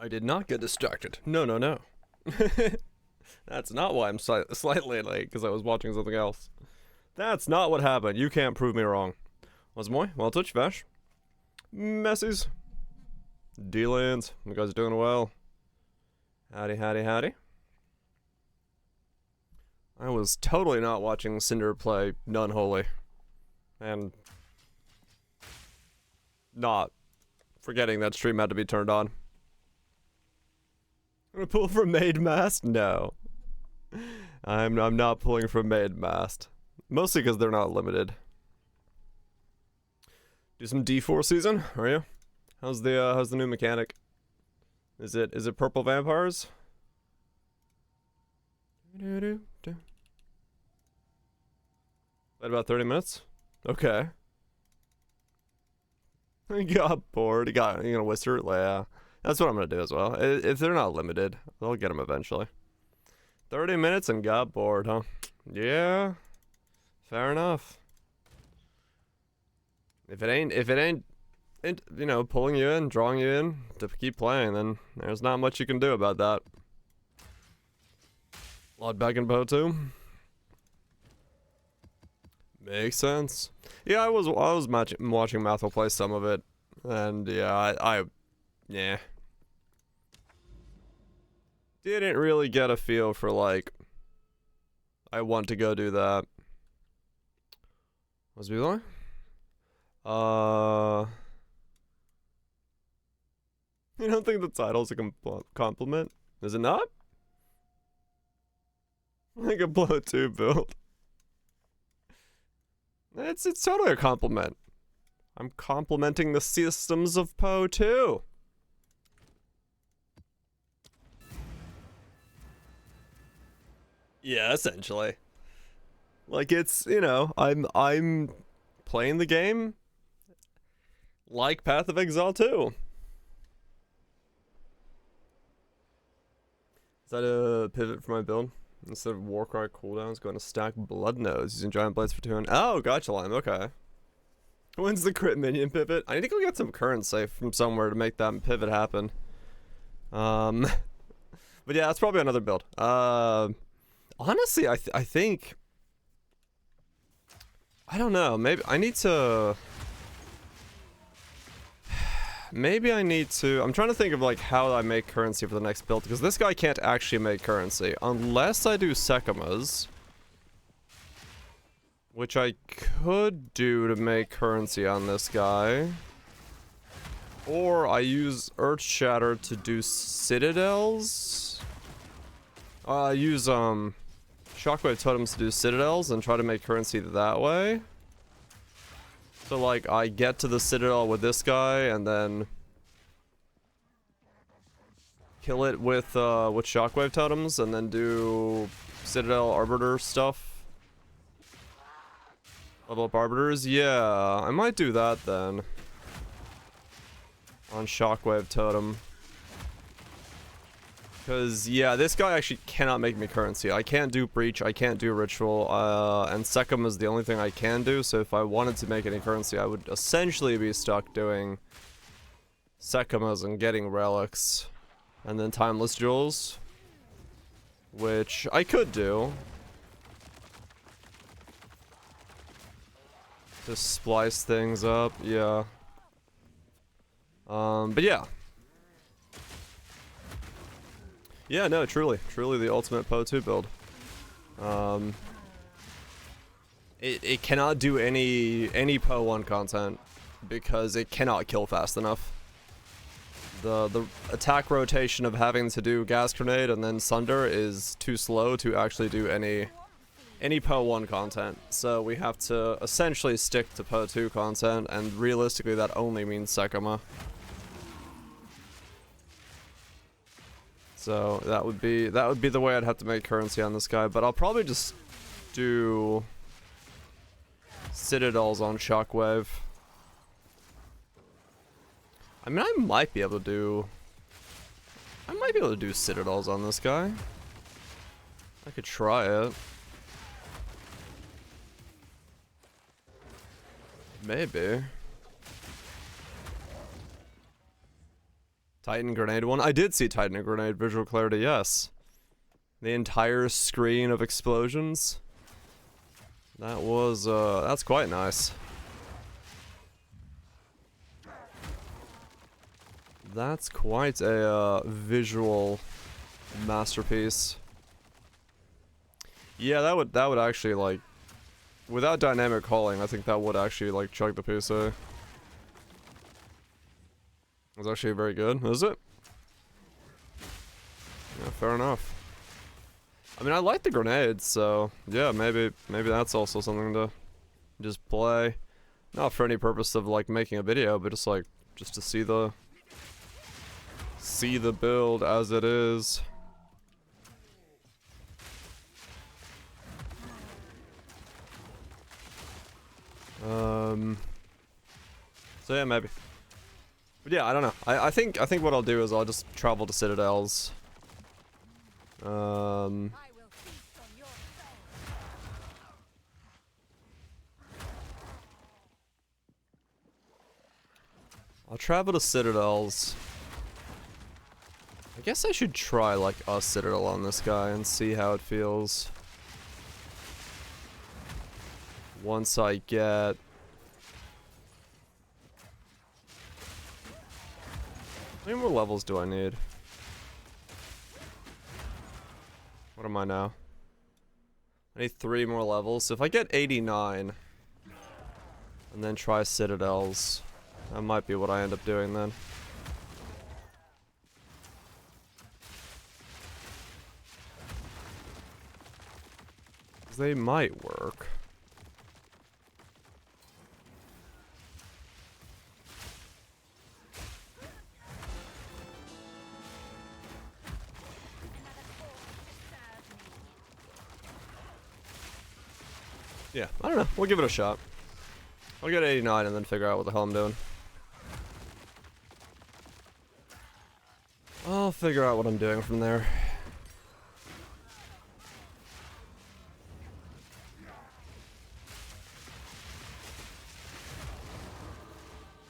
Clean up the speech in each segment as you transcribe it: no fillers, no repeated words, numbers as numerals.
I did not get distracted. No, no, no. That's not why I'm slightly late, because I was watching something else. That's not what happened. You can't prove me wrong. Was moi? Well touch, Vash. Messies. D-Lands. You guys are doing well. Howdy, howdy, howdy. I was totally not watching Sunder play Nunholy. And not forgetting that stream had to be turned on. I'm gonna pull from Maid Mast? No. I'm not pulling from Maid Mast. Mostly because they're not limited. Do some D4 season, are you? How's the new mechanic? Is it purple vampires? Played about 30 minutes? Okay. I got bored. You gonna whisper? Yeah. That's what I'm gonna do as well. If they're not limited, I'll get them eventually. 30 minutes and got bored, huh? Yeah. Fair enough. If it ain't, you know, pulling you in, drawing you in to keep playing, then there's not much you can do about that. Lot back in PoE2. Makes sense. Yeah, I was watching Mathel play some of it, and yeah, yeah. Didn't really get a feel for, like, I want to go do that. What's we like? You don't think the title's a compliment? Is it not? Like a PoE2 build. It's totally a compliment. I'm complimenting the systems of PoE2. Yeah, essentially. Like, it's, you know, I'm playing the game like Path of Exile 2. Is that a pivot for my build? Instead of Warcry cooldowns, going to stack Blood Nose using Giant Blades for 2 and oh, gotcha, Lime, okay. When's the crit minion pivot? I need to go get some currency from somewhere to make that pivot happen. But yeah, that's probably another build. Honestly, I think... I don't know, maybe I need to... Maybe I need to... I'm trying to think of, like, how I make currency for the next build, because this guy can't actually make currency, unless I do Sekimas. Which I could do to make currency on this guy. Or I use Earth Shatter to do Citadels. I use, Shockwave Totems to do Citadels and try to make currency that way. So, like, I get to the Citadel with this guy, and then kill it with Shockwave Totems, and then do Citadel Arbiter stuff. Level up Arbiters? Yeah, I might do that then. On Shockwave Totem. Because, yeah, this guy actually cannot make me currency. I can't do Breach, I can't do Ritual, and Secum is the only thing I can do, so if I wanted to make any currency, I would essentially be stuck doing Sekimas and getting relics, and then Timeless Jewels, which I could do. To splice things up, yeah. But yeah. Yeah, no, truly the ultimate PoE2 build. It cannot do any PoE1 content because it cannot kill fast enough. The attack rotation of having to do Gas Grenade and then Sunder is too slow to actually do any PoE1 content. So we have to essentially stick to PoE2 content, and realistically that only means Sekima. So that would be the way I'd have to make currency on this guy, but I'll probably just do Citadels on Shockwave. I mean, I might be able to do Citadels on this guy. I could try it. Maybe. Titan grenade one. I did see Titan grenade visual clarity, yes. The entire screen of explosions. That was, that's quite nice. That's quite a, visual masterpiece. Yeah, that would actually, like, without dynamic calling, I think that would actually, like, chug the PC. It's actually very good, is it? Yeah, fair enough. I mean, I like the grenades, so yeah, maybe that's also something to just play. Not for any purpose of like making a video, but just like just to see the build as it is. So yeah, maybe. But yeah, I don't know. I think what I'll do is I'll just travel to Citadels. I'll travel to Citadels. I guess I should try like a Citadel on this guy and see how it feels. Once I get... How many more levels do I need? What am I now? I need 3 more levels. So if I get 89 and then try Citadels, that might be what I end up doing then. They might work. Yeah, I don't know. We'll give it a shot. I'll get 89 and then figure out what the hell I'm doing. I'll figure out what I'm doing from there.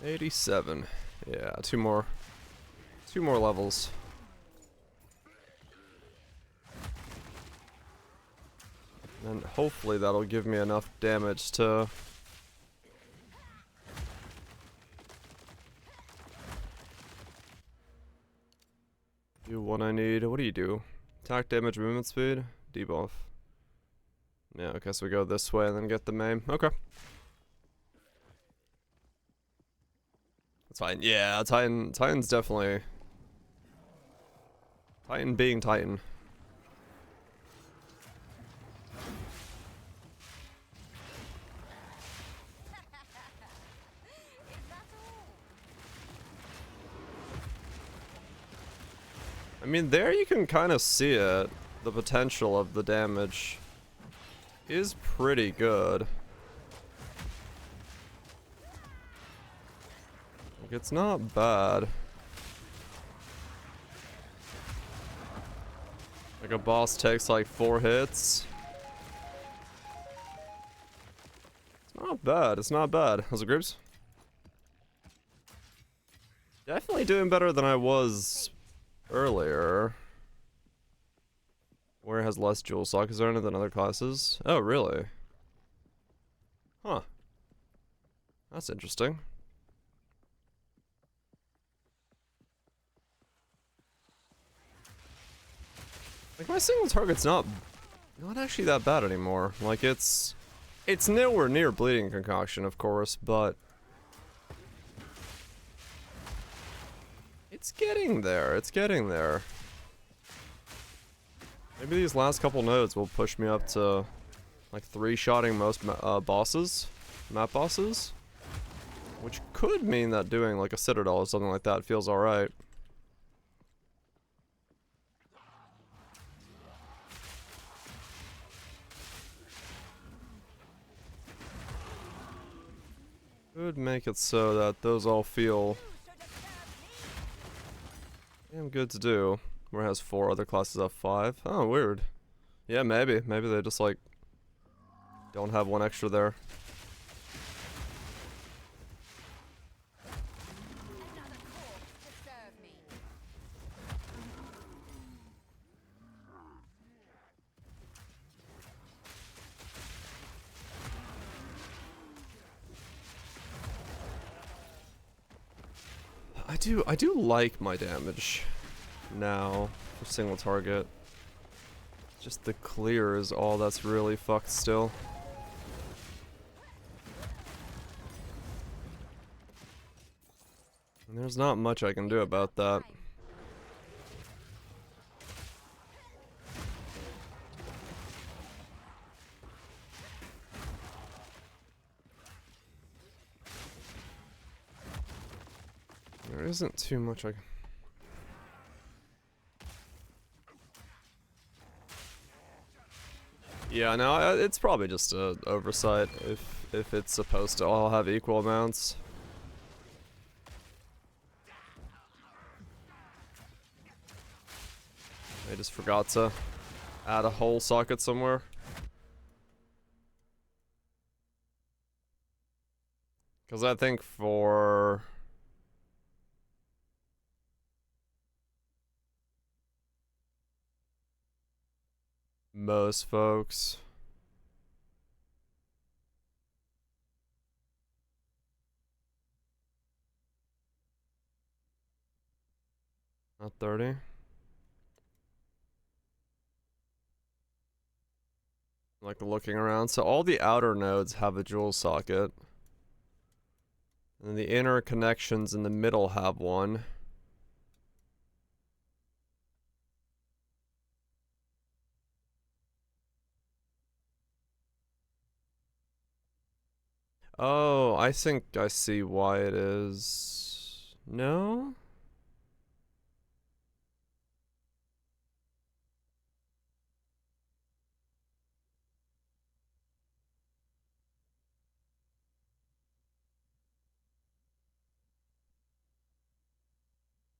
$87. Yeah, two more levels. And hopefully that'll give me enough damage to do what I need. What do you do? Attack damage, movement speed, debuff. Yeah, okay, so we go this way and then get the maim. Okay. That's fine. Yeah, Titan's definitely... Titan being Titan. I mean, there you can kind of see it. The potential of the damage is pretty good. Like, it's not bad. Like, a boss takes like 4 hits. It's not bad, it's not bad. How's it, groups? Definitely doing better than I was earlier. Where it has less jewel sock is earned than other classes. Oh, really? Huh. That's interesting. Like, my single target's not actually that bad anymore. Like, it's nowhere near bleeding concoction, of course, but it's getting there. It's getting there. Maybe these last couple nodes will push me up to like 3-shotting most map bosses, which could mean that doing like a Citadel or something like that feels alright. Could make it so that those all feel damn good to do. Where it has 4 other classes of 5. Oh, weird. Yeah, maybe they just like don't have 1 extra there. I do like my damage now for single target. Just the clear is all that's really fucked still. And there's not much I can do about that. There isn't too much I can... Yeah, no, it's probably just a oversight if it's supposed to all have equal amounts. I just forgot to add a whole socket somewhere. Because I think for... most folks... not 30. Like looking around. So all the outer nodes have a dual socket. And the inner connections in the middle have one. Oh, I think I see why it is. No?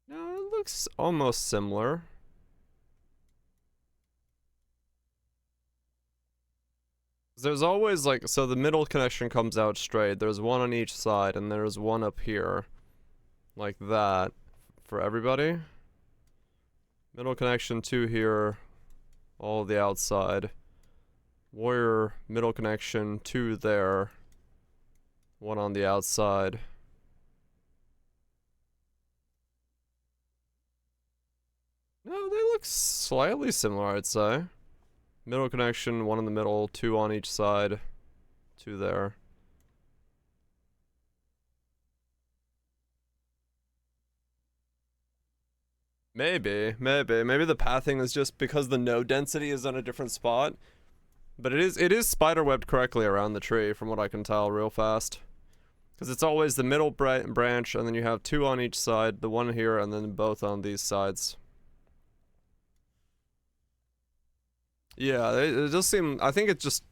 No, it looks almost similar. There's always like, so the middle connection comes out straight. There's one on each side, and there's one up here. Like that. For everybody. Middle connection, two here. All the outside. Warrior, middle connection, two there. One on the outside. No, they look slightly similar, I'd say. Middle connection, one in the middle, two on each side, two there. Maybe the pathing is just because the node density is on a different spot. But it is spiderwebbed correctly around the tree, from what I can tell, real fast. Because it's always the middle branch, and then you have two on each side, the one here, and then both on these sides. Yeah, it does seem... I think it's just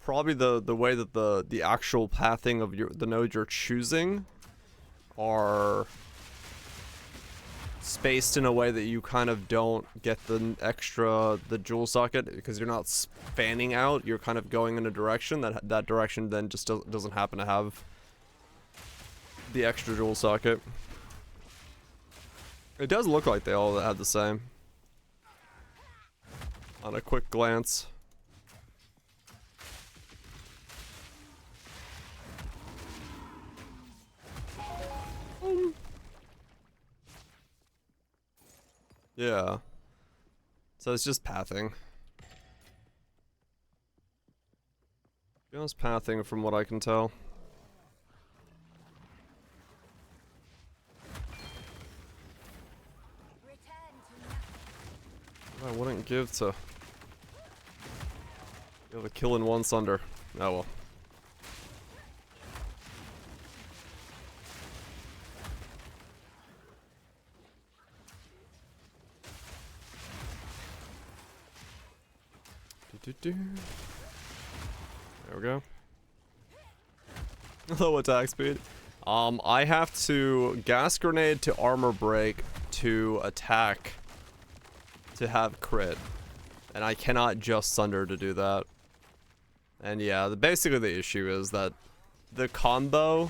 probably the way that the actual pathing of the node you're choosing are spaced in a way that you kind of don't get the jewel socket, because you're not spanning out, you're kind of going in a direction that direction then just doesn't happen to have the extra jewel socket. It does look like they all had the same on a quick glance. Yeah. So it's just pathing. Just pathing from what I can tell. I wouldn't give to... You have a kill in one Sunder. Oh well. There we go. Low attack speed. I have to gas grenade to armor break to attack to have crit. And I cannot just Sunder to do that. And yeah, basically the issue is that the combo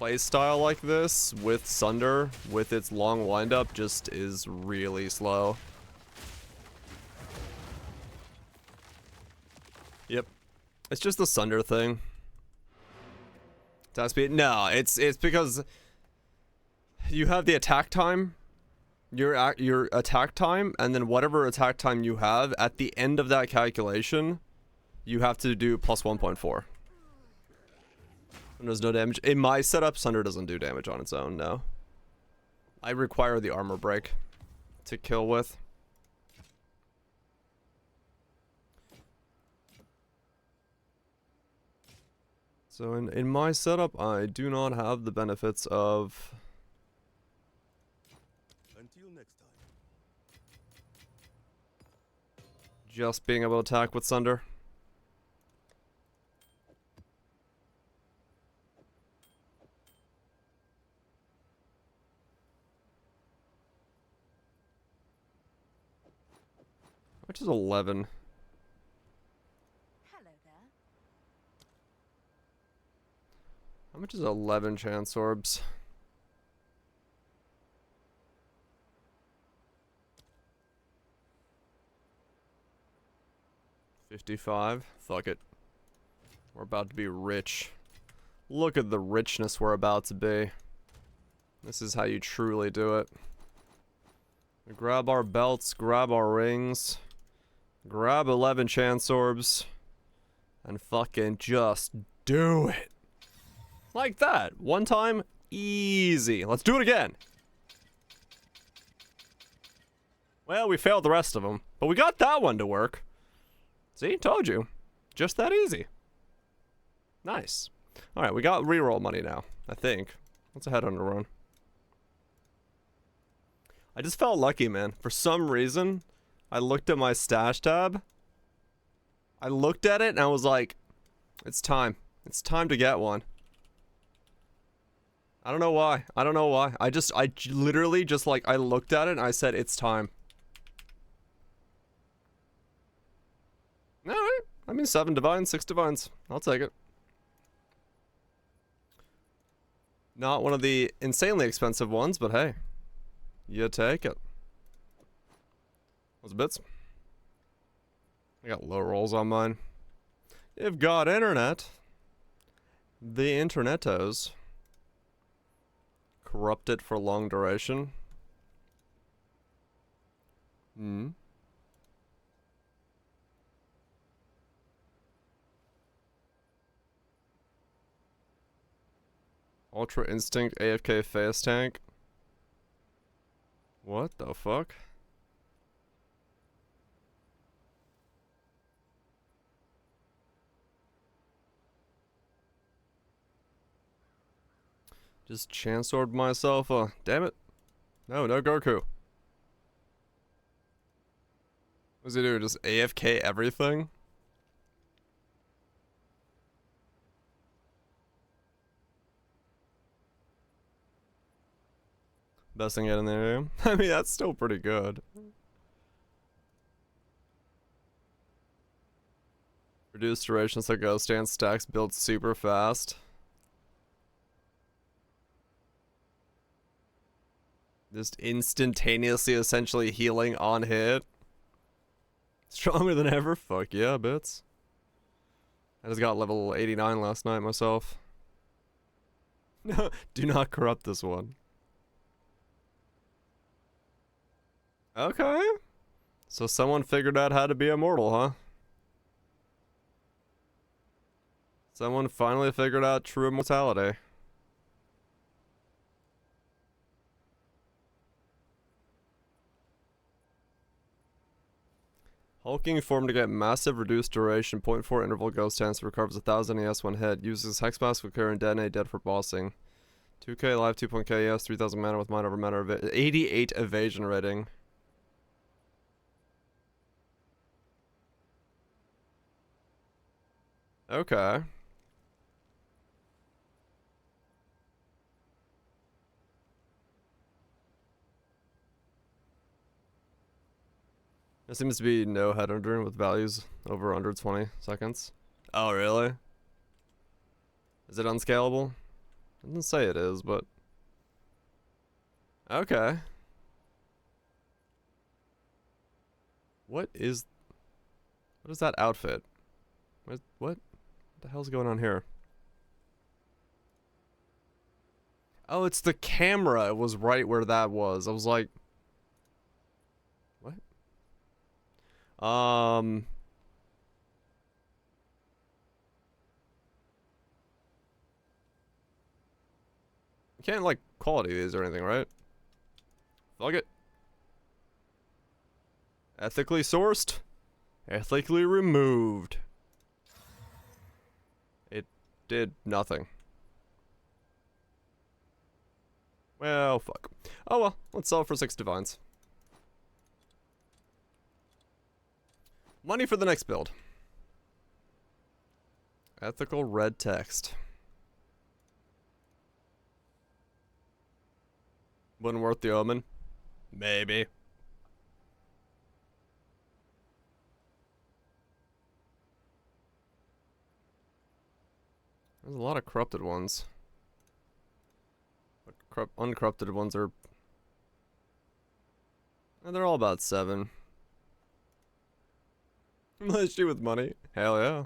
playstyle like this with Sunder, with its long windup, just is really slow. Yep. It's just the Sunder thing. Attack speed? No, it's because You have the attack time, your attack time, and then whatever attack time you have, at the end of that calculation, you have to do plus 1.4. And there's no damage. In my setup, Sunder doesn't do damage on its own, no. I require the armor break to kill with. So in my setup, I do not have the benefits of... Until next time. just being able to attack with Sunder. Which is 11. Hello there. How much is 11 chance orbs? $55. Fuck it. We're about to be rich. Look at the richness we're about to be. This is how you truly do it. We grab our belts, grab our rings, grab 11 chance orbs, and fucking just do it. Like that. One time, easy. Let's do it again. Well, we failed the rest of them, but we got that one to work. See, told you. Just that easy. Nice. Alright, we got reroll money now, I think. Let's head on a run. I just felt lucky, man. For some reason, I looked at my stash tab. I looked at it and I was like, it's time. It's time to get one. I don't know why. I don't know why. I literally just like, I looked at it and I said, it's time. Alright. I mean, 7 divines, 6 divines. I'll take it. Not one of the insanely expensive ones, but hey. You take it. Those bits. I got low rolls on mine. You've got internet. The internetos. Corrupted for long duration. Hmm. Ultra Instinct AFK Phase Tank. What the fuck? Just chance orbed myself. Damn it. No Goku. What's he do? Just AFK everything? Best thing yet in there. I mean, that's still pretty good. Reduced duration so Ghost Dance stacks build super fast. Just instantaneously essentially healing on hit. Stronger than ever? Fuck yeah, bits. I just got level 89 last night myself. No, do not corrupt this one. Okay. So someone figured out how to be immortal, huh? Someone finally figured out true immortality. Hulking form to get massive reduced duration, 0.4 interval ghost dance, recovers 1000 ES when hit, uses Hex Mask with Karen Detonate dead for bossing. 2k live, 2.k ES, 3000 mana with mind over matter, 88 evasion rating. Okay. There seems to be no head under with values over under 20 seconds. Oh, really? Is it unscalable? It doesn't say it is, but... Okay. What is that outfit? What the hell's going on here? Oh, it's the camera. It was right where that was. I was like, what? You can't like quality these or anything, right? Fuck it. Ethically sourced. Ethically removed. It did nothing. Well, fuck. Oh well, let's sell for 6 divines. Money for the next build. Ethical red text. Wouldn't worth the omen. Maybe. There's a lot of corrupted ones. But uncorrupted ones are... they're all about 7. Unless you with money. Hell yeah.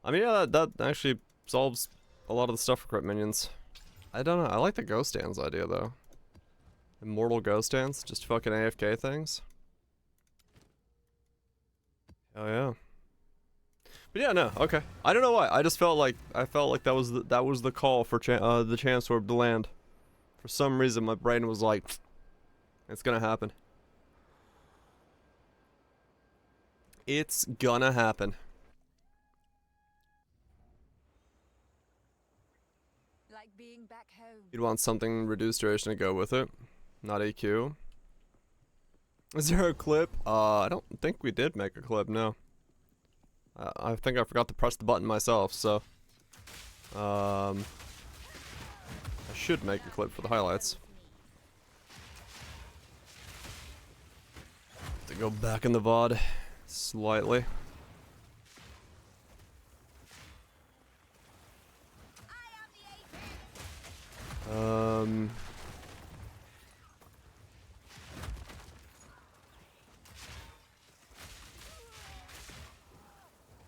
I mean, yeah, that actually solves a lot of the stuff for corrupt minions. I don't know. I like the ghost dance idea, though. Immortal ghost dance? Just fucking AFK things? Hell yeah. But yeah, no, okay. I don't know why. I just felt like that was the call for the chance orb to land. For some reason, my brain was like, it's gonna happen. It's gonna happen. Like being back home. You'd want something reduced duration to go with it, not AQ. Is there a clip? I don't think we did make a clip. No. I think I forgot to press the button myself, so I should make a clip for the highlights. To go back in the VOD slightly.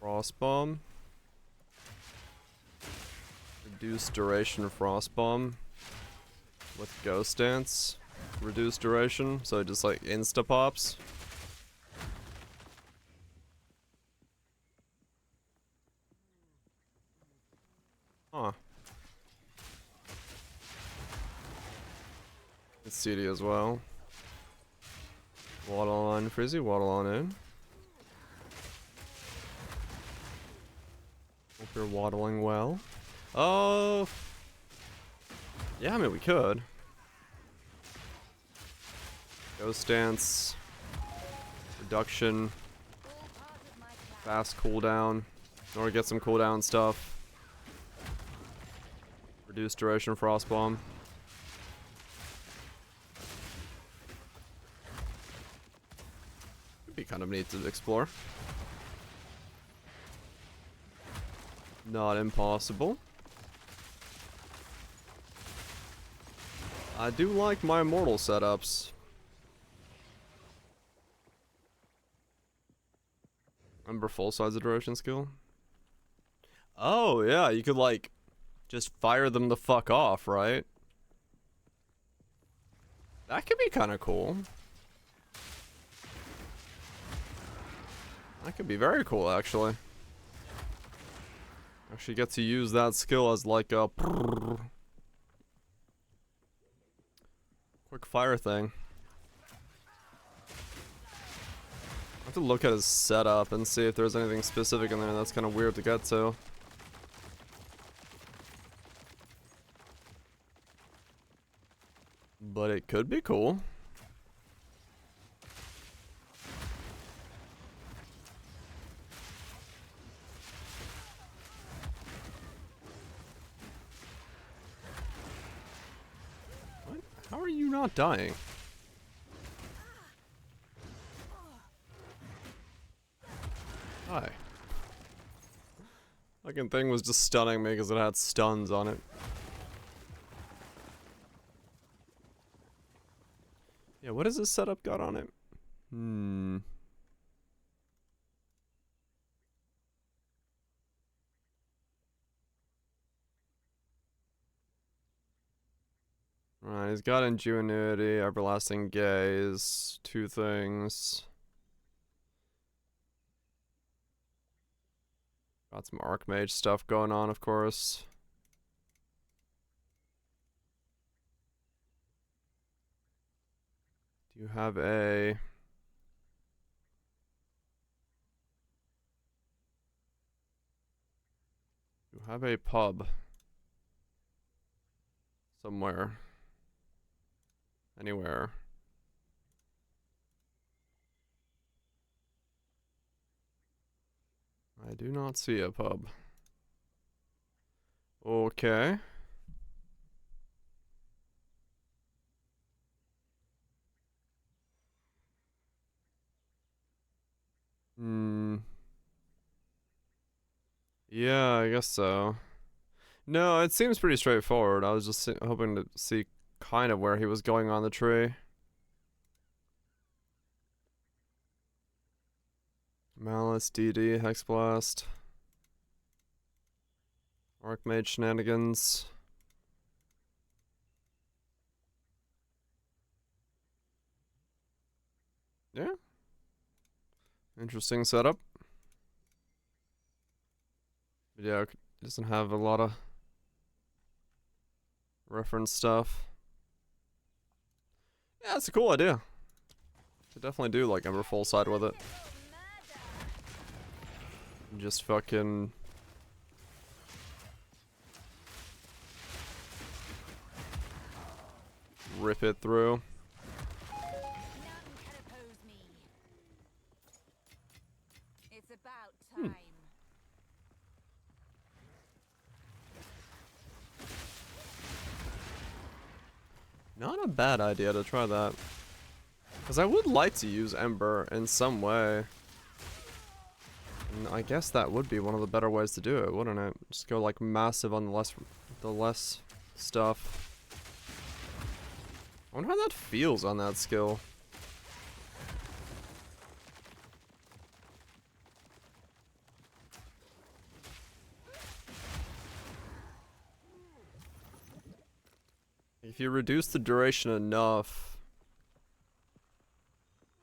Frostbomb. Reduced duration Frostbomb. With Ghost Dance. Reduced duration, so it just like insta pops. Huh. It's CD as well. Waddle on Frizzy, waddle on in. Hope you're waddling well. Oh. Yeah, I mean, we could. Ghost Dance. Reduction. Fast cooldown. Or get some cooldown stuff. Reduced duration Frostbomb. Would be kind of neat to explore. Not impossible. I do like my immortal setups. Remember full size of duration skill? Oh yeah, you could like just fire them the fuck off, right? That could be kind of cool. That could be very cool, actually. Actually get to use that skill as like a quick fire thing. I have to look at his setup and see if there's anything specific in there that's kind of weird to get to. But it could be cool. What? How are you not dying? Hi. Fucking thing was just stunning me because it had stuns on it. Yeah, what has this setup got on it? Alright, he's got Ingenuity, Everlasting Gaze, 2 things. Got some Archmage stuff going on, of course. Do you have a... You have a pub somewhere, anywhere. I do not see a pub. Okay. Yeah, I guess so. No, it seems pretty straightforward. I was just hoping to see kind of where he was going on the tree. Malice, DD, Hexblast. Archmage shenanigans. Yeah. Interesting setup. But yeah, it doesn't have a lot of reference stuff. Yeah, it's a cool idea. I definitely do like Ember full side with it. And just fucking rip it through. None can oppose me. It's about time. Not a bad idea to try that. Because I would like to use Ember in some way. And I guess that would be one of the better ways to do it, wouldn't it? Just go like massive on the less stuff. I wonder how that feels on that skill. If you reduce the duration enough,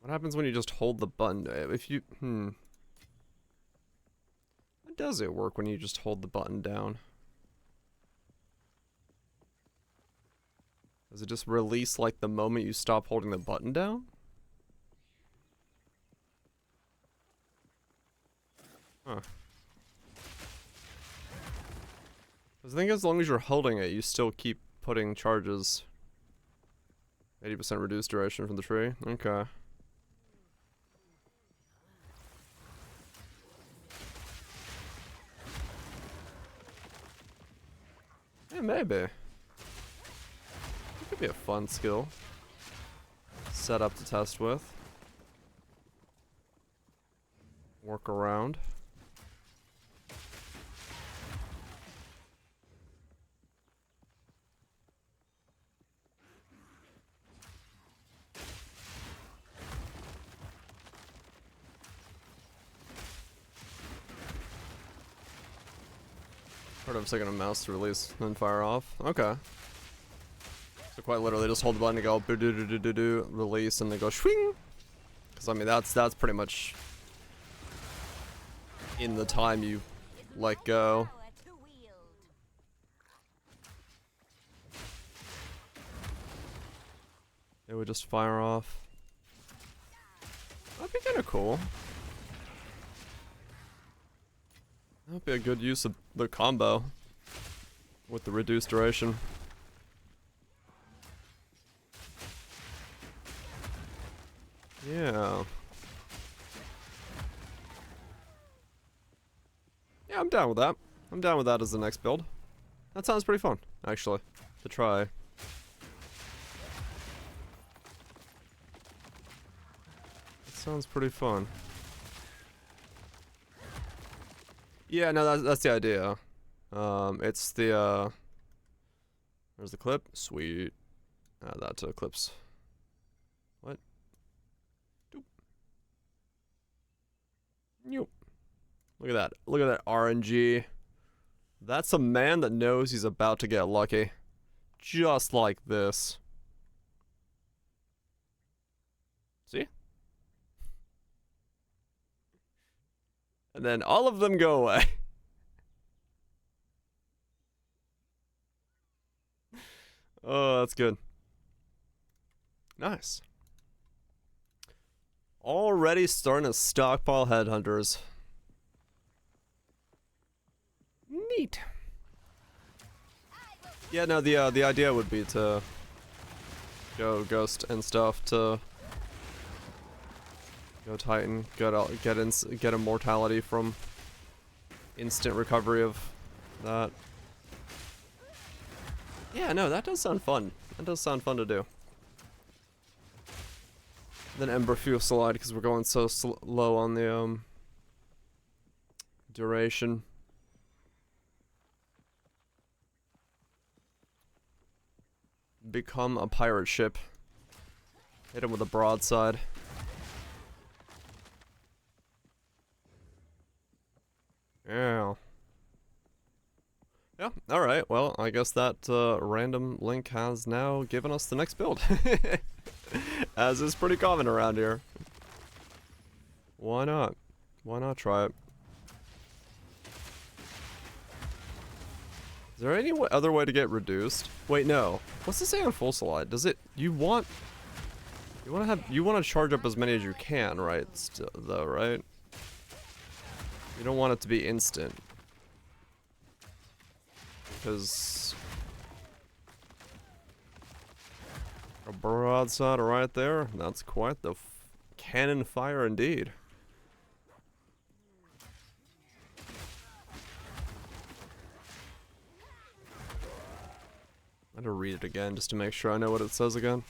what happens when you just hold the button? If you, How does it work when you just hold the button down? Does it just release like the moment you stop holding the button down? Huh. 'Cause I think as long as you're holding it, you still keep putting charges. 80% reduced duration from the tree? Okay. Yeah, maybe. It could be a fun skill. Set up to test with. Work around. Part of taking a mouse to release, then fire off. Okay. So quite literally just hold the button to go do release and then go swing. Because I mean that's pretty much in the time you let go. It would just fire off. That'd be kinda cool. That'd be a good use of the combo with the reduced duration. Yeah. Yeah, I'm down with that. I'm down with that as the next build. That sounds pretty fun, actually, to try. That sounds pretty fun. Yeah, no, that's the idea. It's the, there's the clip. Sweet. Add that to clips. What? Doop. Nope. Look at that. Look at that RNG. That's a man that knows he's about to get lucky. just like this. See? And then all of them go away. Oh, that's good. Nice. Already starting to stockpile headhunters. Neat. Yeah, no, the idea would be to go Ghost and stuff to go Titan, get immortality from instant recovery of that. Yeah, no, that does sound fun. That does sound fun to do. Then Ember Fusillade because we're going so low on the duration. Become a pirate ship. Hit him with a broadside. Yeah. Yeah, alright, well, I guess that random link has now given us the next build. As is pretty common around here. Why not? Why not try it? Is there any other way to get reduced? Wait, no. What's this say on full slide? Does it... You want to charge up as many as you can, right? Though, right? You don't want it to be instant. Because... a broadside right there. That's quite the cannon fire indeed. I had to read it again just to make sure I know what it says again.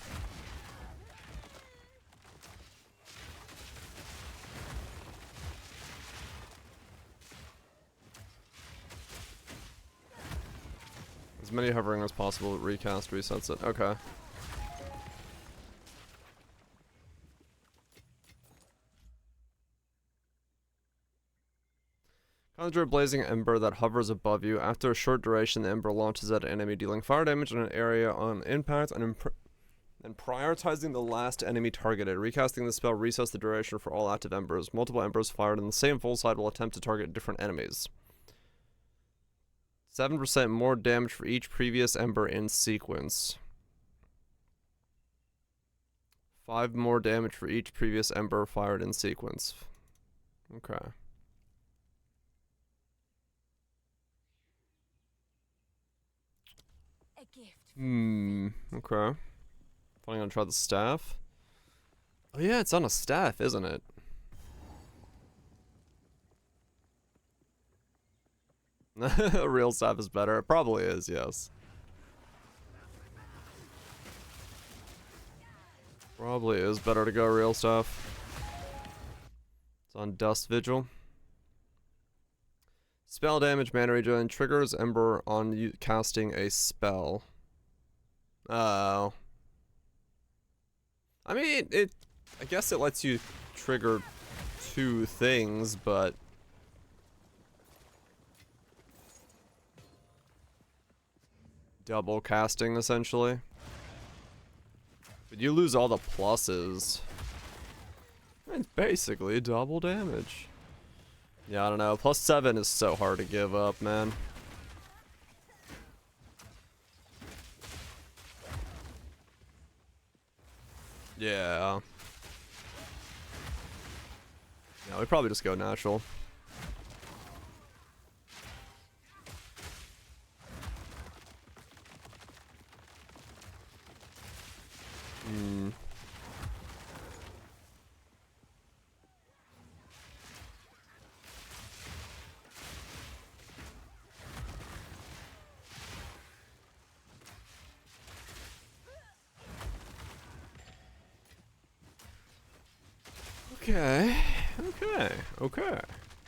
As many hovering as possible, recast, resets it. Okay. Conjure a blazing ember that hovers above you. After a short duration, the ember launches at an enemy, dealing fire damage in an area on impact and prioritizing the last enemy targeted. Recasting the spell resets the duration for all active embers. Multiple embers fired on the same full side will attempt to target different enemies. 7% more damage for each previous ember in sequence. 5 more damage for each previous ember fired in sequence. Okay. Okay. Finally gonna try the staff. Oh yeah, it's on a staff, isn't it? A real staff is better. It probably is, yes. Probably is better to go real staff. It's on Dust Vigil. Spell damage, mana regen, triggers Ember on you casting a spell. Oh. I mean, I guess it lets you trigger 2 things, but... double casting, essentially. But you lose all the pluses. It's basically double damage. Yeah, I don't know. +7 is so hard to give up, man. Yeah. Yeah, we probably just go natural.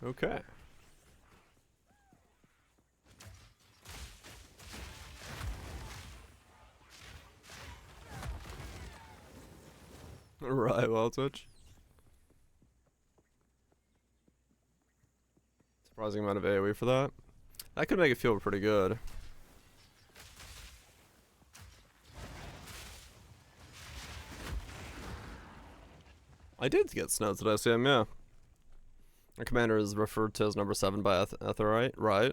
Okay. Right, well, Twitch. Surprising amount of AoE for that. That could make it feel pretty good. I did get snow today, Sam, yeah. Our commander is referred to as number 7 by Etherite, right?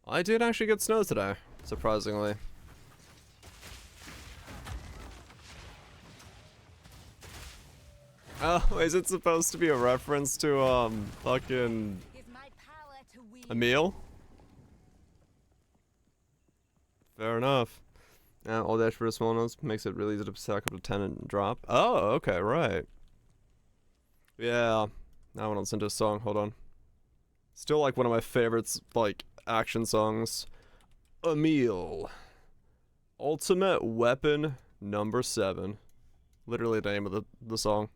I did actually get snow today, surprisingly. Oh, is it supposed to be a reference to, fucking... Is my power to wield. Emil? Fair enough. All dash for small notes makes it really easy to stack up to 10 and drop. Oh, okay, right. Yeah. Now I want to listen to a song, hold on. Still like one of my favorites, like, action songs. Emil. Ultimate Weapon number 7. Literally the name of the song.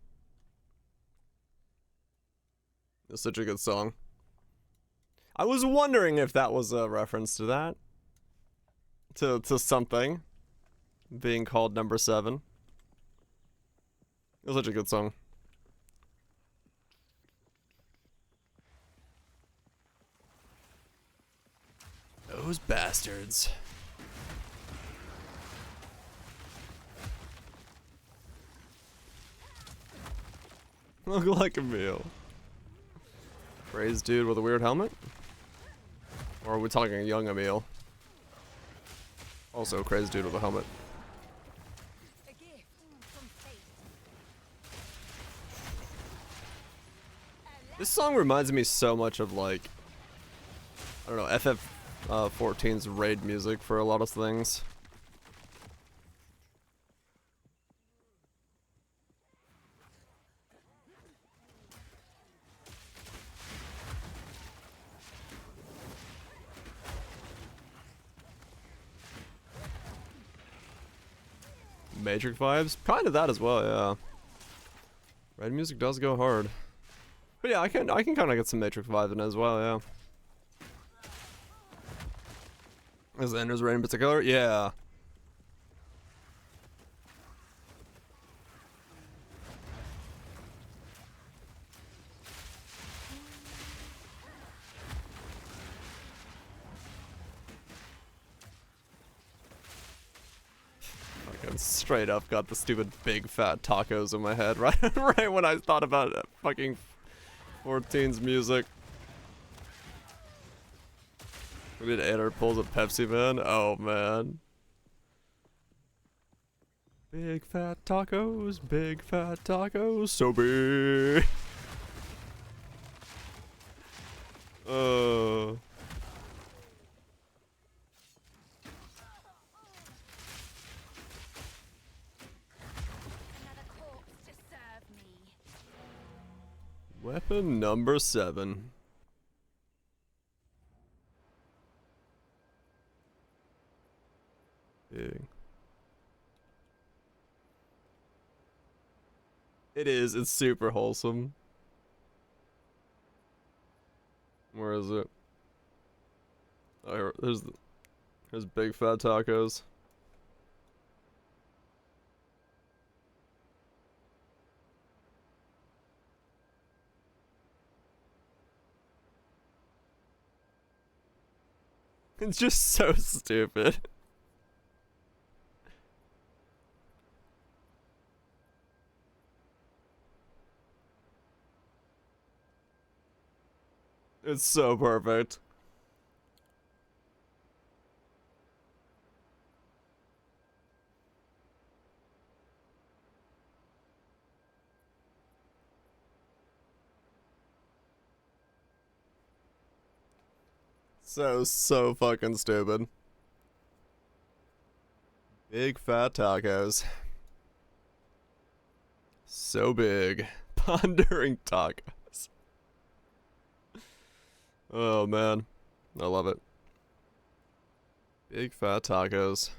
It's such a good song. I was wondering if that was a reference to that. To something. Being called number 7. It was such a good song. Those bastards. Look like a meal. Crazed dude with a weird helmet? Or are we talking a young Emil? Also, crazed dude with a helmet. A gift from fate. This song reminds me so much of, like, I don't know, FF14's raid music for a lot of things. Matrix vibes? Kind of that as well, yeah. Raid music does go hard. But yeah, I can kind of get some Matrix vibes in as well, yeah. Is Ender's Raid in particular? Yeah. Fucking straight up got the stupid big fat tacos in my head right right when I thought about fucking 14's music. We did 800 pulls of Pepsi, man. Oh, man. Big fat tacos, so big. Another corpse to serve me. Weapon number 7. Big. It is. It's super wholesome. Where is it? Oh, here, there's big fat tacos. It's just so stupid. It's so perfect. So fucking stupid. Big fat tacos. So big. Pondering tacos. Oh man. I love it. Big fat tacos.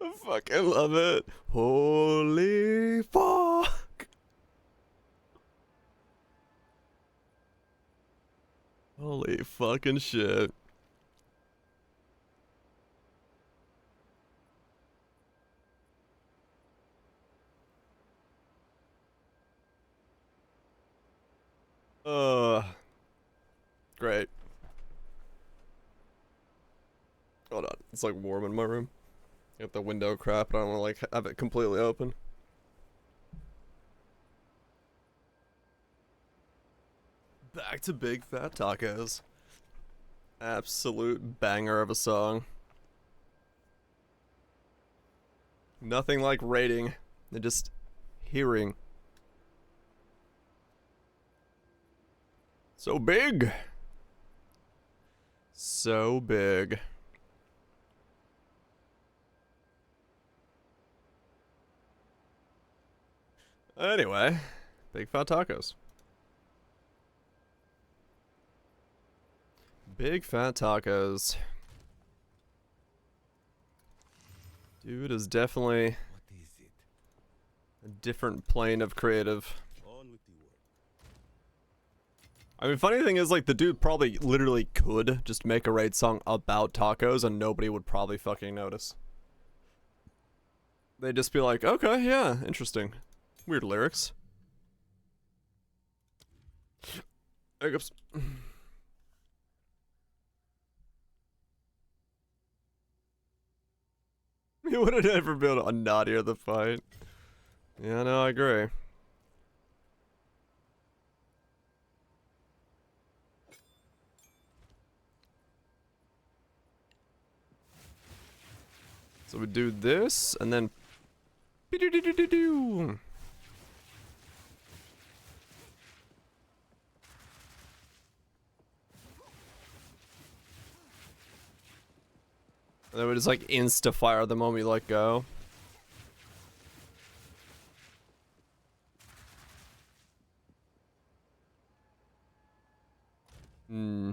I fucking love it. Holy fuck. fucking shit. Great. Hold on, it's like warm in my room. Got the window crap, but I don't want to like have it completely open. Back to Big Fat Tacos. Absolute banger of a song. Nothing like rating, than just hearing. So big. So big. Anyway, Big Fat Tacos. Big Fat Tacos. Dude is definitely a different plane of creative. I mean, funny thing is, like, the dude probably literally could just make a raid song about tacos and nobody would probably fucking notice. They'd just be like, okay, yeah, interesting. Weird lyrics. Hiccups. He would have never been a naughtier the fight. Yeah, no, I agree. So we do this, and then... And then we just like insta-fire the moment we let go. Hmm.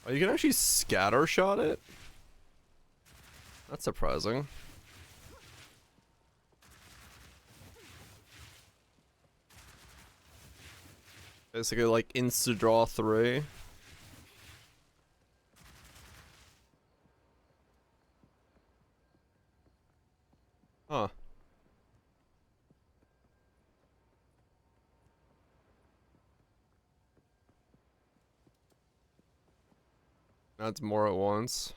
Oh, you can actually scatter shot it? That's surprising. Basically like insta draw 3. Huh. That's more at once.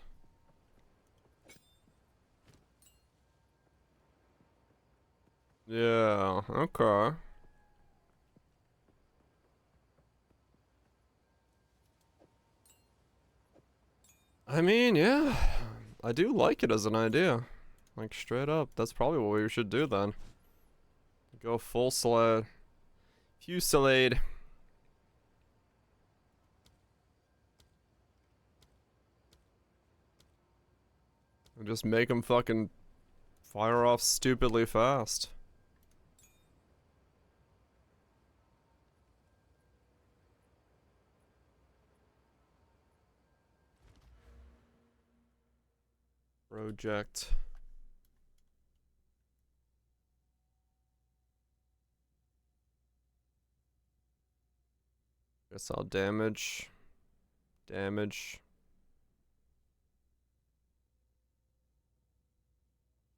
Yeah, okay. I mean, yeah. I do like it as an idea. Like, straight up. That's probably what we should do then. Go full sled. Fusillade. And just make them fucking fire off stupidly fast. Project. Guess I'll damage. Damage.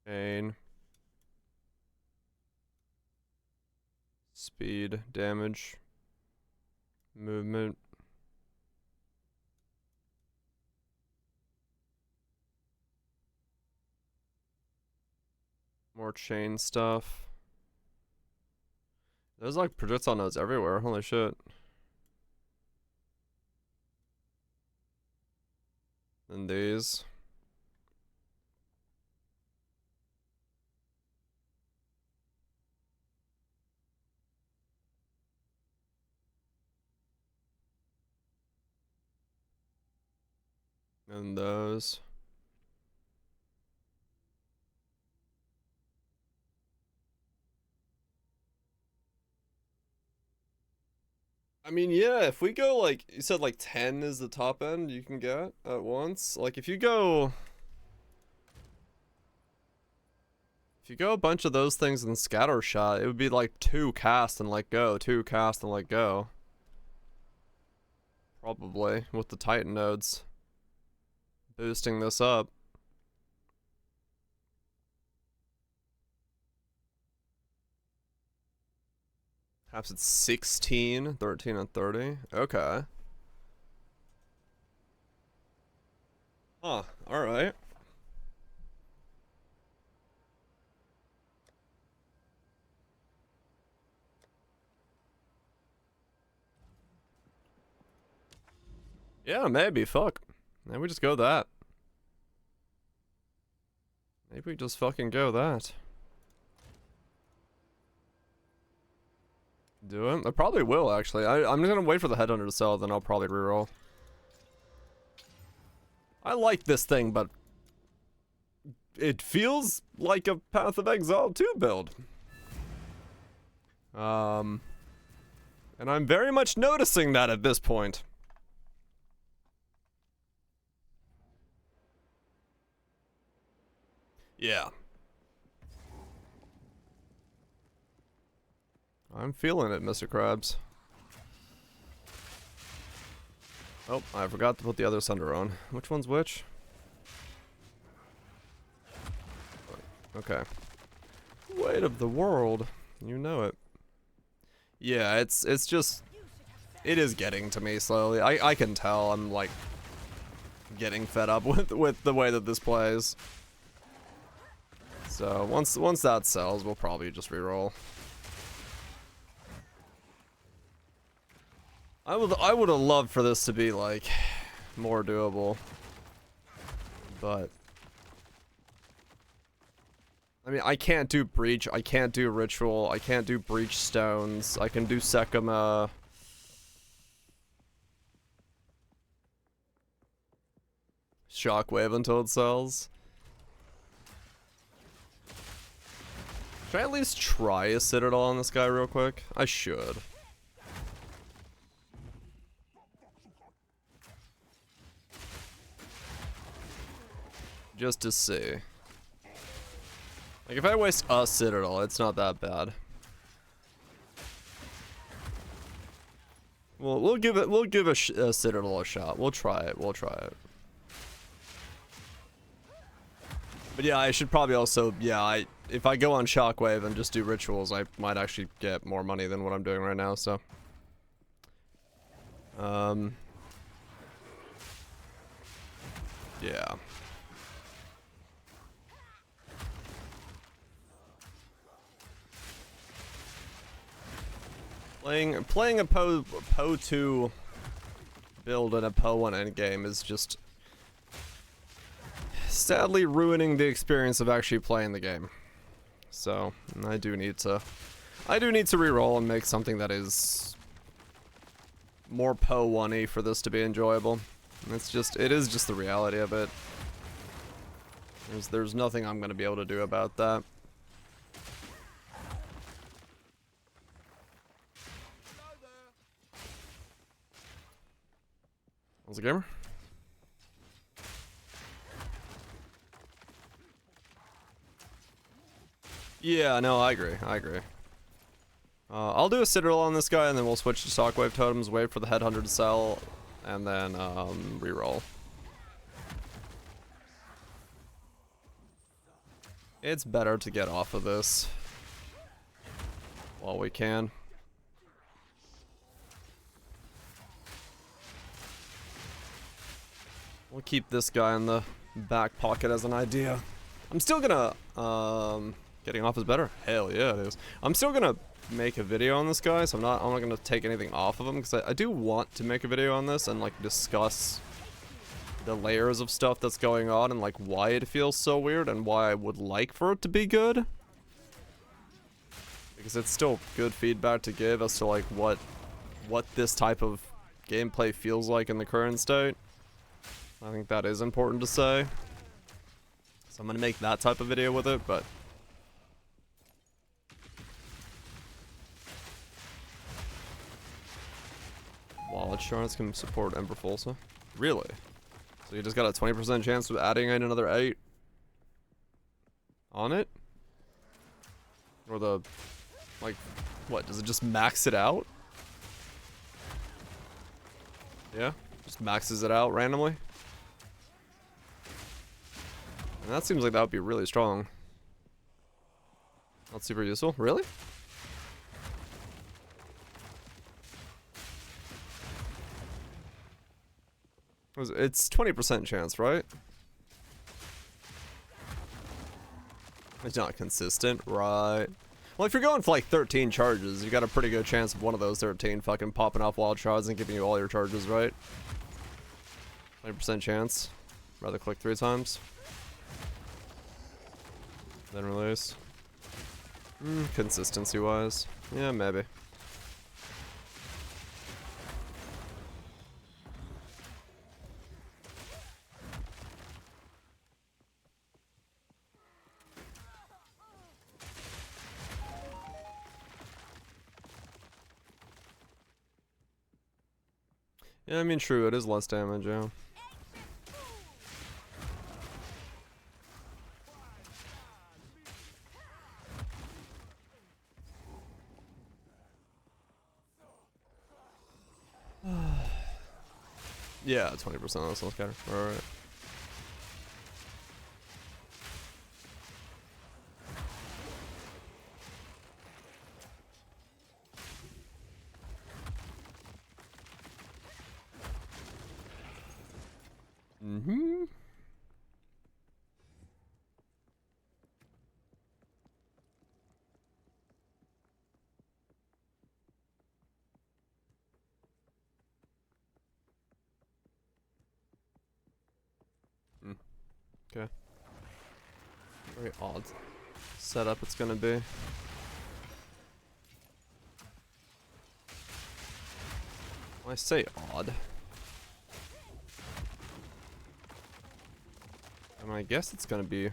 Pain. Speed. Damage. Movement. More chain stuff. There's like projectile nodes everywhere. Holy shit. And these. And those. I mean, yeah, if we go like, you said like 10 is the top end you can get at once. Like if you go If you go a bunch of those things in scatter shot, it would be like 2 cast and let go, 2 cast and let go. Probably, with the Titan nodes. Boosting this up. Perhaps it's 16, 13, and 30. Okay. Huh, alright. Yeah, maybe, fuck. Maybe we just go that. Maybe we just fucking go that. Do it? I probably will, actually. I'm just gonna wait for the headhunter to sell, then I'll probably reroll. I like this thing, but it feels like a Path of Exile 2 build. And I'm very much noticing that at this point. Yeah. I'm feeling it, Mr. Krabs. Oh, I forgot to put the other Sunder on. Which one's which? Okay. Weight of the world. You know it. Yeah, it's just... It is getting to me slowly. I can tell I'm, like, getting fed up with the way that this plays. So, once that sells, we'll probably just reroll. I would have loved for this to be, like, more doable. But... I mean, I can't do Breach, I can't do Ritual, I can't do Breach Stones, I can do Sekima. Shockwave until it sells. Should I at least try a Citadel on this guy real quick? I should. Just to see. Like, if I waste a Citadel, it's not that bad. Well, we'll give a Citadel a shot. We'll try it. We'll try it. But yeah, I should probably also, yeah, if I go on Shockwave and just do rituals, I might actually get more money than what I'm doing right now, so. Yeah. Playing a PoE2 build and a PoE1 endgame is just sadly ruining the experience of actually playing the game. So I do need to reroll and make something that is more PoE1-y for this to be enjoyable. It is just the reality of it. There's nothing I'm gonna be able to do about that. How's the gamer? Yeah, no, I agree. I'll do a Citadel on this guy, and then we'll switch to Shockwave Totems, wait for the Headhunter to sell, and then reroll. It's better to get off of this while we can. We'll keep this guy in the back pocket as an idea. I'm still gonna, getting off is better? Hell yeah, it is. I'm still gonna make a video on this guy, so I'm not gonna take anything off of him, because I do want to make a video on this and, like, discuss the layers of stuff that's going on and, like, why it feels so weird and why I would like for it to be good. Because it's still good feedback to give as to, like, what this type of gameplay feels like in the current state. I think that is important to say. So I'm gonna make that type of video with it, but... Wallet shards can support Ember Fulsa. Really? So you just got a 20% chance of adding in another 8 on it? Or the, like, what, does it just max it out? Yeah, just maxes it out randomly. And that seems like that would be really strong. Not super useful. Really? It's 20% chance, right? It's not consistent, right? Well, if you're going for like 13 charges, you got a pretty good chance of one of those 13 fucking popping off wild shards and giving you all your charges, right? 20% chance. Rather click 3 times. Then release. Consistency wise. Yeah, maybe. Yeah, I mean, true, it is less damage, yeah. Yeah, 20% of the soul scatter. Alright. Mm-hmm. Okay. Very odd setup it's gonna be. When I say odd, I mean, I guess it's gonna be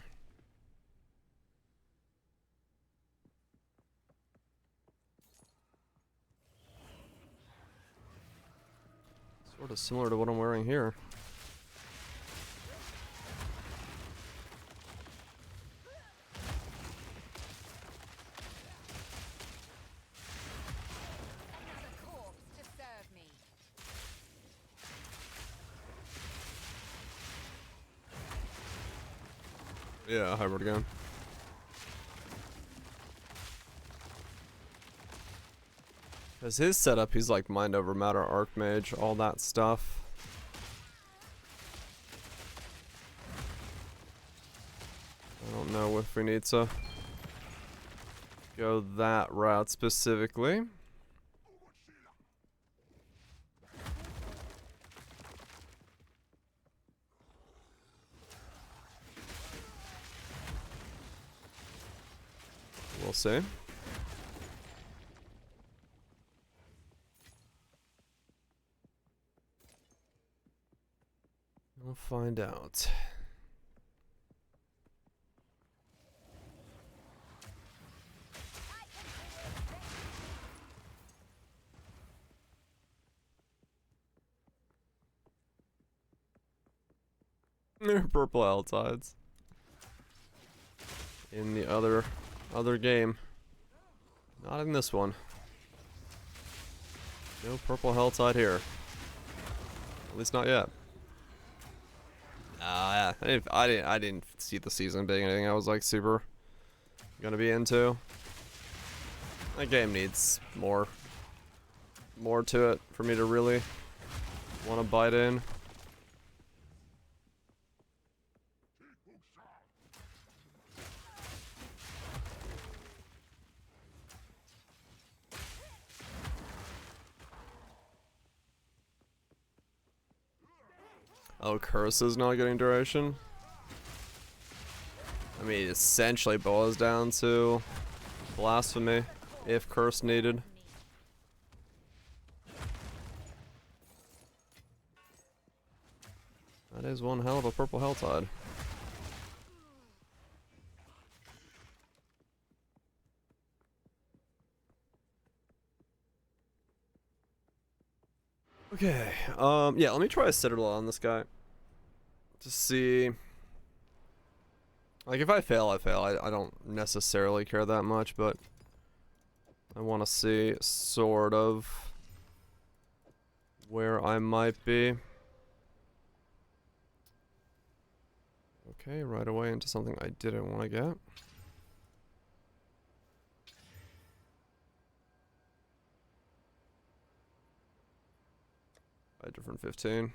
sort of similar to what I'm wearing here. Another corpse to serve me. Yeah, hybrid again. Because his setup, he's like Mind Over Matter, Archmage, all that stuff. I don't know if we need to go that route specifically. We'll see. We'll find out. Purple Altides. In the other game. Not in this one. No purple Helltide here. At least not yet. Yeah. I didn't see the season being anything I was like super gonna be into. That game needs more to it for me to really want to bite in. Oh, Curse is not getting duration. I mean, it essentially boils down to Blasphemy, if Curse needed. That is one hell of a purple Helltide. Okay, yeah, let me try a Citadel on this guy. To see... Like, if I fail, I fail. I don't necessarily care that much, but I want to see sort of where I might be. Okay, right away into something I didn't want to get. A different 15.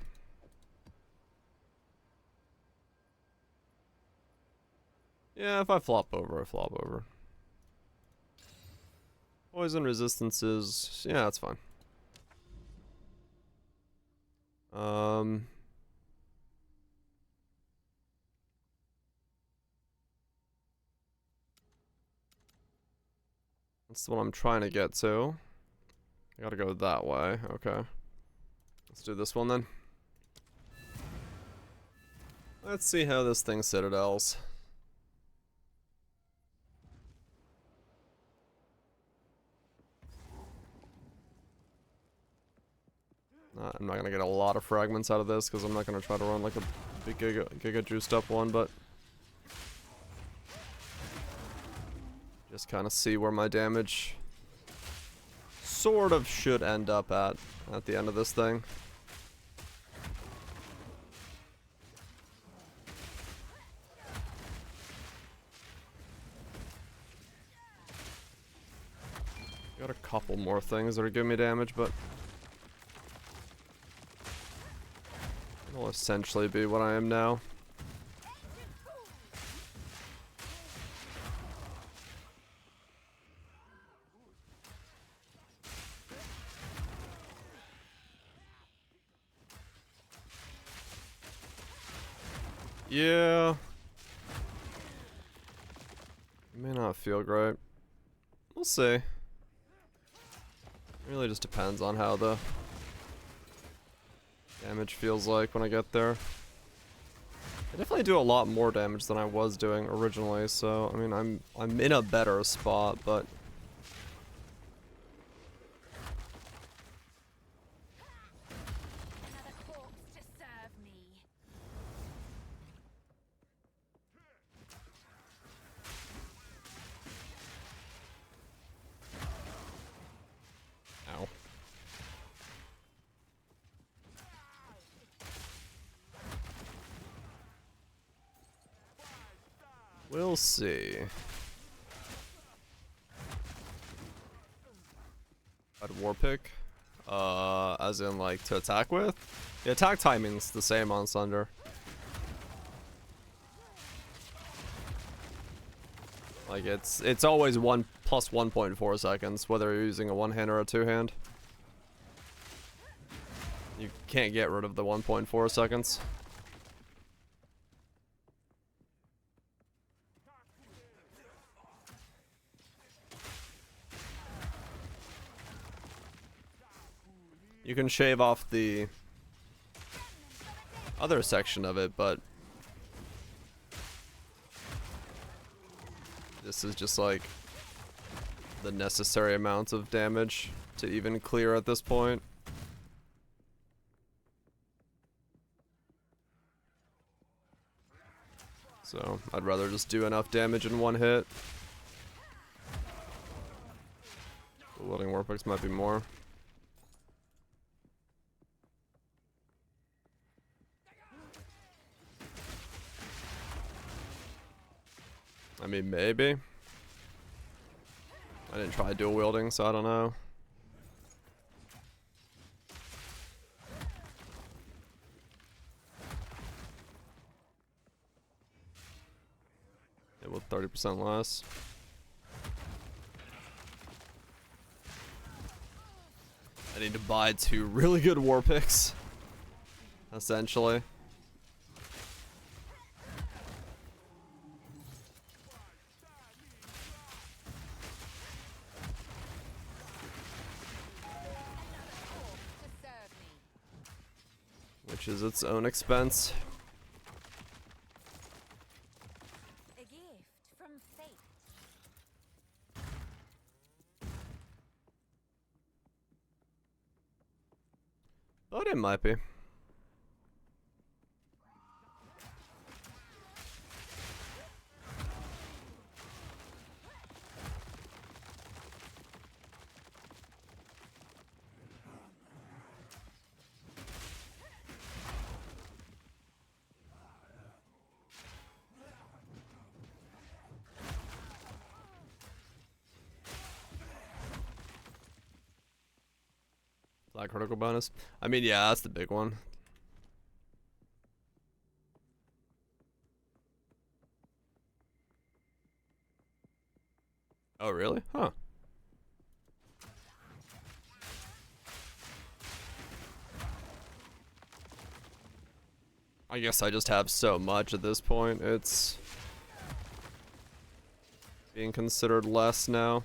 Yeah, if I flop over, I flop over. Poison resistances, yeah, that's fine. That's what I'm trying to get to. I gotta go that way, okay. Let's do this one then. Let's see how this thing citadels. I'm not gonna get a lot of fragments out of this because I'm not gonna try to run like a big giga juiced up one, but just kind of see where my damage sort of should end up at the end of this thing. Got a couple more things that are giving me damage, but it'll essentially be what I am now. Yeah. It may not feel great. We'll see. It really just depends on how the damage feels like when I get there. I definitely do a lot more damage than I was doing originally, so I mean I'm in a better spot, but Another corpse to serve me. ow. We'll see. I'd war pick. As in like to attack with? The attack timing's the same on Sunder. Like it's always 1 plus 1.4 seconds, whether you're using a one-hand or a two-hand. You can't get rid of the 1.4 seconds. You can shave off the other section of it, but this is just like the necessary amount of damage to even clear at this point. So I'd rather just do enough damage in one hit. The wielding warpix might be more. I mean, maybe. I didn't try dual wielding, so I don't know. Yeah, with 30% less. I need to buy 2 really good war picks, essentially. Which is its own expense. A gift from fate. But it might be. Flat critical bonus. I mean, yeah, that's the big one. Oh, really? Huh. I guess I just have so much at this point. It's being considered less now.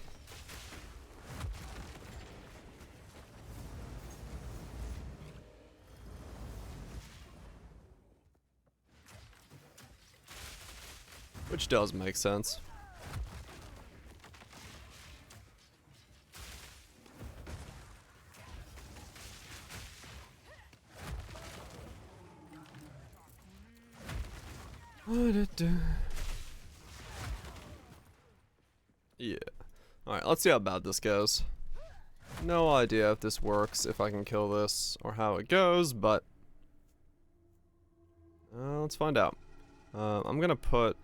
Which does make sense. Yeah. Alright, let's see how bad this goes. No idea if this works, if I can kill this, or how it goes, but... let's find out. I'm gonna put...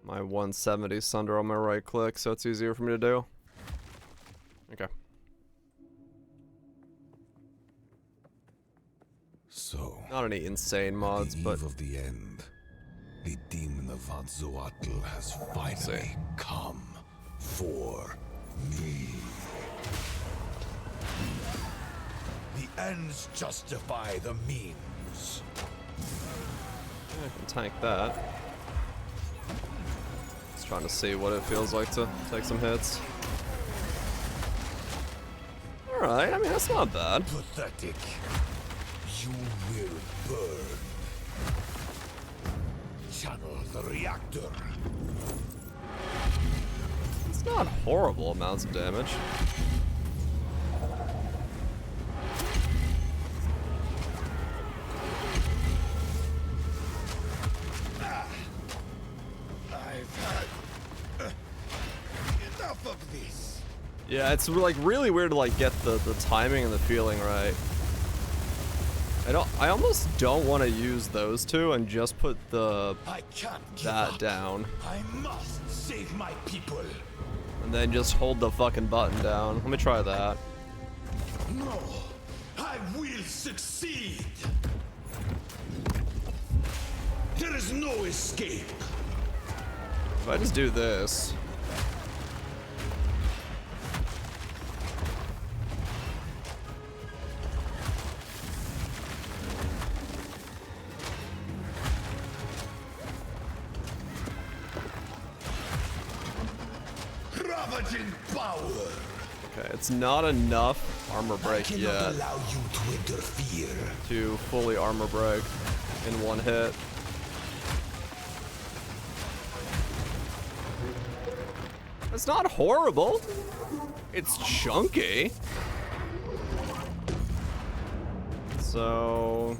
my 170 Sunder on my right click, so it's easier for me to do. Okay. So, Not any insane mods, the but... eve of the end, the demon of Vatzoatl has finally come for me. The ends justify the means. Yeah, I can tank that. Just trying to see what it feels like to take some hits. Alright, I mean, that's not bad. Pathetic. You will burn. Channel the reactor. It's not horrible amounts of damage. I've had enough of this. Yeah, it's like really weird to like get the timing and the feeling right. I almost don't want to use those two and just put the I can't give that up. down I must save my people. and then just hold the fucking button down. Let me try that. No, I will succeed. There is no escape. If I just do this. Ravaging power. Okay, it's not enough armor I break cannot yet allow you to interfere. to fully armor break in one hit. It's not horrible. It's chunky. So...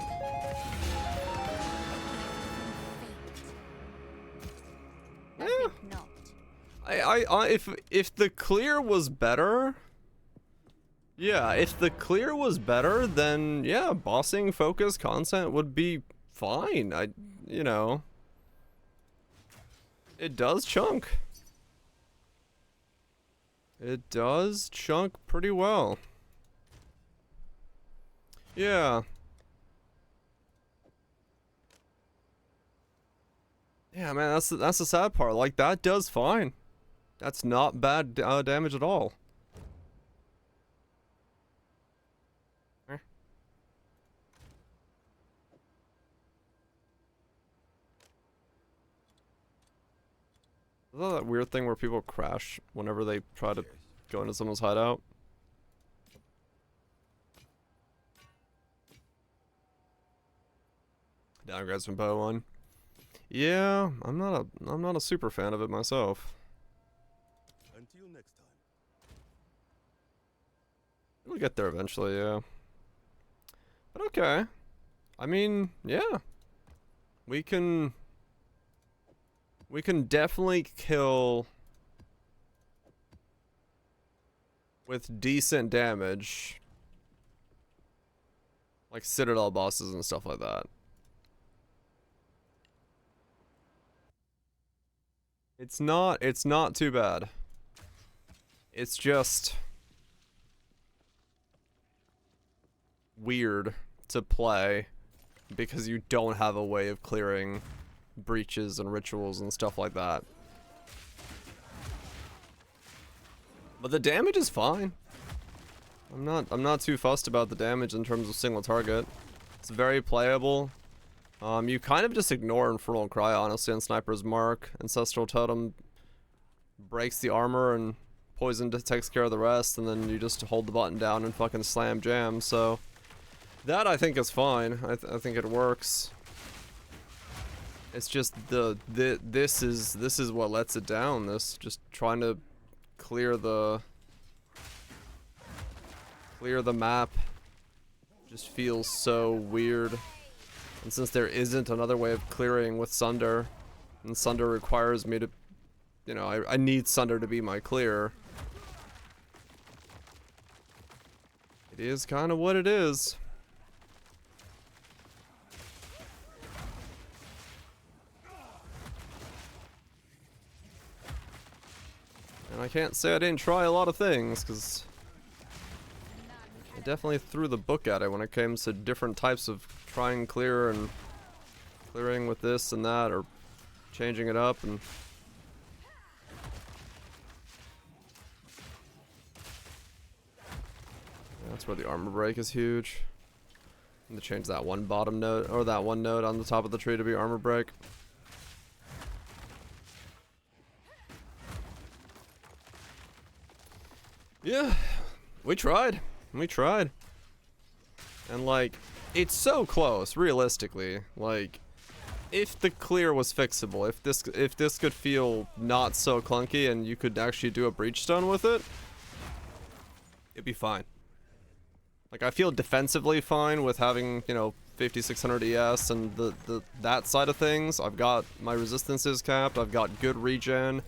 I Yeah. think not. If the clear was better, yeah, if the clear was better, then yeah, bossing focus content would be fine. You know, it does chunk. It does chunk pretty well. Yeah. Yeah, man, that's the sad part. Like that does fine. That's not bad damage at all. Eh. Is that weird thing where people crash whenever they try to go into someone's hideout? Downgrades from PoE1. Yeah, I'm not a super fan of it myself. Until next time. We'll get there eventually, yeah. But okay. I mean, yeah. We can definitely kill with decent damage. Like Citadel bosses and stuff like that. It's not too bad. It's just weird to play because you don't have a way of clearing breaches and rituals and stuff like that. But the damage is fine. I'm not too fussed about the damage in terms of single target. It's very playable. You kind of just ignore Infernal Cry, honestly, on Sniper's Mark. Ancestral Totem breaks the armor and Poison takes care of the rest, and then you just hold the button down and fucking slam jam, so... That, I think, is fine. I think it works. It's just this is what lets it down, this just trying to clear the map just feels so weird. And since there isn't another way of clearing with Sunder, and Sunder requires me to, you know, I need Sunder to be my clear. It is kind of what it is. And I can't say I didn't try a lot of things, because I definitely threw the book at it when it came to different types of try and clear and clearing with this and that, or changing it up, and that's where the armor break is huge. And to change that one bottom node, or that one node on the top of the tree to be armor break. Yeah, we tried. We tried. And like, it's so close, realistically. Like, if the clear was fixable, if this could feel not so clunky and you could actually do a breachstone with it, it'd be fine. Like, I feel defensively fine with having, you know, 5600 ES and that side of things. I've got my resistances capped, I've got good regen.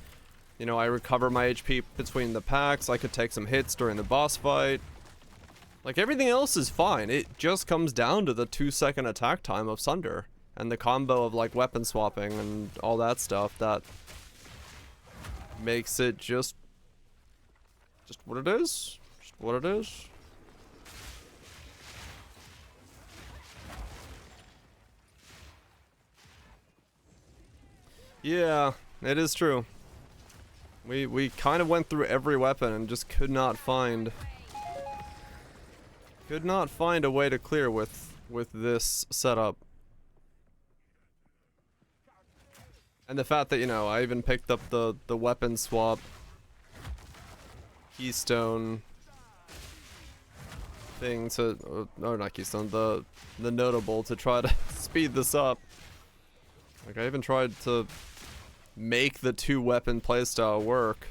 You know, I recover my HP between the packs, I could take some hits during the boss fight. Like, everything else is fine. It just comes down to the 2-second attack time of Sunder. And the combo of, like, weapon swapping and all that stuff that makes it just what it is. Just what it is. Yeah, it is true. We kind of went through every weapon and just could not find a way to clear with this setup. And the fact that, you know, I even picked up the weapon swap keystone thing to, or not keystone, the notable to try to speed this up. Like, I even tried to make the 2-weapon playstyle work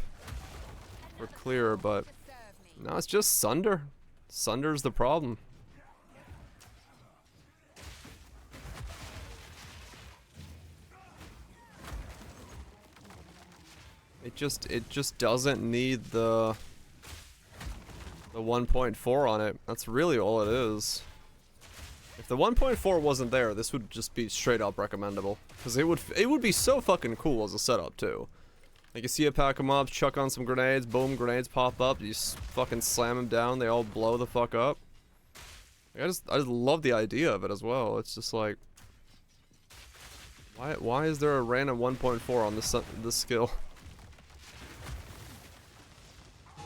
for clear, but no, it's just Sunder. Sunder's the problem. It just doesn't need the 1.4 on it. That's really all it is. If the 1.4 wasn't there, this would just be straight up recommendable. Because it would be so fucking cool as a setup too. Like, you see a pack of mobs, chuck on some grenades, boom, grenades pop up, you just fucking slam them down, they all blow the fuck up. Like, I just love the idea of it as well. It's just like, why is there a random 1.4 on this skill? A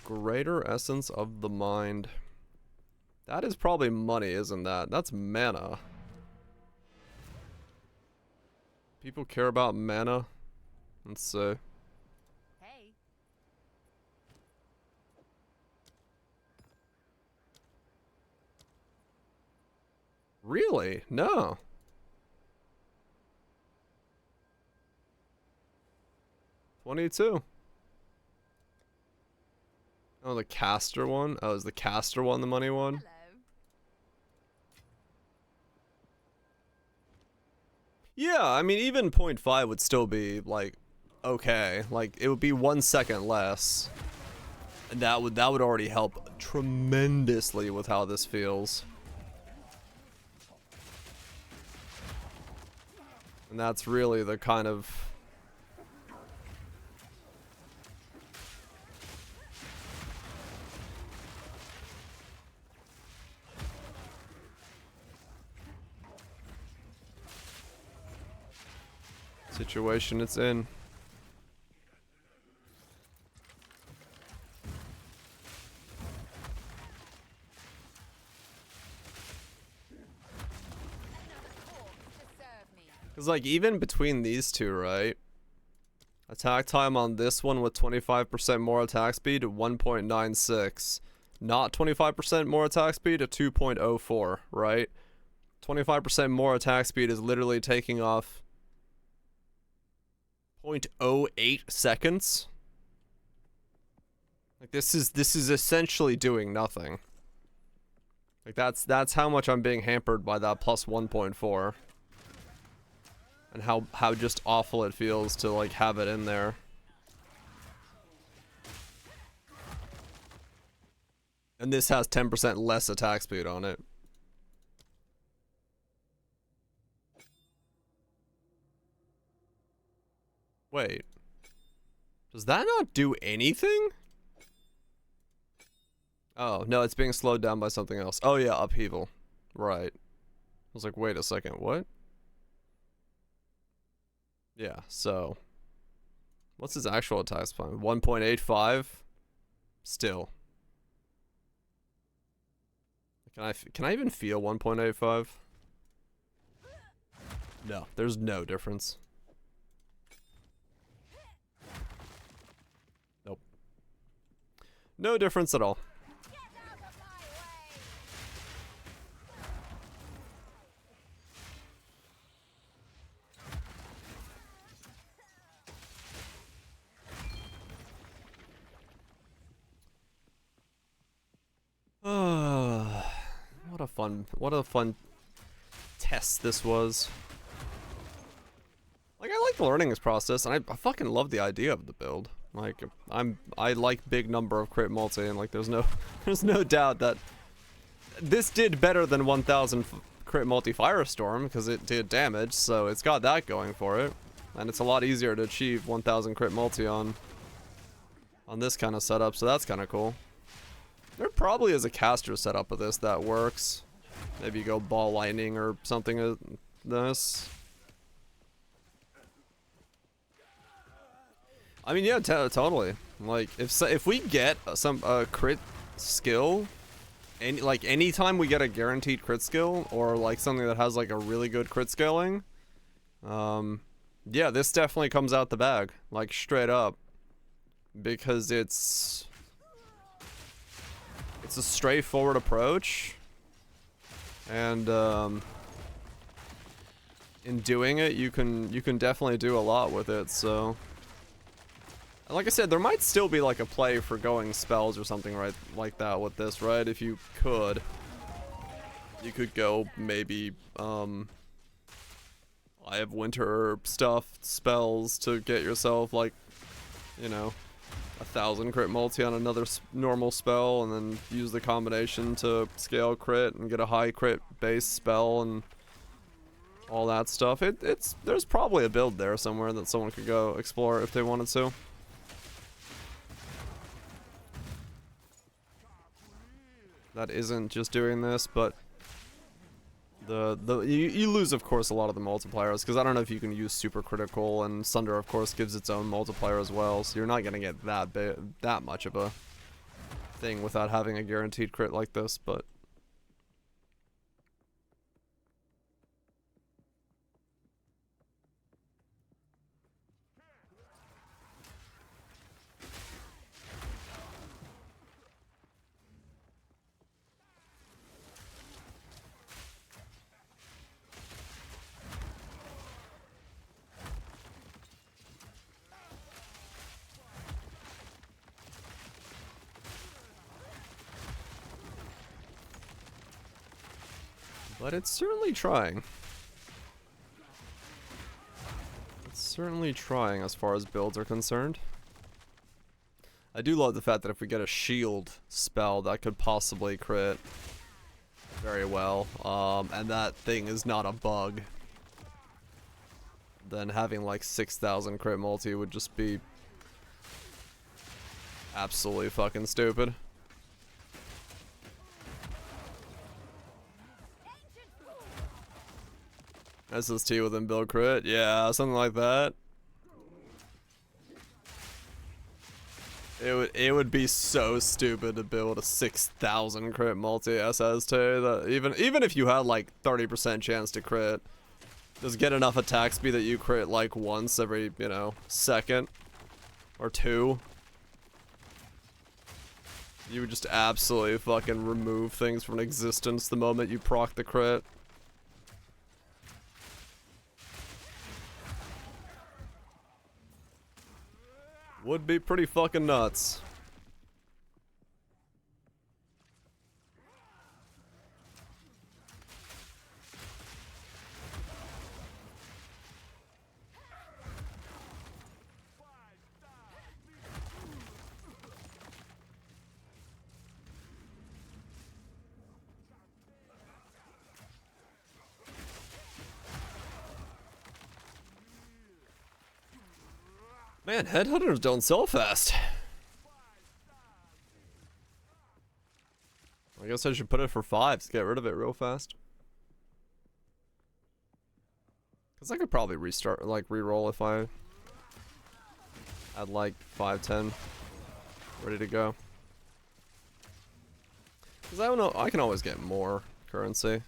greater essence of the mind. That is probably money, isn't that? That's mana. People care about mana. Let's see. Hey. Really? No. $22. Oh, the caster one? Oh, is the caster one the money one? Hello. Yeah, I mean, even 0.5 would still be, like, okay. Like, it would be 1 second less. And that would already help tremendously with how this feels. And that's really the kind of situation it's in. Because, like, even between these two, right? Attack time on this one with 25% more attack speed, 1.96. Not 25% more attack speed, a 2.04, right? 25% more attack speed is literally taking off 0.08 seconds. Like, this is essentially doing nothing. Like, that's how much I'm being hampered by that plus 1.4. And how just awful it feels to, like, have it in there. And this has 10% less attack speed on it. Wait. Does that not do anything? Oh, no, it's being slowed down by something else. Oh, yeah, upheaval. Right. I was like, wait a second, what? Yeah, so. What's his actual attack speed? 1.85? Still. Can I even feel 1.85? No, there's no difference. Nope. No difference at all. What a fun test this was. Like, I like the learning this process, and I fucking love the idea of the build. Like, I like big number of crit multi, and like, there's no doubt that this did better than 1000 crit multi Firestorm, because it did damage, so it's got that going for it. And it's a lot easier to achieve 1000 crit multi on this kind of setup, so that's kind of cool. There probably is a caster setup of this that works. Maybe you go ball lightning or something of this. I mean, yeah, totally. Like, if we get some crit skill, anytime we get a guaranteed crit skill, or like something that has like a really good crit scaling, yeah, this definitely comes out the bag, like straight up, because it's a straightforward approach, and in doing it, you can definitely do a lot with it. So, and like I said, there might still be like a play for going spells or something right like that with this, right? If you could go maybe I have winter stuff spells to get yourself, like, you know, 1000 crit multi on another normal spell, and then use the combination to scale crit and get a high crit base spell and all that stuff. There's probably a build there somewhere that someone could go explore if they wanted to. That isn't just doing this, but you lose, of course, a lot of the multipliers, because I don't know if you can use super critical, and Sunder, of course, gives its own multiplier as well, so you're not gonna get that much of a thing without having a guaranteed crit like this. But it's certainly trying. It's certainly trying as far as builds are concerned. I do love the fact that if we get a shield spell, that could possibly crit very well, and that thing is not a bug, then having like 6000 crit multi would just be absolutely fucking stupid. SST with inbuilt crit? Yeah, something like that. It would be so stupid to build a 6,000 crit multi SST that even if you had like 30% chance to crit, just get enough attack speed that you crit like once every, you know, second or two. You would just absolutely fucking remove things from existence the moment you proc the crit. Would be pretty fucking nuts. Man, headhunters don't sell fast. I guess I should put it for 5 to get rid of it real fast. Cause I could probably restart, like reroll if I had like 5-10 ready to go. Cause I don't know, I can always get more currency.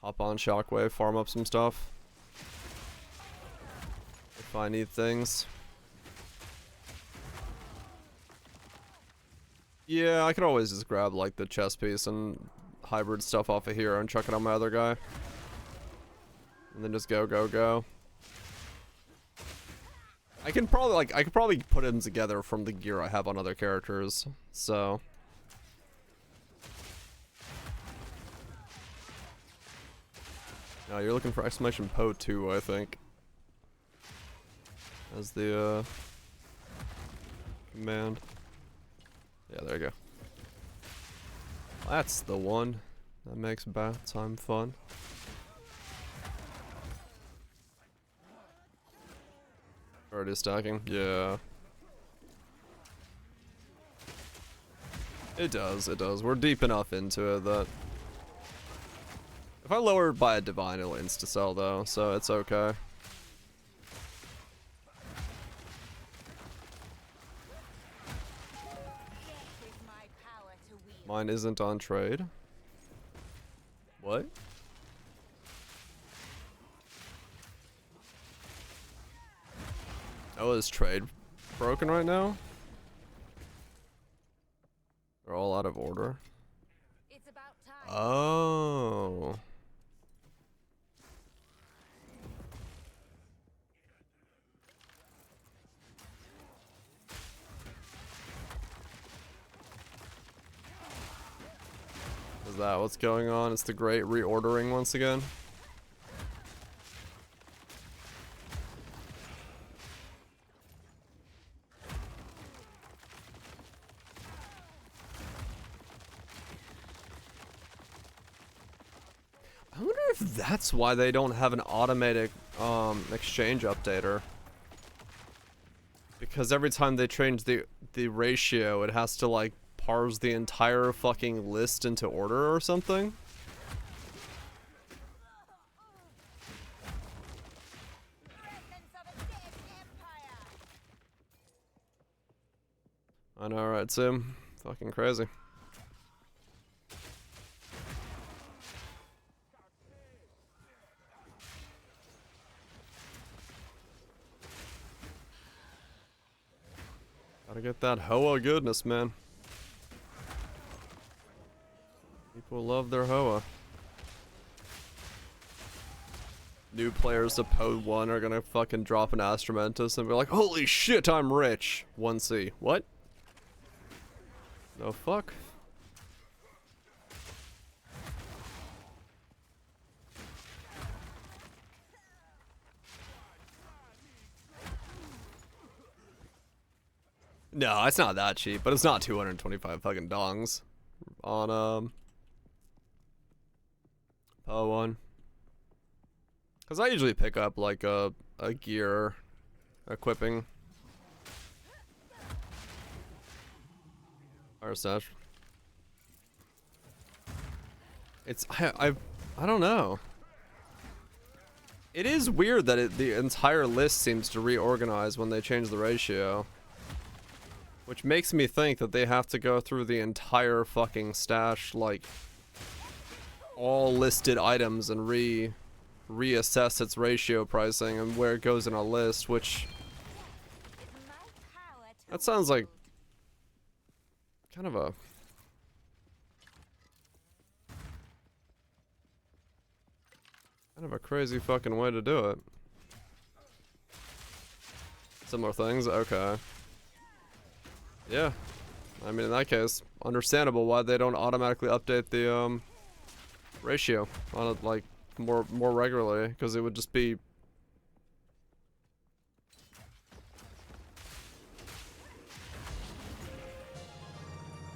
Hop on Shockwave, farm up some stuff. If I need things. Yeah, I could always just grab like the chest piece and hybrid stuff off of here and chuck it on my other guy. And then just go. I could probably put them together from the gear I have on other characters, so. Now you're looking for exclamation PoE2, I think. As the command. Yeah, there you go. That's the one that makes bath time fun. Already stacking? Yeah. It does. We're deep enough into it that if I lower it by a divine, it'll insta-sell though, so it's okay. Mine isn't on trade. What? Oh, is trade broken right now? They're all out of order. It's about time. Oh. Is that what's going on? It's the great reordering once again. I wonder if that's why they don't have an automatic exchange updater. Because every time they change the ratio, it has to like parse the entire fucking list into order or something. I know, right, Sim? Fucking crazy. Gotta get that Hoa goodness, man. People love their Hoa. New players to PoE1 are gonna fucking drop an Astramentus and be like, holy shit, I'm rich! 1C. What? No fuck? No, it's not that cheap, but it's not 225 fucking dongs on PoE1. Cause I usually pick up like a gear equipping. Fire stash. It's I don't know. It is weird that the entire list seems to reorganize when they change the ratio. Which makes me think that they have to go through the entire fucking stash, like, all listed items and reassess its ratio pricing and where it goes in a list, which... That sounds like kind of a crazy fucking way to do it. Similar things, okay. Yeah. I mean, in that case, understandable why they don't automatically update the ratio on it, like, more regularly, because it would just be...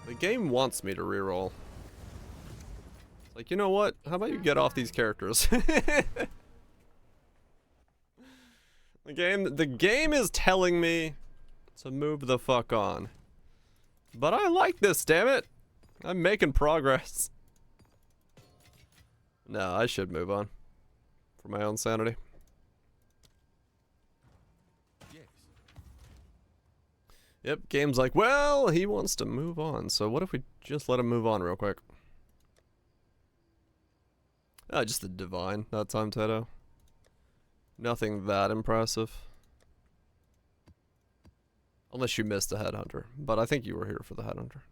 The game wants me to reroll. Like, you know what? How about you get off these characters? The game is telling me to move the fuck on. But I like this, damn it. I'm making progress. No, I should move on. For my own sanity. Yes. Yep, game's like, well, he wants to move on. So what if we just let him move on real quick? Just the divine that time, Tato. Nothing that impressive. Unless you missed the headhunter. But I think you were here for the headhunter.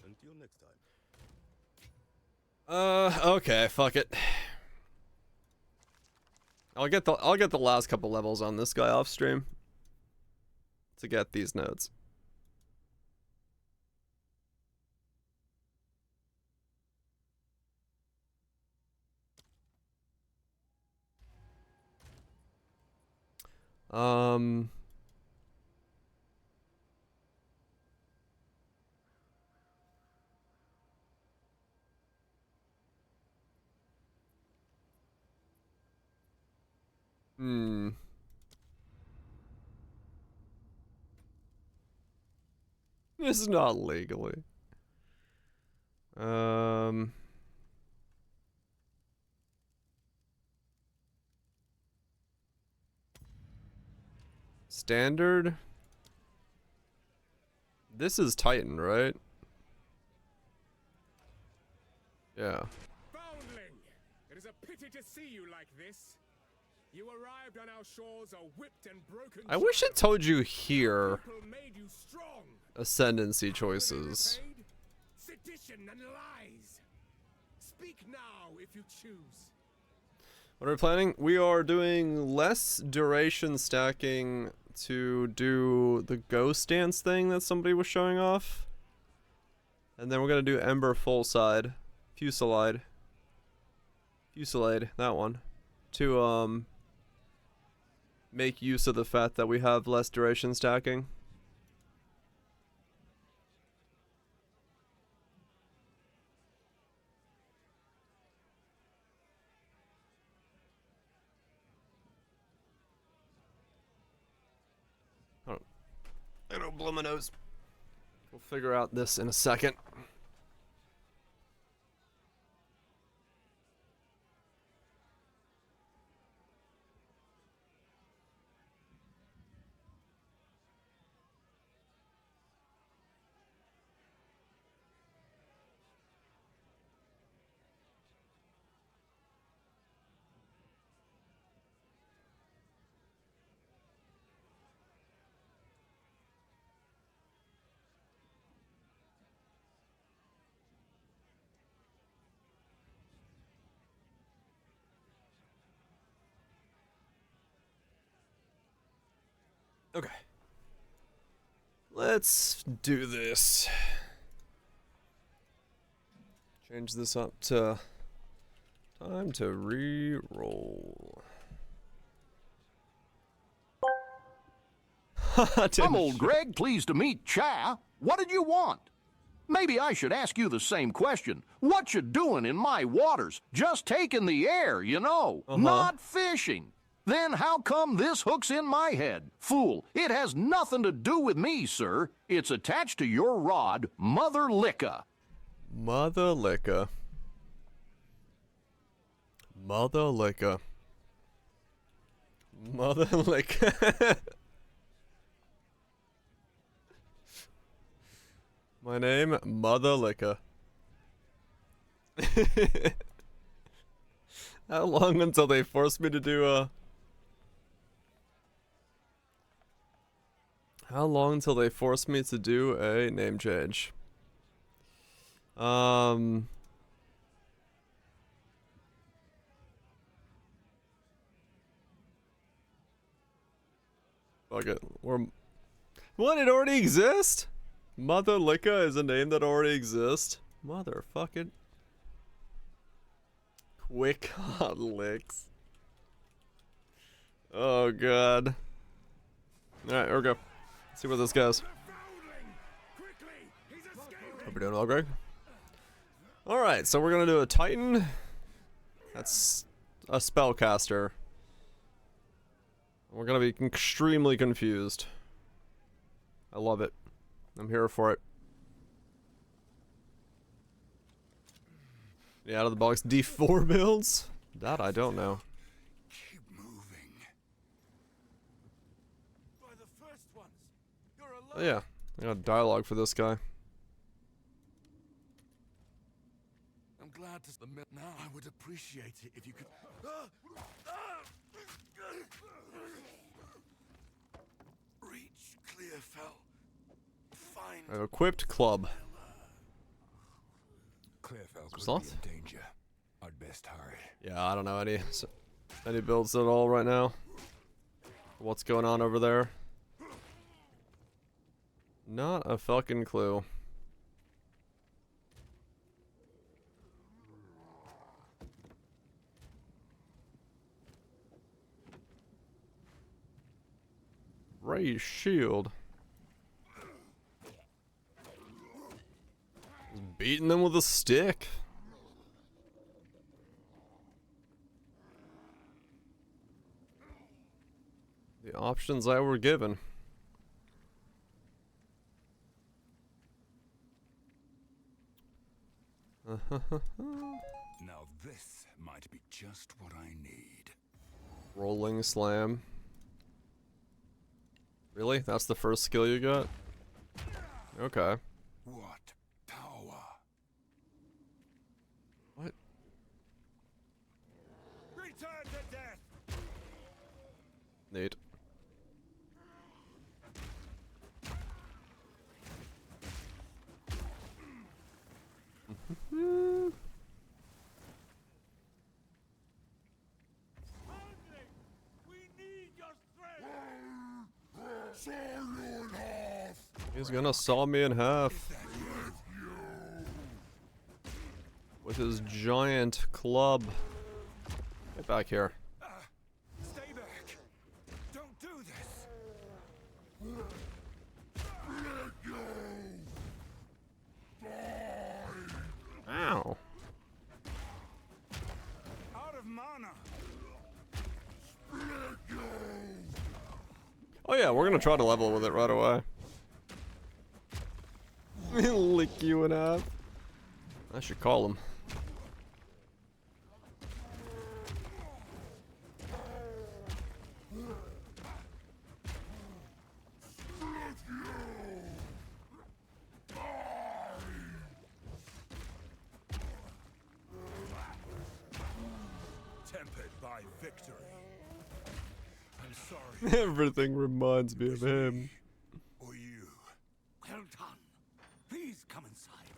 Until next time. Okay, fuck it. I'll get the last couple levels on this guy off stream to get these nodes. This is not legally. Standard? This is Titan, right? Yeah. Foundling! It is a pity to see you like this. You arrived on our shores a whipped and broken. I wish it told you here People made you strong. ascendancy choices. Sedition and lies. Speak now if you choose. What are we planning? We are doing less duration stacking to do the ghost dance thing that somebody was showing off. And then we're gonna do Ember full side. Fusillade, that one. To make use of the fact that we have less duration stacking. I don't blow my nose. We'll figure out this in a second. Okay. Let's do this. Change this up to time to re-roll. I'm old Greg, pleased to meet Cha. What did you want? Maybe I should ask you the same question. What you doing in my waters? Just taking the air, you know. Not fishing. Then how come this hook's in my head? Fool, it has nothing to do with me, sir. It's attached to your rod, Mother Licka. Mother Licka. Mother Licka. Mother Licka. My name, Mother Licka. How long until they force me to do a... How long until they force me to do a name change? Fuck it. What? It already exists? Mother Licka is a name that already exists? Motherfucking. Quick hot licks. Oh god. Alright, here we go. Let's see where this goes. Hope you're doing well, Greg. Alright, so we're gonna do a Titan. That's a spellcaster. We're gonna be extremely confused. I love it. I'm here for it. The out of the box D4 builds? That I don't know. Keep moving. By the first ones. You're alone. Oh, yeah, I got dialogue for this guy. I'm glad to submit now. I would appreciate it if you could. Reach Clearfell. Find. I've equipped club. Clearfell could Result? be in danger. I'd best hurry. Yeah, I don't know any builds at all right now. What's going on over there? Not a fucking clue. Raise shield. Just beating them with a stick. The options I were given. Now this might be just what I need. Rolling slam. Really? That's the first skill you got? Okay. What power? What? Return to death! Neat. He's gonna saw me in half. With his giant club. Get back here. Stay back! Don't do this! Ow. Out of mana! Oh yeah, we're gonna try to level with it right away. Lick you in half. I should call him. Tempered by victory. I'm sorry. Everything reminds me of him. Or you. Well done. Please come inside.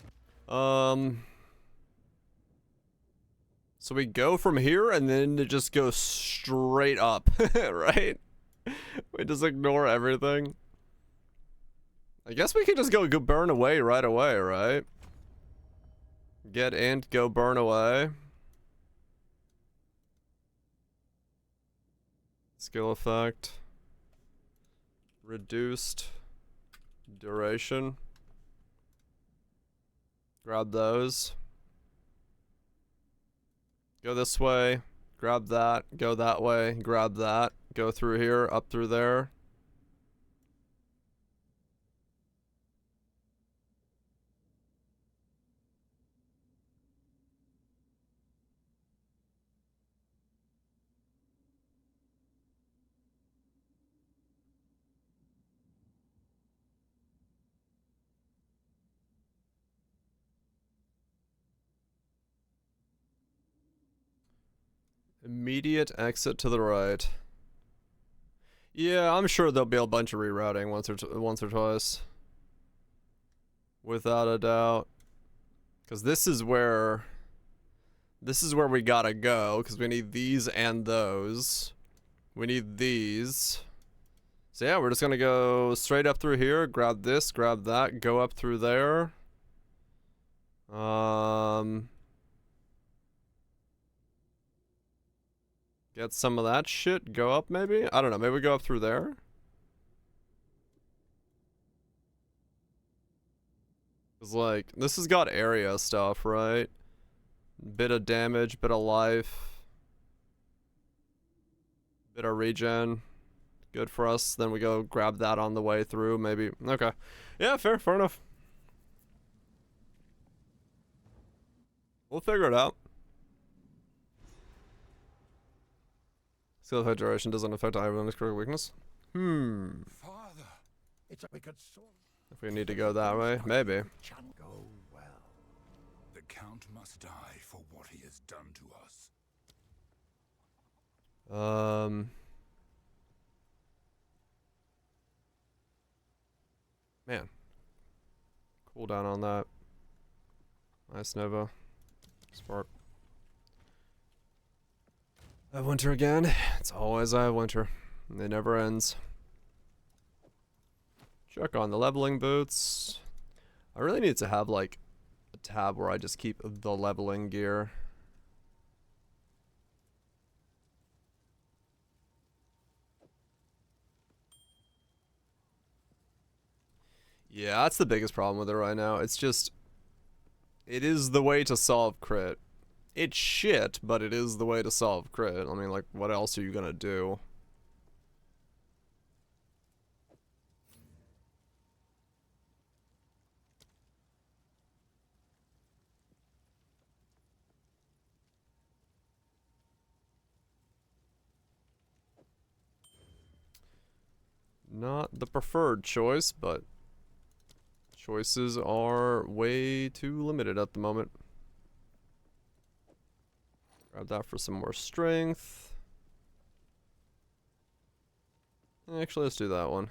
So we go from here and then it just goes straight up, right? We just ignore everything. I guess we could just go burn away right away, right? Get int, go burn away. Skill effect. Reduced duration. Grab those. Go this way. Grab that. Go that way. Grab that. Go through here. Up through there. Immediate exit to the right. Yeah, I'm sure there'll be a bunch of rerouting once or twice. Without a doubt. Because this is where we gotta go, because we need these and those. We need these. So yeah, we're just gonna go straight up through here, grab this, grab that, go up through there. Get some of that shit, go up maybe? I don't know, maybe we go up through there? Cause like, this has got area stuff, right? Bit of damage, bit of life. Bit of regen. Good for us. Then we go grab that on the way through, maybe. Okay. Yeah, fair enough. We'll figure it out. Skill effect duration doesn't affect everyone's critical weakness. Father, it's a wicked soul. If we need to go that way, maybe. Can go well. The Count must die for what he has done to us. Man. Cool down on that. Nice Nova. Spark. I have winter again. It's always I have winter. And it never ends. Check on the leveling boots. I really need to have like a tab where I just keep the leveling gear. Yeah, that's the biggest problem with it right now. It's just, it is the way to solve crit. It's shit, but it is the way to solve crit. I mean, like, what else are you gonna do? Not the preferred choice, but choices are way too limited at the moment. Grab that for some more strength. Actually, let's do that one.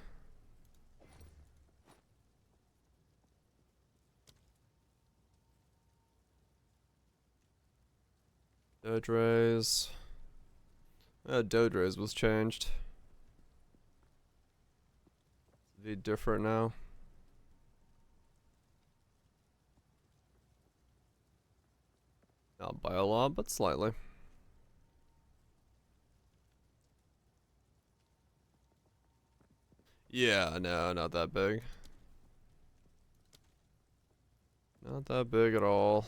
Dodres. Dodres was changed. Be different now. Not by a lot, but slightly. Yeah, no, not that big. Not that big at all.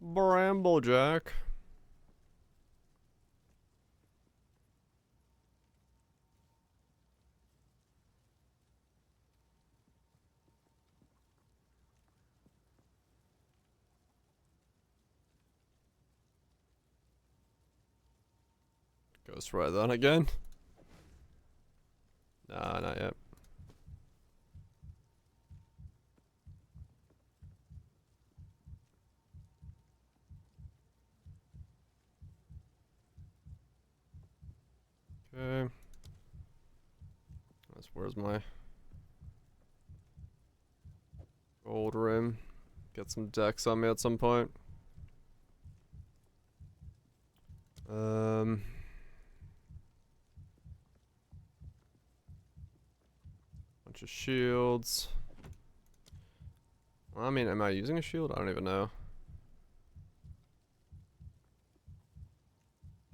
Bramblejack. Ghost right then again. Nah, not yet. Okay. Where's my gold rim? Get some decks on me at some point. Bunch of shields. Well, I mean, am I using a shield? I don't even know.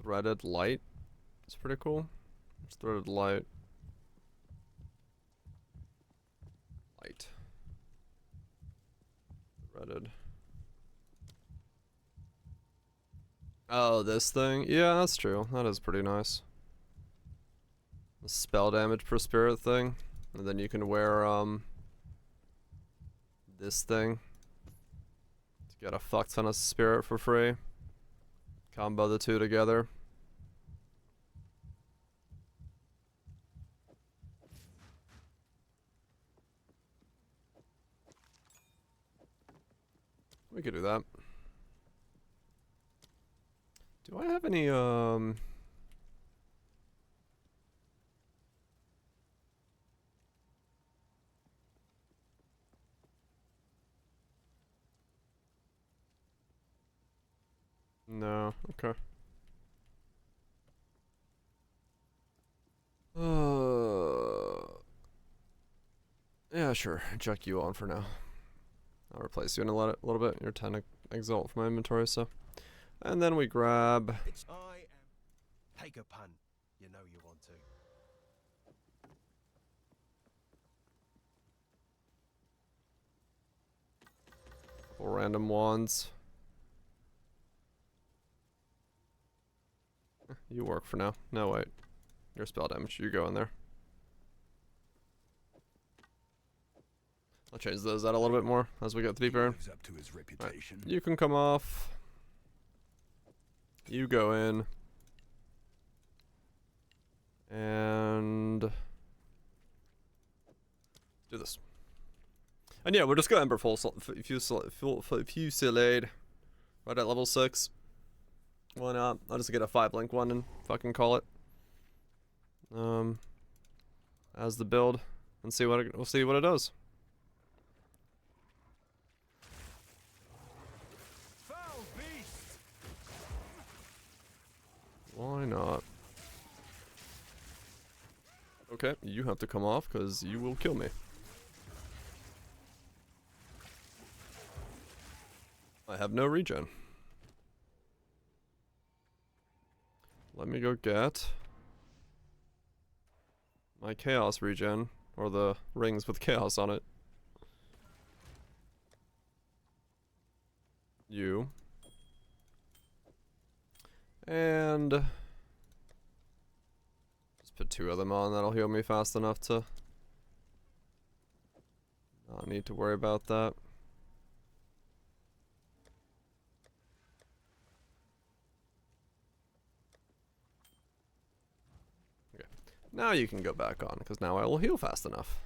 Threaded light. It's pretty cool. It's threaded light. Oh, this thing? Yeah, that's true. That is pretty nice. The spell damage per spirit thing. And then you can wear, this thing to get a fuck ton of spirit for free. Combo the two together. We could do that. Do I have any, no, okay. Yeah, sure. Chuck you on for now. I'll replace you in a little bit. You're 10 exalt from my inventory, so. And then we grab. I am. Take a punt. You know you want to. Couple random wands. You work for now. No, wait. Your spell damage. You go in there. I'll change those out a little bit more as we get deeper. Lives up to his reputation. Right. You can come off. You go in. And do this. And yeah, we'll just go Ember Fusillade right at level 6. Why not? I'll just get a 5 link one and fucking call it. As the build and see what we'll see what it does. Foul beast! Why not? Okay, you have to come off because you will kill me. I have no regen. Let me go get my chaos regen, or the rings with chaos on it. You. And just put 2 of them on, that'll heal me fast enough to not need to worry about that. Now you can go back on, because now I will heal fast enough.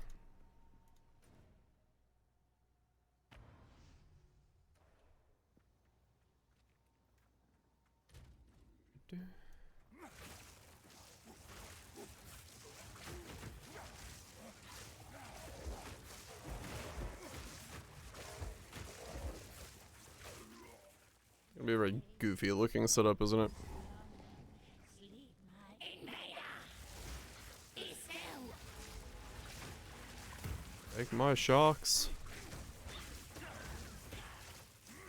It'll be a very goofy looking setup, isn't it? Take my shocks.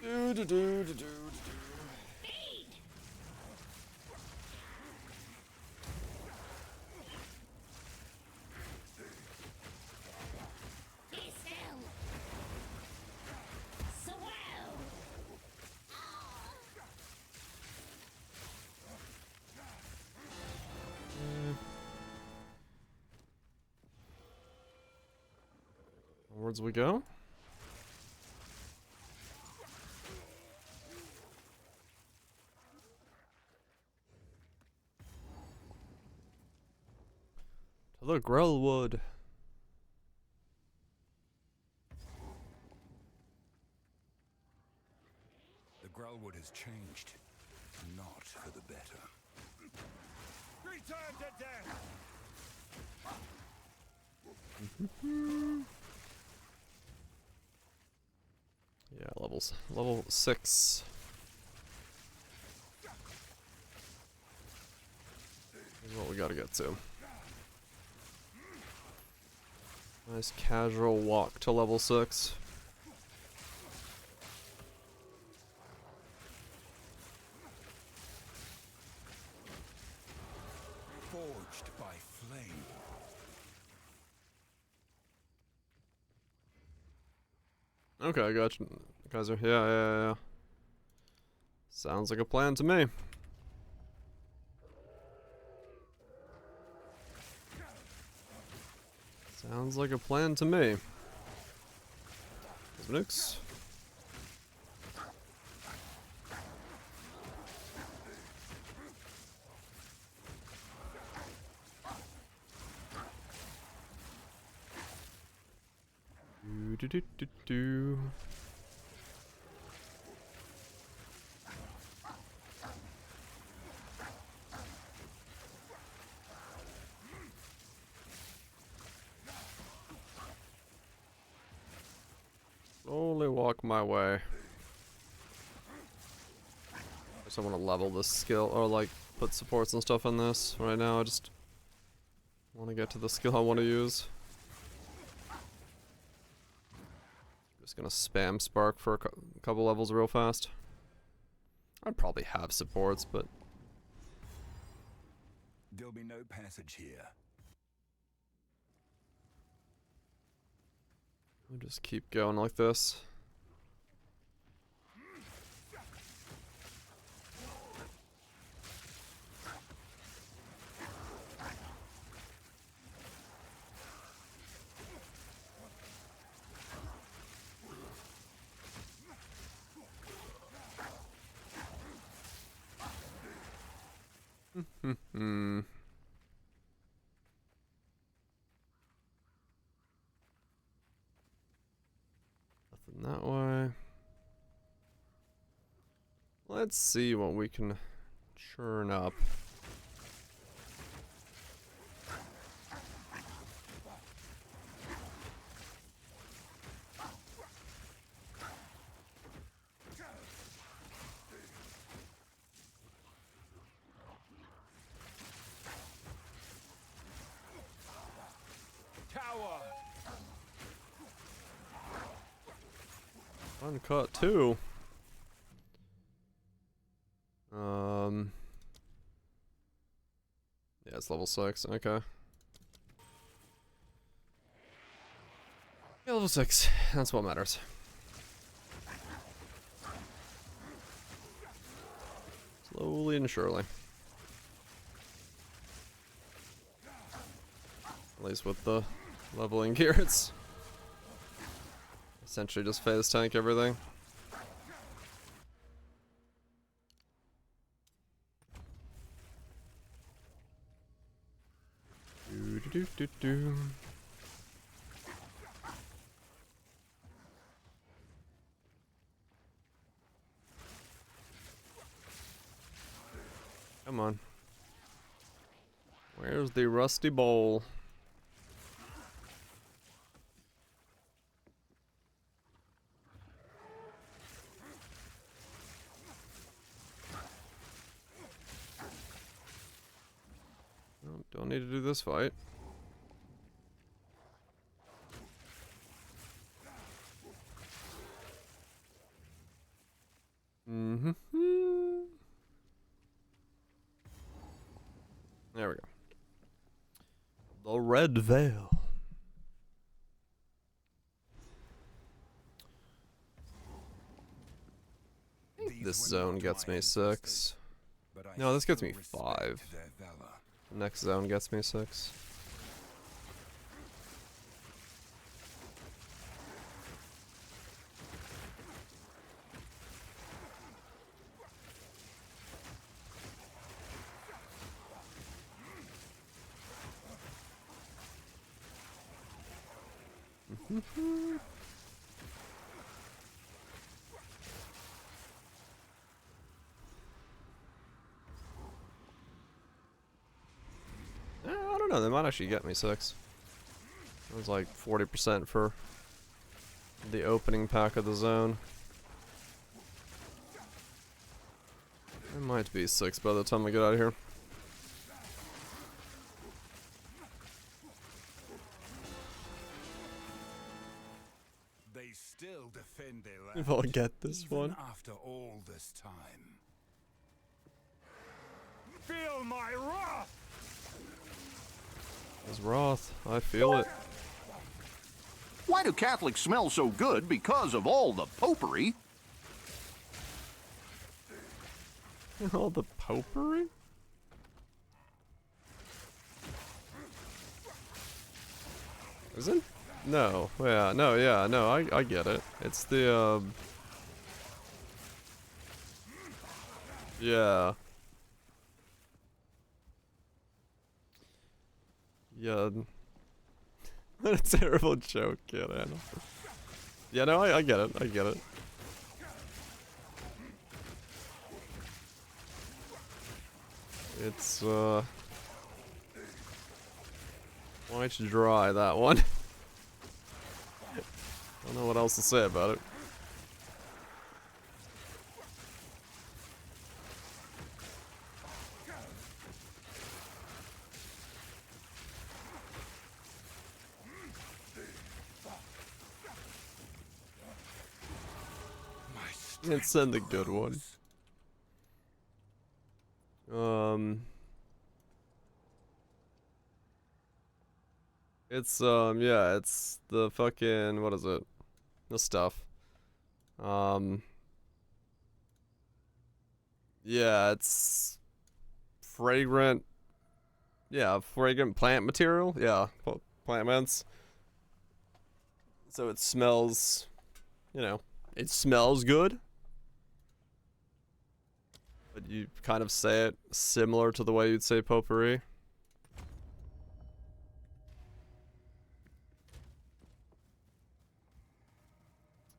Do do do do do do. Onwards we go. To the Grellwood. The Grellwood has changed, not for the better. Return to death! Yeah, level 6. Is what we gotta get to. Nice casual walk to level 6. Forged by flame. Okay, I got you. Guys are yeah. Sounds like a plan to me. Sounds like a plan to me. Nukes. Do do do do. Slowly walk my way. I just want to level this skill, or like put supports and stuff on this right now. I just want to get to the skill I want to use. Just gonna spam spark for a couple levels real fast. I'd probably have supports, but There'll be no passage here. I'll just keep going like this. Nothing that way. Let's see what we can churn up. Uncut too. Yeah, it's level 6. Okay. Yeah, level 6. That's what matters. Slowly and surely. At least with the leveling gear, it's essentially just phase tank everything. Do do do do. Come on. Where's the rusty bowl? Oh, don't need to do this fight. Mm-hmm. There we go. The Red Veil. This zone gets me 6. No, this gets me 5. The next zone gets me 6. I don't know, they might actually get me 6. It was like 40% for the opening pack of the zone. It might be 6 by the time I get out of here. They still defend their land. If I'll get this even one. after all this time. Feel my wrath! It's Wrath. I feel it. Why do Catholics smell so good? Because of all the popery. All the popery? Is it? No. Yeah. No. Yeah. No. I get it. It's the yeah. Yeah. What a terrible joke, kid. I know. Yeah. No. I get it. I get it. It's quite dry, that one. I don't know what else to say about it. It's in the good one. It's yeah, it's the fucking, what is it? The stuff. Yeah, it's fragrant. Yeah, fragrant plant material. Yeah, plant mints. So it smells, you know, it smells good. But you kind of say it similar to the way you'd say potpourri.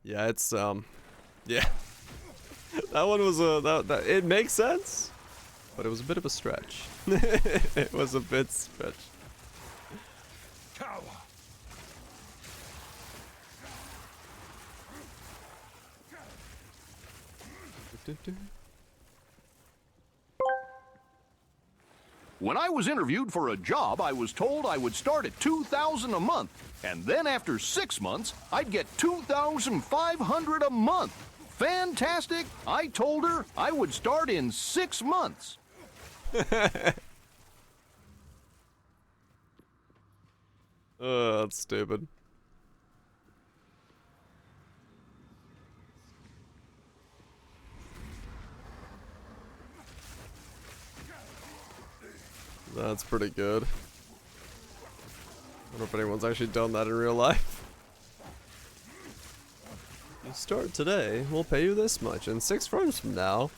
Yeah, it's yeah. That one was that it makes sense, but it was a bit of a stretch. It was a bit stretch. Cower. When I was interviewed for a job, I was told I would start at $2,000 a month, and then after 6 months, I'd get $2,500 a month. Fantastic! I told her I would start in 6 months. That's stupid. That's pretty good. I wonder if anyone's actually done that in real life. You start today, we'll pay you this much, and 6 months from now,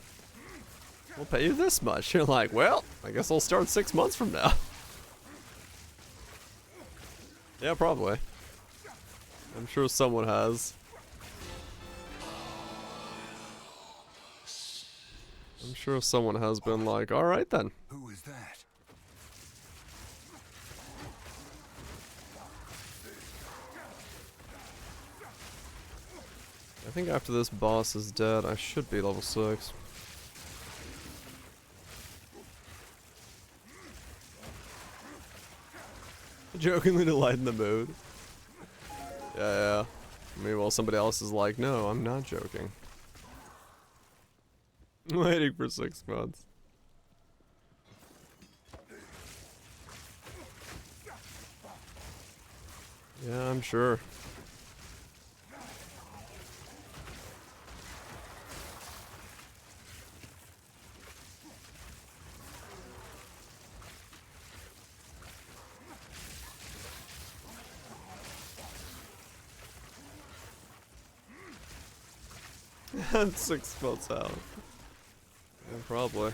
we'll pay you this much. You're like, well, I guess I'll start 6 months from now. Yeah, probably. I'm sure someone has. I'm sure someone has been like, alright then. Who is that? I think after this boss is dead, I should be level 6. Jokingly to lighten the mood. Yeah. Meanwhile, somebody else is like, no, I'm not joking. Waiting for 6 months. Yeah, I'm sure. And 6 months out. Yeah, probably.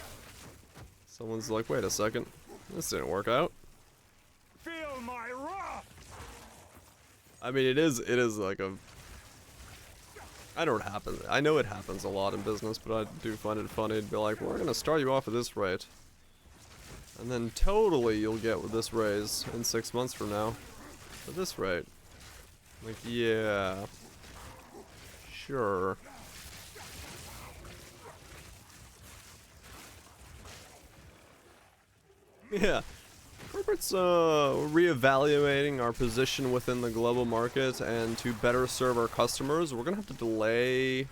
Someone's like, wait a second. This didn't work out. Feel my wrath. I mean, it is like a... I know it happens. I know it happens a lot in business, but I do find it funny to be like, we're gonna start you off at this rate. And then totally you'll get with this raise in 6 months from now. At this rate. Like, yeah. Sure. Yeah. Corporate's reevaluating our position within the global market, and to better serve our customers, we're gonna have to delay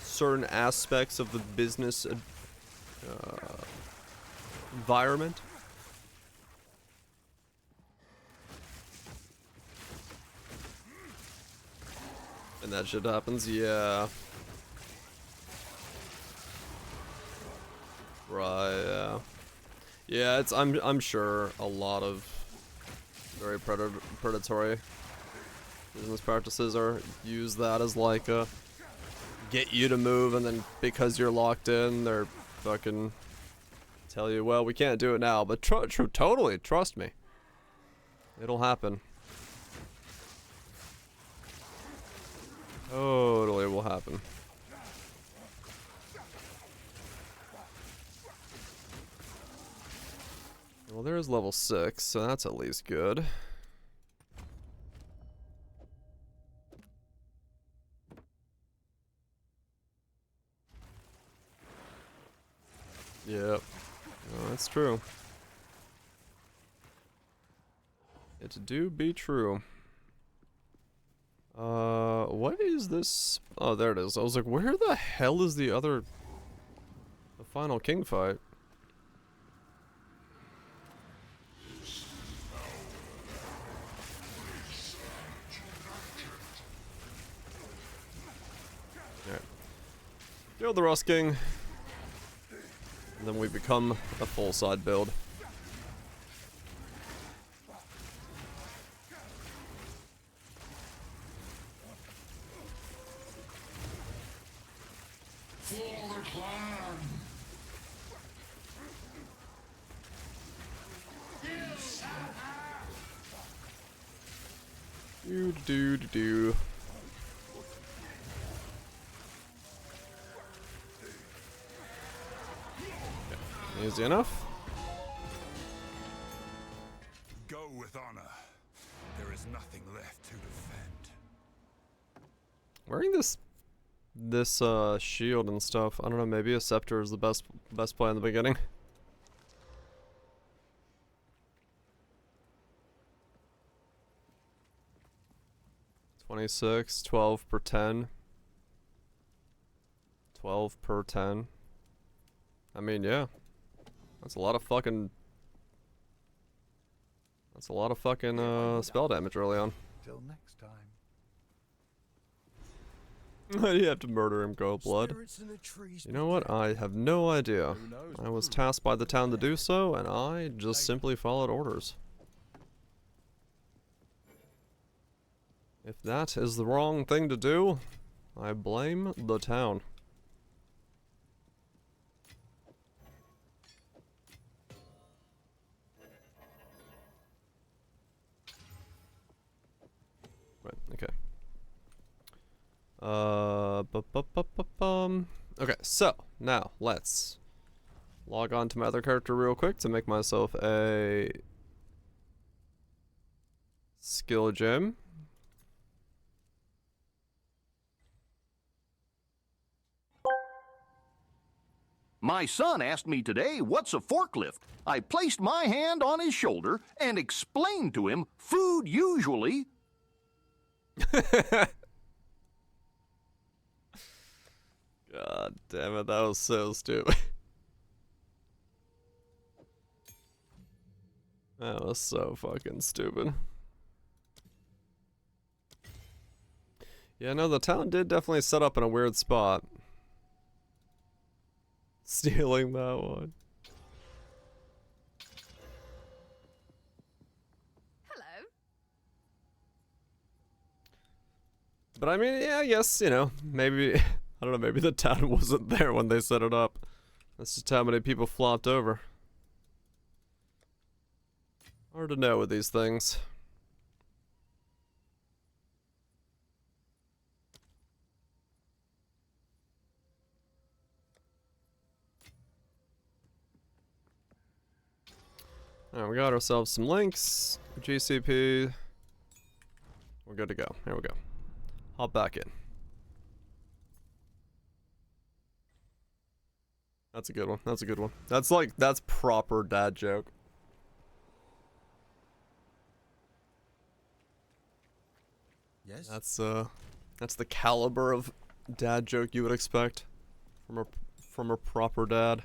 certain aspects of the business environment. And that shit happens, yeah. Right, yeah. Yeah, it's I'm sure a lot of Very predatory. Business practices are use that as like a get you to move, and then because you're locked in, they're fucking tell you, well, we can't do it now, but totally, trust me. It'll happen. Totally will happen. Well, there's level 6, so that's at least good. Yep. No, that's true. It do be true. What is this? Oh, there it is. I was like, where the hell is the final king fight? Alright. Kill the Rust King. And then we become a full side build. Do. Okay. Easy enough. Go with honor. There is nothing left to defend. Wearing this shield and stuff. I don't know, maybe a scepter is the best play in the beginning. $26, 12 per 10. 12 per 10. I mean, yeah. That's a lot of fucking spell damage early on. Till next time. You have to murder him, go blood. You know what? I have no idea. I was tasked by the town to do so, and I just simply followed orders. If that is the wrong thing to do, I blame the town. Right, okay. Okay, so now let's log on to my other character real quick to make myself a skill gem. My son asked me today, what's a forklift? I placed my hand on his shoulder and explained to him, food usually... God damn it, that was so stupid. That was so fucking stupid. Yeah, no, the town did definitely set up in a weird spot. Stealing that one. Hello. But I mean, yeah, I guess, you know, maybe, I don't know, maybe the town wasn't there when they set it up. That's just how many people flopped over. Hard to know with these things. Alright, we got ourselves some links. GCP. We're good to go. Here we go. Hop back in. That's a good one. That's a good one. That's like, that's proper dad joke. Yes? That's the caliber of dad joke you would expect from a proper dad.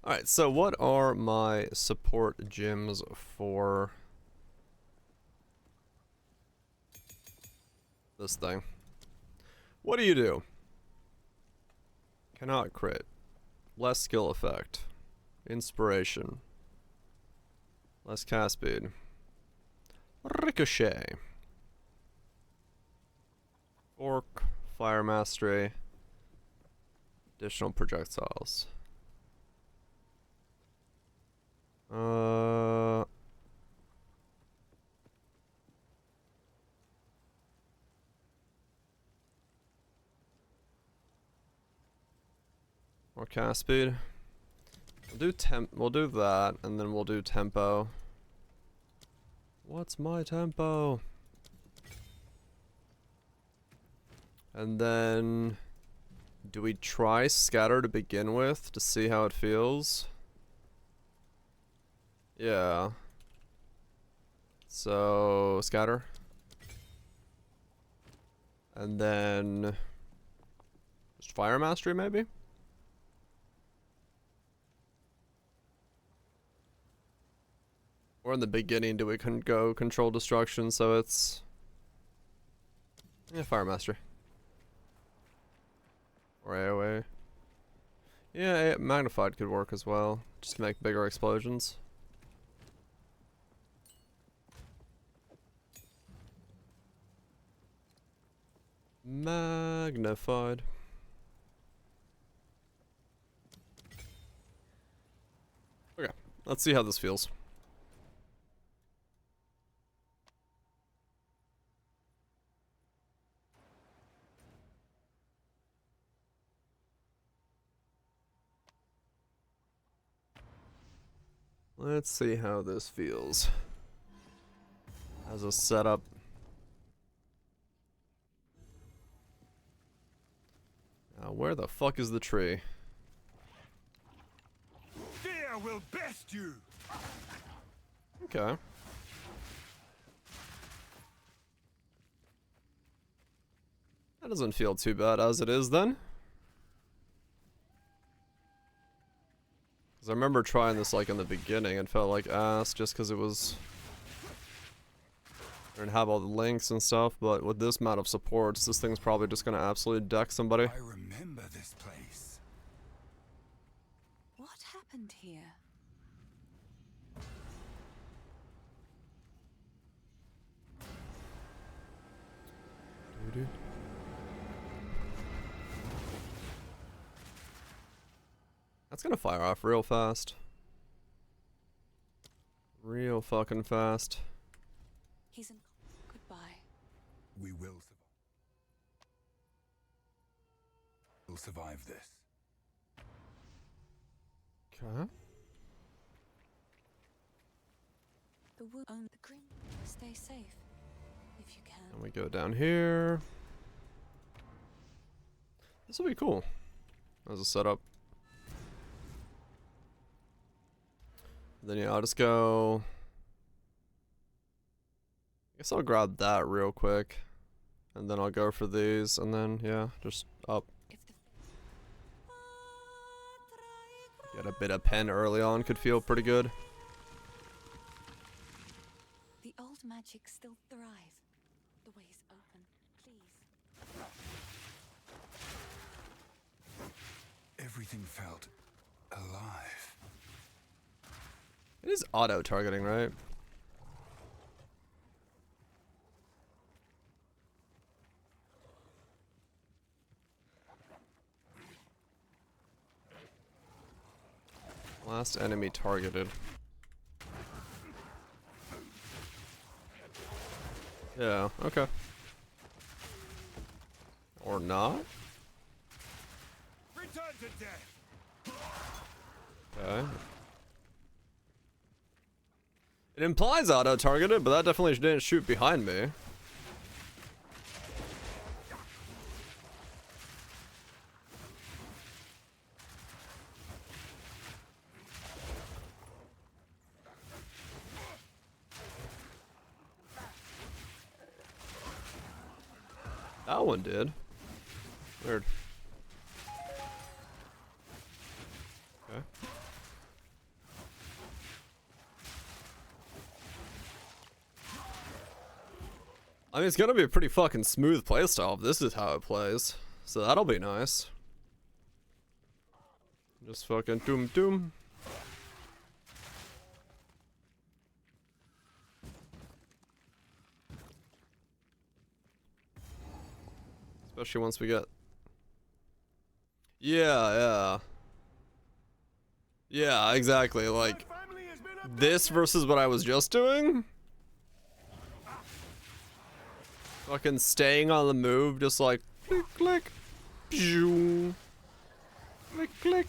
Alright, so what are my support gems for this thing? What do you do? Cannot crit. Less skill effect. Inspiration. Less cast speed. Ricochet. Orc. Fire mastery. Additional projectiles. More cast speed. We'll do that, and then we'll do tempo. What's my tempo? And then do we try scatter to begin with to see how it feels? Yeah. So scatter. And then just fire mastery maybe? Or in the beginning, do we go control destruction so it's... Yeah, fire mastery. Or AoE. Yeah, magnified could work as well. Just to make bigger explosions. Magnified. Okay, let's see how this feels. Let's see how this feels as a setup. Now, where the fuck is the tree? Fear will best you. Okay. That doesn't feel too bad as it is then. I remember trying this like in the beginning and felt like ass just because it was... I didn't have all the links and stuff, but with this amount of supports, this thing's probably just gonna absolutely deck somebody. I remember this place. What happened here? Doo-doo. That's gonna fire off real fast. Real fucking fast. He's in. Goodbye. We will survive. We'll survive this. Okay. The wood. Own the green. Stay safe, if you can. And we go down here. This will be cool as a setup. Then yeah, I'll just go. I guess I'll grab that real quick, and then I'll go for these, and then yeah, just up. If the Get a bit of pen early on could feel pretty good. The old magic still thrive. The way's open. Please. Everything felt alive. It is auto-targeting, right? Last enemy targeted. Yeah, okay. Or not? Return to death. Okay. It implies auto-targeted, but that definitely didn't shoot behind me. That one did. Weird. Okay. I mean, it's gonna be a pretty fucking smooth playstyle if this is how it plays. So that'll be nice. Just fucking doom doom. Especially once we get... Yeah. Yeah, exactly. Like, this versus what I was just doing? Fucking staying on the move, just like, click, click, zoom, click, click,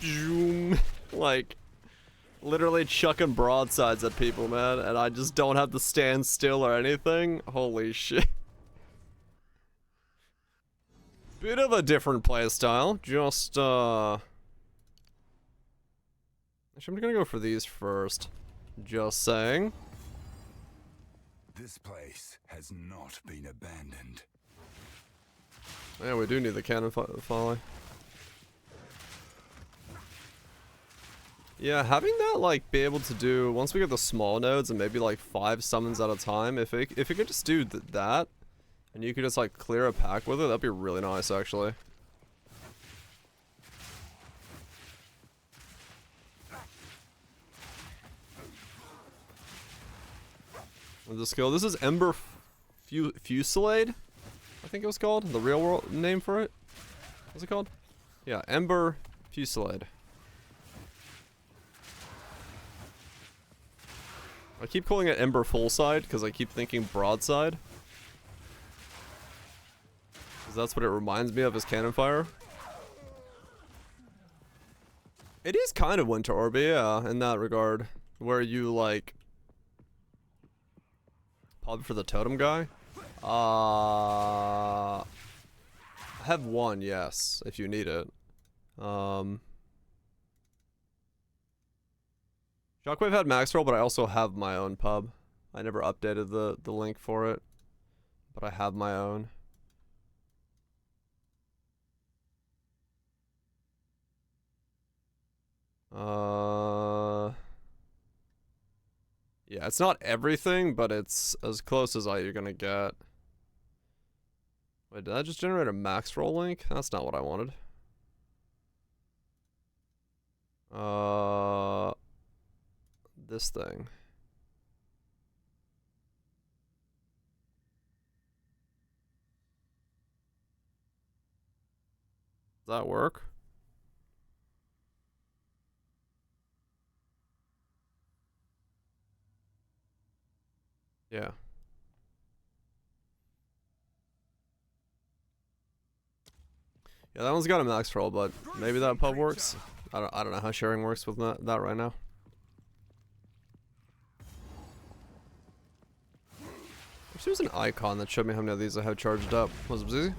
zoom. Like, literally chucking broadsides at people, man, and I just don't have to stand still or anything. Holy shit. Bit of a different playstyle. Just, actually, I'm gonna go for these first. Just saying. This place has not been abandoned. Yeah, we do need the cannon volley. Yeah, having that, like, be able to do, once we get the small nodes and maybe, like, 5 summons at a time, if it could just do that, and you could just, like, clear a pack with it, that'd be really nice, actually. With the skill, this is Ember Fusillade, I think it was called, the real world name for it. What's it called? Yeah, Ember Fusillade. I keep calling it Ember Fullside because I keep thinking Broadside. Because that's what it reminds me of as cannon fire. It is kind of Winter Orb, yeah, in that regard. Where you, like... Pub for the totem guy? I have one, yes, if you need it. Shockwave had max roll, but I also have my own pub. I never updated the link for it, but I have my own. Yeah, it's not everything, but it's as close as you're gonna get. Wait, did I just generate a max roll link? That's not what I wanted. This thing. Does that work? Yeah. Yeah, that one's got a max roll, but maybe that pub works. I don't know how sharing works with that right now. There's an icon that showed me how many of these I have charged up. Was it easy?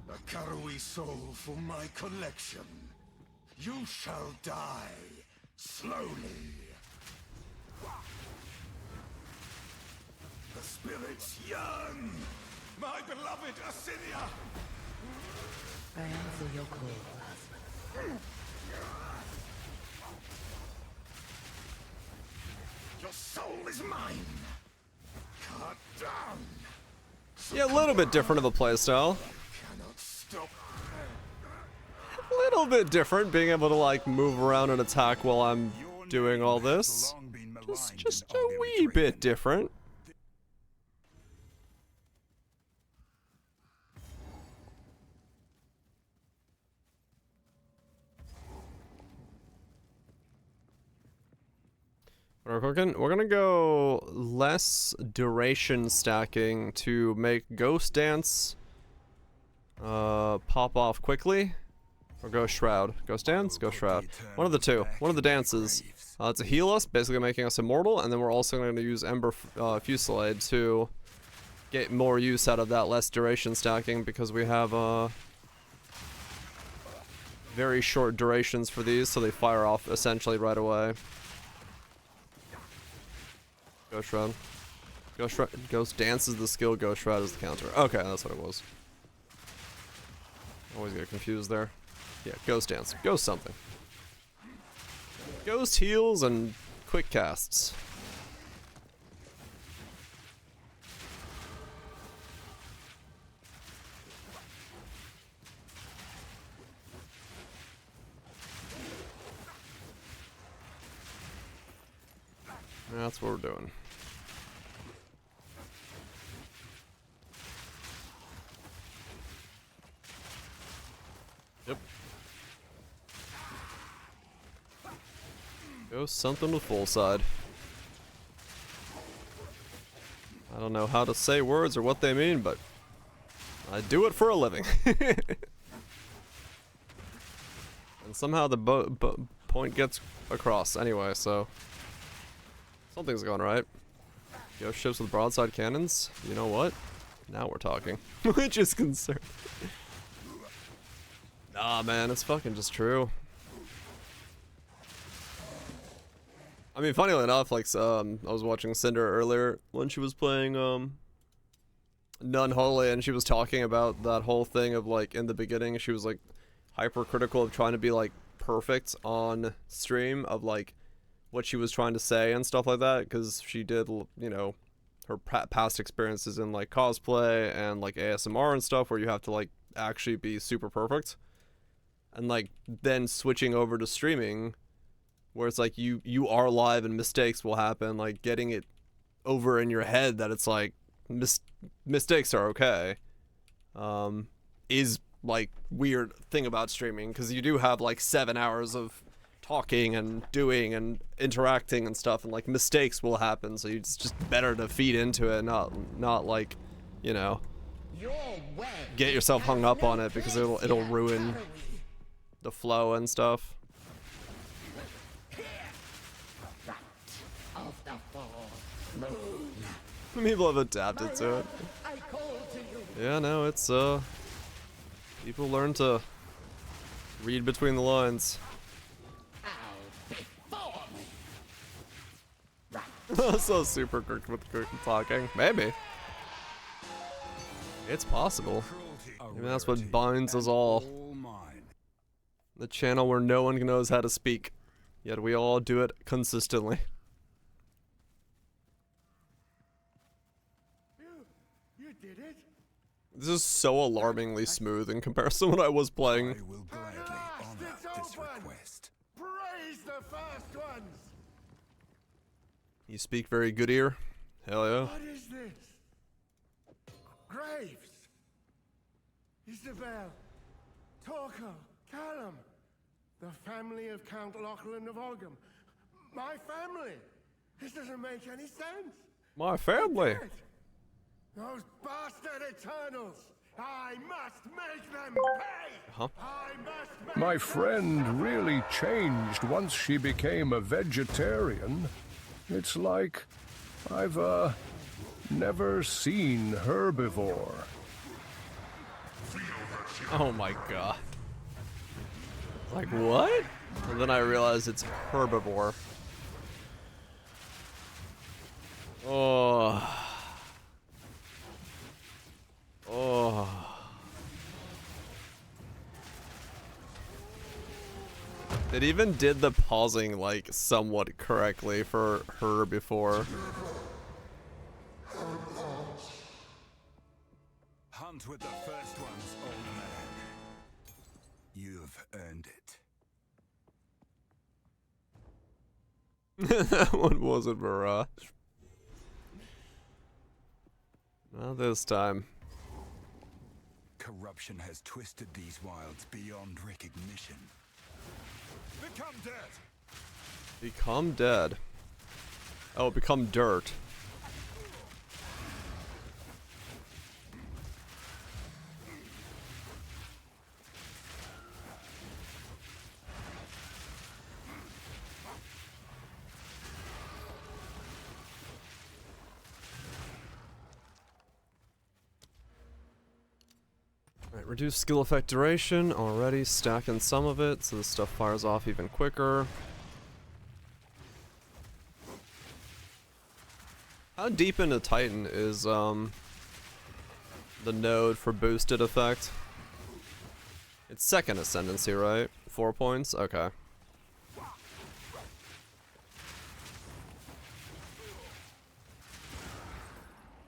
A Karui soul for my collection. You shall die slowly. The spirits yearn. My beloved Assyria. I answer your call. Your soul is mine. Cut down. Yeah, a little bit different of a playstyle. Cannot stop. A little bit different, being able to like move around and attack while I'm doing all this. Just a wee bit different. We're gonna go less duration stacking to make Ghost Dance pop off quickly, or Ghost Shroud. Ghost Dance, Ghost Shroud. One of the two. One of the dances. To heal us, basically making us immortal, and then we're also going to use Ember Fusillade to get more use out of that less duration stacking, because we have very short durations for these, so they fire off essentially right away. Ghost Shroud. Ghost Dance is the skill, Ghost Shroud is the counter. Okay, that's what it was. Always get confused there. Yeah, Ghost Dance. Ghost something. Ghost heals and quick casts. That's what we're doing. Yep. Go something with full side. I don't know how to say words or what they mean, but I do it for a living. And somehow the point gets across anyway, so something's going right. Ghost ships with broadside cannons. You know what? Now we're talking. Which is concerned. Nah, man, it's fucking just true. I mean, funnily enough, like, I was watching Sunder earlier when she was playing, Unholy, and she was talking about that whole thing of, like, in the beginning, she was, like, hypercritical of trying to be, like, perfect on stream of, like, what she was trying to say and stuff like that, because she did, you know, her past experiences in, like, cosplay and, like, ASMR and stuff, where you have to, like, actually be super perfect. And, like, then switching over to streaming, where it's like you are live and mistakes will happen, like getting it over in your head that it's like mistakes are okay, is like weird thing about streaming, because you do have like 7 hours of talking and doing and interacting and stuff, and like mistakes will happen, so it's just better to feed into it, not like, you know, get yourself hung up on it, because it'll ruin the flow and stuff. People have adapted to it. Yeah, no, it's people learn to read between the lines. So super quick with talking. Maybe. It's possible. Maybe that's what binds us all. The channel where no one knows how to speak, yet we all do it consistently. This is so alarmingly smooth in comparison to what I was playing. I will gladly honor this request. Praise the first ones! You speak very good ear. Hell yeah. What is this? Graves! Isabel, Torko, Callum, the family of Count Lachlan of Ogham. My family! This doesn't make any sense! My family! Those bastard Eternals! I must make them pay! Huh? I must make My them friend suffer! really changed once she became a vegetarian. It's like I've, never seen her before. Oh my god. Like, what? And then I realized it's herbivore. Oh. Oh. It even did the pausing, like, somewhat correctly for her before. Hunt with the first ones, old man. You've earned it. That one wasn't Mirage. Not this time. Corruption has twisted these wilds beyond recognition. Become dead! Become dead. Oh, become dirt. Alright, reduce skill effect duration. Already stacking some of it, so this stuff fires off even quicker. How deep into Titan is the node for boosted effect? It's second ascendancy, right? 4 points? Okay.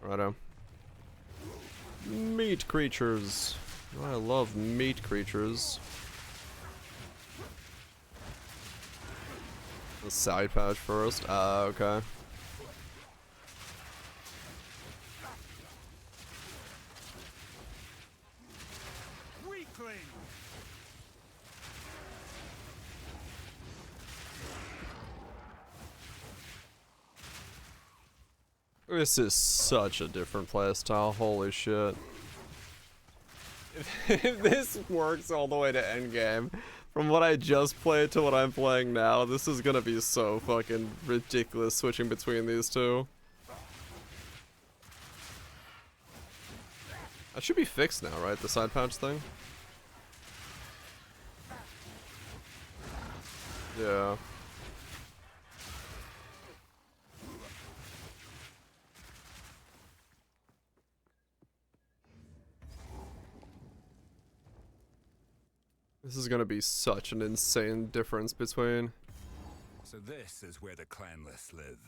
Righto. Meat creatures. I love meat creatures. The side pouch first. Okay. This is such a different playstyle, holy shit. If this works all the way to endgame, from what I just played to what I'm playing now, this is gonna be so fucking ridiculous switching between these two. That should be fixed now, right? The side pouch thing? Yeah. This is gonna be such an insane difference between. So this is where the clanless live.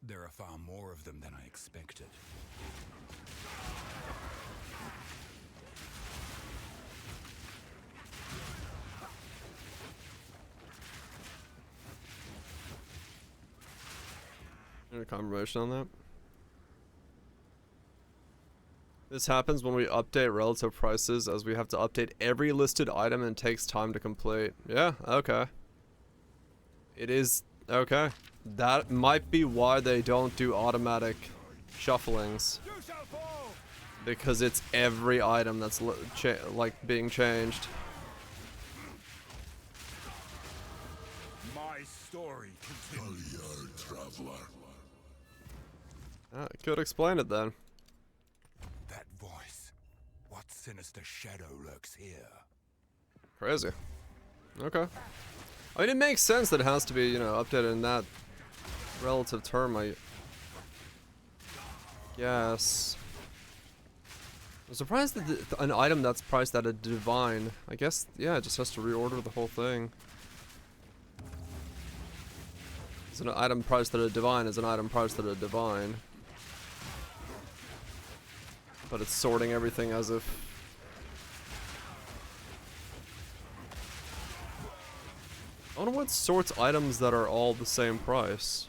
There are far more of them than I expected. Any confirmation on that? This happens when we update relative prices, as we have to update every listed item and it takes time to complete. Yeah, okay. It is, okay. That might be why they don't do automatic shufflings. Because it's every item that's like being changed. My story continues. Traveler. Could explain it then. That voice. What sinister shadow lurks here? Crazy. Okay. I mean, it makes sense that it has to be, you know, updated in that relative term, I guess. I'm surprised that an item that's priced at a divine, I guess, yeah, it just has to reorder the whole thing. So an item priced at a divine is an item priced at a divine. But it's sorting everything as if... I wonder what sorts items that are all the same price.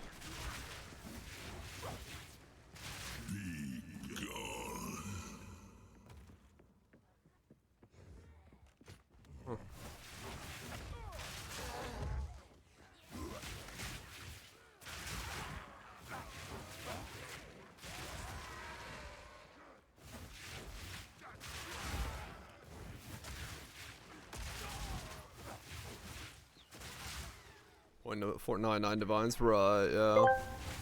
Huh. .499 divines, right, yeah.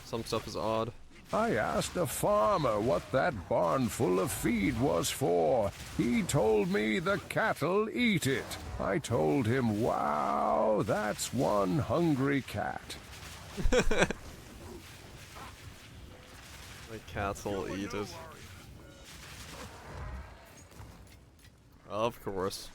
Some stuff is odd. I asked a farmer what that barn full of feed was for. He told me the cattle eat it. I told him, wow, that's one hungry cat. The cats will eat it. Of course.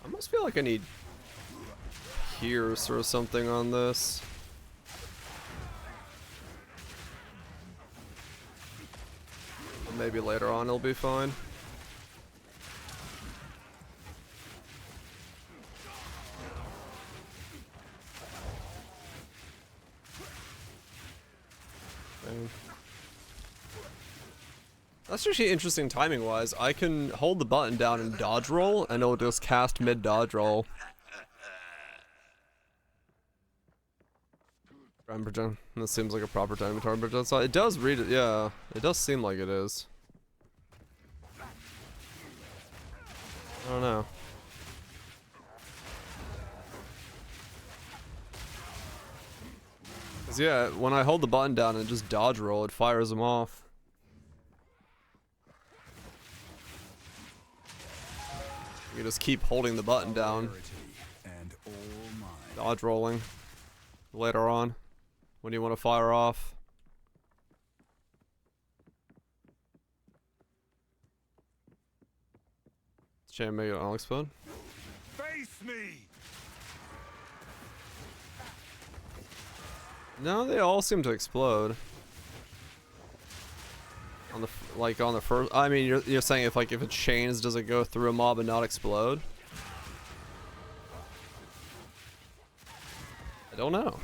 I must feel like I need Pierce or something on this. Maybe later on it'll be fine. That's actually interesting timing wise. I can hold the button down and dodge roll, and it'll just cast mid dodge roll. Time progen. This seems like a proper time to progen. So it does read it, yeah. It does seem like it is. I don't know. Cause yeah, when I hold the button down and just dodge roll, it fires them off. You just keep holding the button down. Dodge rolling. Later on. When you want to fire off. Chain make it all explode. Face me! No, they all seem to explode. On the on the first, I mean, you're saying if it chains, does it go through a mob and not explode? I don't know.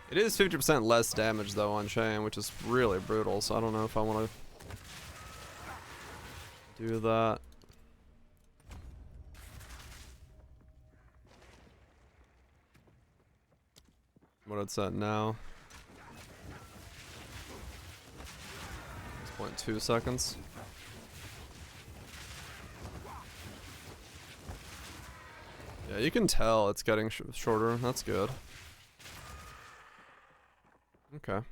It is 50% less damage though on chain, which is really brutal. So I don't know if I want to Do that. What it's at now. 6.2 seconds. Yeah, you can tell it's getting shorter. That's good. Okay.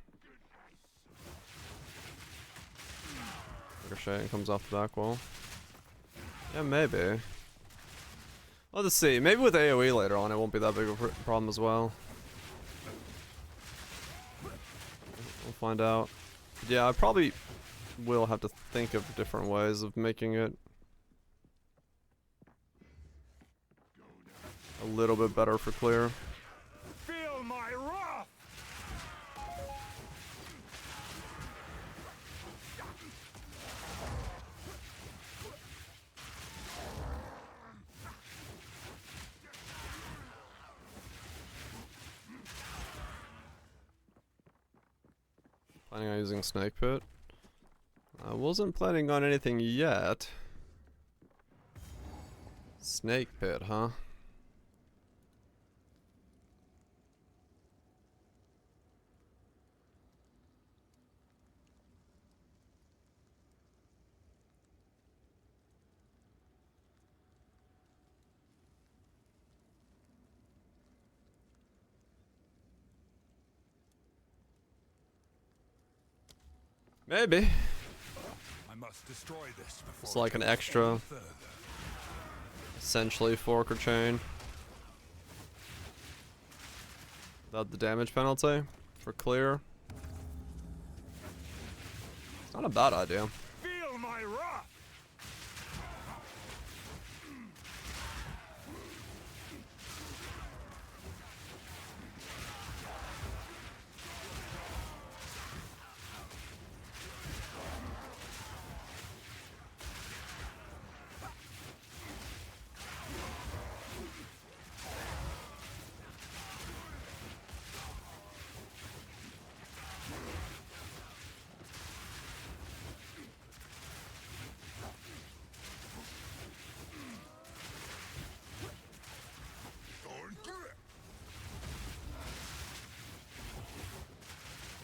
Ricochet comes off the back wall. Yeah, maybe. Well, let's see. Maybe with AoE later on, it won't be that big of a problem as well. We'll find out. Yeah, I probably will have to think of different ways of making it a little bit better for clear. Feel my wrath! Planning on using Snake Pit. I wasn't planning on anything yet. Snake Pit, huh? Maybe. I must destroy this before It's like an extra, essentially fork or chain. Without the damage penalty for clear. It's not a bad idea. Feel my wrath!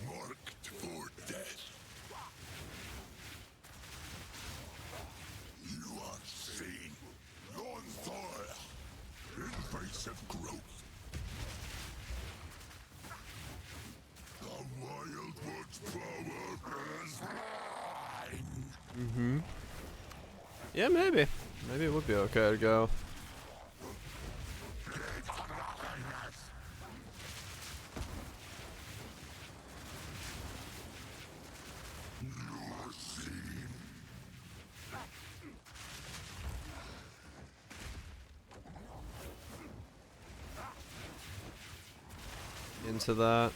Marked for death. You are seen. Non-fire. Invasive growth. The Wildwood's power is mine. Yeah, maybe. Maybe it would be okay to go. Into that.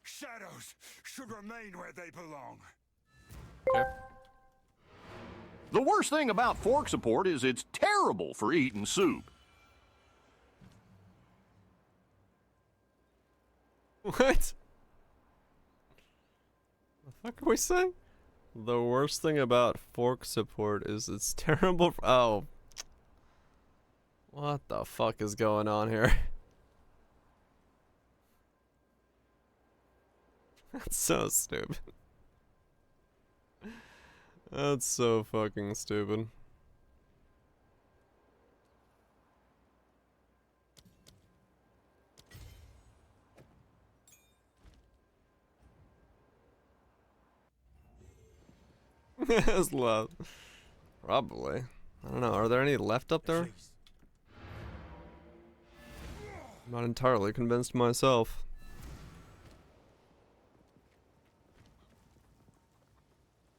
Shadows should remain where they belong. Okay. The worst thing about fork support is it's terrible for eating soup. What? The fuck are we saying? The worst thing about fork support is it's terrible. Oh. What the fuck is going on here? That's so stupid. That's so fucking stupid. It's love. Probably. I don't know. Are there any left up there? I'm not entirely convinced myself.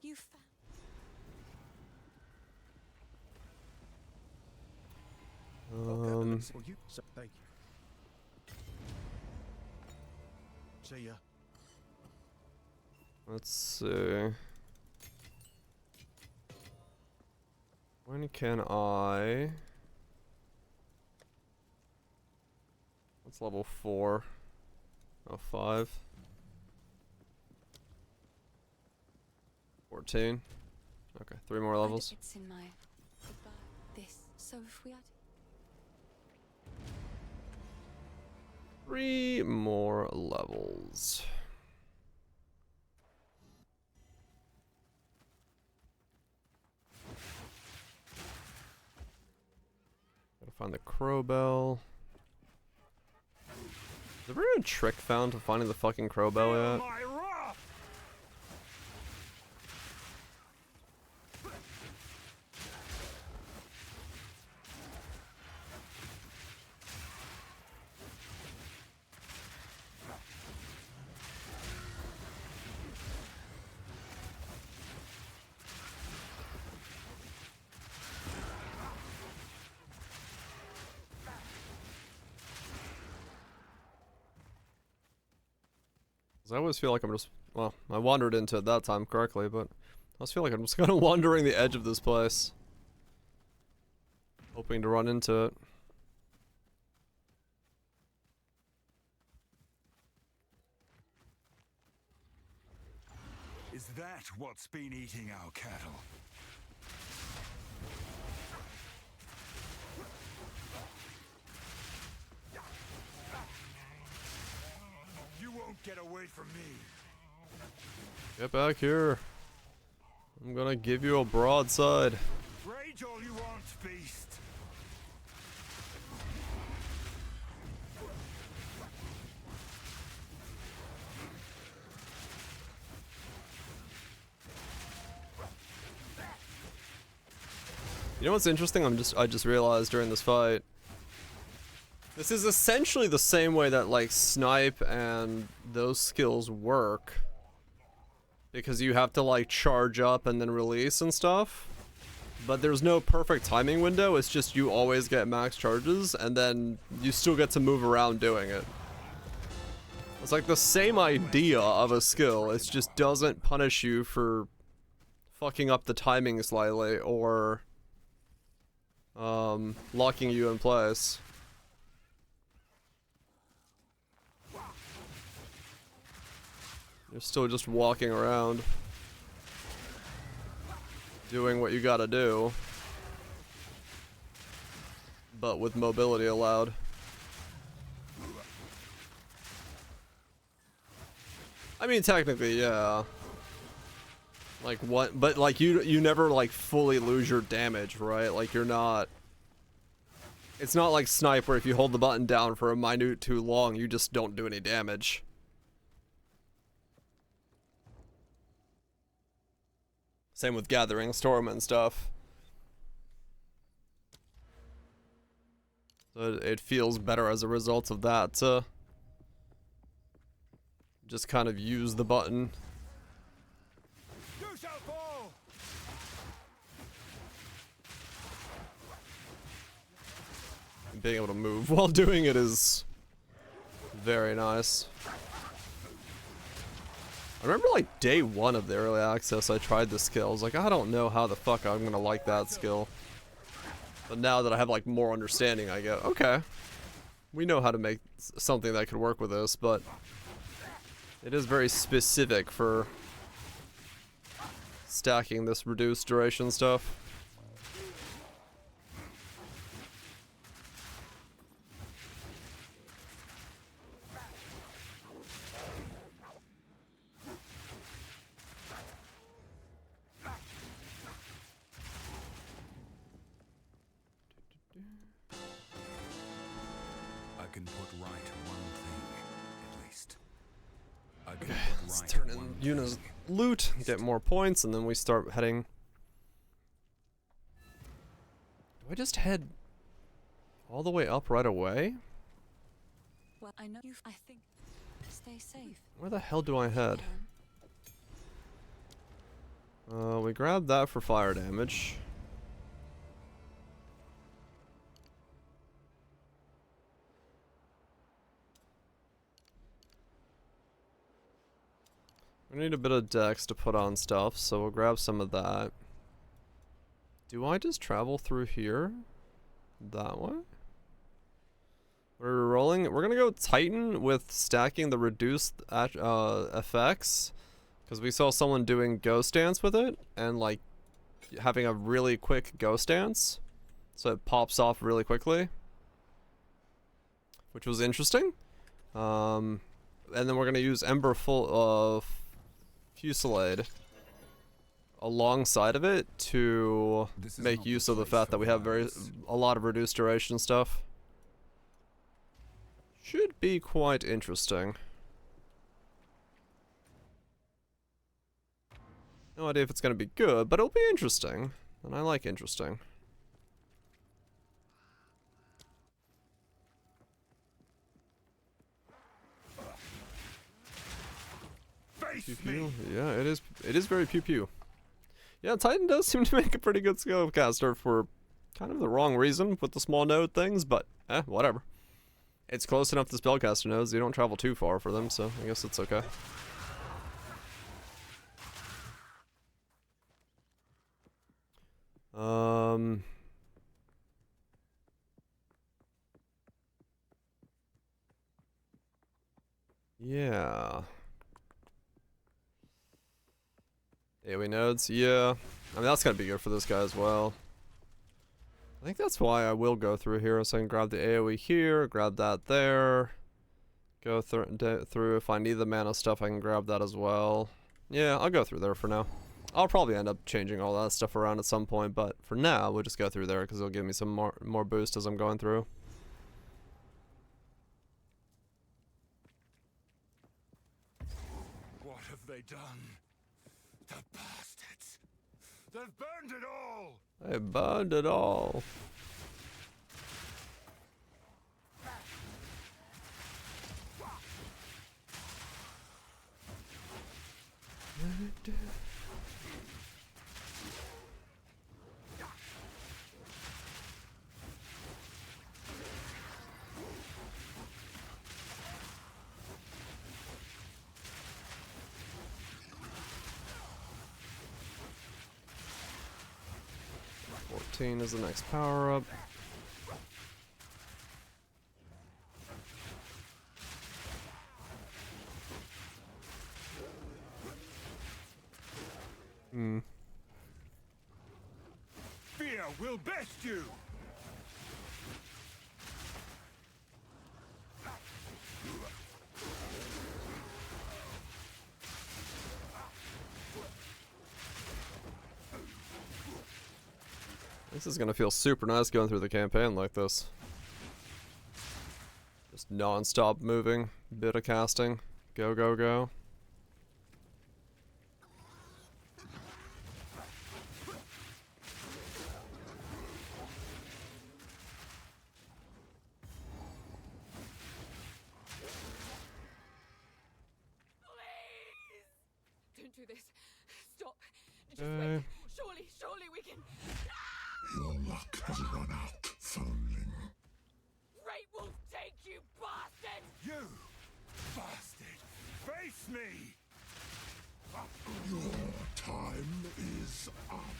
You found. Well, you thank you. See ya. Let's see. When can I... What's level 4? Oh, 5. 14. Okay, 3 more levels. It's in my goodbye. This. So if we are 3 more levels. Gotta find the crow bell. Has there been a trick found to finding the fucking crow bell yet? I always feel like I'm just, well, I wandered into it that time correctly, but I always feel like I'm just kind of wandering the edge of this place. Hoping to run into it. Is that what's been eating our cattle? You won't get away from me. Get back here. I'm gonna give you a broadside. Rage all you want, beast. You know what's interesting? I just realized during this fight. This is essentially the same way that like snipe and those skills work. Because you have to like charge up and then release and stuff. But there's no perfect timing window, it's just you always get max charges and then you still get to move around doing it. It's like the same idea of a skill, it just doesn't punish you for fucking up the timing slightly or locking you in place. You're still just walking around, doing what you gotta do, but with mobility allowed. I mean, technically, yeah. Like what? But like you never like fully lose your damage, right? Like you're not. It's not like snipe where if you hold the button down for a minute too long, you just don't do any damage. Same with gathering storm and stuff. So it feels better as a result of that to just kind of use the button. You shall fall. Being able to move while doing it is very nice. I remember like day 1 of the early access I tried this skill. I was like, I don't know how the fuck I'm gonna like that skill. But now that I have like more understanding, I go, okay. We know how to make something that could work with this, but it is very specific for stacking this reduced duration stuff. I can put right one thing, at least. I can Okay, put let's right turn one in Yuna's thing. loot, get more points, and then we start heading. Do I just head all the way up right away? well, I know you. I think. Stay safe. Where the hell do I head? We grabbed that for fire damage. We need a bit of dex to put on stuff, so we'll grab some of that. Do I just travel through here? That way? We're rolling. We're gonna go Titan with stacking the reduced effects. Because we saw someone doing Ghost Dance with it. And like having a really quick Ghost Dance. So it pops off really quickly. Which was interesting. And then we're gonna use Ember Fusillade alongside of it to make use of the fact that we have a lot of reduced duration stuff. Should be quite interesting. No idea if it's gonna be good, but it'll be interesting. And I like interesting. Pew pew. Yeah, it is very pew pew. Yeah, Titan does seem to make a pretty good spellcaster for kind of the wrong reason with the small node things, but whatever. It's close enough to spellcaster nodes, you don't travel too far for them, so I guess it's okay. Yeah. AoE nodes, yeah. I mean, that's gonna be good for this guy as well. I think that's why I will go through here, so I can grab the AoE here, grab that there. Go through. If I need the mana stuff, I can grab that as well. Yeah, I'll go through there for now. I'll probably end up changing all that stuff around at some point, but for now, we'll just go through there because it'll give me some more boost as I'm going through. What have they done? The bastards! They've burned it all! They burned it all. Is the next power up. Fear will best you! This is gonna feel super nice going through the campaign like this. Just non-stop moving, bit of casting, go, go, go. Don't do this. Stop. Just wait. Surely we can. Your luck has run out, foundling. Great Wolf, take you, bastard! You, bastard! Face me! Your time is up.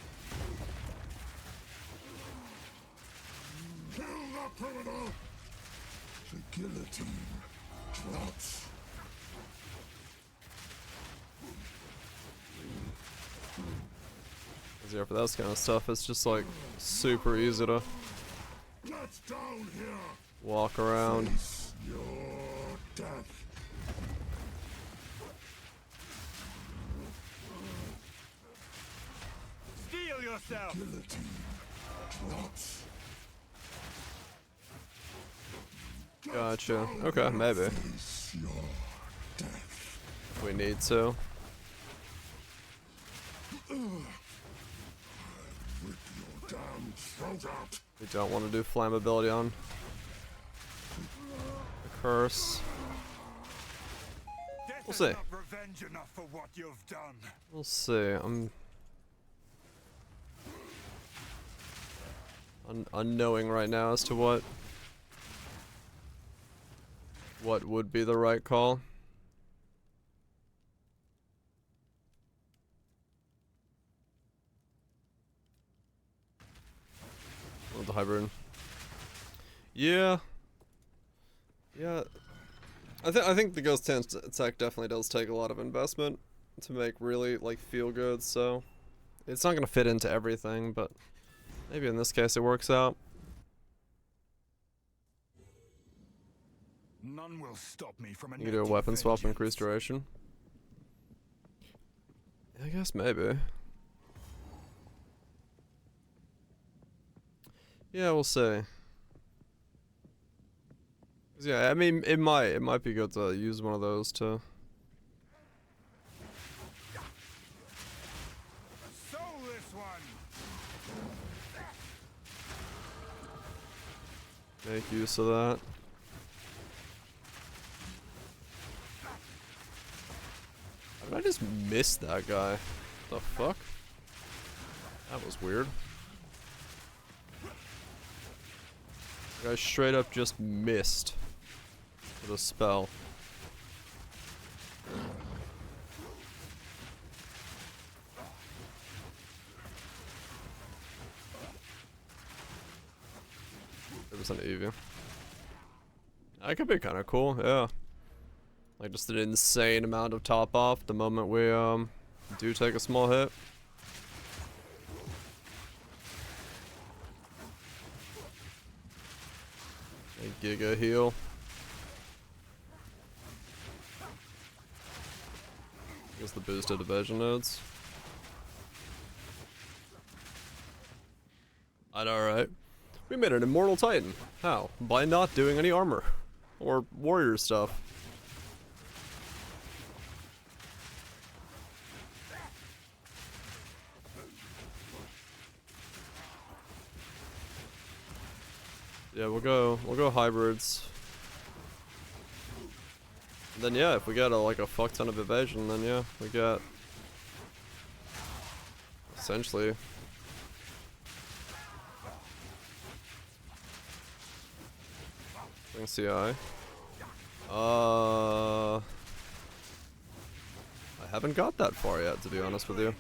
Kill the criminal! The guillotine drops. Yeah, for that kind of stuff, it's just like super easy to Get down here! walk around. Face your death. Steel yourself! Guillotine drops. Gotcha. Okay, maybe. Face your death. If we need to. Rip your damn throat out. We don't want to do flammability on the curse. We'll see. Revenge enough for what you've done. We'll see. I'm unknowing right now as to what would be the right call. hybrid. Yeah. Yeah. I think the Ghost Tech definitely does take a lot of investment to make really like feel good, so it's not gonna fit into everything, but maybe in this case it works out. None will stop me from You can do a weapon swap, increase duration. I guess maybe. Yeah, we'll see. 'Cause yeah, I mean, it might be good to use one of those to. Make use of that. How did I just miss that guy? The fuck? That was weird. The guy straight up just missed with a spell. It was an Eevee. That could be kind of cool, yeah. Like just an insane amount of top off the moment we do take a small hit. A Giga heal. Guess the boosted evasion nodes. I know, right? We made an immortal titan. How? By not doing any armor or warrior stuff. Yeah, we'll go hybrids. And then yeah, if we get like a fuck ton of evasion, then yeah, we get essentially CI. I haven't got that far yet, to be honest with you.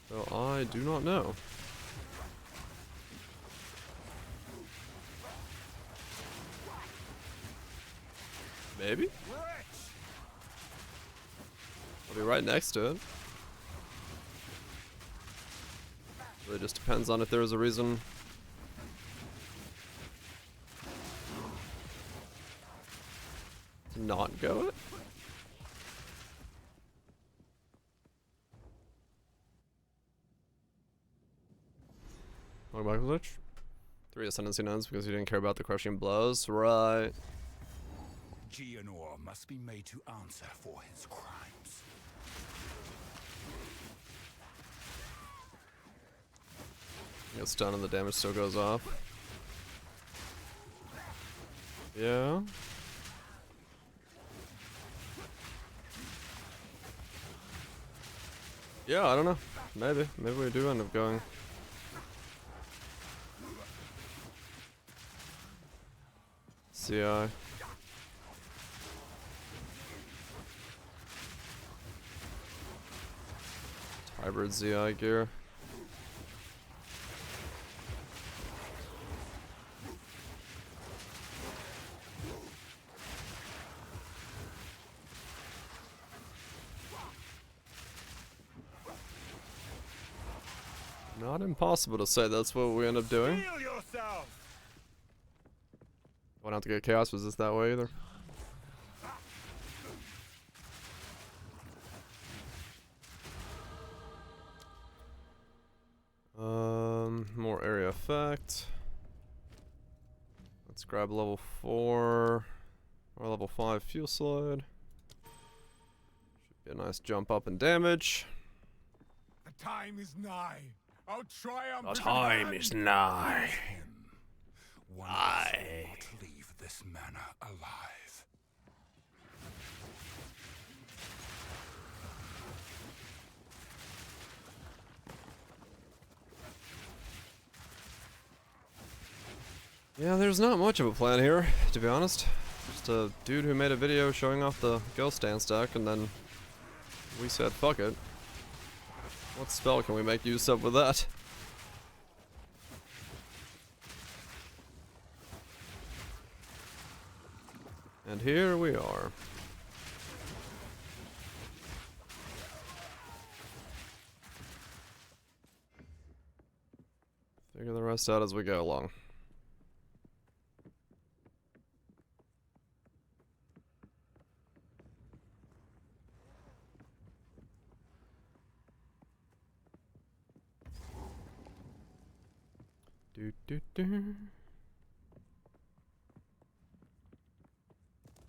So I do not know. Maybe? I'll be right next to it. Really just depends on if there was a reason. To not go it? Welcome back, Glitch. 3 ascendancy nuns because you didn't care about the crushing blows, right? Geonor must be made to answer for his crimes. Get stunned and the damage still goes off. Yeah. Yeah, I don't know. Maybe we do end up going. CI. Hybrid ZI gear. Not impossible to say that's what we end up doing. Why not to get chaos resist that way either? More area effect. Let's grab level 4 or level 5 fuel slide. Should be a nice jump up in damage. The time is nigh. Our triumph. The time is nigh. One will not leave this manor alive. Yeah, there's not much of a plan here, to be honest. Just a dude who made a video showing off the Ghost Dance deck, and then we said, fuck it. What spell can we make use of with that? And here we are. Figure the rest out as we go along. Do do do.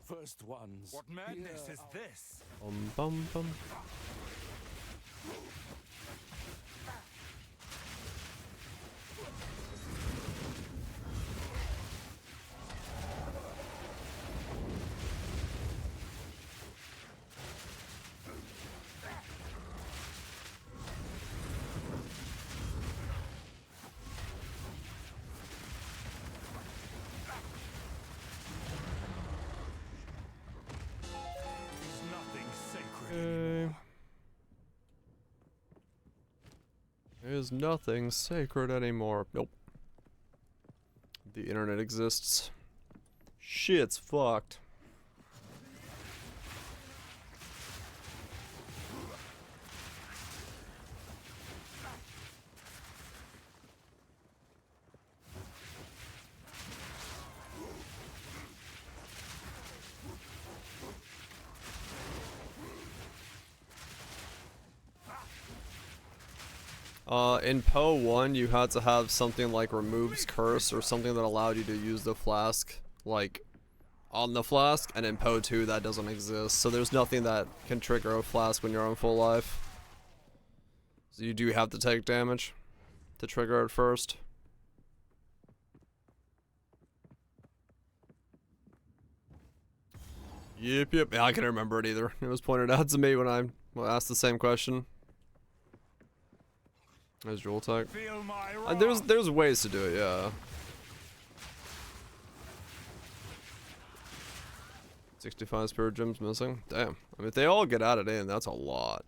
First ones. What madness is this? Bum bum. There's nothing sacred anymore. Nope. The internet exists. Shit's fucked. In PoE1, you had to have something like removes curse or something that allowed you to use the flask, like, on the flask, and in PoE2 that doesn't exist, so there's nothing that can trigger a flask when you're on full life. So you do have to take damage to trigger it first. Yep. Yeah, I can't remember it either. It was pointed out to me when I asked the same question. There's Jewel Tech. There's ways to do it, yeah. 65 spirit gems missing. Damn. I mean, if they all get added in, that's a lot.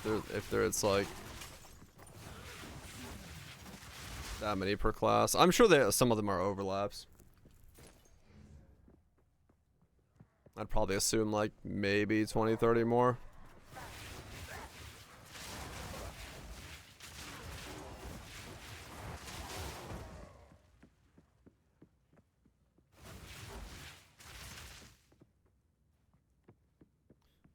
If it's like that many per class. I'm sure some of them are overlaps. I'd probably assume like maybe 20, 30 more.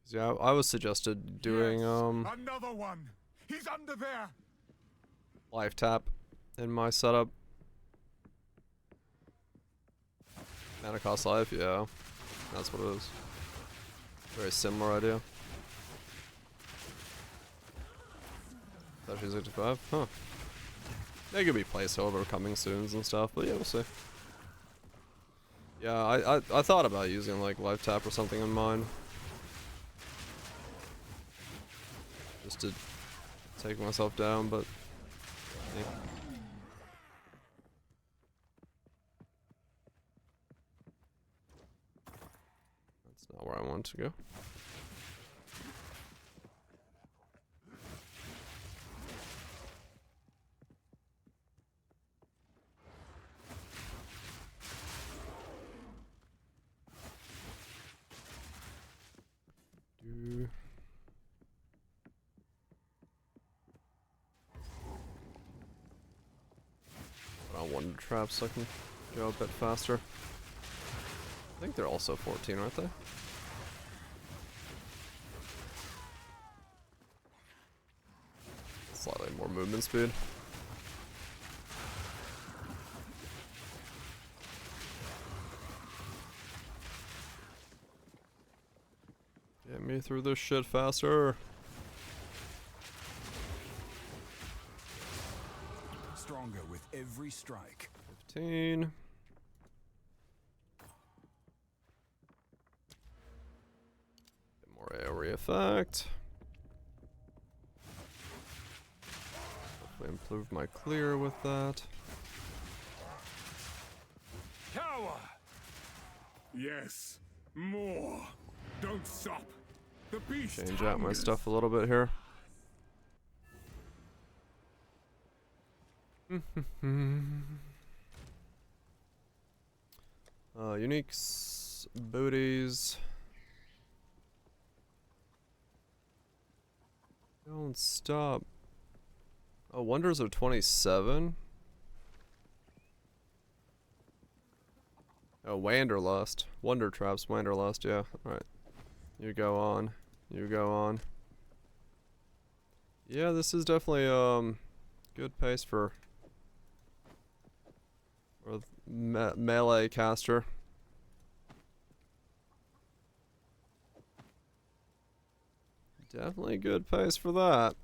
Yeah, I was suggested doing another one. He's under there. Life tap in my setup. Mana cost life, yeah. That's what it is. Very similar idea. Actually 65? Huh. They could be placeholder coming soon and stuff, but yeah, we'll see. Yeah, I thought about using like life tap or something in mine. Just to take myself down, but yeah. That's not where I want to go. One trap so I can go a bit faster. I think they're also 14, aren't they? Slightly more movement speed. Get me through this shit faster. Stronger with every strike. 15. More AoE effect. Definitely improved my clear with that. Cower! Yes, more. Don't stop. The beast Change out my hungers. stuff a little bit here. Uniques, booties. Don't stop. Oh, wonders are 27. Oh, Wanderlust. Wonder traps, Wanderlust, yeah. Alright. You go on. You go on. Yeah, this is definitely good pace for melee caster. Definitely good pace for that.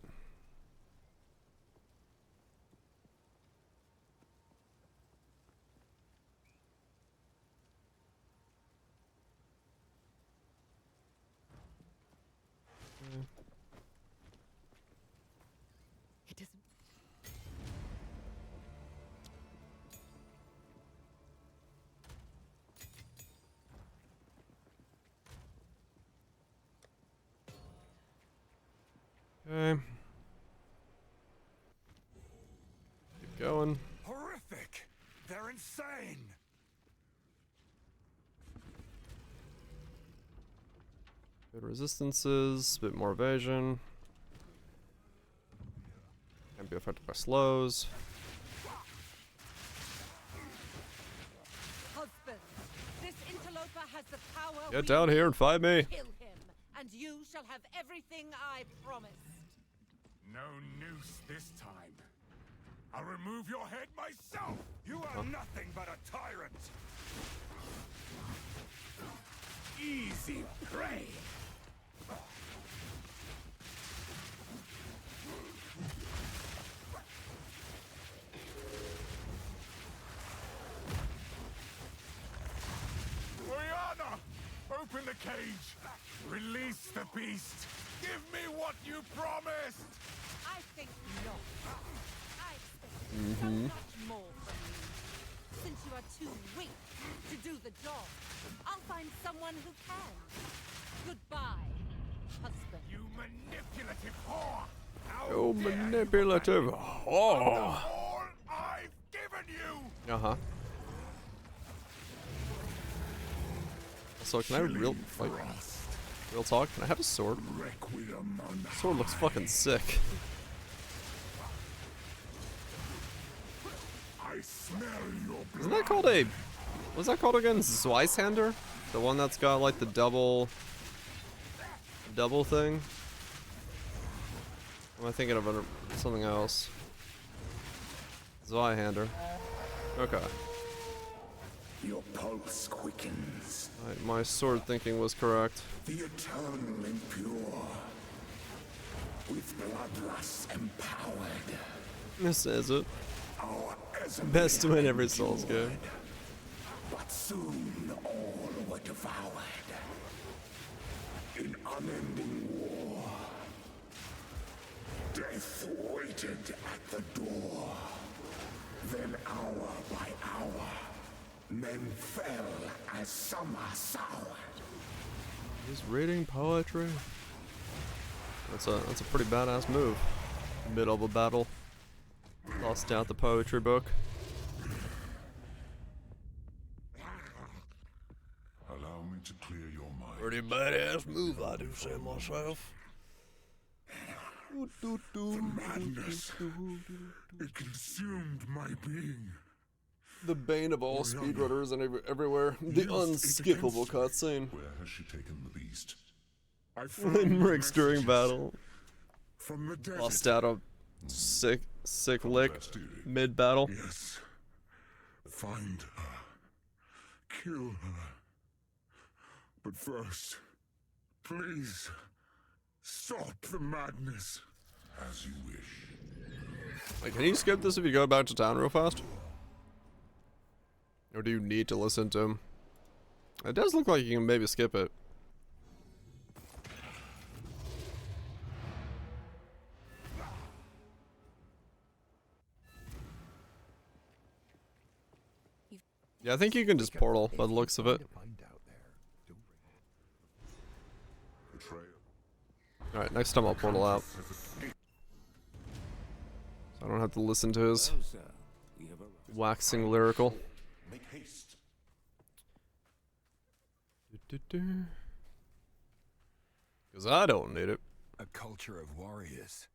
It doesn't. Okay. Keep going. Horrific! They're insane! Good resistances, a bit more evasion. Can't be affected by slows. Husband, this interloper has the power. Get we down here and fight me. Kill him, and you shall have everything I promised. No noose this time. I'll remove your head myself. You are nothing but a tyrant. Easy prey. Oriana, open the cage. Release the beast. Give me what you promised. I think not. I expect so much more from you. Since you are too weak to do the job, I'll find someone who can. Goodbye, husband. You manipulative whore. How Oh, dare you manipulative. After Oh. all I've given you. Uh-huh. So can I real talk? Can I have a sword? Requiem on Sword looks fucking sick. I smell your blood. Isn't that called a... What's that called again? Zweisander? The one that's got like the double thing? Am I thinking of something else? Zweihander. Okay. Your pulse quickens. My sword thinking was correct. The eternal impure. With bloodlust empowered. This is it. Our Best win every Souls game. But soon all were devoured. In unending war. Death waited at the door. Then hour by hour, men fell as summer soured. He's reading poetry. That's a pretty badass move. Middle of a battle. Lost out the poetry book. Allow me to clear your mind. Pretty badass move, I do say myself. Madness. It consumed my being. The bane of all speedrunners and everywhere. The unskippable cutscene. Where has she taken the beast? I found Limericks during messages battle. from the desert. Lost out a sick lick mid battle. Yes. Find her. Kill her. But first, please, stop the madness. As you wish. Like, can you skip this if you go back to town real fast? Or do you need to listen to him? It does look like you can maybe skip it. Yeah, I think you can just portal by the looks of it. Alright, next time I'll portal out. So I don't have to listen to his waxing lyrical. Make haste. Because I don't need it. A culture of warriors.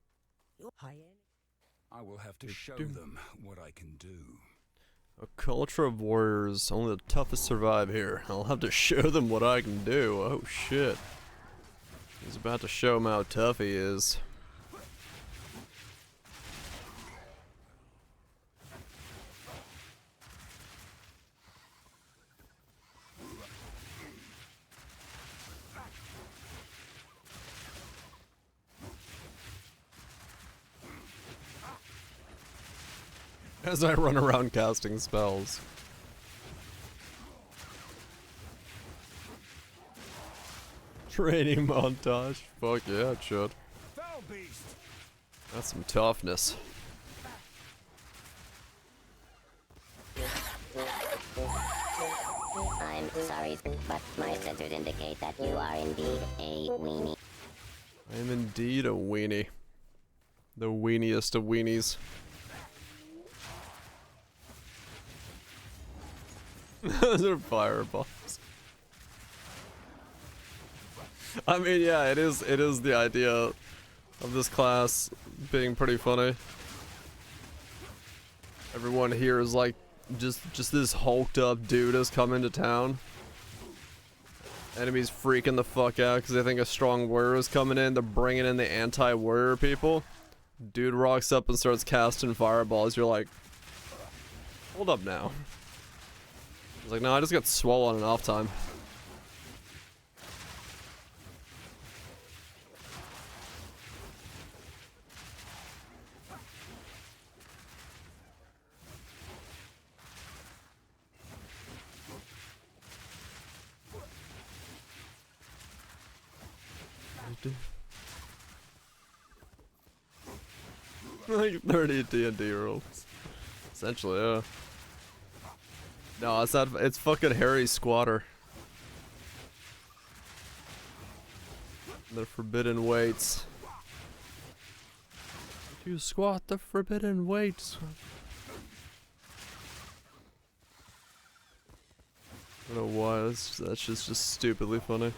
I will have to show them what I can do. A culture of warriors, only the toughest survive here. I'll have to show them what I can do. Oh shit. He's about to show him how tough he is. As I run around casting spells. Training montage. Fuck yeah, it should. Foul beast. That's some toughness. I'm sorry, but my sensors indicate that you are indeed a weenie. I am indeed a weenie. The weeniest of weenies. Those are fireballs. I mean, yeah, it is the idea of this class being pretty funny. Everyone here is like just this hulked up dude has come into town. Enemies freaking the fuck out because they think a strong warrior is coming in. They're bringing in the anti-warrior people. Dude rocks up and starts casting fireballs. You're like, hold up now. I was like, no, I just got swole on an off time. Like 30 D&D rules. Essentially, yeah. No, it's not. It's fucking Harry Squatter. The forbidden weights. You squat the forbidden weights. I don't know why. That's just stupidly funny.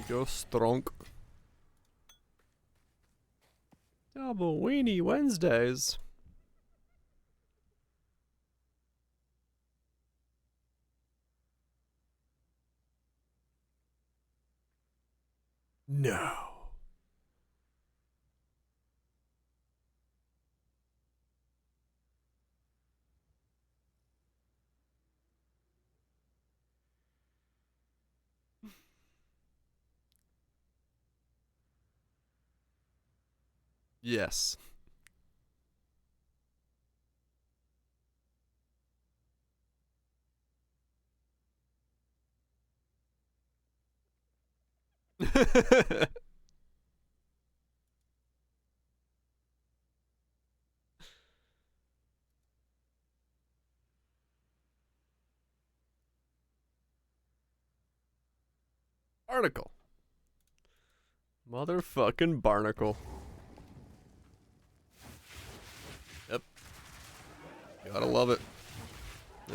Go strong. Double weenie Wednesdays. No. Yes. Barnacle. Motherfucking barnacle. Yep. Gotta love it.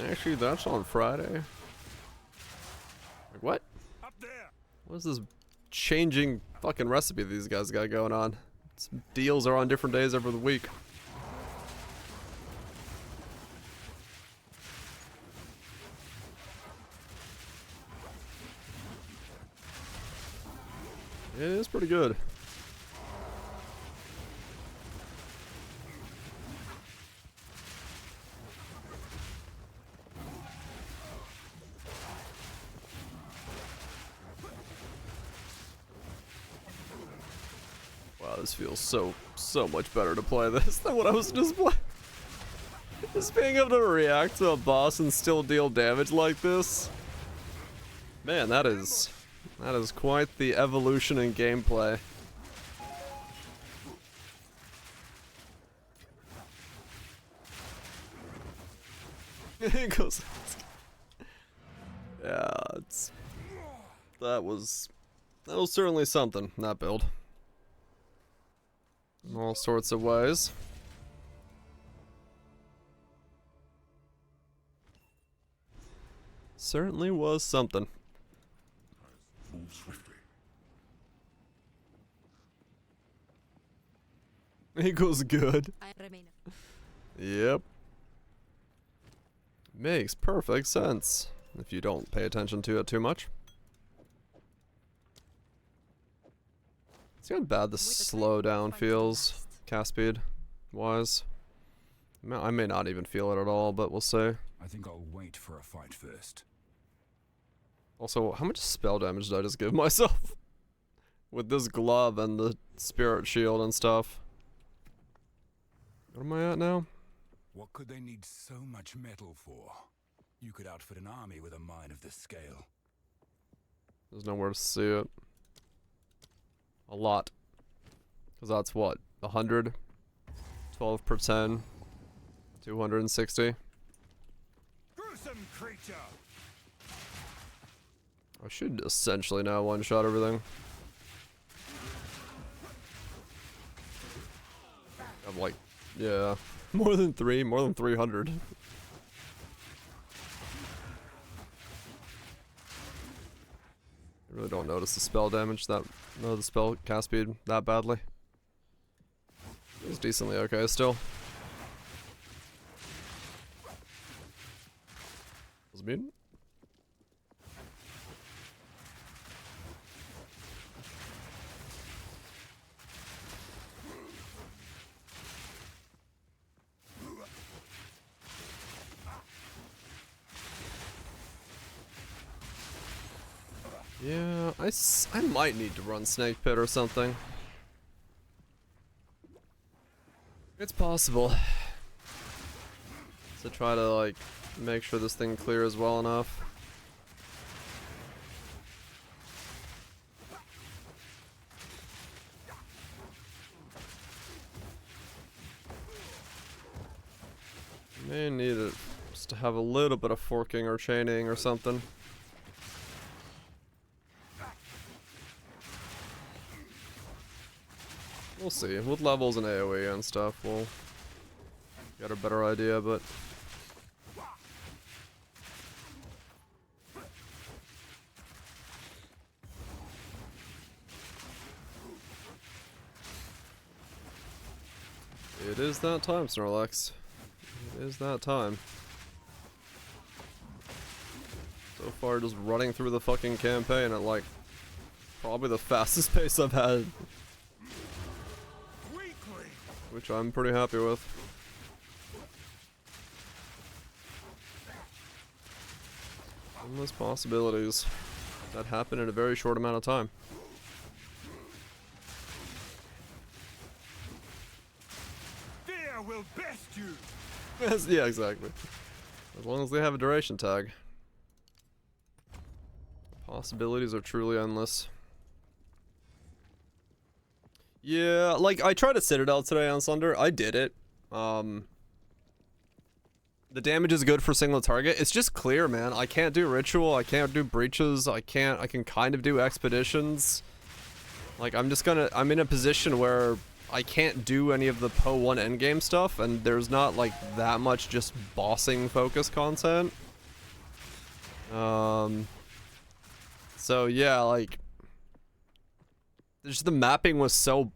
Actually, that's on Friday. Like, what? Up there. What is this changing fucking recipe these guys got going on? Some deals are on different days every week. It is pretty good. Wow, this feels so much better to play this than what I was just playing. Just being able to react to a boss and still deal damage like this. Man, that is That is quite the evolution in gameplay. It goes. Yeah, that was certainly something, that build. In all sorts of ways. Certainly was something. Move swiftly. Equals good. I remain. Yep. Makes perfect sense if you don't pay attention to it too much. See how bad the slowdown feels, cast speed wise. I may not even feel it at all, but we'll see. I think I'll wait for a fight first. Also, how much spell damage did I just give myself? With this glove and the spirit shield and stuff. What am I at now? What could they need so much metal for? You could outfit an army with a mine of this scale. There's nowhere to see it. A lot. Because that's what? 100? 12 per 10? 260? Gruesome creature! I should essentially now one-shot everything. I'm like, yeah, more than 300. I really don't notice the spell damage the spell cast speed that badly. It's decently okay still. Was it mutant? Yeah, I might need to run Snake Pit or something. It's possible. To try to, like, make sure this thing clears well enough. May need it just to have a little bit of forking or chaining or something. We'll see. With levels and AoE and stuff, we'll get a better idea, but... It is that time, Snorlax. It is that time. So far, just running through the fucking campaign at, like, probably the fastest pace I've had. Which I'm pretty happy with. Endless possibilities that happen in a very short amount of time. Fear will best you. Yes, yeah, exactly. As long as they have a duration tag. Possibilities are truly endless. Yeah, like, I tried a Citadel today on Sunder. I did it. The damage is good for single target. It's just clear, man. I can't do Ritual. I can't do Breaches. I can kind of do Expeditions. Like, I'm in a position where I can't do any of the PoE1 endgame stuff, and there's not, like, that much just bossing focus content. So, yeah, like... Just the mapping was so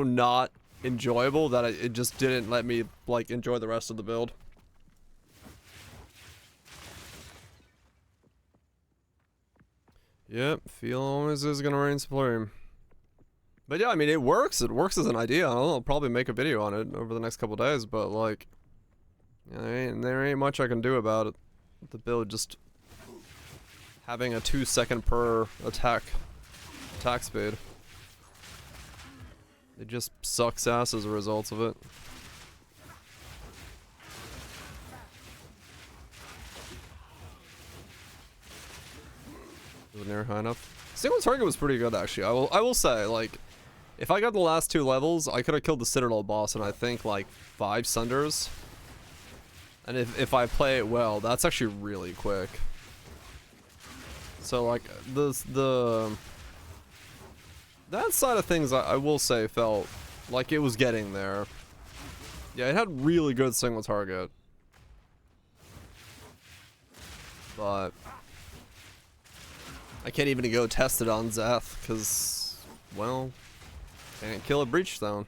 not enjoyable that it just didn't let me, like, enjoy the rest of the build. Yep, feel always is gonna reign supreme. But yeah, I mean, it works. It works as an idea. I'll probably make a video on it over the next couple days, but, like, yeah, there ain't much I can do about it. The build just having a 2-second per attack speed. It just sucks ass as a result of it. Was it near high enough? Single target was pretty good actually. I will say, like, if I got the last 2 levels, I could have killed the Citadel boss in I think like 5 Sunders. And if I play it well, that's actually really quick. So like that side of things I will say felt like it was getting there. Yeah, it had really good single target. But I can't even go test it on Zeth, because, well, can't kill a Breachstone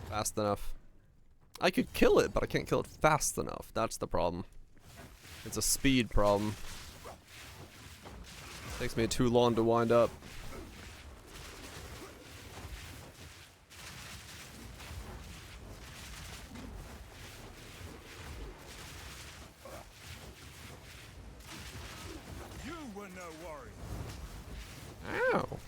fast enough. I could kill it, but I can't kill it fast enough. That's the problem. It's a speed problem. Takes me too long to wind up. You were no worry. Ow.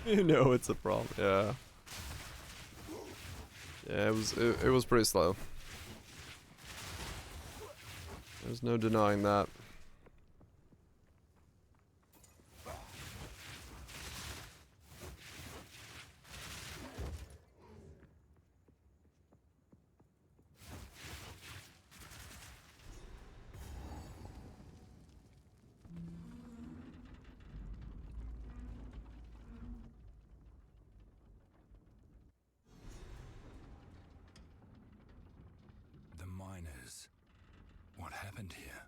You know it's a problem. Yeah. Yeah, it was pretty slow. There's no denying that. The miners. What happened here?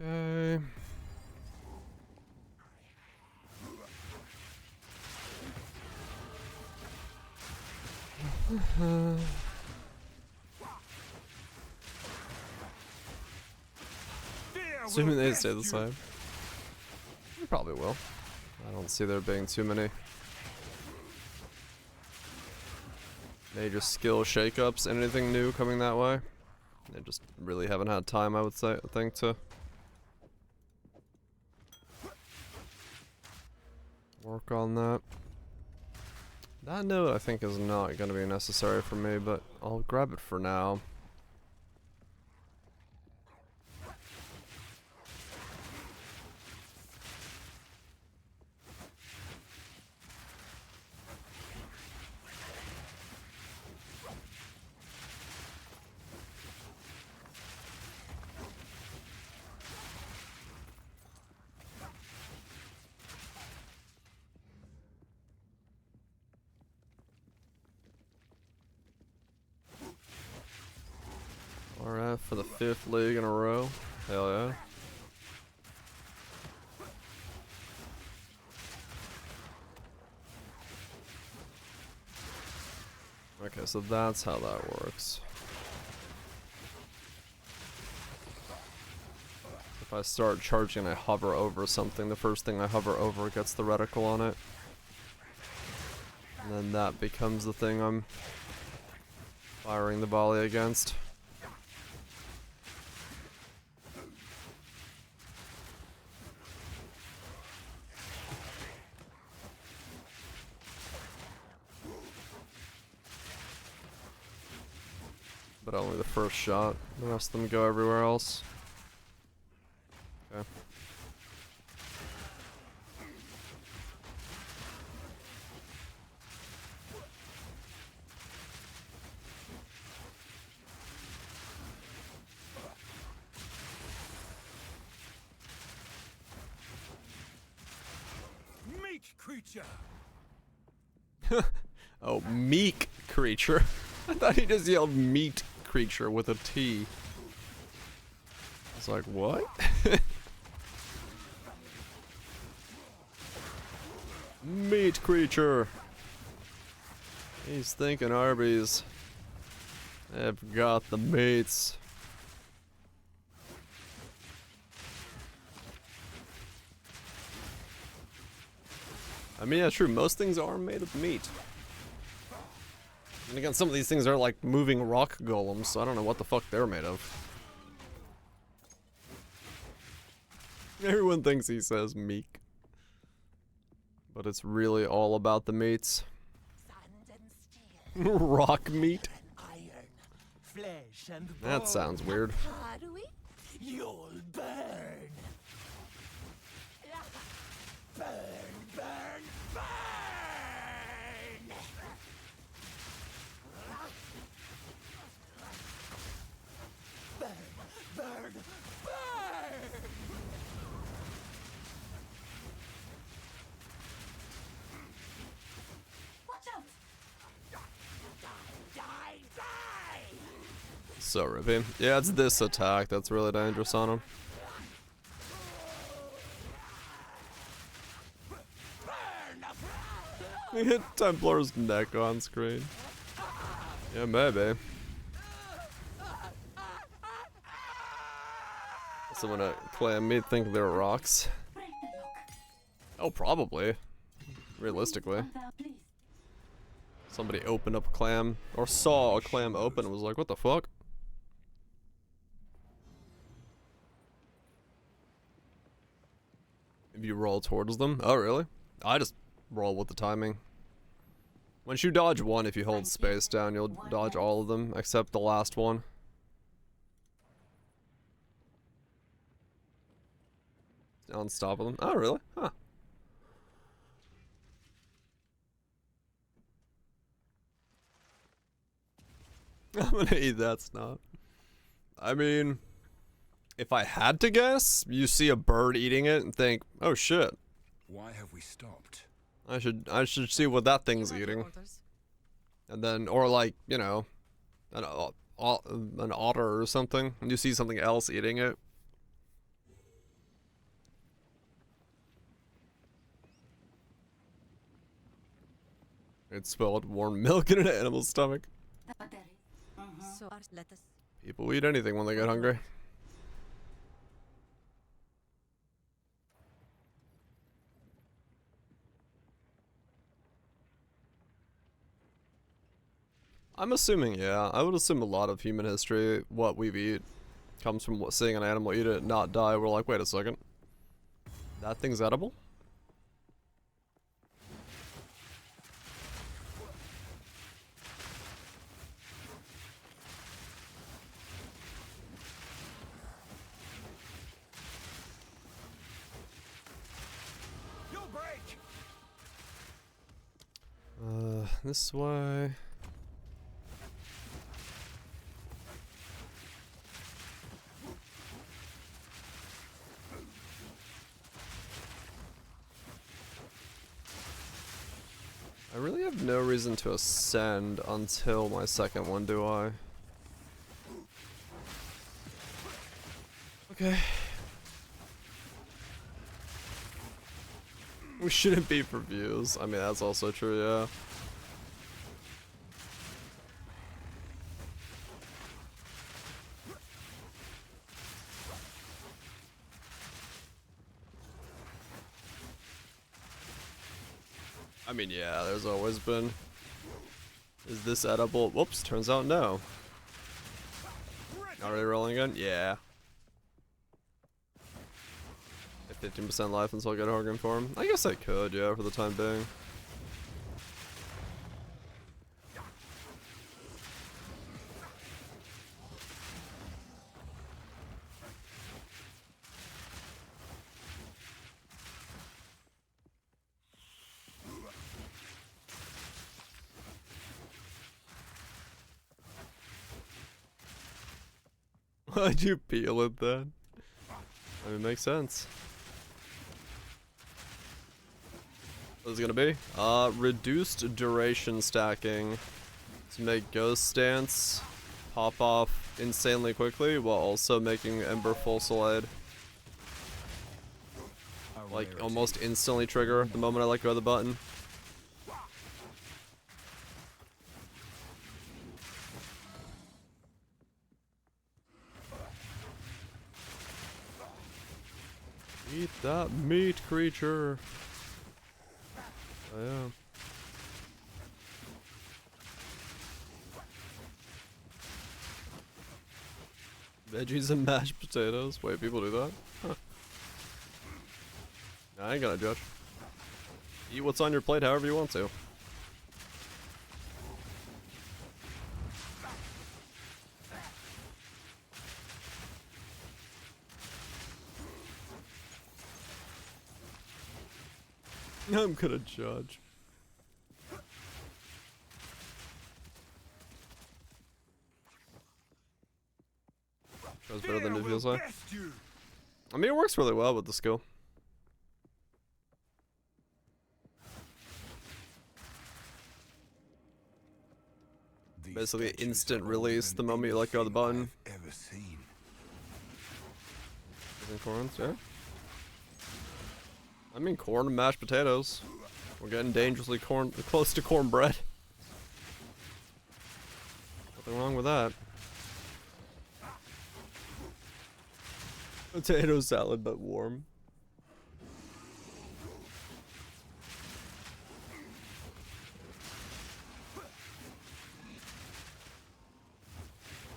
Okay. Assuming they stay the same. They probably will. I don't see there being too many major skill shakeups. Anything new coming that way? They just really haven't had time, I would say, I think, to work on that. That note I think is not going to be necessary for me, but I'll grab it for now. Alright, for the 5th league in a row. Hell yeah. Okay, so that's how that works. If I start charging, I hover over something. The first thing I hover over gets the reticle on it. And then that becomes the thing I'm firing the volley against. But only the first shot. The rest of them go everywhere else. Okay. Meat creature. Oh, meek creature. I thought he just yelled meat creature with a T. I was like, what? Meat creature. He's thinking Arby's. They've got the meats. I mean, yeah, true. Most things are made of meat. And again, some of these things are like moving rock golems, so I don't know what the fuck they're made of. Everyone thinks he says meek. But it's really all about the meats. Rock meat. flesh and That sounds bone. weird. How do we? You'll burn. Burn, burn, burn! Burn, burn, burn! Watch out! Die, die! So rippy. Yeah, it's this attack that's really dangerous on him. He hit Templar's neck on screen. Yeah, maybe. Someone at Clam me think they're rocks. Break the lock. Oh, probably. Realistically. Come down, please. Somebody opened up a clam, or saw a clam open and was like, what the fuck? If you roll towards them? Oh, really? I just roll with the timing. Once you dodge one, if you hold space down, you'll dodge all of them, except the last one. Unstoppable them. Oh, really? Huh. I'm gonna eat that snot. I mean, if I had to guess, you see a bird eating it and think, oh shit. Why have we stopped? I should see what that thing's eating. And then, or like, you know, an otter or something, and you see something else eating it. It spilled warm milk in an animal's stomach. But there is. So let us. People eat anything when they get hungry. I'm assuming, yeah. I would assume a lot of human history, what we've eat, comes from seeing an animal eat it, not die. We're like, wait a second. That thing's edible? You'll break! This way. I really have no reason to ascend until my second one, do I? Okay. We shouldn't be for views. I mean, that's also true, yeah. I mean, yeah, there's always been. Is this edible? Whoops, turns out no. Already rolling again? Yeah. 15% life until I get Horgan for him. I guess I could, yeah, for the time being. Why'd you peel it then? I mean, it makes sense. What is it gonna be? Reduced duration stacking to make Ghost Stance pop off insanely quickly while also making Ember Fusillade like almost instantly trigger the moment I let go of the button. Eat that meat, creature. Oh, yeah. Veggies and mashed potatoes. Wait, people do that? Huh. I ain't gonna judge. Eat what's on your plate however you want to. I'm gonna judge. Tries better than it feels like. I mean, it works really well with the skill. Basically, instant release the moment you let go of the button. Corns, yeah. I mean, corn and mashed potatoes. We're getting dangerously close to cornbread. Nothing wrong with that. Potato salad, but warm.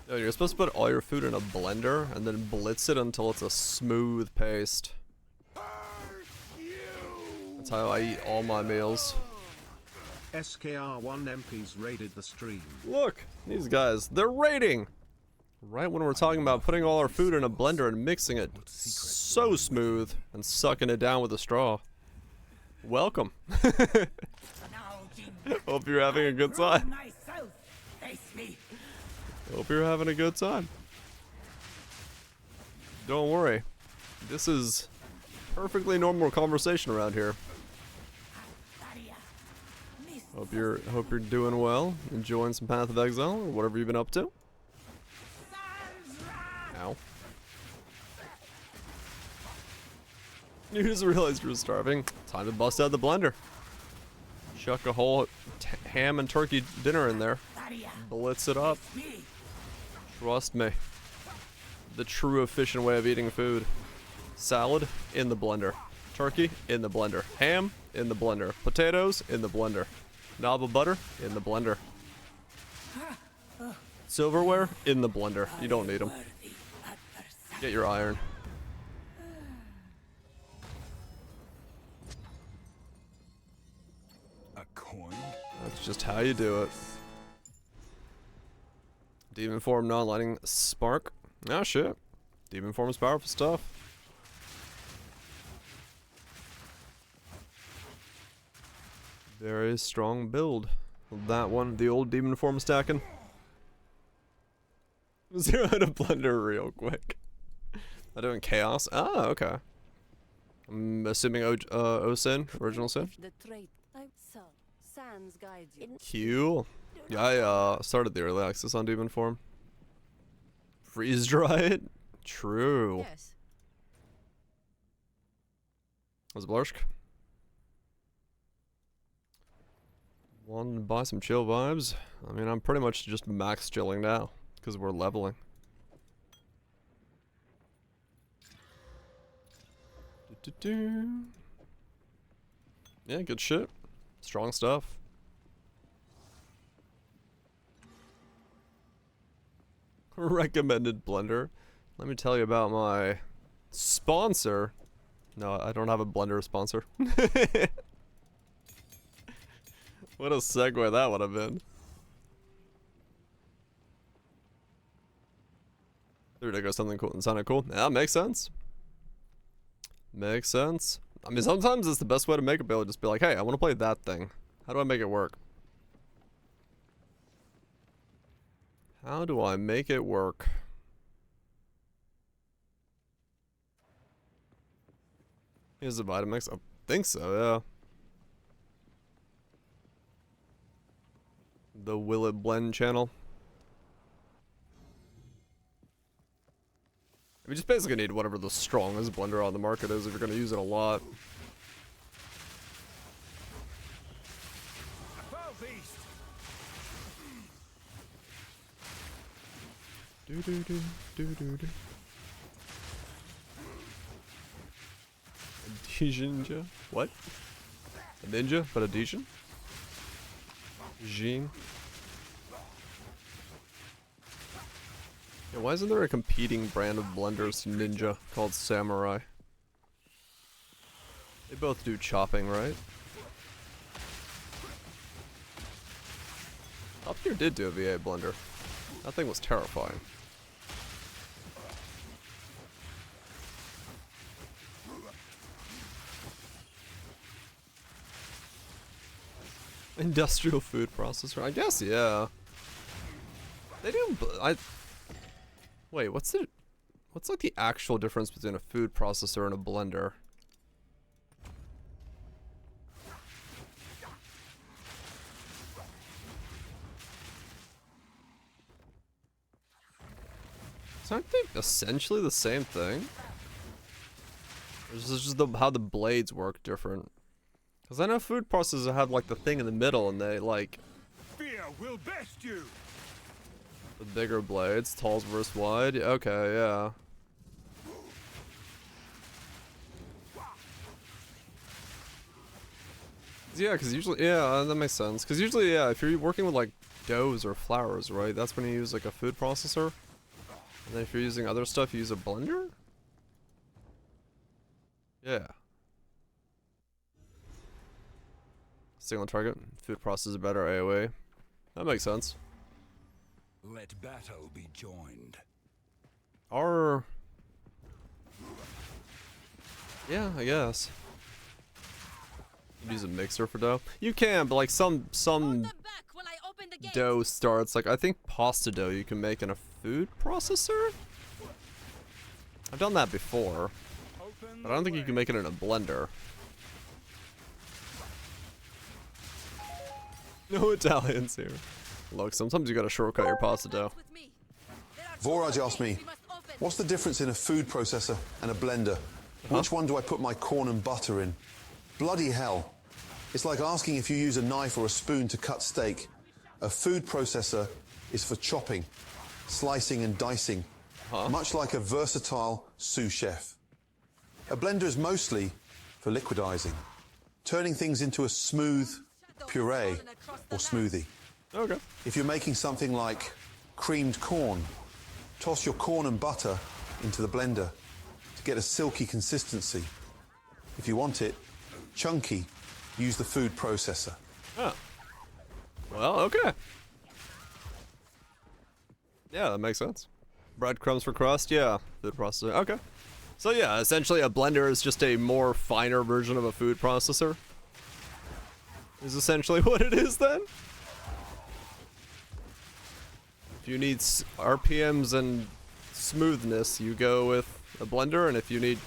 Yo, you're supposed to put all your food in a blender and then blitz it until it's a smooth paste. That's how I eat all my meals. SKR1 MPs raided the stream. Look, these guys, they're raiding! Right when we're talking about putting all our food in a blender and mixing it so smooth and sucking it down with a straw. Welcome. Hope you're having a good time. Hope you're having a good time. Don't worry. This is perfectly normal conversation around here. Hope you're doing well, enjoying some Path of Exile or whatever you've been up to. Ow. You just realized you were starving. Time to bust out the blender. Chuck a whole ham and turkey dinner in there. Blitz it up. Trust me. The true efficient way of eating food. Salad in the blender. Turkey in the blender. Ham in the blender. Potatoes in the blender. Knob of butter in the blender. Silverware in the blender. You don't need them. Get your iron. A coin? That's just how you do it. Demon form non-lighting spark. Oh shit. Demon form is powerful stuff. Very strong build. That one, the old demon form stacking. Zero out of blender real quick. I'm doing chaos. Ah, okay. I'm assuming O-Sin, original Sin. The trait so Sans guides you. Cool. Yeah, I started the early access on demon form. Freeze dry it? True. Yes. Was it Blarsk? Wanted to buy some chill vibes. I mean, I'm pretty much just max chilling now because we're leveling. Yeah, good shit. Strong stuff. Recommended blender. Let me tell you about my sponsor. No, I don't have a blender sponsor. What a segue that would have been. There to go something cool and sounded cool. Yeah, makes sense. Makes sense. I mean, sometimes it's the best way to make a build. Just be like, hey, I want to play that thing. How do I make it work? How do I make it work? Here's the Vitamix. I think so, yeah. The Will It Blend channel. We just basically need whatever the strongest blender on the market is if you're going to use it a lot. Do do do do do do. A Dijinja? What? A ninja, but a Dijin? Jean. Yeah, why isn't there a competing brand of blenders to Ninja called Samurai? They both do chopping, right? Top Tier did do a VA blender. That thing was terrifying. Industrial food processor. I guess, yeah. They do. Wait, what's like the actual difference between a food processor and a blender? So aren't they essentially the same thing? Or is this just how the blades work different? Because I know food processors have like the thing in the middle and they like... Fear will best you! The bigger blades, talls versus wide. Okay, yeah. Yeah, because usually, yeah, that makes sense. Because usually, yeah, if you're working with like doughs or flours, right, that's when you use like a food processor. And then if you're using other stuff, you use a blender? Yeah. Single target, food processor better, AoE. That makes sense. Let battle be joined. Yeah, I guess. Use a mixer for dough. You can, but like some dough starts, like I think pasta dough you can make in a food processor? I've done that before, but I don't think you can make it in a blender. No Italians here. Look, sometimes you gotta shortcut your pasta dough. Voraj asked me, what's the difference in a food processor and a blender? Which one do I put my corn and butter in? Bloody hell. It's like asking if you use a knife or a spoon to cut steak. A food processor is for chopping, slicing and dicing, much like a versatile sous chef. A blender is mostly for liquidizing, turning things into a smooth puree or smoothie. Okay. If you're making something like creamed corn, toss your corn and butter into the blender to get a silky consistency. If you want it chunky, use the food processor. Oh. Well, okay. Yeah, that makes sense. Breadcrumbs for crust, yeah. Food processor, okay. So yeah, essentially a blender is just a more finer version of a food processor. Is essentially what it is then? If you need RPMs and smoothness, you go with a blender, and if you need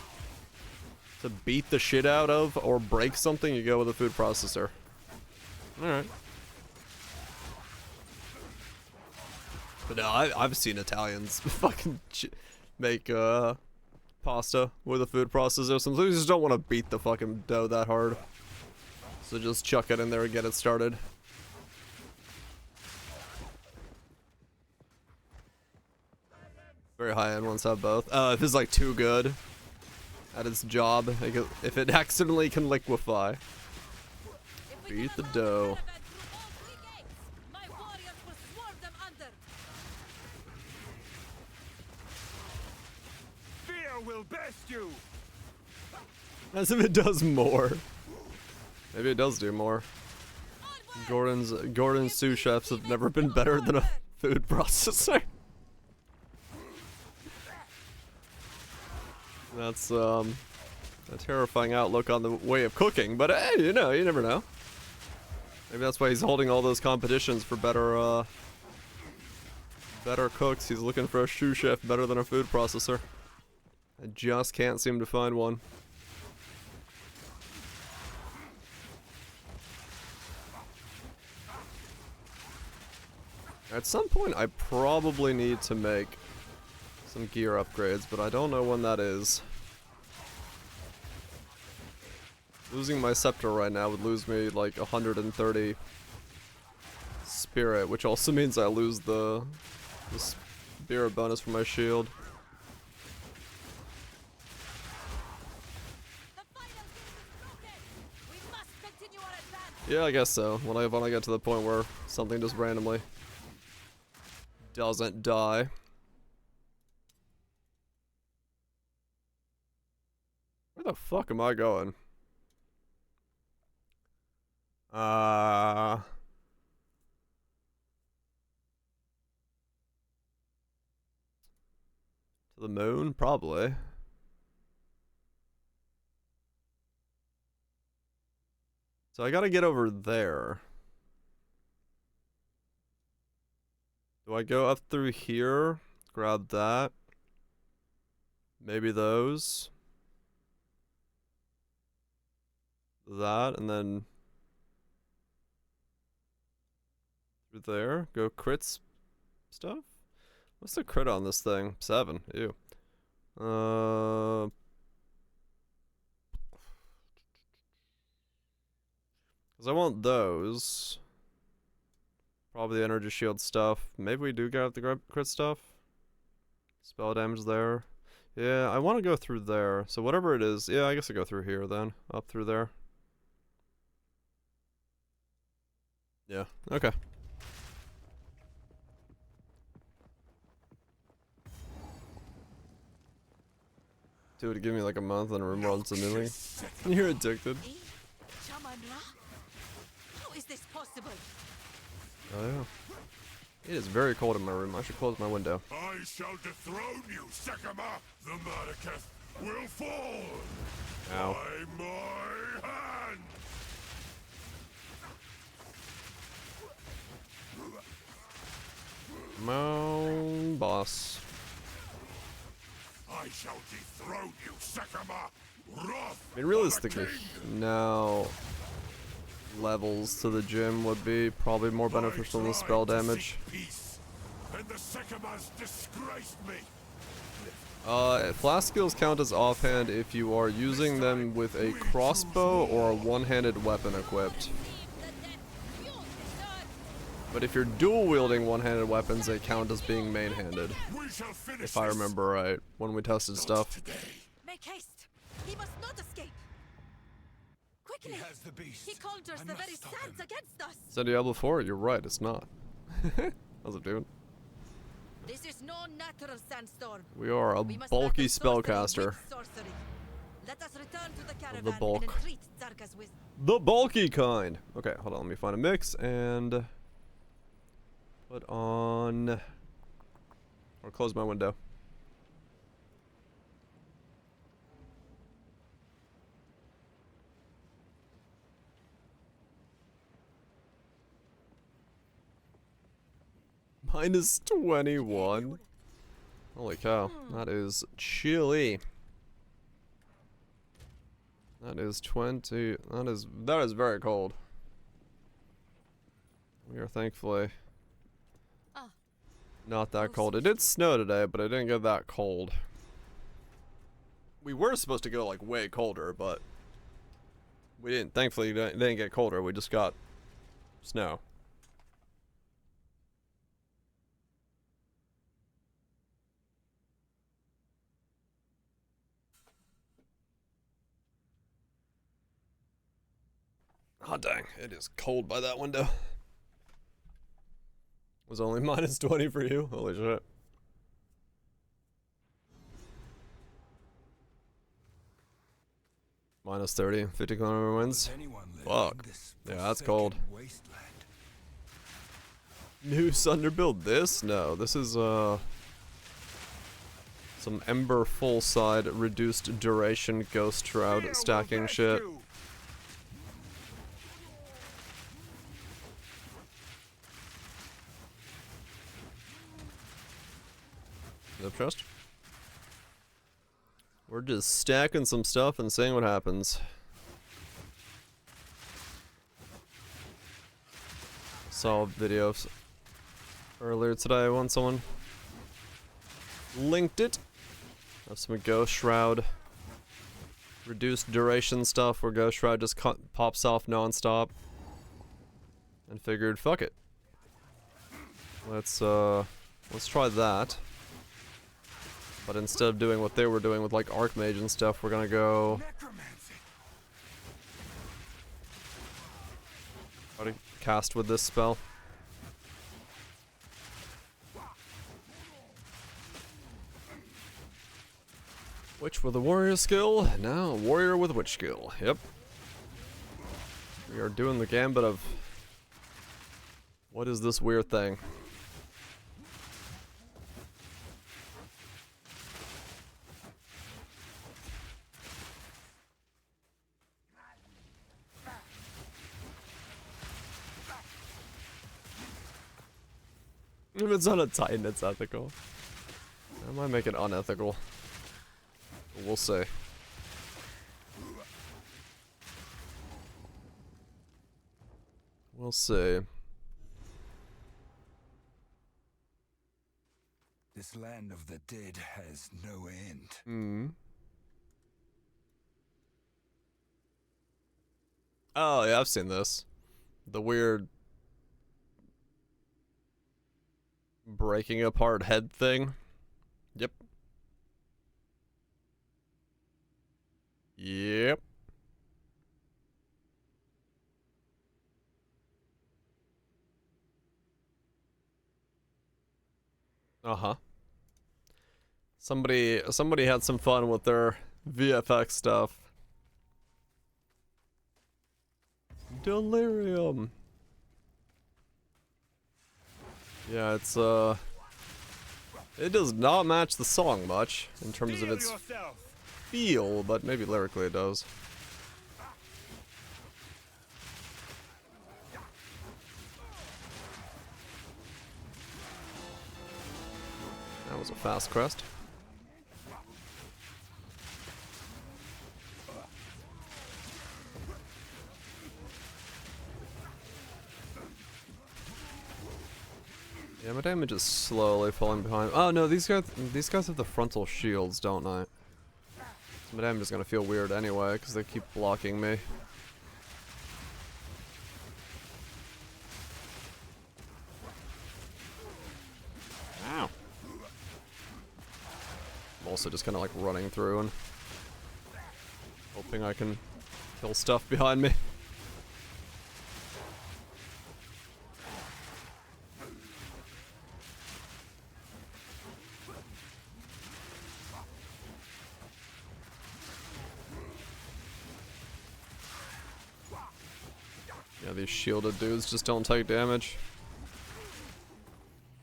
to beat the shit out of or break something, you go with a food processor. Alright. But no, I've seen Italians fucking make pasta with a food processor. Sometimes you just don't want to beat the fucking dough that hard. So just chuck it in there and get it started. Very high-end ones have both. If it's like too good at its job, like if it accidentally can liquefy. Beat the dough. Fear will best you. As if it does more. Maybe it does do more. Gordon's sous chefs have never been better than a food processor. That's a terrifying outlook on the way of cooking, but hey, you know, you never know. Maybe that's why he's holding all those competitions for better cooks. He's looking for a sous chef better than a food processor. I just can't seem to find one. At some point, I probably need to make some gear upgrades, but I don't know when that is. Losing my scepter right now would lose me like 130 spirit, which also means I lose the spirit bonus for my shield. Yeah, I guess so. When I get to the point where something just randomly doesn't die. Where the fuck am I going? To the moon? Probably. So I gotta get over there. Do I go up through here? Grab that. Maybe those. That, and then through there. Go crits stuff? What's the crit on this thing? 7. Ew. Because I want those. Probably the energy shield stuff. Maybe we do get the crit stuff. Spell damage there. Yeah, I want to go through there. So whatever it is, yeah, I guess I go through here then. Up through there. Yeah, okay. Dude, give me like a month and room runs immediately. You're addicted. How is this possible? Oh yeah. It is very cold in my room. I should close my window. I shall dethrone you, Sekama! The Madaketh will fall! Ow. By my hand! Moan boss. I shall dethrone you, Sekama! Wrath! I mean, realistically, now levels to the gym would be probably more beneficial than the spell damage. Peace, and the Sekamas disgraced me! Flask skills count as offhand if you are using them with a crossbow or a one-handed weapon equipped. But if you're dual-wielding one-handed weapons, they count as being main-handed. If I remember right, when we tested stuff. Make haste! He must not escape! Quickly! He has the beast. He conjures the very sands against us! Said Diablo 4, you're right, it's not. How's it doing? This is no natural sandstorm. We are a bulky spellcaster. Let us return to the caravan Of the bulk. and entreat Zarka's wisdom. The bulky kind! Okay, hold on, let me find a mix and put on or close my window. Minus 21. Holy cow, that is chilly. That is 20. That is very cold. We are thankfully not that cold. It did snow today, but it didn't get that cold. We were supposed to go like way colder, but we didn't. Thankfully, it didn't get colder. We just got snow. Oh dang, it is cold by that window. Was only minus 20 for you? Holy shit. Minus 30, 50 kilometer winds. Fuck. Yeah, that's cold. New Sunder build this? No, this is some Ember full side reduced duration ghost shroud stacking shit. Up chest. We're just stacking some stuff and seeing what happens. Saw videos earlier today when someone linked it. Have some Ghost Shroud reduced duration stuff where Ghost Shroud just pops off non-stop. And figured, fuck it. Let's try that. But instead of doing what they were doing with like Archmage and stuff, we're gonna go try to cast with this spell. Witch with a warrior skill, now warrior with witch skill. Yep. We are doing the gambit of what is this weird thing? If it's not a Titan, it's ethical. I might make it unethical. We'll see. We'll see. This land of the dead has no end. Hmm. Oh, yeah, I've seen this. The weird breaking apart head thing. Yep. Yep. Uh-huh. Somebody had some fun with their VFX stuff. Delirium. Yeah, it's it does not match the song much in terms of its feel, but maybe lyrically it does. That was a fast crest. Yeah, my damage is slowly falling behind. Oh no, these guys have the frontal shields, don't I? So my damage is gonna feel weird anyway, because they keep blocking me. Ow. I'm also just kind of like running through and hoping I can kill stuff behind me. Yeah, these shielded dudes just don't take damage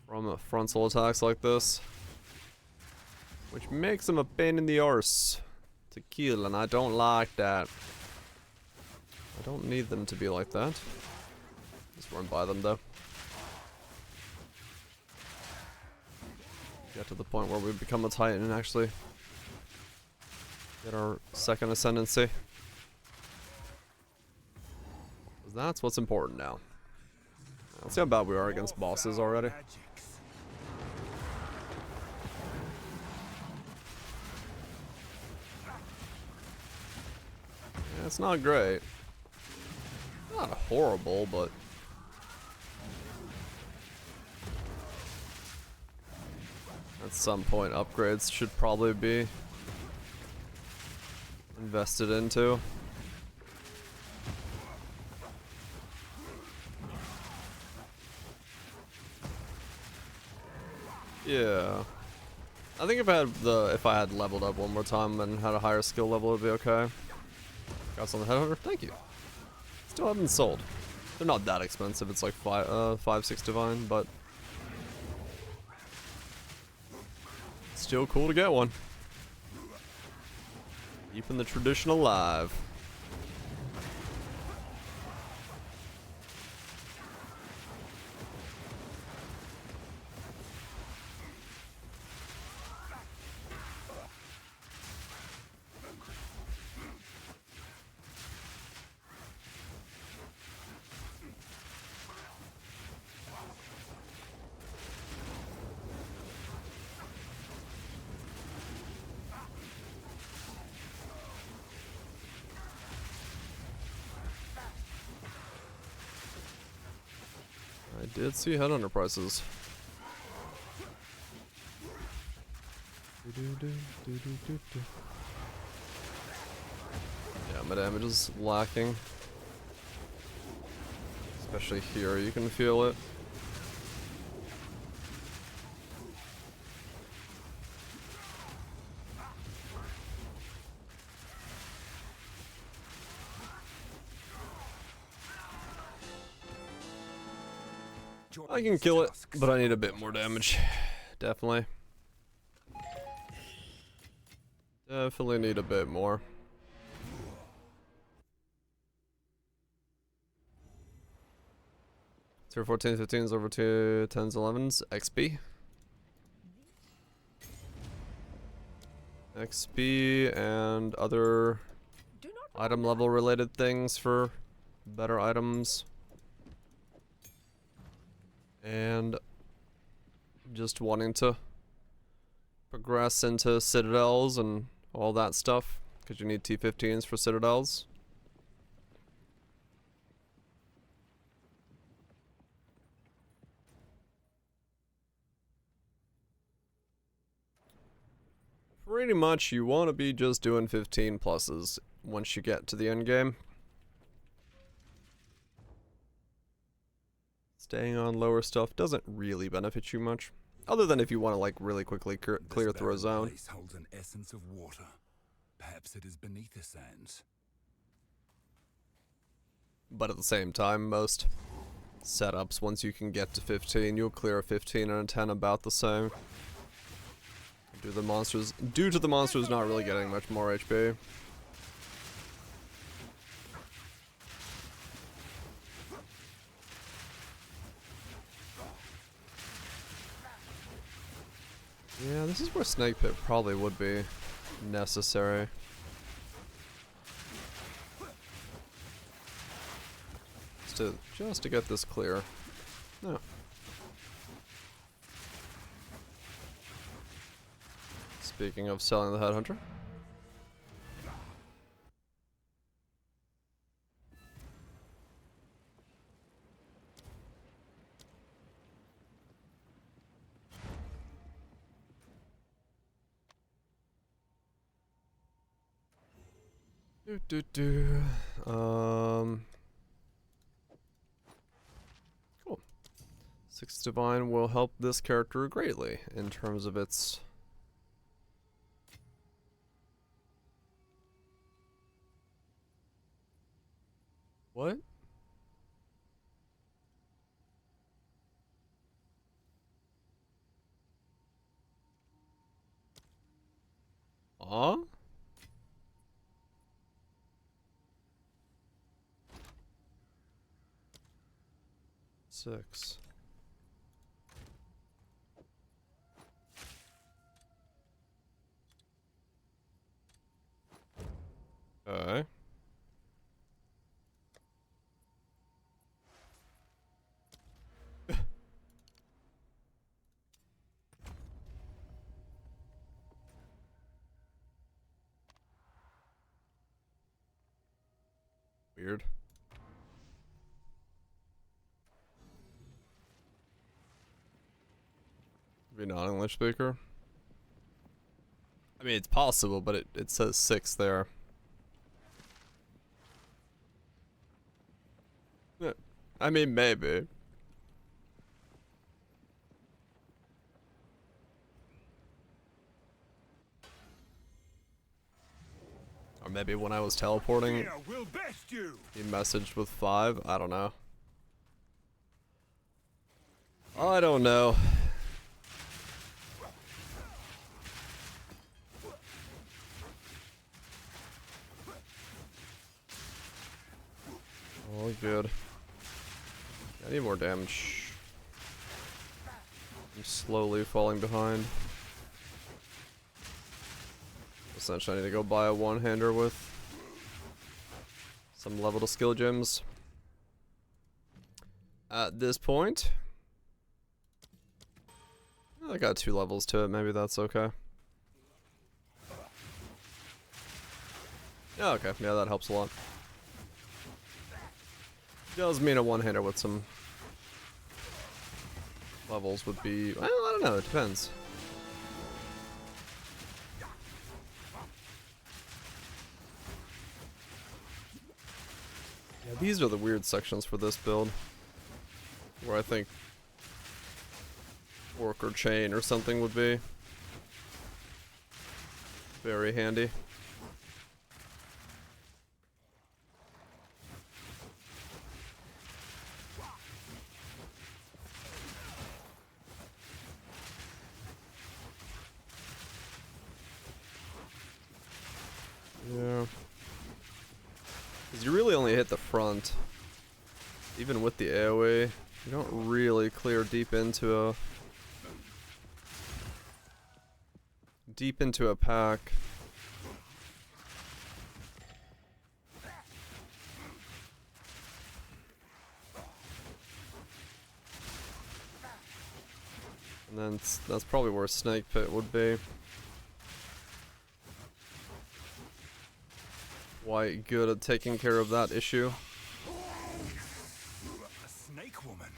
from frontal attacks like this, which makes them a pain in the arse to kill, and I don't like that. I don't need them to be like that. Just run by them though. Get to the point where we become a Titan and actually get our second ascendancy. That's what's important now. Let's see how bad we are against bosses already. Yeah, it's not great. Not horrible, but at some point upgrades should probably be invested into. Yeah, I think if I had leveled up one more time and had a higher skill level, it'd be okay. Got some headhunter. Thank you. Still haven't sold. They're not that expensive. It's like 5-6 divine, but still cool to get one. Keeping the tradition alive. I did see headhunter prices. Yeah, my damage is lacking. Especially here, you can feel it. I can kill it, but I need a bit more damage. Definitely. Definitely need a bit more. Tier 14, 15s over to 10s, 11s. XP. XP and other item level related things for better items. And just wanting to progress into citadels and all that stuff, because you need T15s for citadels. Pretty much you want to be just doing 15 pluses once you get to the end game. Staying on lower stuff doesn't really benefit you much, other than if you want to like really quickly clear through a zone. This holds an essence of water. Perhaps it is beneath the sands. But at the same time, most setups, once you can get to 15, you'll clear a 15 and a 10 about the same. Due to the monsters not really getting much more HP. Yeah, this is where Snake Pit probably would be necessary. Just to get this clear. No. Speaking of selling the Headhunter. Cool. 6 Divine will help this character greatly in terms of its what? Aw? Six. Okay. Weird. Be non-English speaker. I mean, it's possible, but it says 6 there. Yeah. I mean, maybe. Or maybe when I was teleporting, he messaged with 5. I don't know. I don't know. All good. I need more damage. I'm slowly falling behind. Essentially, I need to go buy a one-hander with some level to skill gems. At this point, I got 2 levels to it. Maybe that's okay. Yeah, okay. Yeah, that helps a lot. Does mean a one-hander with some levels would be... Well, I don't know. It depends. Yeah, these are the weird sections for this build. Where I think Orc or Chain or something would be very handy. Yeah. Because you really only hit the front. Even with the AoE, You don't really clear deep into a pack. And then that's probably where Snake Pit would be. Quite good at taking care of that issue. A snake woman.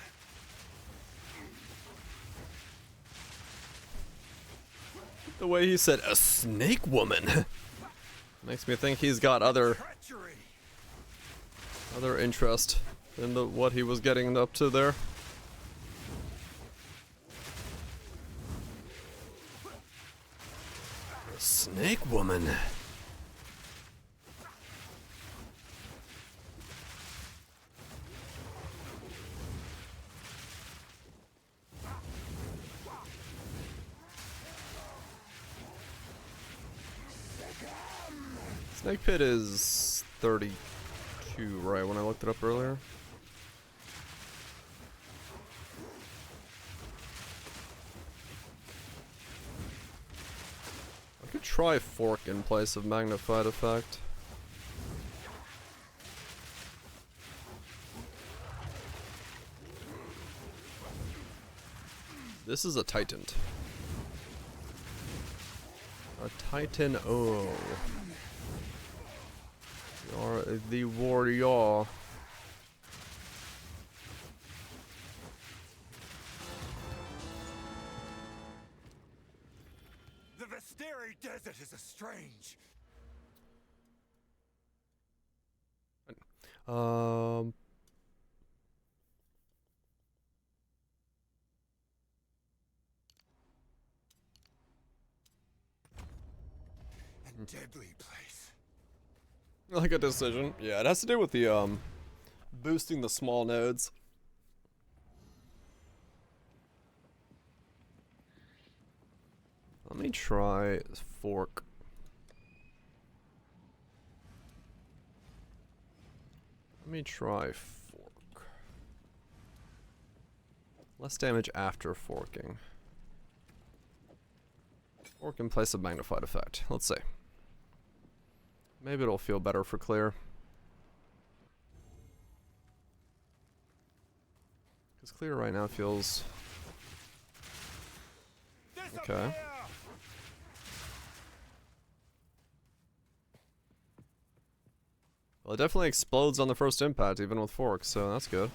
The way he said a snake woman makes me think he's got other interest in what he was getting up to there. Snake woman. Snake Pit is 32, right, when I looked it up earlier? I could try Fork in place of Magnified Effect. This is a Titan. A Titan O. Or the warrior. The Vesteri Desert is a strange. And deadly place. Like a decision. Yeah, it has to do with the boosting the small nodes. Let me try Fork. Let me try Fork. Less damage after forking. Fork in place of Magnified Effect. Let's see. Maybe it'll feel better for clear. Because clear right now feels... okay. Well, it definitely explodes on the first impact, even with Fork, so that's good.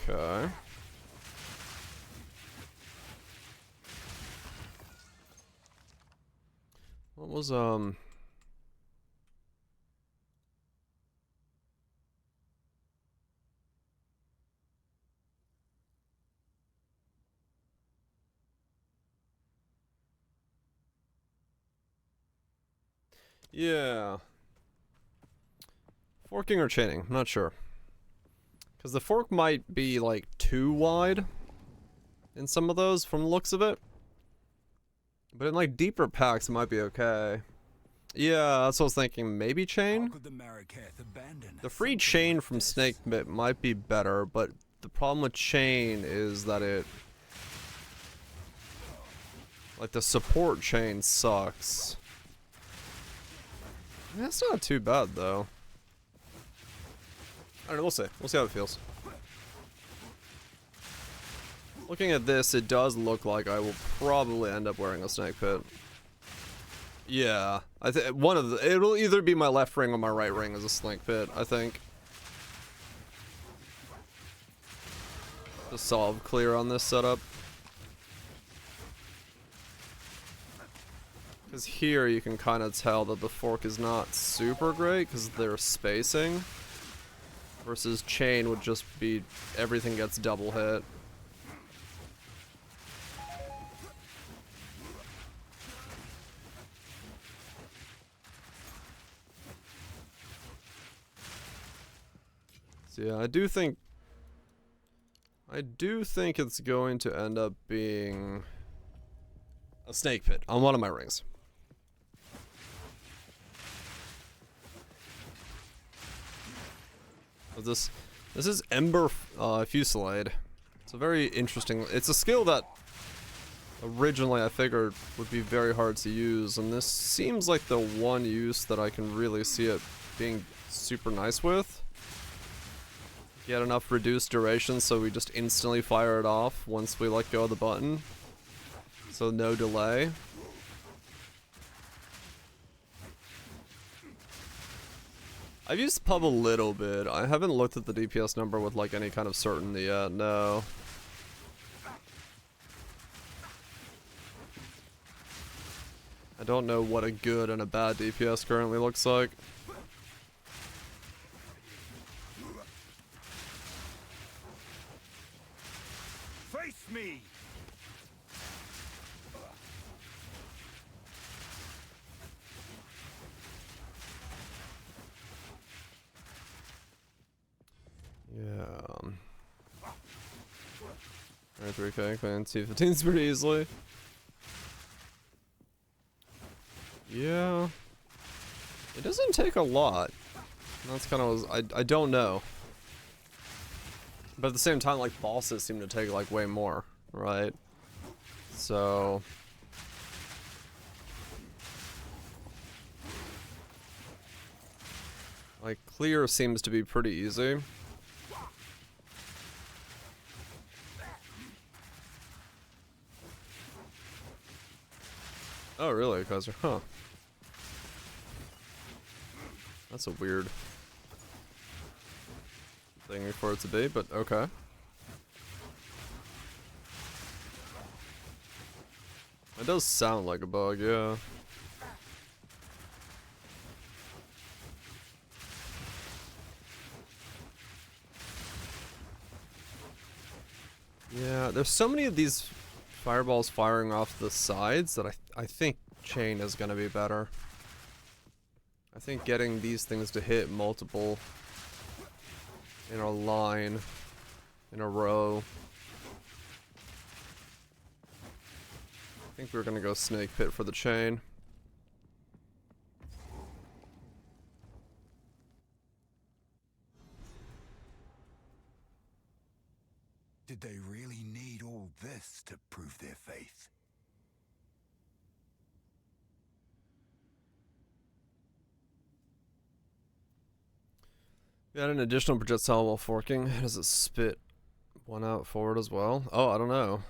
Okay. What was, yeah. Forking or chaining, I'm not sure. Because the fork might be, like, too wide in some of those, from the looks of it. But in, like, deeper packs, it might be okay. Yeah, that's what I was thinking. Maybe chain? The free chain from Snake Pit might be better, but the problem with chain is that it... like, the support chain sucks. I mean, that's not too bad, though. I don't know, we'll see. We'll see how it feels. Looking at this, it does look like I will probably end up wearing a Snake Pit. Yeah, I think one of the... it'll either be my left ring or my right ring as a Snake Pit, I think. To solve clear on this setup. Because here you can kind of tell that the fork is not super great because they're spacing. Versus chain would just be everything gets double hit. So yeah, I do think it's going to end up being a snake pit on one of my rings. This is Ember Fusillade. It's a very interesting. It's a skill that originally I figured would be very hard to use, and this seems like the one use that I can really see it being super nice with. Get enough reduced duration so we just instantly fire it off once we let go of the button. So no delay. I've used pub a little bit. I haven't looked at the DPS number with like any kind of certainty yet, no. I don't know what a good and a bad DPS currently looks like. Face me! Yeah. 3k, clan T15s pretty easily. Yeah. It doesn't take a lot. That's kind of, I don't know. But at the same time, like, bosses seem to take, like, way more, right? So... like, clear seems to be pretty easy. Oh, really, Kaiser? Huh. That's a weird thing for it to be, but okay. It does sound like a bug, yeah. Yeah, there's so many of these fireballs firing off the sides that I think chain is gonna be better. I think getting these things to hit multiple in a line, in a row. I think we're gonna go snake pit for the chain. Did they really need all this to prove their faith? We got an additional projectile while forking. Does it spit one out forward as well? Oh, I don't know.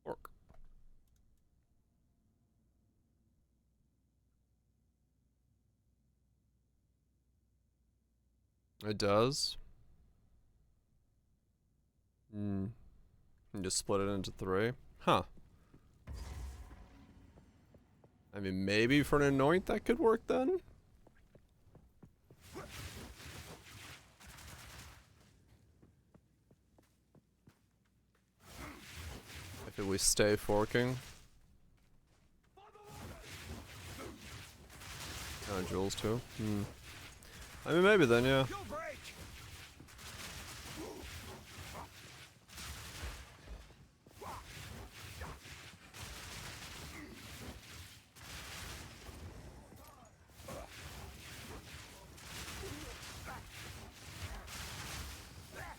Fork. It does. Hmm. You just split it into 3. Huh. I mean, maybe for an anoint that could work then? If we stay forking. Jewels too. Hmm. I mean, maybe then, yeah.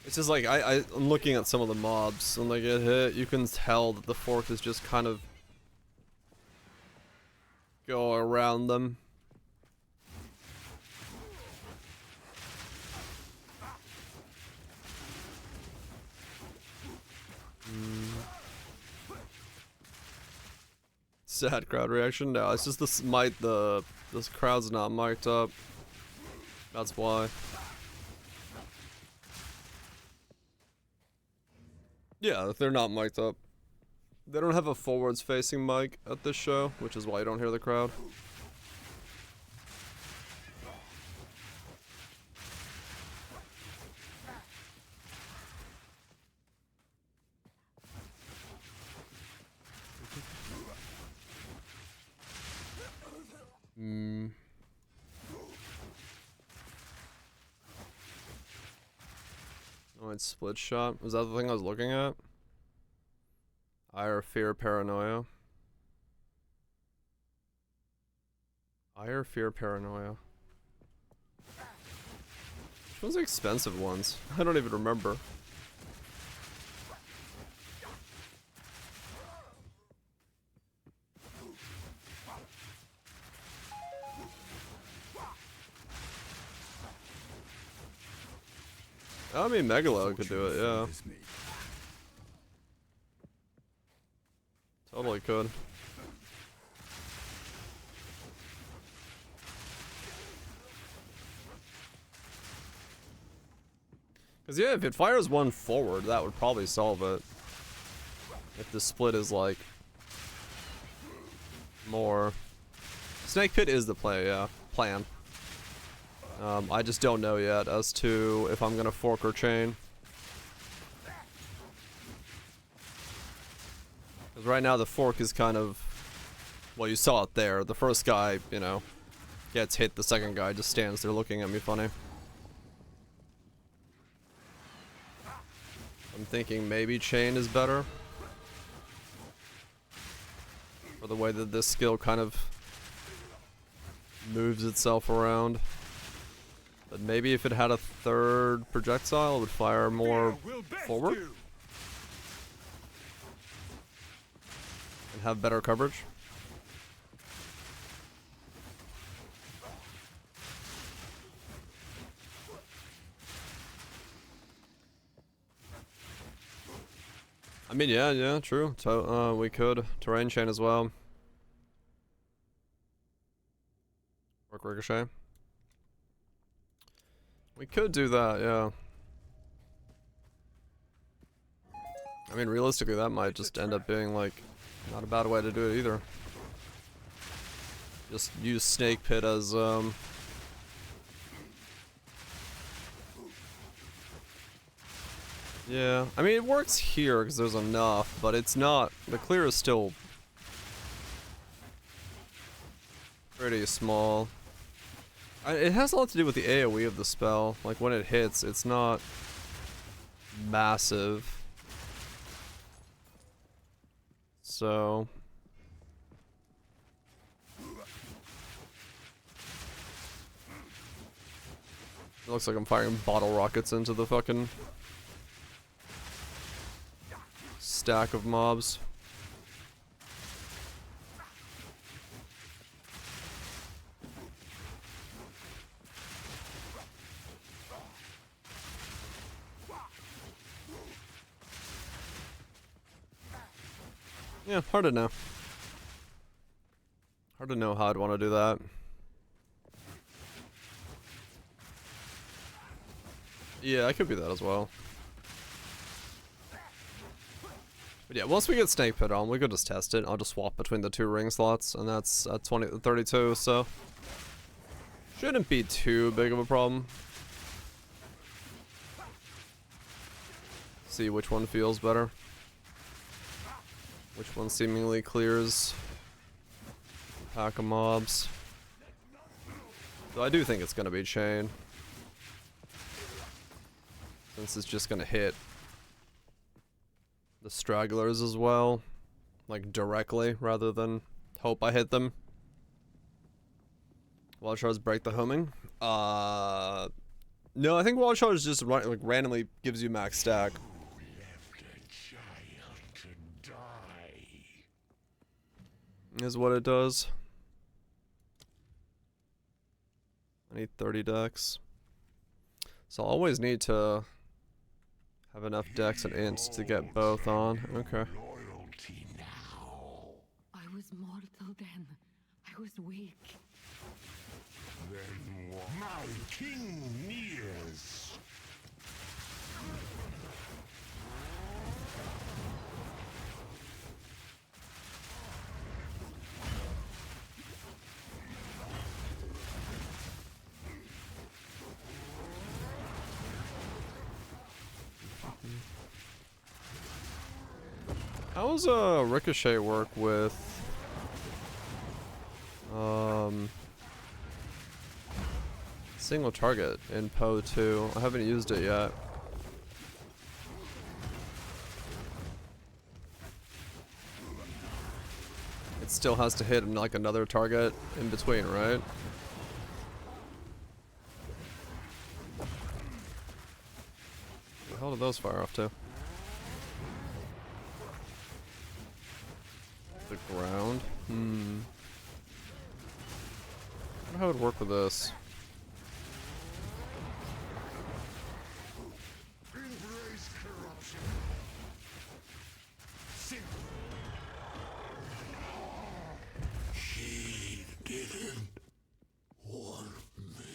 It's just like, I'm looking at some of the mobs, when they get hit, you can tell that the fork is just kind of go around them. Sad crowd reaction? No, it's just this this crowd's not mic'd up. That's why. Yeah, if they're not mic'd up. They don't have a forwards facing mic at this show, which is why you don't hear the crowd. split shot. Was that the thing I was looking at? Ire, fear, paranoia. Ire, fear, paranoia. Which one's the expensive ones? I don't even remember. I mean, Megalo could do it, yeah. Totally could. Cause yeah, if it fires one forward, that would probably solve it. If the split is like more. Snake Pit is the play, yeah. Plan. I just don't know yet as to if I'm gonna fork or chain. Because right now the fork is kind of, well, you saw it there. The first guy, you know, gets hit. The second guy just stands there looking at me funny. I'm thinking maybe chain is better. For the way that this skill kind of moves itself around. But maybe if it had a third projectile, it would fire more forward. And have better coverage. I mean, yeah, true. We could. Terrain chain as well. Work ricochet. We could do that, yeah. I mean, realistically, that might just end up being, like, not a bad way to do it either. Just use Snake Pit as, yeah, I mean, it works here because there's enough, but it's not, the clear is still pretty small. It has a lot to do with the AoE of the spell. Like, when it hits, it's not massive. So... it looks like I'm firing bottle rockets into the fucking stack of mobs. Yeah, hard to know. Hard to know how I'd want to do that. Yeah, I could be that as well. But yeah, once we get Snake Pit on, we could just test it. I'll just swap between the two ring slots, and that's at 32, so shouldn't be too big of a problem. See which one feels better. Which one seemingly clears a pack of mobs. So I do think it's gonna be chain. Since it's just gonna hit the stragglers as well. Like directly, rather than hope I hit them. Wild Charge break the homing. No, I think Wild Charge just like randomly gives you max stack. Is what it does. I need 30 decks. So I'll always need to have enough decks and ints to get both on. Okay. I was mortal then. I was weak. Then what? My king nears. How does Ricochet work with single target in PoE2? I haven't used it yet. still has to hit like another target in between, right? The hell did those fire off to? The ground? I wonder how it would work with this. Embrace corruption. He didn't want me.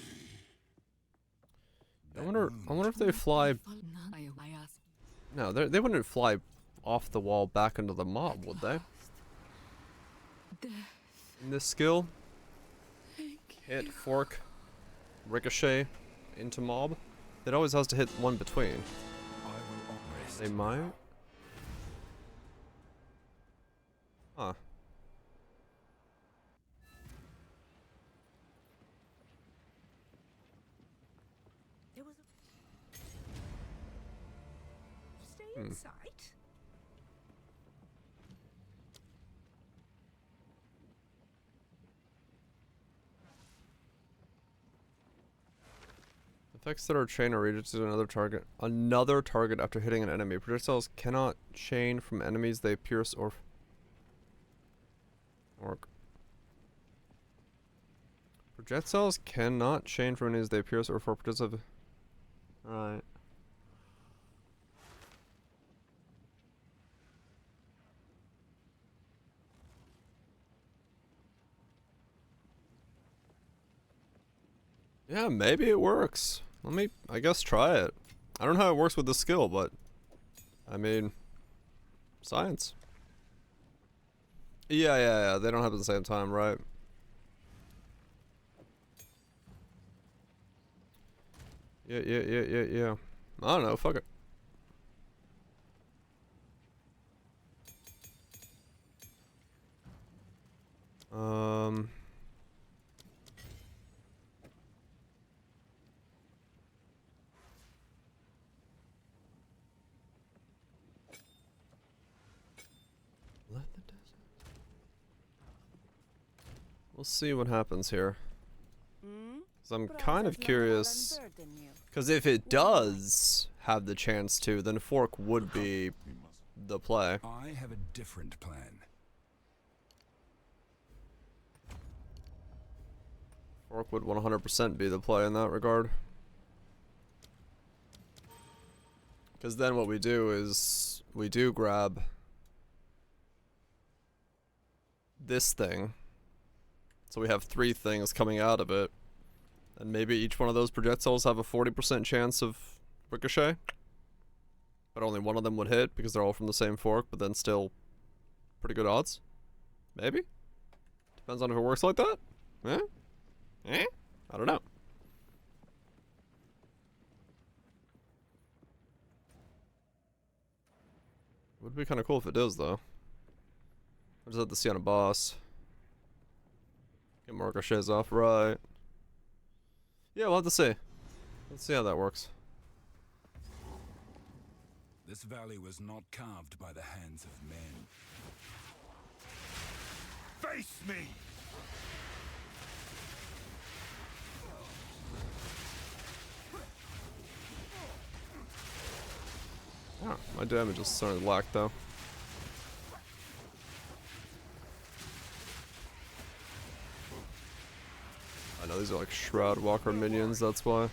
I wonder if they fly. No, they wouldn't fly off the wall back into the mob, would they? In this skill, hit, fork, ricochet into mob. It always has to hit one between. They might. Huh. Stay in sight. Effects that are chain or redirected to another target after hitting an enemy. Projectiles cannot chain from enemies they pierce or projectiles cannot chain from enemies they pierce or for projectiles. Right. Yeah, maybe it works. Let me, I guess, try it. I don't know how it works with the skill, but I mean, science. Yeah. They don't happen at the same time, right? Yeah. I don't know. Fuck it. We'll see what happens here. Because I'm kind of curious. Because if it does have the chance to, then fork would be the play. I have a different plan. Fork would 100% be the play in that regard. Because then what we do is we do grab this thing. So we have 3 things coming out of it. And maybe each one of those projectiles have a 40% chance of ricochet. But only one of them would hit because they're all from the same fork, but then still pretty good odds. Maybe? Depends on if it works like that. I don't know. Would be kind of cool if it does, though. I just have to see on a boss. Get more ricochets off, right? Yeah, we'll have to see. Let's see how that works. This valley was not carved by the hands of men. Face me! Oh, my damage is starting to lack, though. I know these are like Shroud Walker minions, that's why.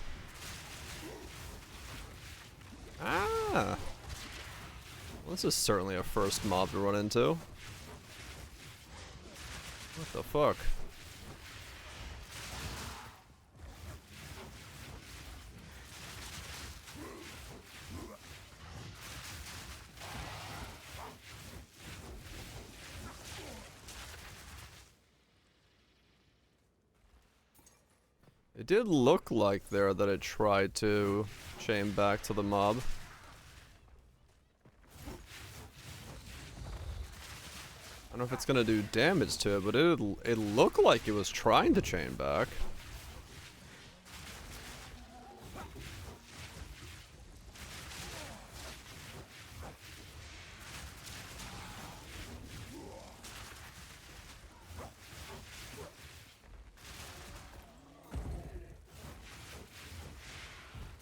Ah! Well, this is certainly a first mob to run into. What the fuck? It did look like there that it tried to chain back to the mob. I don't know if it's gonna do damage to it, but it looked like it was trying to chain back.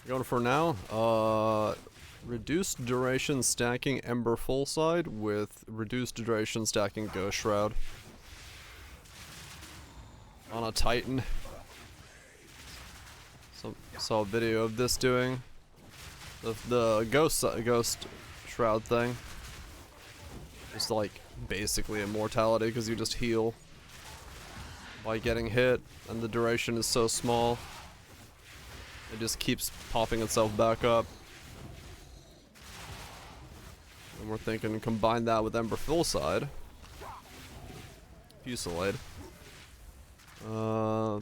Going for now. Reduced duration stacking Ember full side with reduced duration stacking Ghost Shroud. On a Titan. Saw a video of this doing the ghost shroud thing. Just like basically immortality because you just heal by getting hit, and the duration is so small. It just keeps popping itself back up. And we're thinking combine that with Ember full side. Fusillade.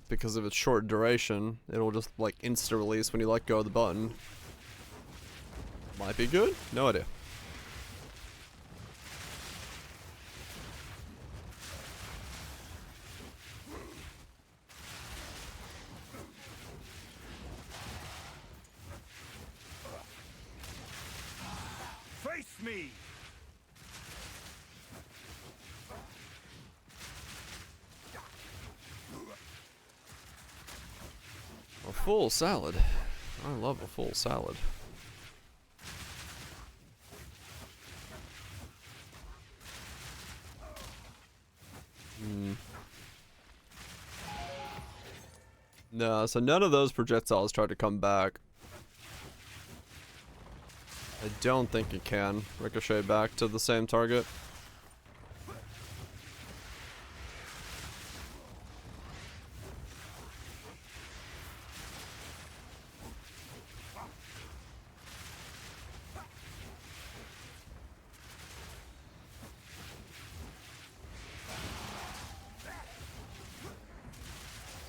Because of its short duration, it'll just like insta release when you let go of the button. Might be good? No idea. Face me! A full salad. I love a full salad. No, so none of those projectiles tried to come back. I don't think it can ricochet back to the same target.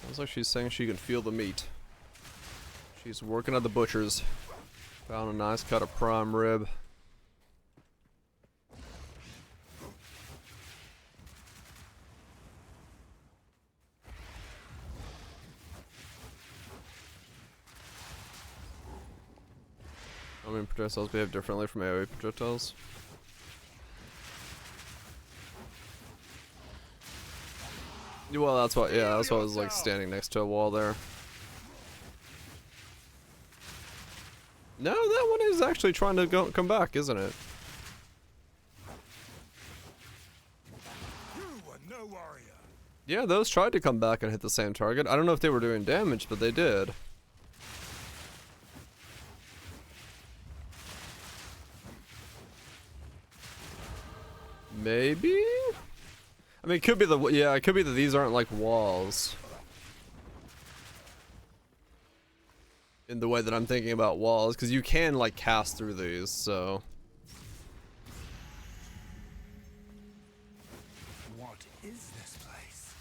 Sounds like she's saying she can feel the meat. She's working at the butcher's. Found a nice cut of prime rib. I mean, projectiles behave differently from AoE projectiles. Well, that's why. Yeah, that's why I was like standing next to a wall there. No, that one is actually trying to come back, isn't it? You were no warrior. Yeah, those tried to come back and hit the same target. I don't know if they were doing damage, but they did. Maybe? I mean, it could be the, yeah, it could be that these aren't like walls. In the way that I'm thinking about walls, because you can like cast through these, so. What is this place?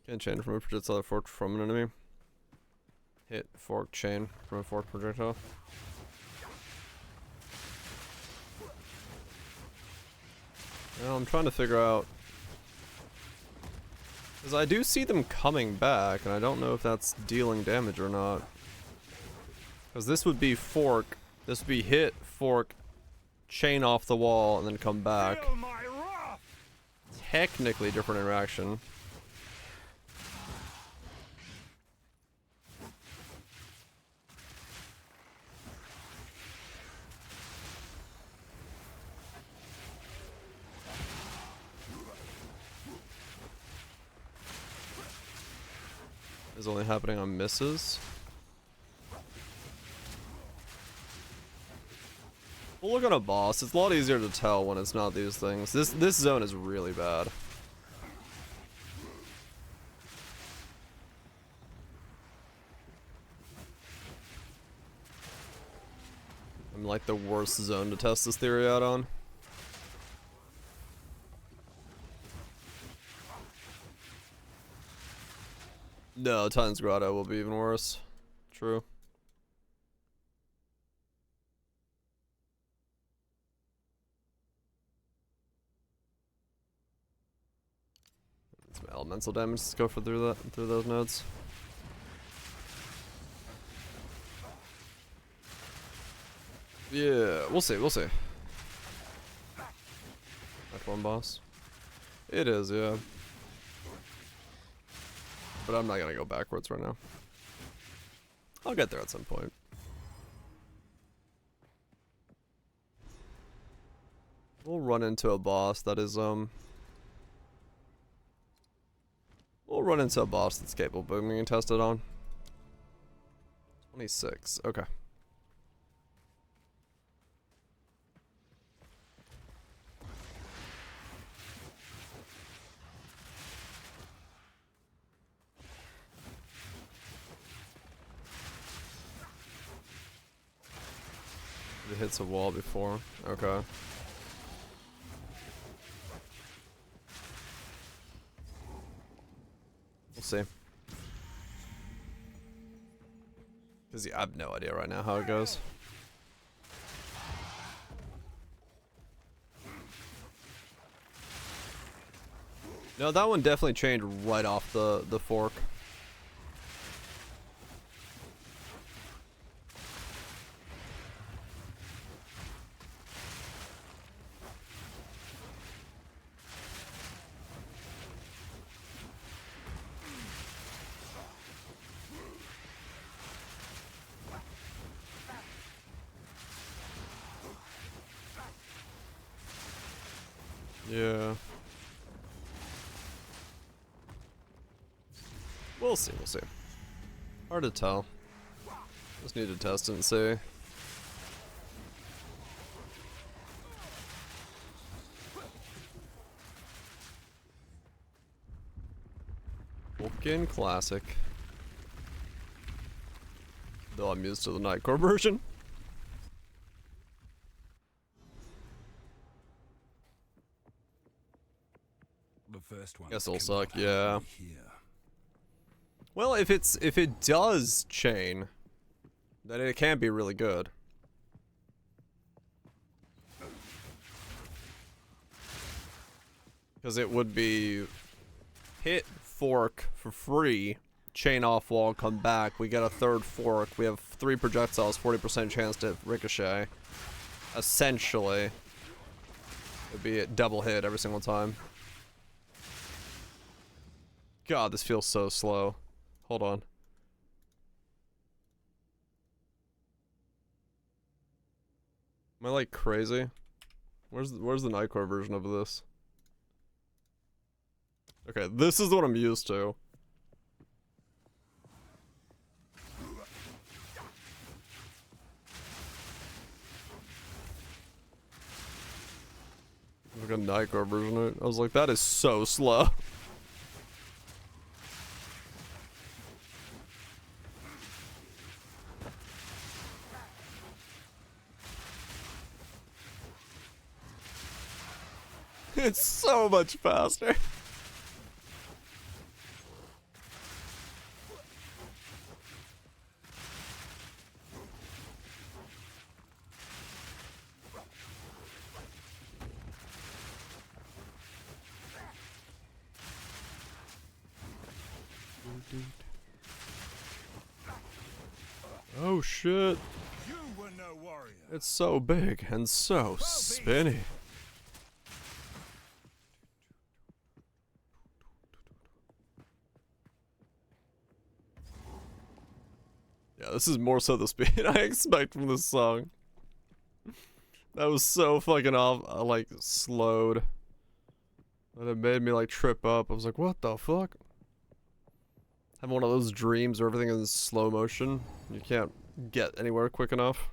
Can chain from a projectile fork from an enemy. Hit fork chain from a fork projectile. Well, I'm trying to figure out, because I do see them coming back, and I don't know if that's dealing damage or not. Because this would be fork, this would be hit, fork, chain off the wall, and then come back. Technically different interaction. Is only happening on misses. We'll look at a boss. It's a lot easier to tell when it's not these things. This zone is really bad. I'm like the worst zone to test this theory out on. No, Titan's Grotto will be even worse. True. Some elemental damage. Let's go for through those nodes. Yeah, we'll see. We'll see. F1 boss. It is, yeah. But I'm not gonna go backwards right now. I'll get there at some point. We'll run into a boss that is, we'll run into a boss that's capable of being tested on. 26, okay. It hits a wall before, okay. We'll see. Because yeah, I have no idea right now how it goes. No, that one definitely changed right off the fork. Yeah. We'll see, we'll see. Hard to tell. Just need to test it and see. Fucking classic. Though I'm used to the Nightcore version. The first one. Guess it'll suck, yeah. Well, if it does chain, then it can be really good. Because it would be hit fork for free, chain off wall, come back, we get a third fork, we have 3 projectiles, 40% chance to ricochet. Essentially, it'd be a double hit every single time. God, this feels so slow. Hold on. Am I like crazy? Where's the Nightcore version of this? Okay, this is what I'm used to. Like a Nightcore version of it. I was like, that is so slow. It's so much faster. Oh shit. You were no warrior. It's so big and so spinny. Yeah, this is more so the speed I expect from this song. That was so fucking off, like, slowed. And it made me, like, trip up. I was like, what the fuck? Having one of those dreams where everything is slow motion. You can't get anywhere quick enough.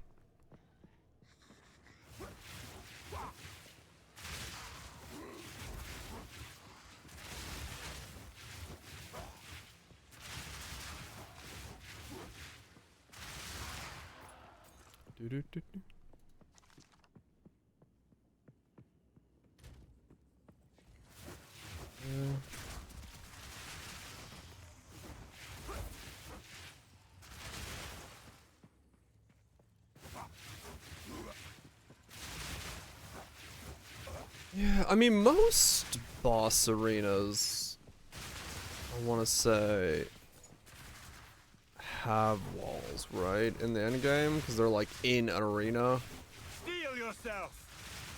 Do-do-do-do. I mean, most boss arenas, I want to say, have walls, right? In the end game, because they're like in an arena. Steel yourself.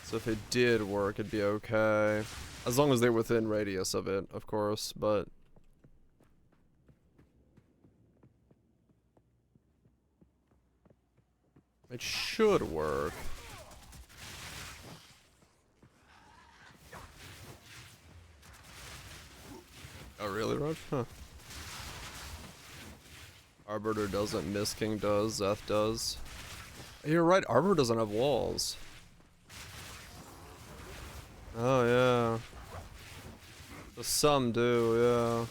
So if it did work, it'd be okay. As long as they're within radius of it, of course, but... it should work. Oh, really, Raj? Huh. Arbiter doesn't, Mist King does, Zeth does. You're right, Arbiter doesn't have walls. Oh, yeah. But some do,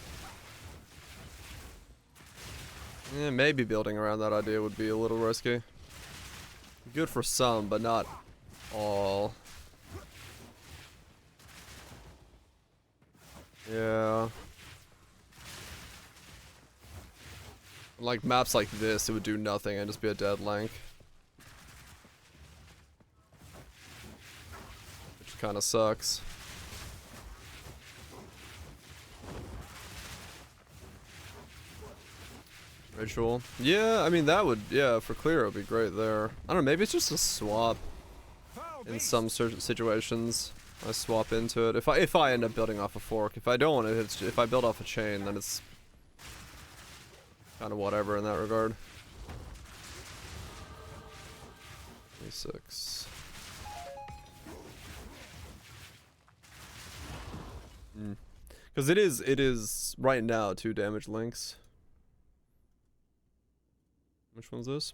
yeah. Yeah, maybe building around that idea would be a little risky. Good for some, but not all. Yeah. Like maps like this, it would do nothing and just be a dead link. Which kind of sucks. Ritual. Yeah, I mean that would, yeah, for clear it would be great there. I don't know, maybe it's just a swap in some certain situations. I swap into it. If I end up building off a fork. If I don't, if I build off a chain, then it's kind of whatever in that regard. 26. Because it is right now 2 damage links. Which one's this?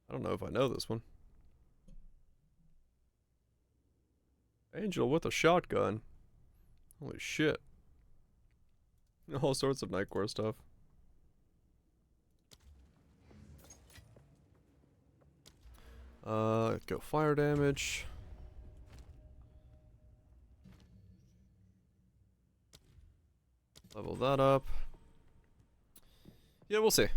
I don't know if I know this one. Angel with a shotgun. Holy shit. All sorts of Nightcore stuff. Go fire damage. Level that up. Yeah, we'll see.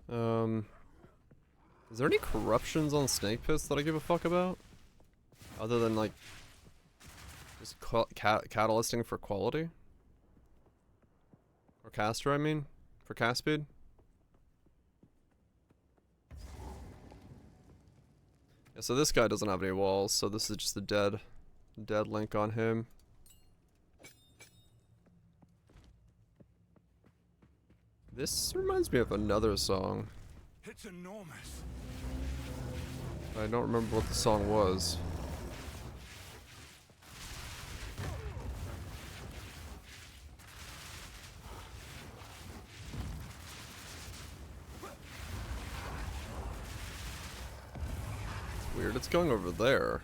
Is there any corruptions on Snake Pits that I give a fuck about? Other than like just catalysting for quality? Or caster, I mean? For cast speed? Yeah, so this guy doesn't have any walls, so this is just a dead link on him. This reminds me of another song. It's enormous. I don't remember what the song was. It's weird, it's going over there.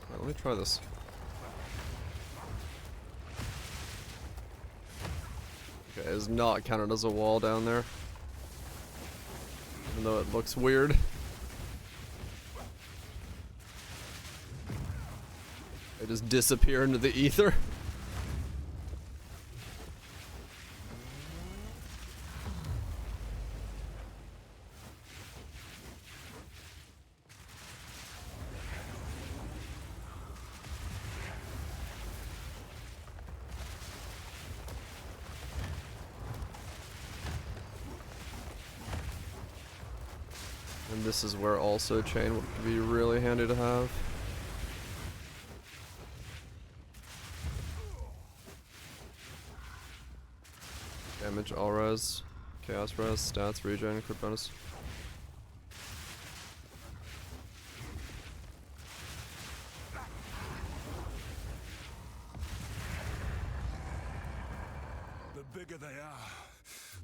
Alright, let me try this. Okay, it's not counted as a wall down there. Even though it looks weird. They just disappear into the ether. And this is where also chain would be really handy to have. Damage, all res, chaos res, stats, regen, crit bonus. The bigger they are,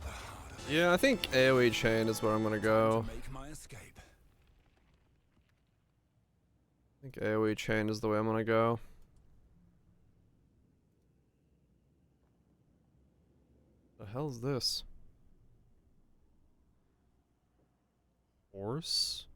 the harder. Yeah, I think AoE chain is where I'm gonna go. Make my escape. I think AoE chain is the way I'm gonna go. The hell's this? Horse?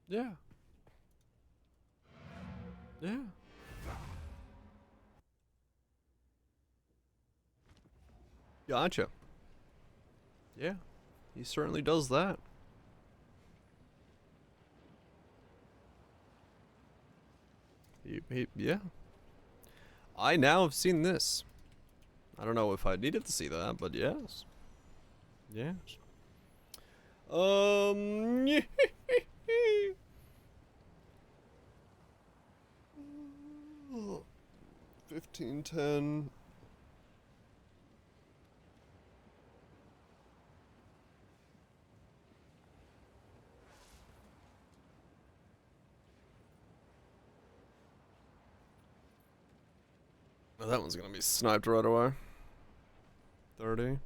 Yeah. Yeah. Gotcha. Yeah. He certainly does that. Yeah. I now have seen this. I don't know if I needed to see that, but yes. Yes. 1510. Oh, that one's gonna be sniped right away. 30.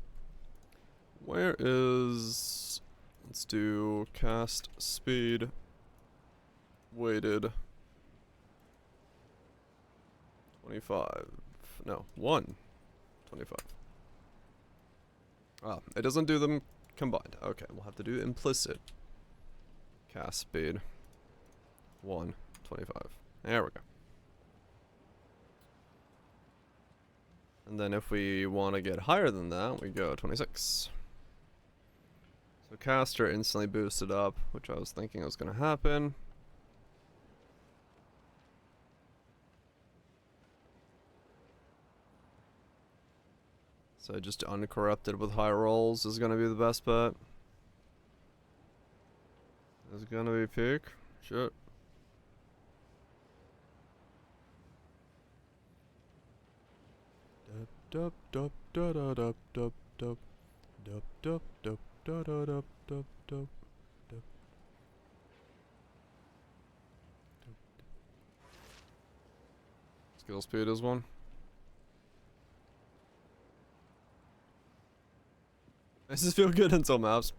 Where is... Let's do cast speed. Weighted. 25. No, 1. 25. Ah, it doesn't do them combined. Okay, we'll have to do implicit. Cast speed. 1. 25. There we go. And then if we want to get higher than that, we go 26. So caster instantly boosted up, which I was thinking was going to happen. So just uncorrupted with high rolls is going to be the best bet. Is it going to be peak? Shit. Dup dup dup da dup dup dup dup dup dup da da dup dup dup dup. Skill speed is 1. This just feel good until maps.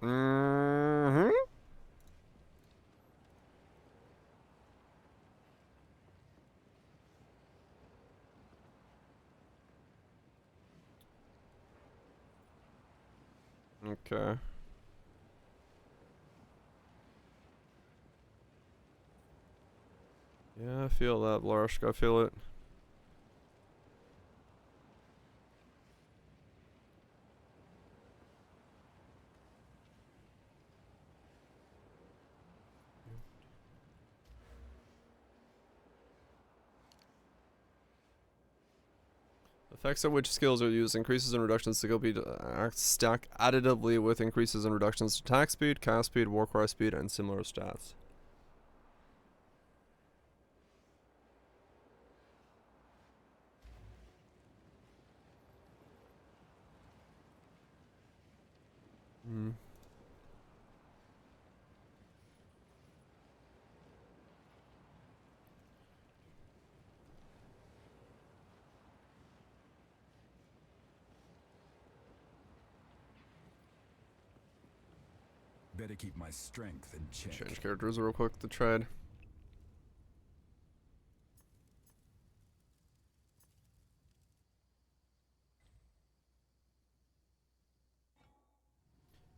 Okay. Yeah, I feel that, Blarshk. I feel it. Effects of which skills are used increases and reductions to skill speed stack additively with increases and reductions to attack speed, cast speed, warcry speed, and similar stats. Hmm. Better keep my strength in check. Change characters real quick to trade.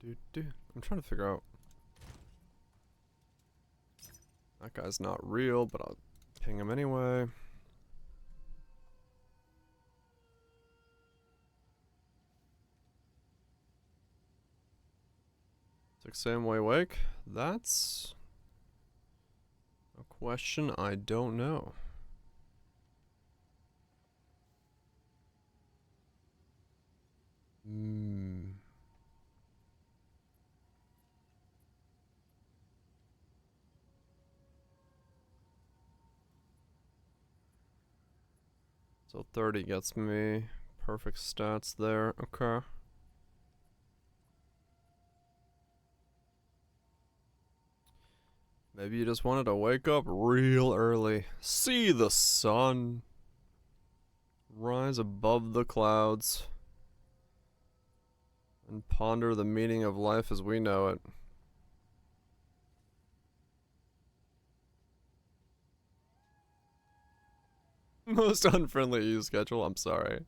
I'm trying to figure out. That guy's not real, but I'll ping him anyway. Same way wake? That's a question I don't know. So 30 gets me perfect stats there. Okay. Maybe you just wanted to wake up real early, see the sun, rise above the clouds, and ponder the meaning of life as we know it. Most unfriendly EU schedule, I'm sorry.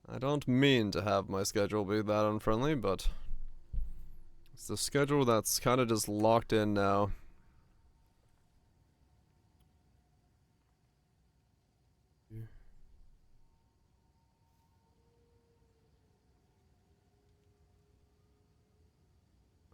I don't mean to have my schedule be that unfriendly, but it's the schedule that's kind of just locked in now.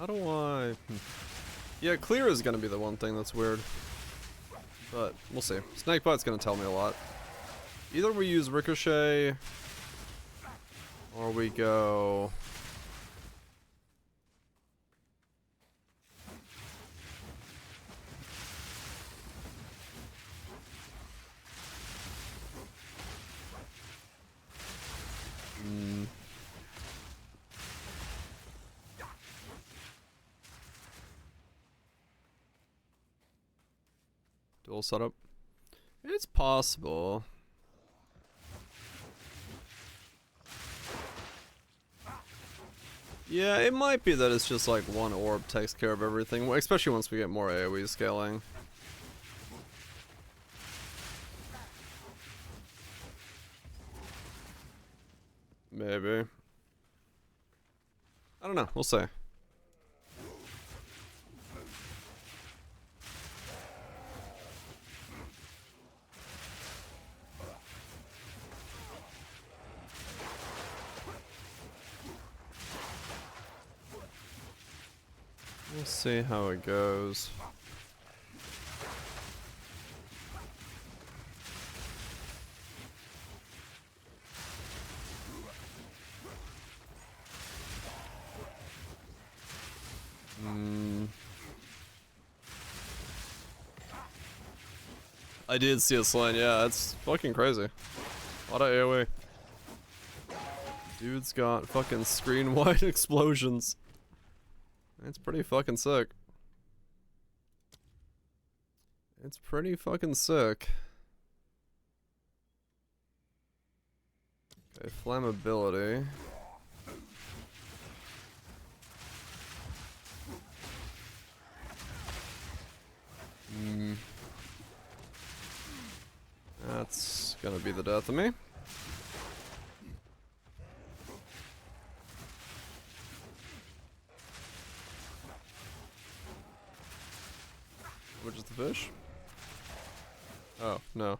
How do I... Yeah, clear is gonna be the one thing that's weird. But, we'll see. Snakebite's gonna tell me a lot. Either we use Ricochet... or we go... Dual setup. It's possible. Yeah, it might be that it's just like one orb takes care of everything, especially once we get more AoE scaling. Maybe. I don't know, we'll see. We'll see how it goes. I did see a slant, yeah, it's fucking crazy. A lot of AoE. Dude's got fucking screen-wide explosions. It's pretty fucking sick. It's pretty fucking sick. Okay, flammability. That's gonna be the death of me. Which is the fish? Oh, no.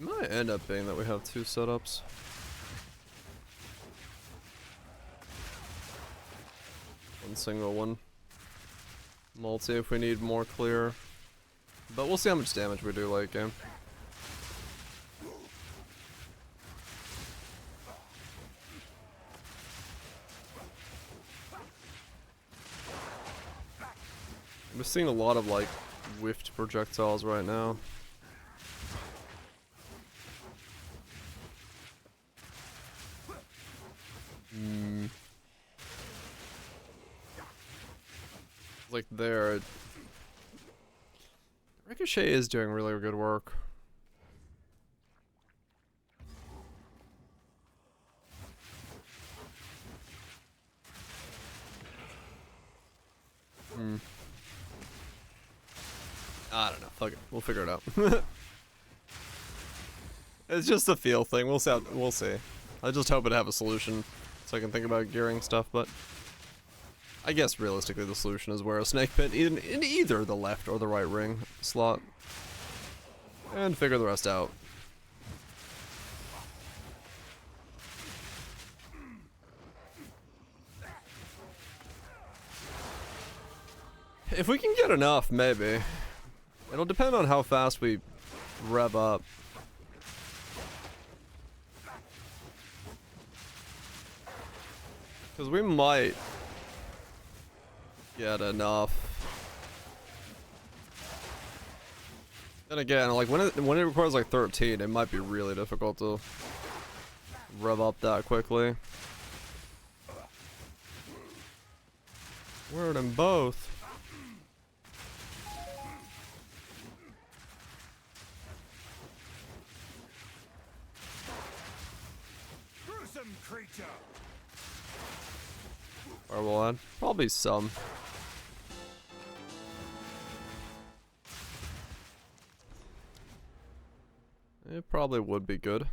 It might end up being that we have two setups. One single, one multi if we need more clear. But we'll see how much damage we do late game. We're seeing a lot of like whiffed projectiles right now. Like there, Ricochet is doing really good work. I don't know. Fuck it. We'll figure it out. It's just a feel thing. We'll see. We'll see. I just hope it have a solution so I can think about gearing stuff, but I guess realistically the solution is wear a snake pit in either the left or the right ring slot and figure the rest out. If we can get enough, maybe. It'll depend on how fast we rev up. Because we might get enough. Then again, like when it requires like 13, it might be really difficult to rev up that quickly. Wear them both. Gruesome creature. Or we'll add probably some. It probably would be good.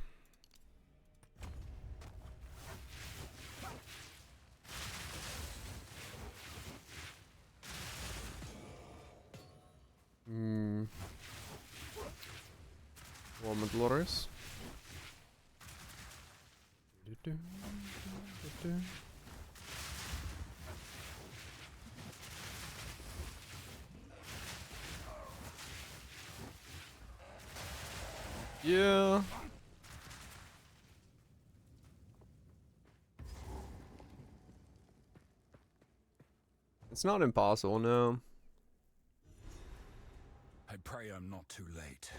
Warm and glorious. Yeah. It's not impossible, no. I pray I'm not too late.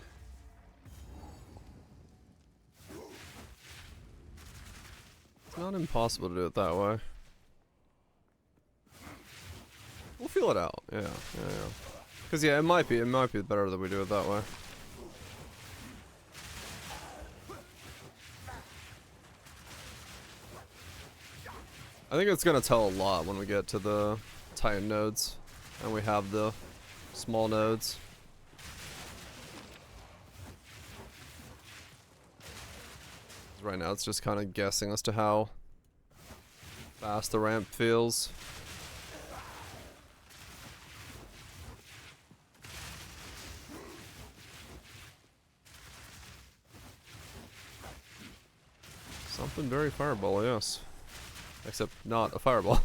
It's not impossible to do it that way. We'll feel it out. Yeah. Cause yeah, it might be better that we do it that way. I think it's gonna tell a lot when we get to the Titan nodes and we have the small nodes. Right now it's just kind of guessing as to how fast the ramp feels. Something very fireball, yes. Except not a fireball.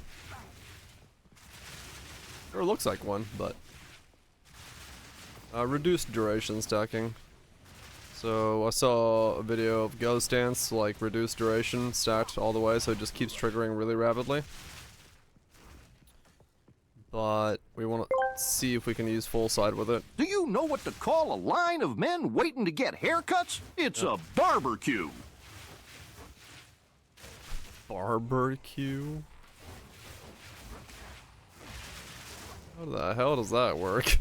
Or it looks like one, but reduced duration stacking. So I saw a video of Ghost Dance, like reduced duration stacked all the way, so it just keeps triggering really rapidly. But we want to see if we can use full side with it. Do you know what to call a line of men waiting to get haircuts? It's a barbecue. Barbecue? How the hell does that work?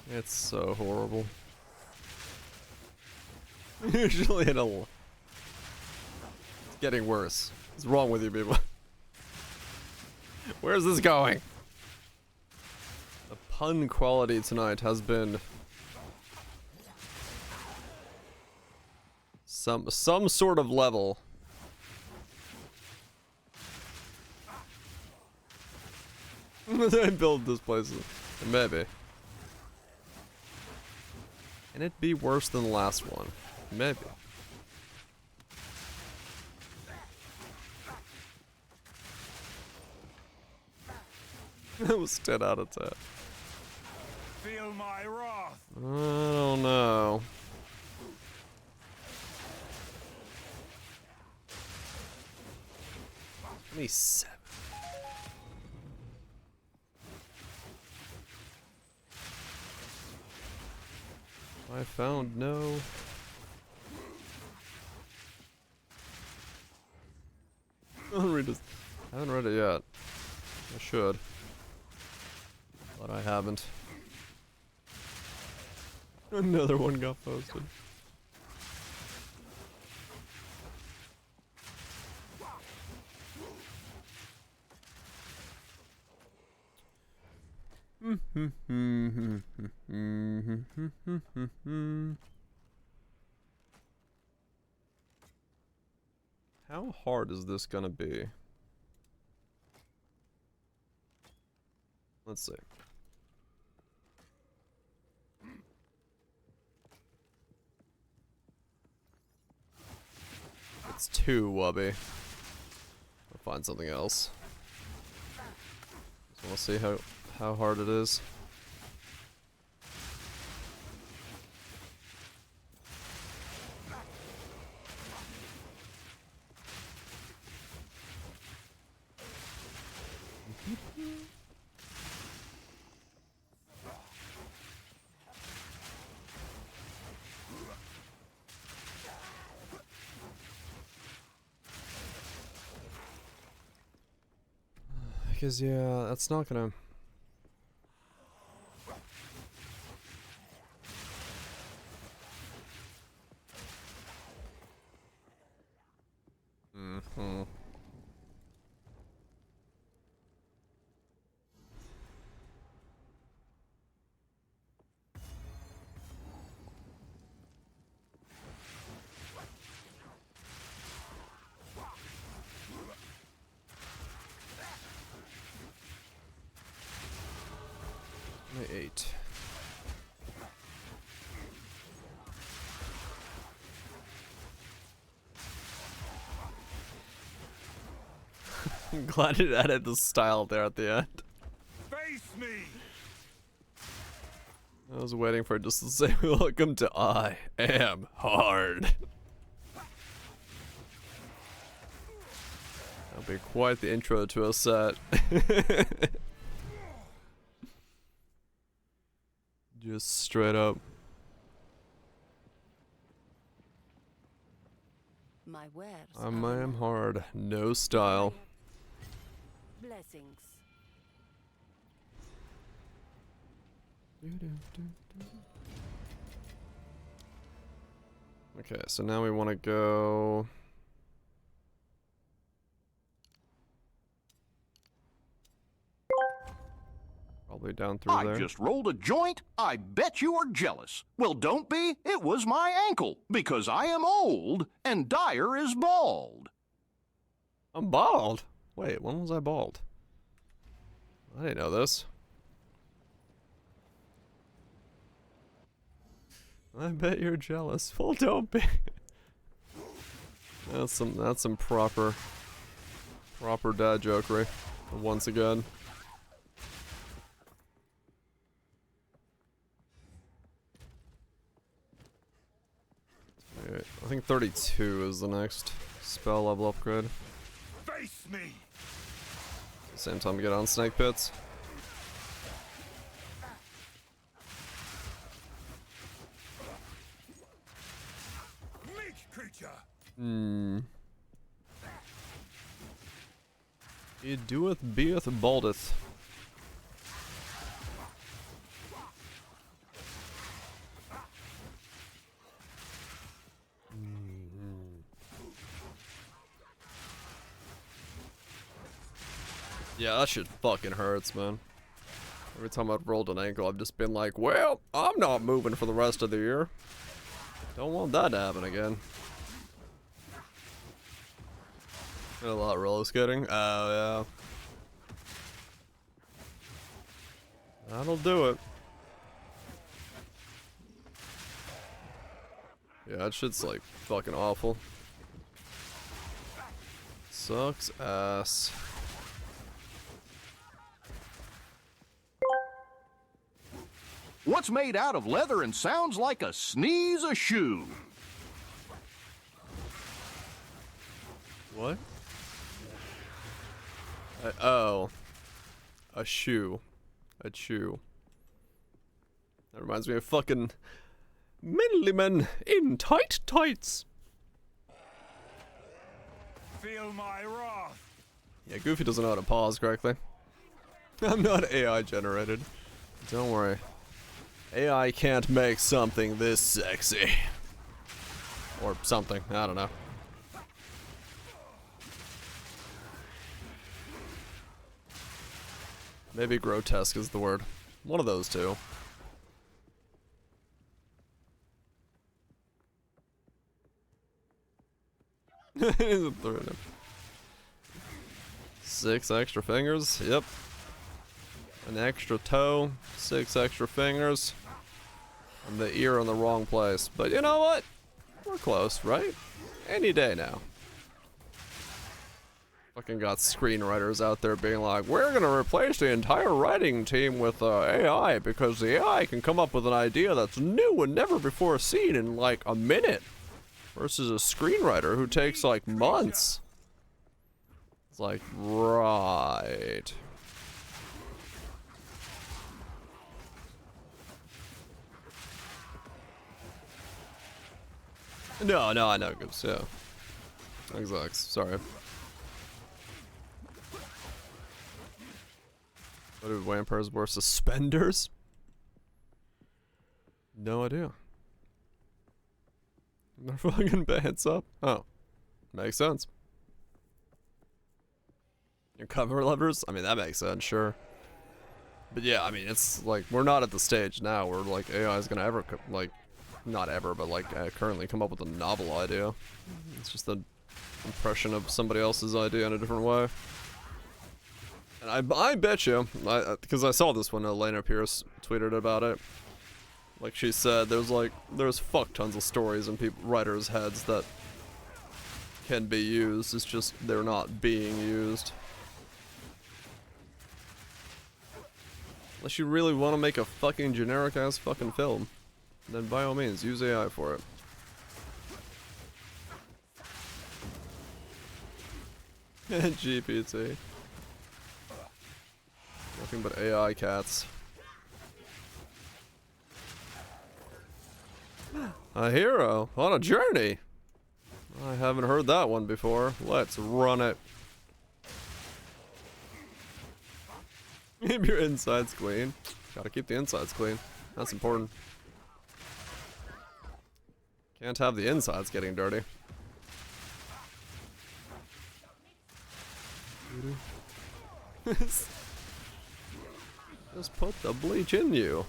It's so horrible. Usually it's getting worse. What's wrong with you people? Where's this going? The pun quality tonight has been some sort of level. I build this place. Maybe. Can it be worse than the last one? Maybe. That was 10 out of 10. Feel my wrath. I don't know. Give me 7. I found no. I haven't read it yet. I should. But I haven't. Another one got posted. How hard is this gonna be? Let's see. It's too wubby. I'll find something else. So we'll see how hard it is. Because yeah, that's not gonna. 8. I'm glad it added the style there at the end. Face me. I was waiting for it just to say, welcome to I Am Hard. That'll be quite the intro to a set. Just straight up. My wares I am hard, no style. blessings. Okay, so now we want to go. Probably down through there. I just rolled a joint. I bet you are jealous. Well, don't be. It was my ankle, because I am old and Dyer is bald. I'm bald? Wait, when was I bald? I didn't know this. I bet you're jealous. Well, don't be. That's some proper dad jokery. Once again. Wait, I think 32 is the next spell level upgrade. Face me. Same time we get on snake pits. Meat creature. He doeth, beeth, baldeth. Yeah, that shit fucking hurts, man. Every time I've rolled an ankle, I've just been like, well, I'm not moving for the rest of the year. Don't want that to happen again. Did a lot of roller skating. Oh, yeah. That'll do it. Yeah, that shit's like fucking awful. Sucks ass. What's made out of leather and sounds like a sneeze a shoe? What? Oh. A shoe. A chew. That reminds me of fucking manly men in tight tights. Feel my wrath. Yeah, Goofy doesn't know how to pause correctly. I'm not AI generated. Don't worry. AI can't make something this sexy. Or something, I don't know. Maybe grotesque is the word. One of those two. Six extra fingers, yep. An extra toe, 6 extra fingers, and the ear in the wrong place. But you know what? We're close, right? Any day now. Fucking got screenwriters out there being like, we're gonna replace the entire writing team with AI because the AI can come up with an idea that's new and never before seen in like a minute. Versus a screenwriter who takes like months. It's like, right. No, I know, Goose, yeah. Exactly, sorry. What do vampires wear? Suspenders? No idea. Their fucking pants up? Oh. Makes sense. Your cover levers? I mean, that makes sense, sure. But yeah, I mean, it's like, we're not at the stage now where like AI is gonna ever, like, not ever, but like currently come up with a novel idea. It's just an impression of somebody else's idea in a different way. And I bet you, because I saw this when Elena Pierce tweeted about it. Like she said, there's fuck tons of stories in writers' heads that can be used. It's just they're not being used. Unless you really want to make a fucking generic ass fucking film, then by all means use AI for it. GPT. Nothing but AI cats. A hero on a journey. I haven't heard that one before. Let's run it. Keep your insides clean. Gotta keep the insides clean. That's important. Can't have the insides getting dirty. Just put the bleach in you.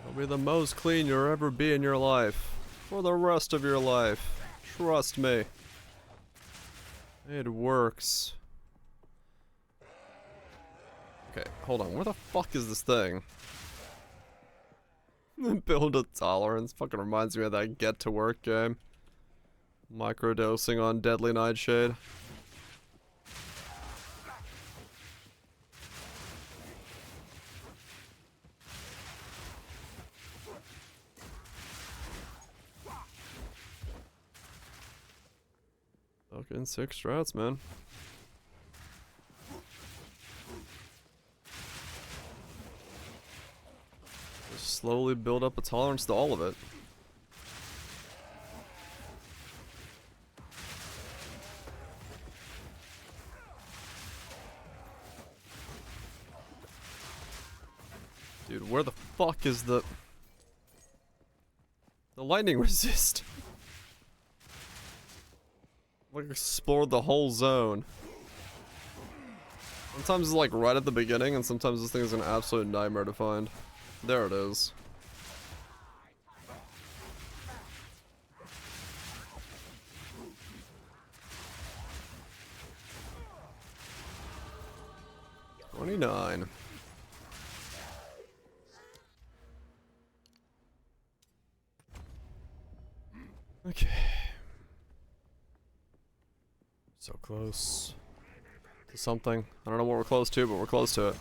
It'll be the most clean you'll ever be in your life. For the rest of your life. Trust me. It works. Okay, hold on. Where the fuck is this thing? Build a tolerance. Fucking reminds me of that Get to Work game. Microdosing on Deadly Nightshade. Fucking sick strats, man. Just slowly build up a tolerance to all of it. Dude, where the fuck is the lightning resist? Like, explored the whole zone. Sometimes it's like right at the beginning, and sometimes this thing is an absolute nightmare to find. There it is. $29. Okay. So close to something. I don't know what we're close to, but we're close to it.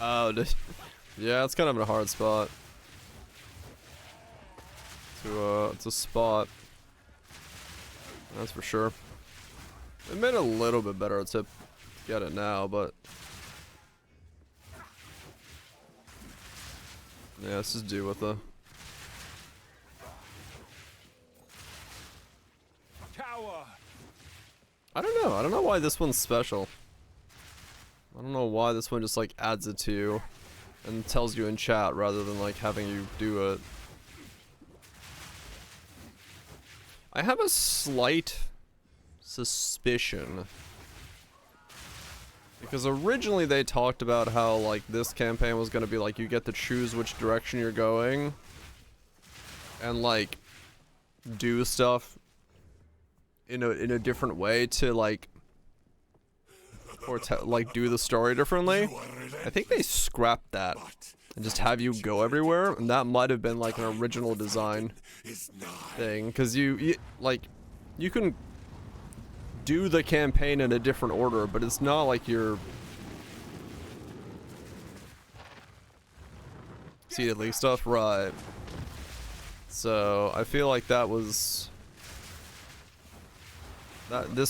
Oh, yeah, it's kind of in a hard spot to spot. That's for sure. It made it a little bit better to get it now, but yeah, let's just deal with the Tower. I don't know why this one's special. I don't know why this one just like adds it to you and tells you in chat rather than like having you do it. I have a slight suspicion, because originally they talked about how like this campaign was going to be like you get to choose which direction you're going and like do stuff in a different way to like or to like do the story differently. I think they scrapped that and just have you go everywhere, and that might have been like an original design thing, because you can do the campaign in a different order, but it's not like you're seated league stuff, right? So I feel like this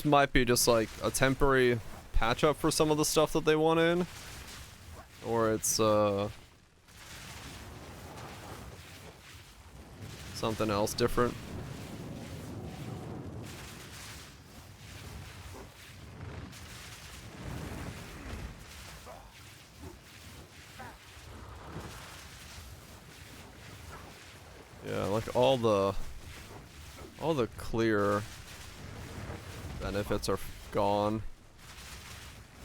might be just like a temporary patch up for some of the stuff that they want in, or it's something else different. Yeah, like all the clear benefits are gone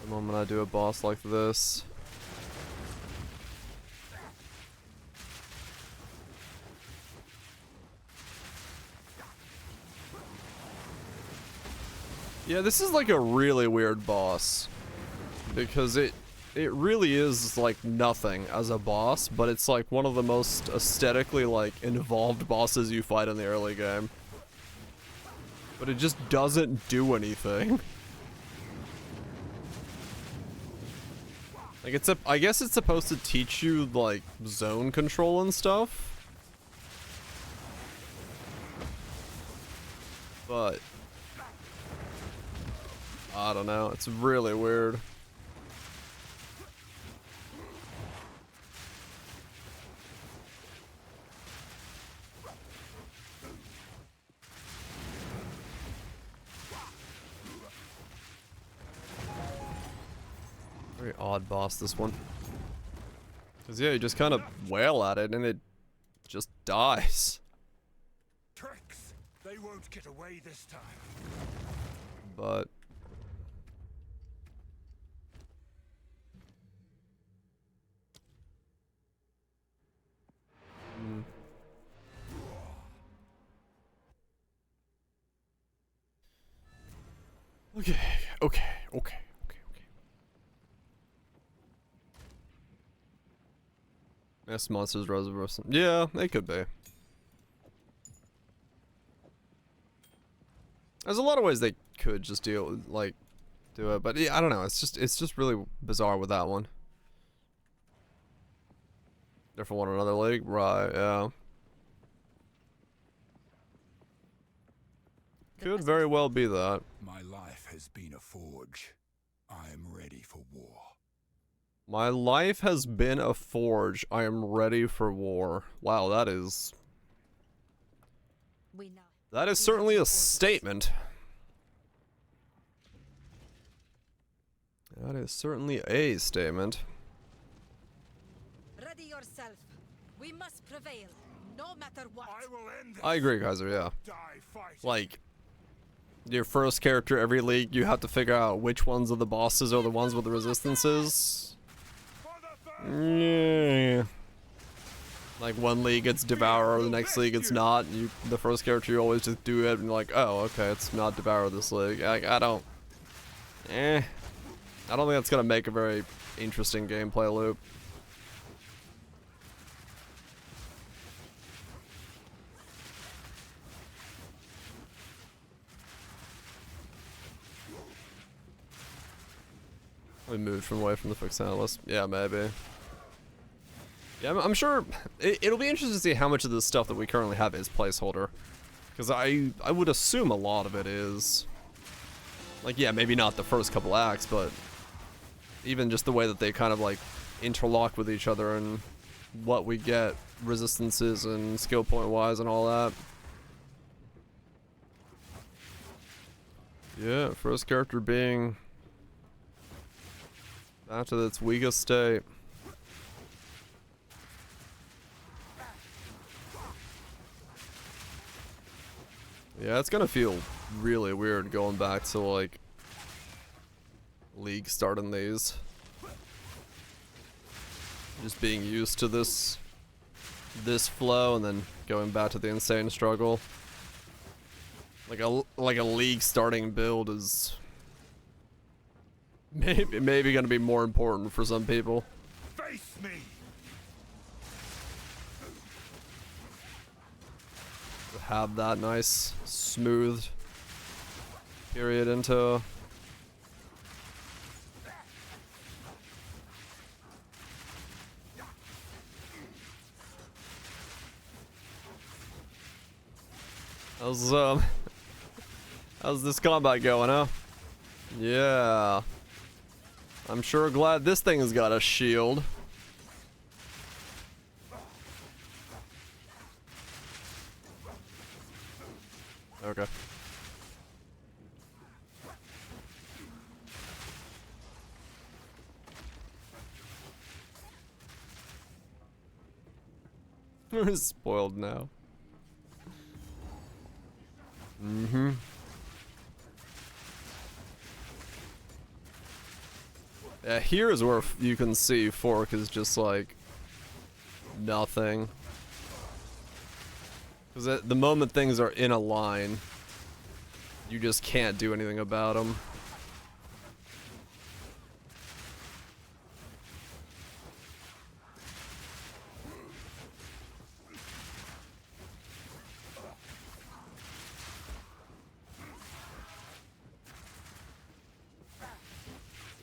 the moment I do a boss like this. Yeah, this is like a really weird boss because it really is like nothing as a boss, but it's like one of the most aesthetically like involved bosses you fight in the early game. But it just doesn't do anything. Like I guess it's supposed to teach you like zone control and stuff. But I don't know, it's really weird. Very odd boss, this one. Cause yeah, you just kind of wail at it and it just dies. Tricks. They won't get away this time. But Okay. Mass monsters, reservoir. Yeah, they could be. There's a lot of ways they could just do it, but yeah, I don't know. It's just really bizarre with that one. They're for one another league, right? Yeah. Could very well be that. My life has been a forge. I am ready for war. My life has been a forge. I am ready for war. Wow, that is certainly a statement. That is certainly a statement. Ready yourself. We must prevail, no matter what. I will end this. I agree, Kaiser, yeah. Die fighting. Like, your first character every league, you have to figure out which ones of the bosses are the ones with the resistances. Yeah. Like, one league it's Devourer, the next league it's not. The first character you always just do it and you're like, oh, okay, it's not Devourer this league. I don't think that's gonna make a very interesting gameplay loop. We moved from away from the fixed analyst. Yeah, maybe. Yeah, I'm sure it'll be interesting to see how much of this stuff that we currently have is placeholder. Because I would assume a lot of it is. Like, yeah, maybe not the first couple acts, but even just the way that they kind of like interlock with each other and what we get resistances and skill point wise and all that. Yeah, first character being back to its weakest state. Yeah, it's gonna feel really weird going back to like League starting these. Just being used to this flow and then going back to the insane struggle. Like a League starting build is maybe gonna be more important for some people. Face me. To have that nice smooth period into how's this combat going, huh? Yeah. I'm sure glad this thing has got a shield. Okay. We're spoiled now. Yeah, here is where you can see Fork is just like nothing. Because the moment things are in a line, you just can't do anything about them.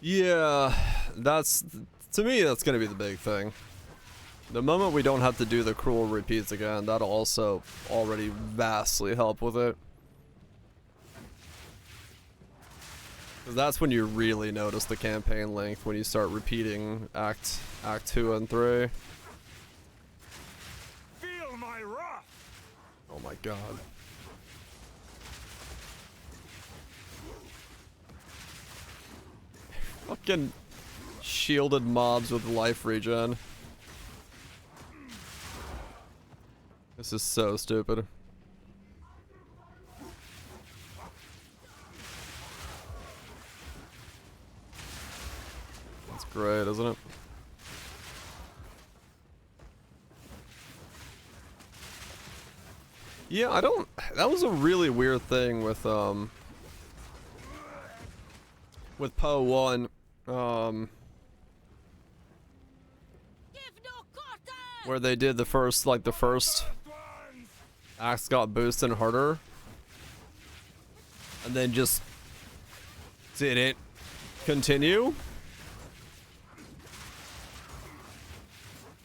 Yeah, to me, that's gonna be the big thing. The moment we don't have to do the cruel repeats again, that'll also already vastly help with it. Because that's when you really notice the campaign length, when you start repeating Act 2 and 3. Feel my wrath! Oh my god. Fucking shielded mobs with life regen. This is so stupid. That's great, isn't it? Yeah, I don't... That was a really weird thing with PoE1. Where they did the first acts got boosted harder, and then just didn't continue.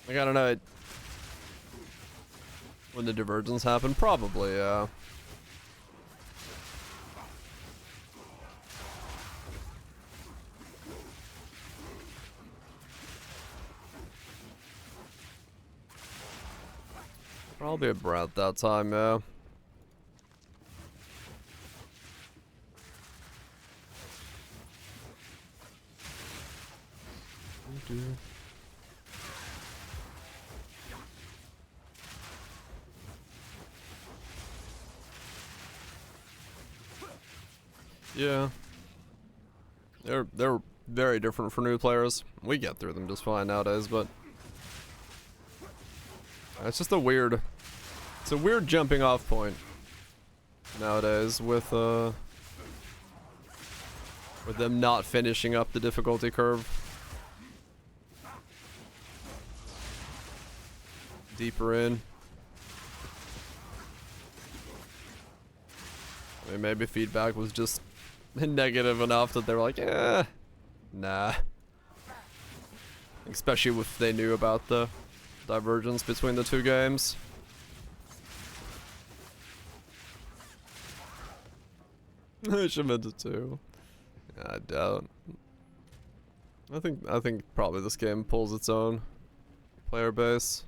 Like, I don't know. When the divergence happened, probably, yeah. Probably about that time, yeah. Yeah. They're very different for new players. We get through them just fine nowadays, but it's just a weird jumping off point nowadays with them not finishing up the difficulty curve. Deeper in. I mean, maybe feedback was just negative enough that they were like, eh, nah. Especially if they knew about the divergence between the two games. I should have meant it too. Yeah, I doubt. I think probably this game pulls its own player base.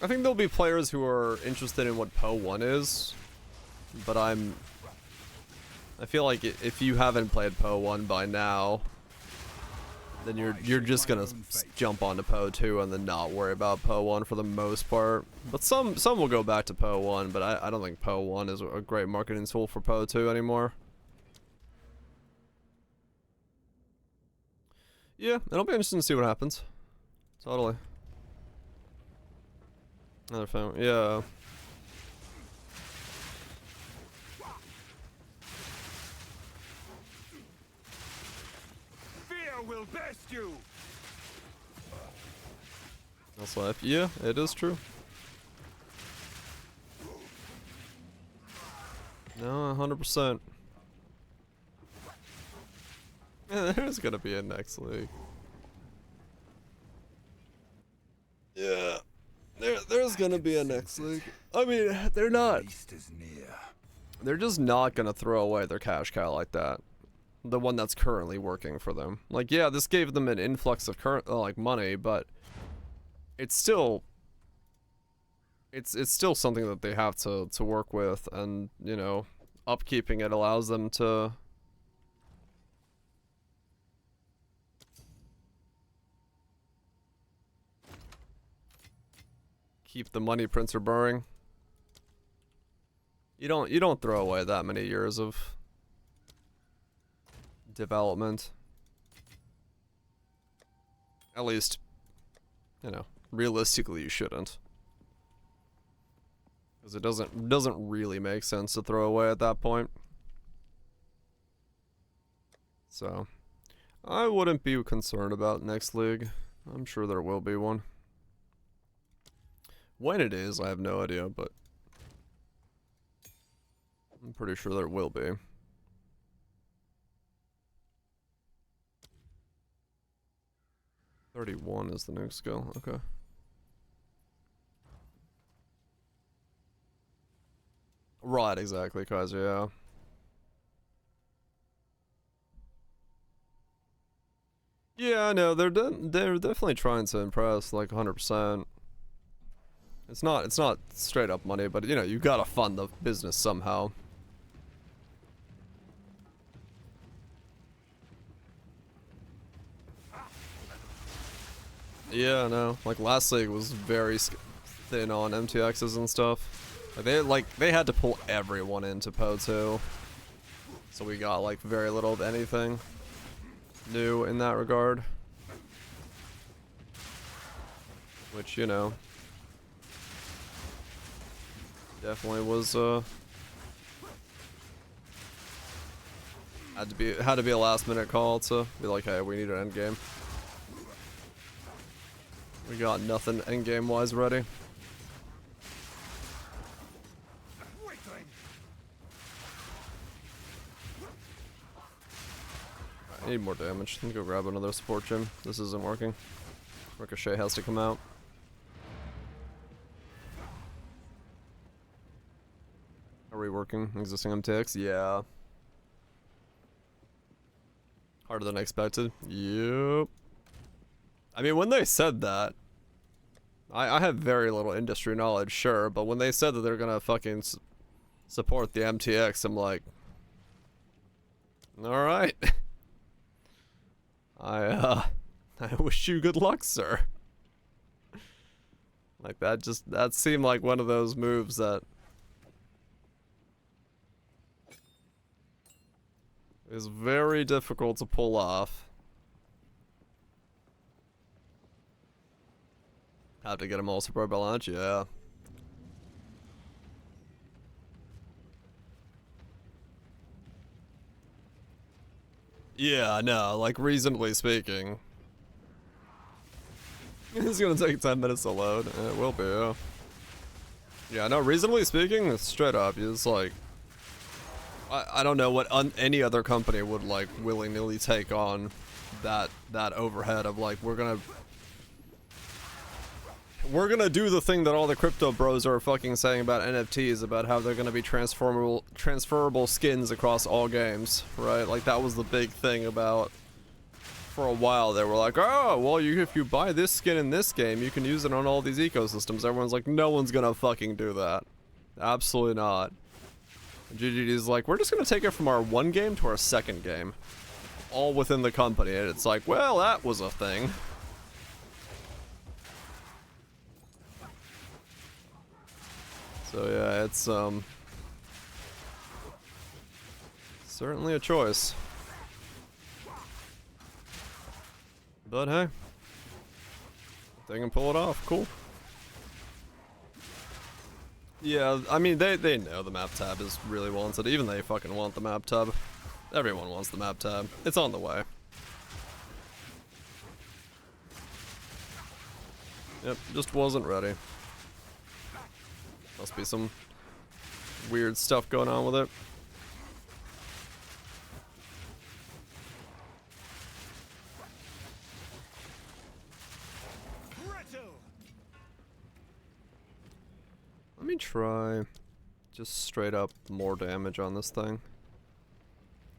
I think there'll be players who are interested in what PoE1 is, but I feel like if you haven't played PoE1 by now, then you're just gonna jump onto PoE2 and then not worry about PoE1 for the most part. But some will go back to PoE1, but I don't think PoE1 is a great marketing tool for PoE2 anymore. Yeah, it'll be interesting to see what happens. Totally. Another phone, yeah. Fear will best you. That's life. Yeah, it is true. No, 100%. Yeah, there's gonna be a next league. Yeah. There's gonna be a next league. I mean, they're not. They're just not gonna throw away their cash cow like that. The one that's currently working for them. Like, yeah, this gave them an influx of current like money, but it's still still something that they have to work with, and you know, upkeeping it allows them to keep the money printer burning. You don't throw away that many years of development. At least, you know, realistically you shouldn't. Because it doesn't really make sense to throw away at that point. So, I wouldn't be concerned about next league. I'm sure there will be one. When it is, I have no idea, but I'm pretty sure there will be. $31 is the new skill, okay. Right, exactly, Kaiser, yeah. Yeah, no, they're definitely trying to impress, like 100%. It's not straight up money, but you know, you gotta fund the business somehow. Yeah, no, like last league was very thin on MTXs and stuff. They had to pull everyone into PoE2, so we got like very little of anything new in that regard. Which, you know, definitely was had to be a last minute call to be like, hey, we need an end game. We got nothing end game wise ready. I need more damage. Let me go grab another support gem. This isn't working. Ricochet has to come out. Are we working existing MTX? Yeah. Harder than expected. Yep. I mean, when they said that, I have very little industry knowledge, sure, but when they said that they're gonna fucking support the MTX, I'm like, alright. I wish you good luck, sir. Like, that seemed like one of those moves that is very difficult to pull off. Have to get him all support by launch, yeah. Yeah, no, like reasonably speaking. It's gonna take 10 minutes to load. It will be, yeah. Yeah, no, reasonably speaking, straight up, it's like, I don't know what any other company would like willy-nilly take on that overhead of like, we're gonna do the thing that all the crypto bros are fucking saying about NFTs, about how they're gonna be transferable skins across all games, right? Like that was the big thing about, for a while they were like, oh, well, if you buy this skin in this game, you can use it on all these ecosystems. Everyone's like, no one's gonna fucking do that. Absolutely not. And GGD's like, we're just gonna take it from our one game to our second game. All within the company, and it's like, well, that was a thing. So yeah, it's certainly a choice. But hey, if they can pull it off, cool. Yeah, I mean, they know the map tab is really wanted. Even they fucking want the map tab. Everyone wants the map tab. It's on the way. Yep, just wasn't ready. Must be some weird stuff going on with it. Let me try just straight up more damage on this thing,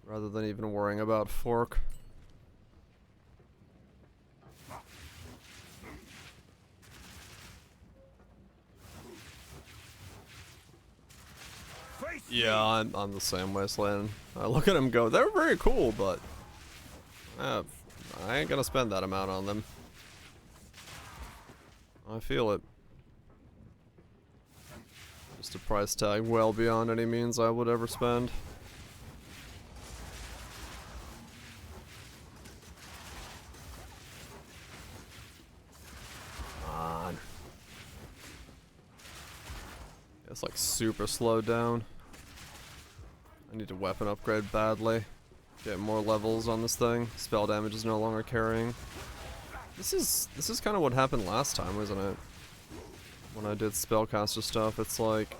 rather than even worrying about fork. Yeah, I'm the same way, Slan. I look at them go, they're very cool, but I ain't gonna spend that amount on them. I feel it. Just a price tag well beyond any means I would ever spend. super slowed down. I need a weapon upgrade badly. Get more levels on this thing. Spell damage is no longer carrying. This is kind of what happened last time, wasn't it? When I did spellcaster stuff, it's like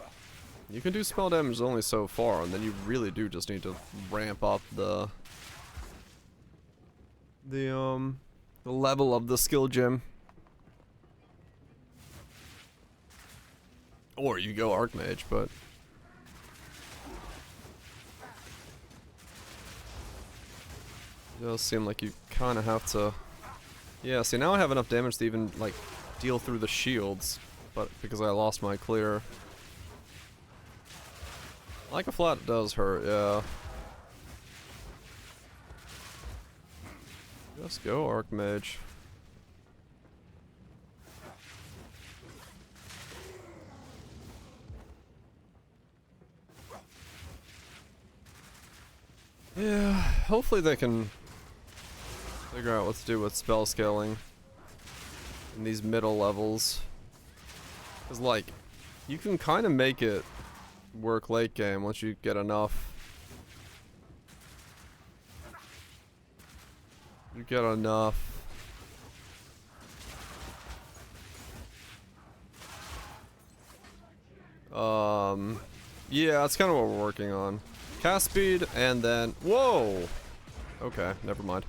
you can do spell damage only so far, and then you really do just need to ramp up the level of the skill gem. Or you go Archmage, but it does seem like you kind of have to. Yeah, see, now I have enough damage to even like deal through the shields, but because I lost my clear. Like a flat does hurt, yeah. Just go Archmage. Yeah, hopefully they can figure out what to do with spell scaling in these middle levels. Cause like, you can kind of make it work late game once you get enough. You get enough. Yeah, that's kind of what we're working on. Cast speed, and then, whoa! Okay, never mind.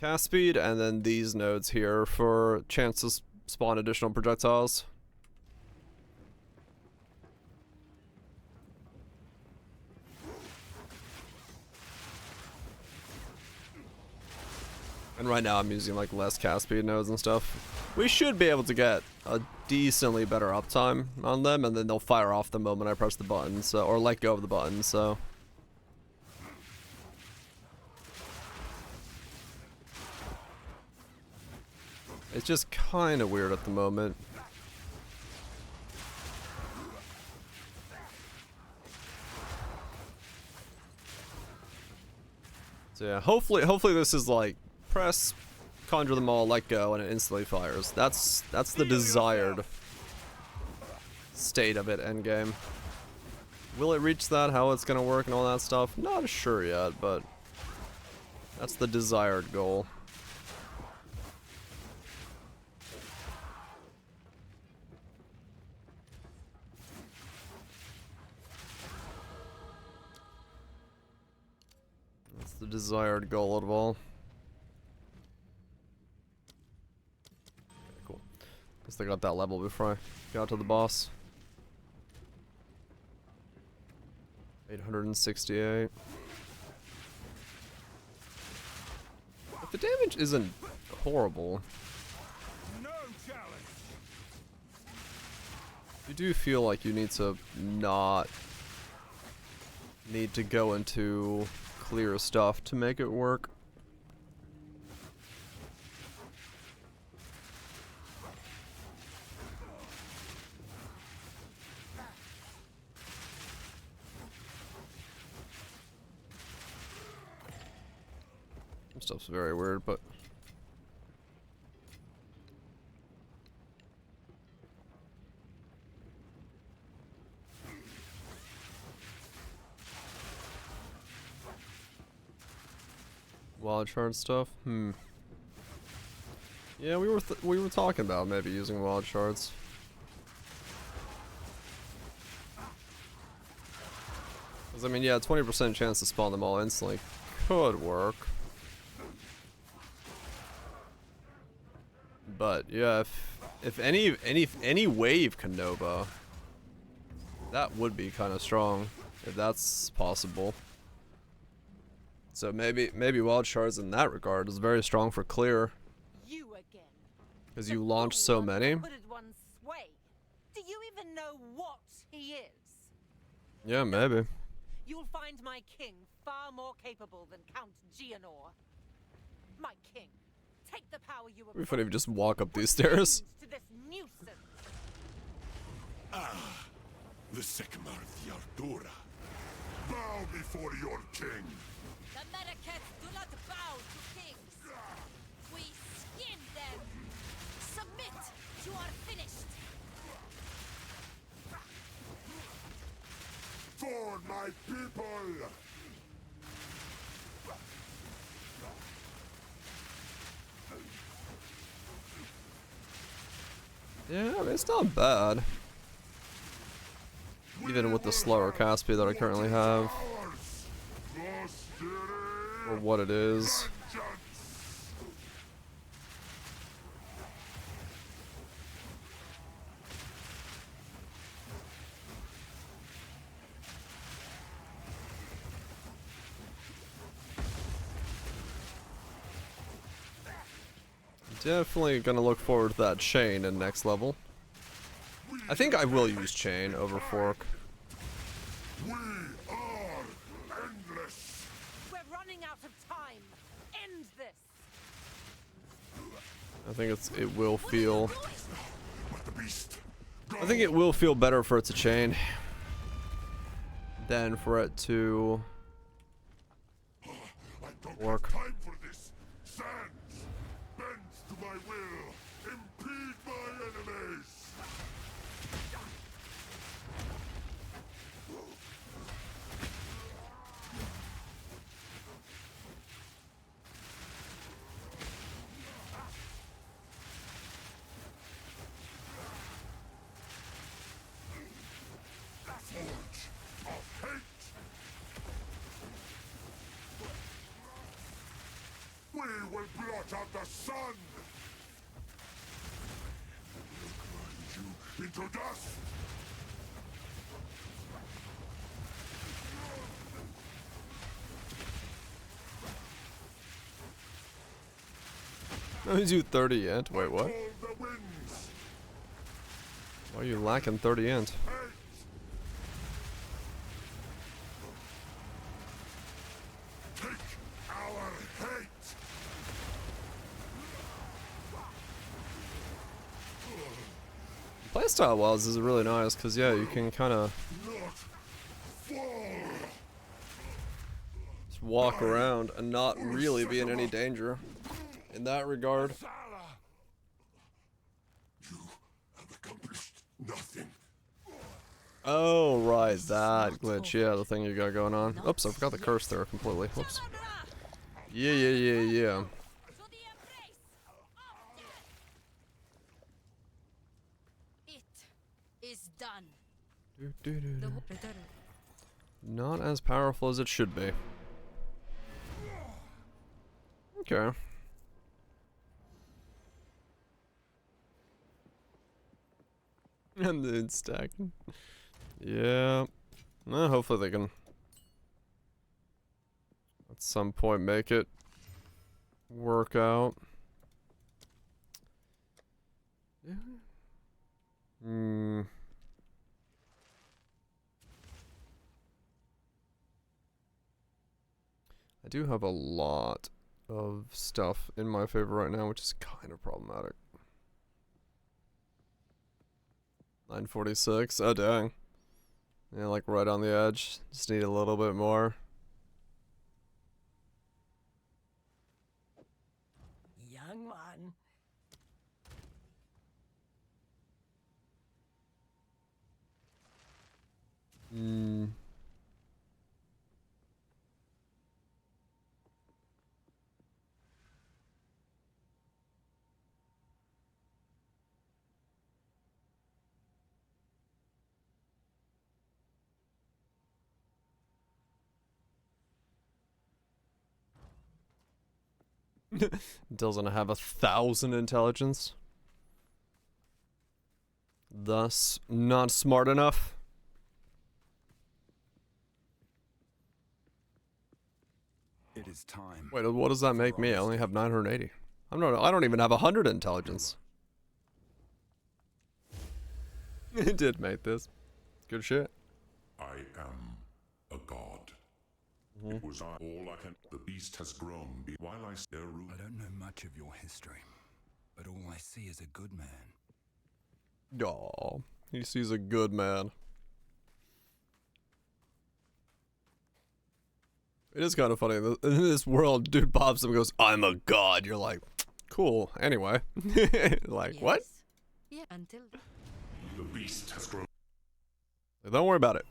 Cast speed, and then these nodes here for chance to spawn additional projectiles. And right now I'm using like less cast speed nodes and stuff. We should be able to get a decently better uptime on them, and then they'll fire off the moment I press the button, so, or let go of the button, so. It's just kind of weird at the moment. So yeah, hopefully this is like press, conjure them all, let go, and it instantly fires. That's the desired state of it endgame. Will it reach that? How it's gonna work and all that stuff? Not sure yet, but that's the desired goal. That's the desired goal of all. Okay, cool. Guess they got that level before I got to the boss. 868. If the damage isn't horrible, you do feel like you need to not need to go into clear stuff to make it work. Some stuff's very weird, but wild shard stuff? Yeah, we were talking about maybe using wild shards. Cause I mean, yeah, 20% chance to spawn them all instantly could work. But yeah, if any wave can Nova, that would be kind of strong if that's possible. So maybe wild shards in that regard is very strong for clear. You again. Because you launch so many. Do you even know what he is? Yeah, maybe. You'll find my king far more capable than Count Gianor. My king, take the power you It'd be funny if you just walk up these stairs. to this nuisance. Ah, the Sycamore of the Ardura. Bow before your king. The Medicats do not bow to kings. We skin them. Submit. You are finished. my people! Yeah, I mean, it's not bad. Even with the slower cast speed that I currently have. For what it is. Definitely gonna look forward to that chain in next level. I think I will use chain over fork. We are endless! We're running out of time. End this. I think it will feel. Let the beast I think it will feel better for it to chain than for it to work. time for this. Sands bends to my will. Impede my enemies. We will blot out the sun! We'll grind you into dust! No, he's you 30 int. Wait, what? All the winds! Why are you lacking 30 int? Take our hate! Playstyle wise is really nice because yeah, you can kind of just walk around and not really be in any danger in that regard. You have accomplished nothing. Oh right, that glitch. Yeah, the thing you got going on. Oops, I forgot the curse there completely. Whoops. Yeah. Is done. Not as powerful as it should be. Okay. And then stacking. Yeah. Well, hopefully they can at some point make it work out. Yeah. I do have a lot of stuff in my favor right now, which is kind of problematic. 946. Oh dang. Yeah, like right on the edge. Just need a little bit more. Young one. Doesn't have 1,000 intelligence. Thus, not smart enough. It is time. Wait, what does that make me? I only have 980. I don't even have 100 intelligence. It did make this. Good shit. I am a god. It was all I can. The beast has grown while I still rule. I don't know much of your history, but all I see is a good man. Aw, he sees a good man. It is kind of funny. In this world, dude pops up and goes, "I'm a god." You're like, cool. Anyway. Like, what? Yeah, until The beast has grown. Don't worry about it.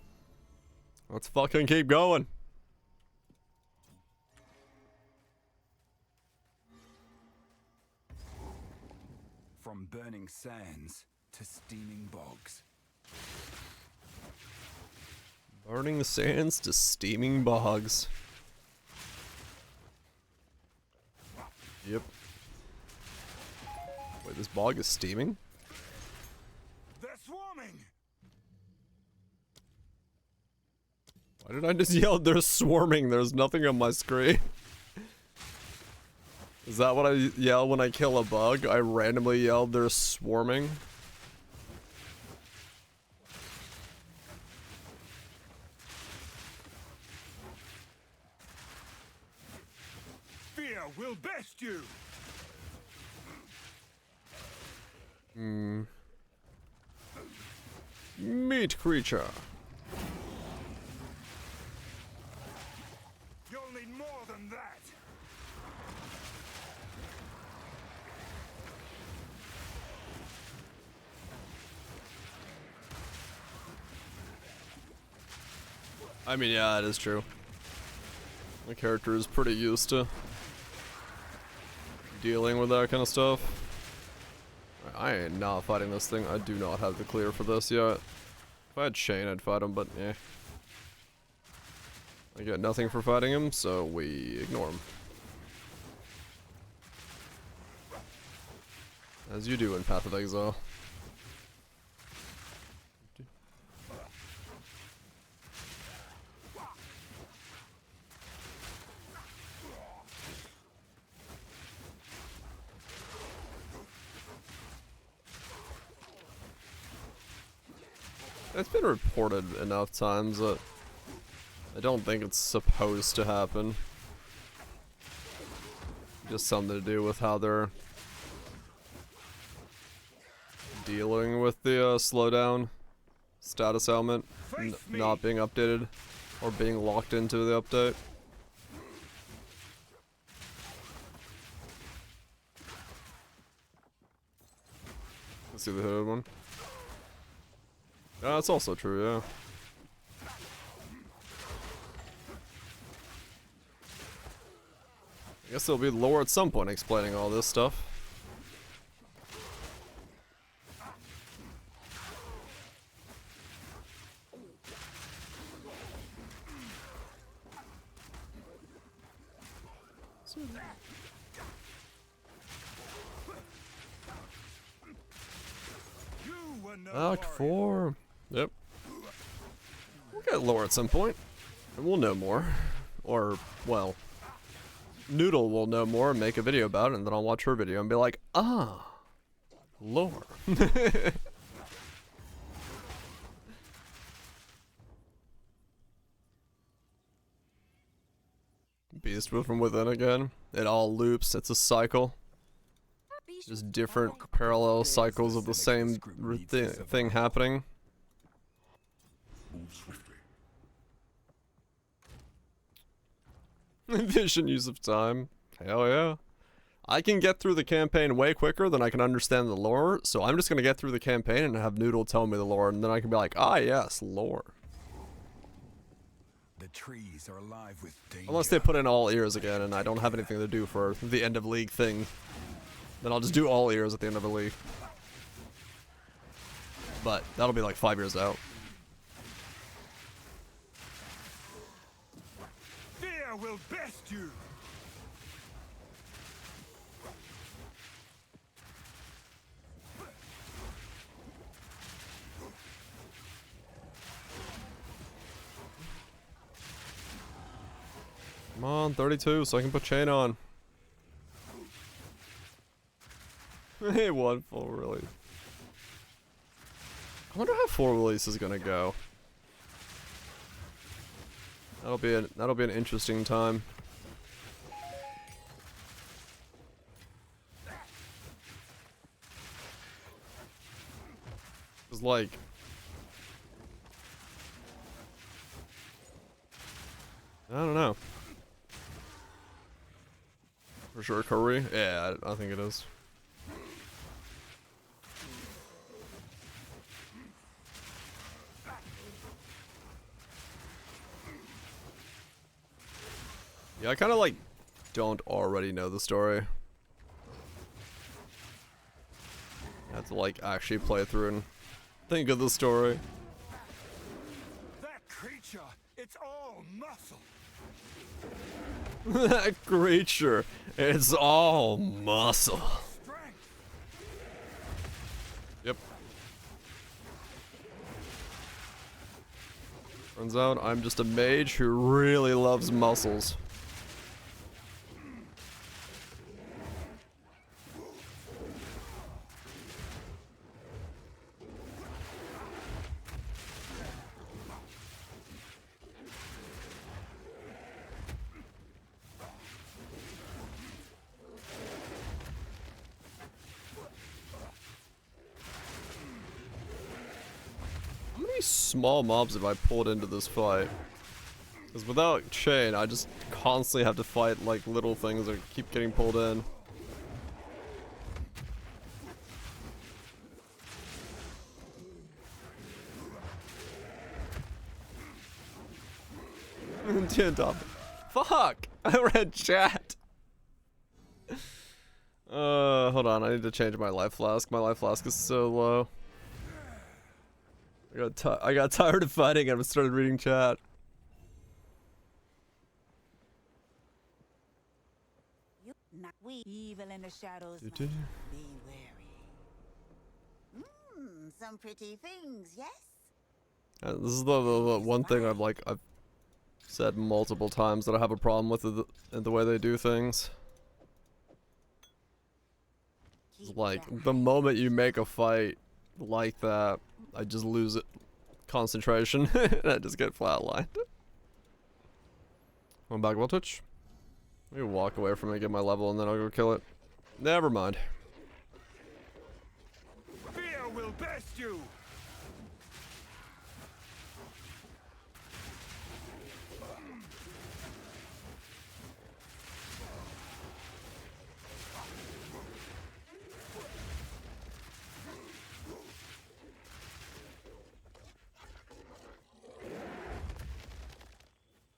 Let's fucking keep going. From burning sands to steaming bogs. Burning sands to steaming bogs. Yep. Wait, this bog is steaming? They're swarming. Why did I just yell they're swarming? There's nothing on my screen. Is that what I yell when I kill a bug? I randomly yelled they're swarming? Fear will best you. Meat creature. You'll need more than that. I mean, yeah, it is true. My character is pretty used to dealing with that kind of stuff. I ain't not fighting this thing. I do not have the clear for this yet. If I had Shane, I'd fight him, but eh. I get nothing for fighting him, so we ignore him. As you do in Path of Exile. It's been reported enough times that I don't think it's supposed to happen. Just something to do with how they're dealing with the slowdown status element not being updated or being locked into the update. Let's see the hooded one. Yeah, that's also true, yeah. I guess there'll be lore at some point explaining all this stuff. Act 4. Yep. We'll get lore at some point. And we'll know more. Or, well, Noodle will know more and make a video about it, and then I'll watch her video and be like, ah, lore. Beast from within again. It all loops. It's a cycle. Just different parallel cycles of the same thing happening. Efficient use of time. Hell yeah. I can get through the campaign way quicker than I can understand the lore, so I'm just gonna get through the campaign and have Noodle tell me the lore, and then I can be like, ah yes, lore. The trees are alive with danger. Unless they put in all ears again and I don't have anything to do for the end of league thing. Then I'll just do all ears at the end of the league. But that'll be like 5 years out. Fear will best you. Come on, 32, so I can put chain on. Hey, one full release. I wonder how full release is gonna go. That'll be an interesting time. It's like I don't know. For sure, Curry? Yeah, I think it is. Yeah, I kind of like don't already know the story. I have to like actually play through and think of the story. That creature, it's all muscle. That creature, it's all muscle. Yep. Turns out I'm just a mage who really loves muscles. How many small mobs have I pulled into this fight? Because without chain, I just constantly have to fight like little things that keep getting pulled in. Fuck! I read chat. Hold on. I need to change my life flask. My life flask is so low. I got tired of fighting and I started reading chat. We evil in the shadows. Be wary. Some pretty things, yes? This is the one thing I've said multiple times that I have a problem with the way they do things. It's like the moment you make a fight like that, I just lose it concentration and I just get flatlined. One back voltage. Maybe walk away from it, get my level, and then I'll go kill it. Never mind. Fear will best you.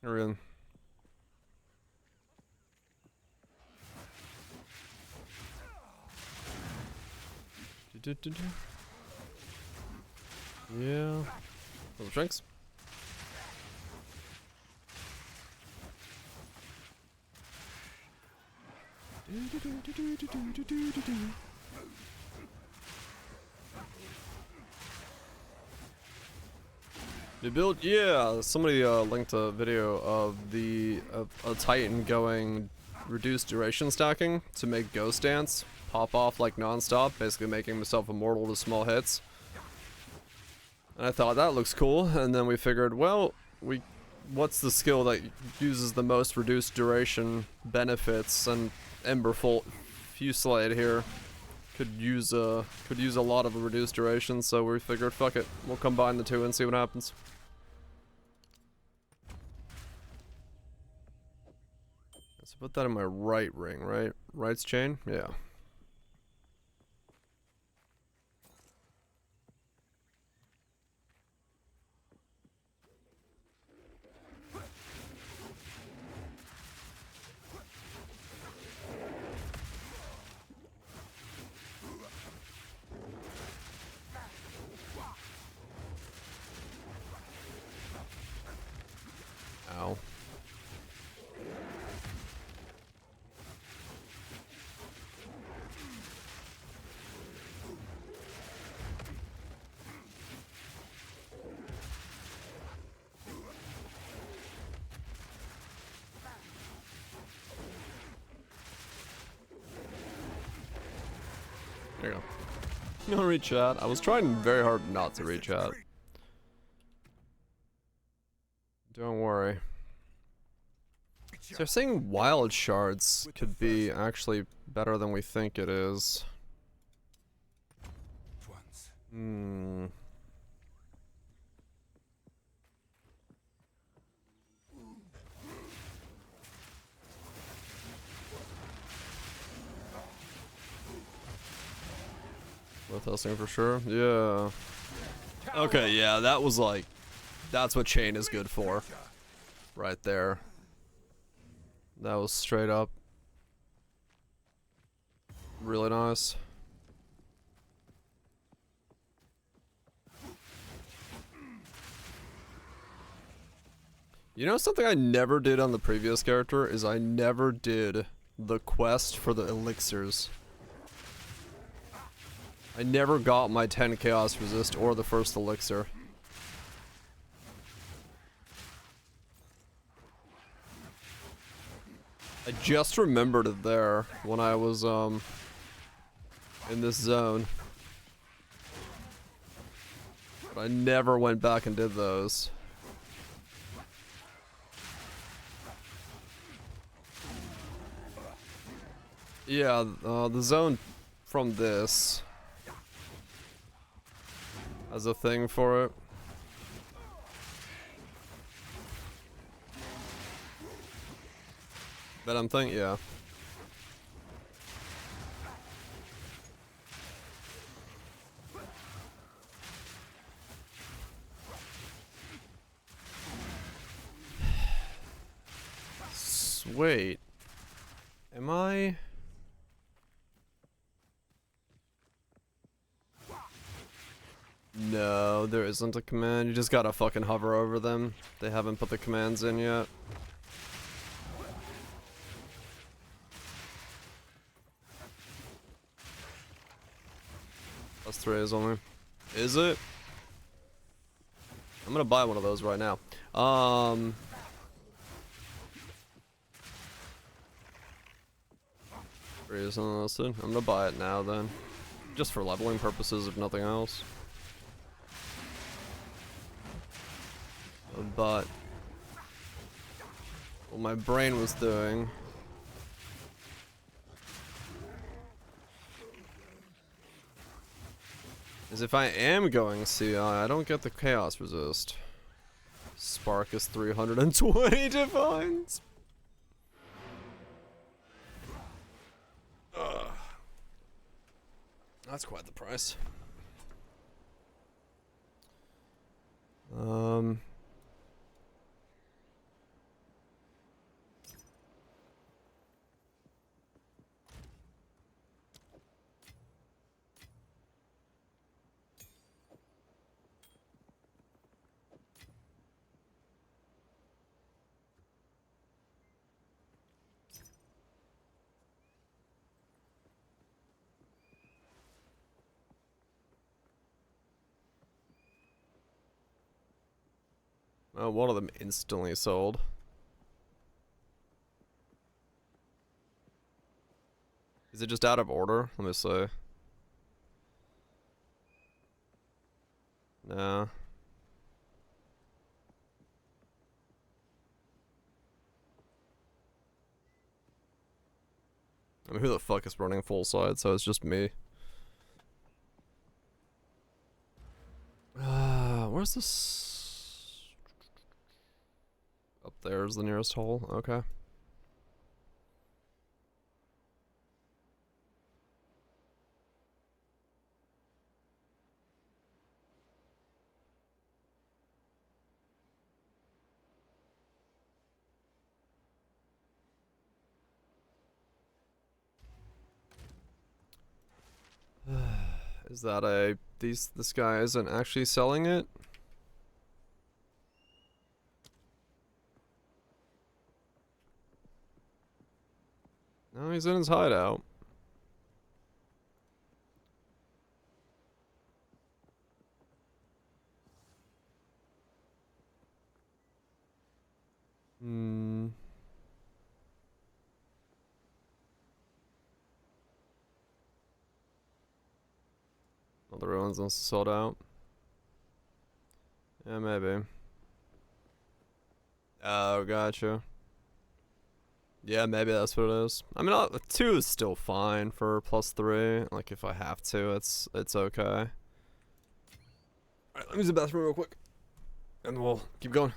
We're in. Yeah. Little drinks. New build? Yeah, somebody linked a video of a Titan going reduced duration stacking to make Ghost Dance pop off like non-stop, basically making himself immortal to small hits. And I thought that looks cool, and then we figured, well, what's the skill that uses the most reduced duration benefits? And Ember Fusillade here could use a lot of reduced duration, so we figured, fuck it, we'll combine the two and see what happens. So put that in my right ring, right? Right's chain? Yeah. Ow. There you go. You don't read chat. I was trying very hard not to read chat. Don't worry. So they're saying wild shards could be actually better than we think it is. Hmm. Worth testing for sure. Yeah. Okay, yeah, that was like, that's what chain is good for. Right there. That was straight up really nice. You know something I never did on the previous character is I never did the quest for the elixirs. I never got my 10 chaos resist or the first elixir. I just remembered it there when I was in this zone. But I never went back and did those. Yeah, the zone from this has a thing for it. But I'm thinking, yeah. Wait. Am I? No, there isn't a command. You just gotta fucking hover over them. They haven't put the commands in yet. +3 is only. Is it? I'm gonna buy one of those right now. Isn't listed. I'm gonna buy it now then. Just for leveling purposes, if nothing else. But what my brain was doing is if I am going CI, I don't get the chaos resist. Spark is 320 defines. That's quite the price. Oh, one of them instantly sold. Is it just out of order? Let me see. No. I mean, who the fuck is running full side? So it's just me. Where's this? Up there's the nearest hole. Okay. Is that a this guy isn't actually selling it? No, he's in his hideout. Hmm. Other ones also sold out. Yeah, maybe. Oh, gotcha. Yeah, maybe that's what it is. I mean, 2 is still fine for +3. Like, if I have to, it's okay. Alright, let me use the bathroom real quick. And we'll keep going.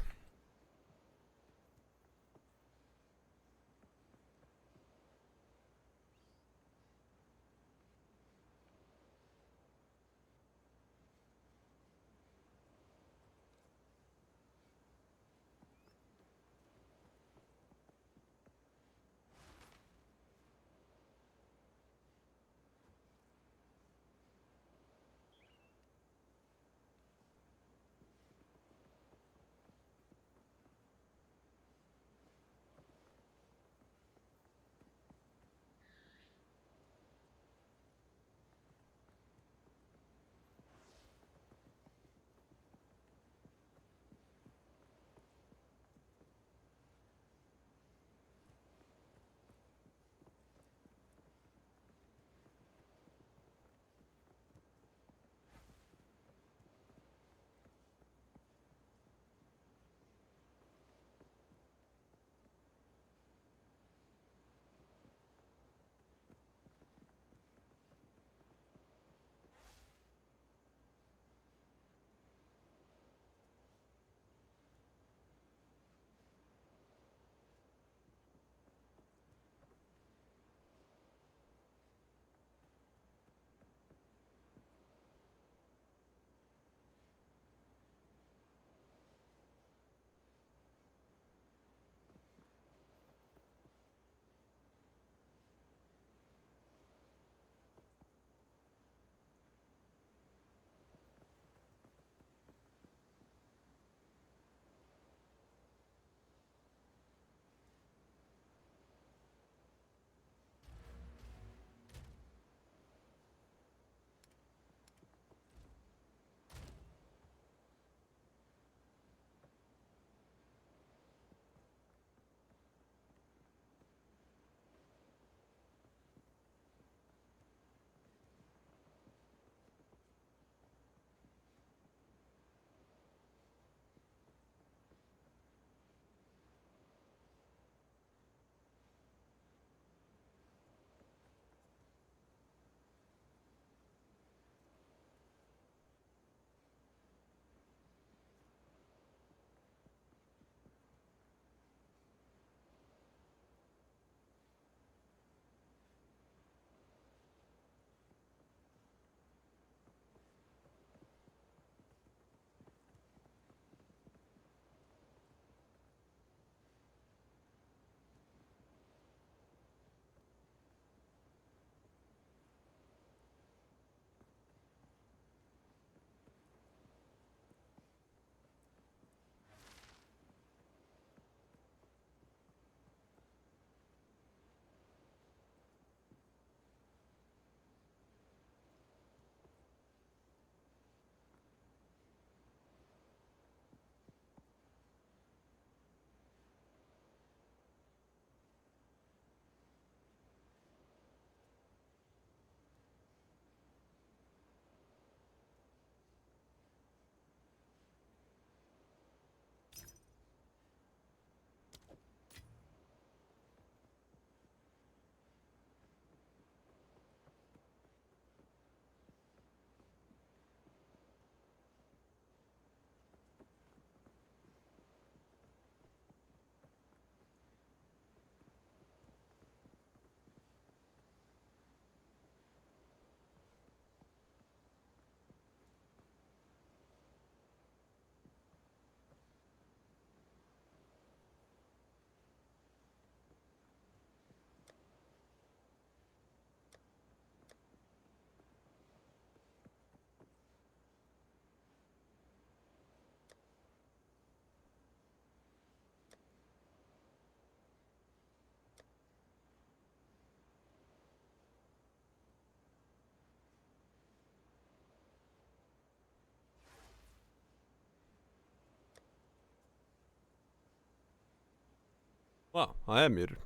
Wow, I am muted.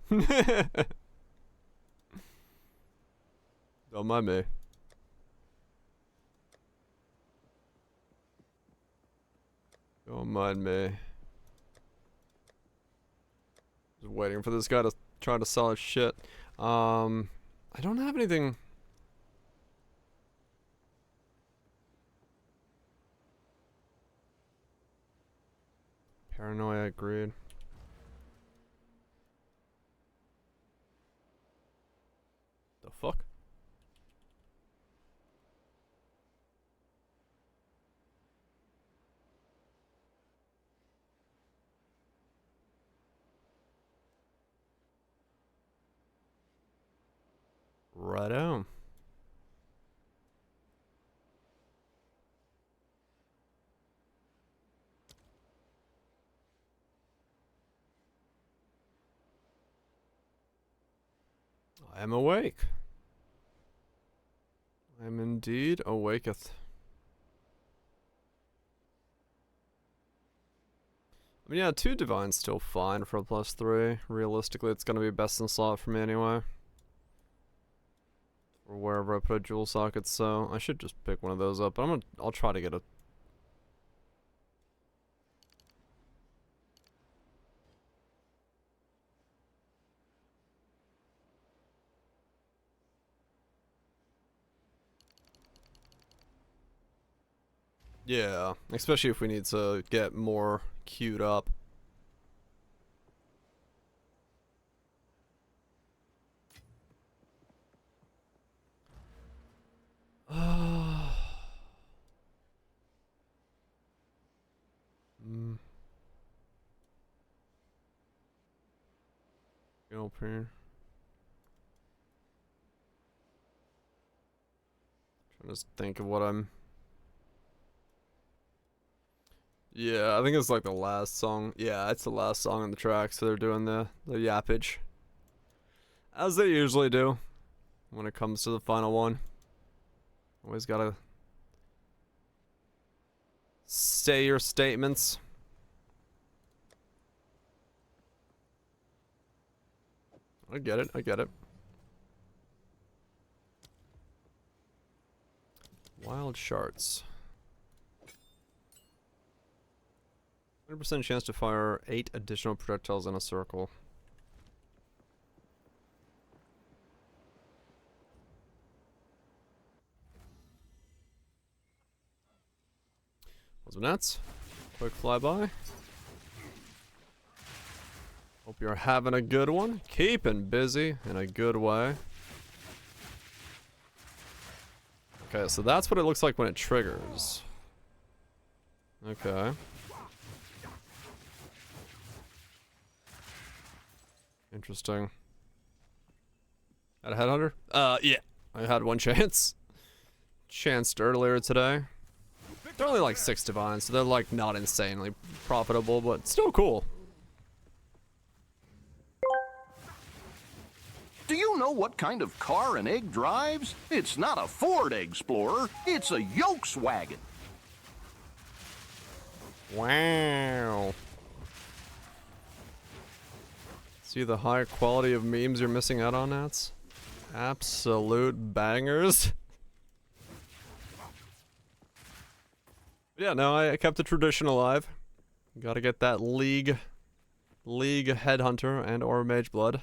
Don't mind me. Don't mind me. Just waiting for this guy to try to sell his shit. I don't have anything. Paranoia, agreed. The fuck? Right on. I am awake. I am indeed awaketh. I mean, yeah, 2 Divine's still fine for a +3. Realistically, it's gonna be best in slot for me anyway. Or wherever I put a jewel socket, so I should just pick one of those up. But I'll try to get a... Yeah, especially if we need to get more queued up. Go up here. Trying to think of what I'm... Yeah, I think it's like the last song. Yeah, it's the last song on the track, so they're doing the yappage. As they usually do when it comes to the final one. Always gotta say your statements. I get it, I get it. Wild shards. 100% chance to fire 8 additional projectiles in a circle. Those are nuts. Quick flyby. Hope you're having a good one. Keeping busy in a good way. Okay, so that's what it looks like when it triggers. Okay. Interesting. Had a headhunter? Yeah. I had one chance. Chanced earlier today. They're only like 6 divines, so they're like not insanely profitable, but still cool. Do you know what kind of car an egg drives? It's not a Ford Explorer, it's a Volkswagen. Wow. See the high quality of memes you're missing out on, Nats? Absolute bangers. Yeah, no, I kept the tradition alive. Gotta get that League Headhunter and or Mage Blood.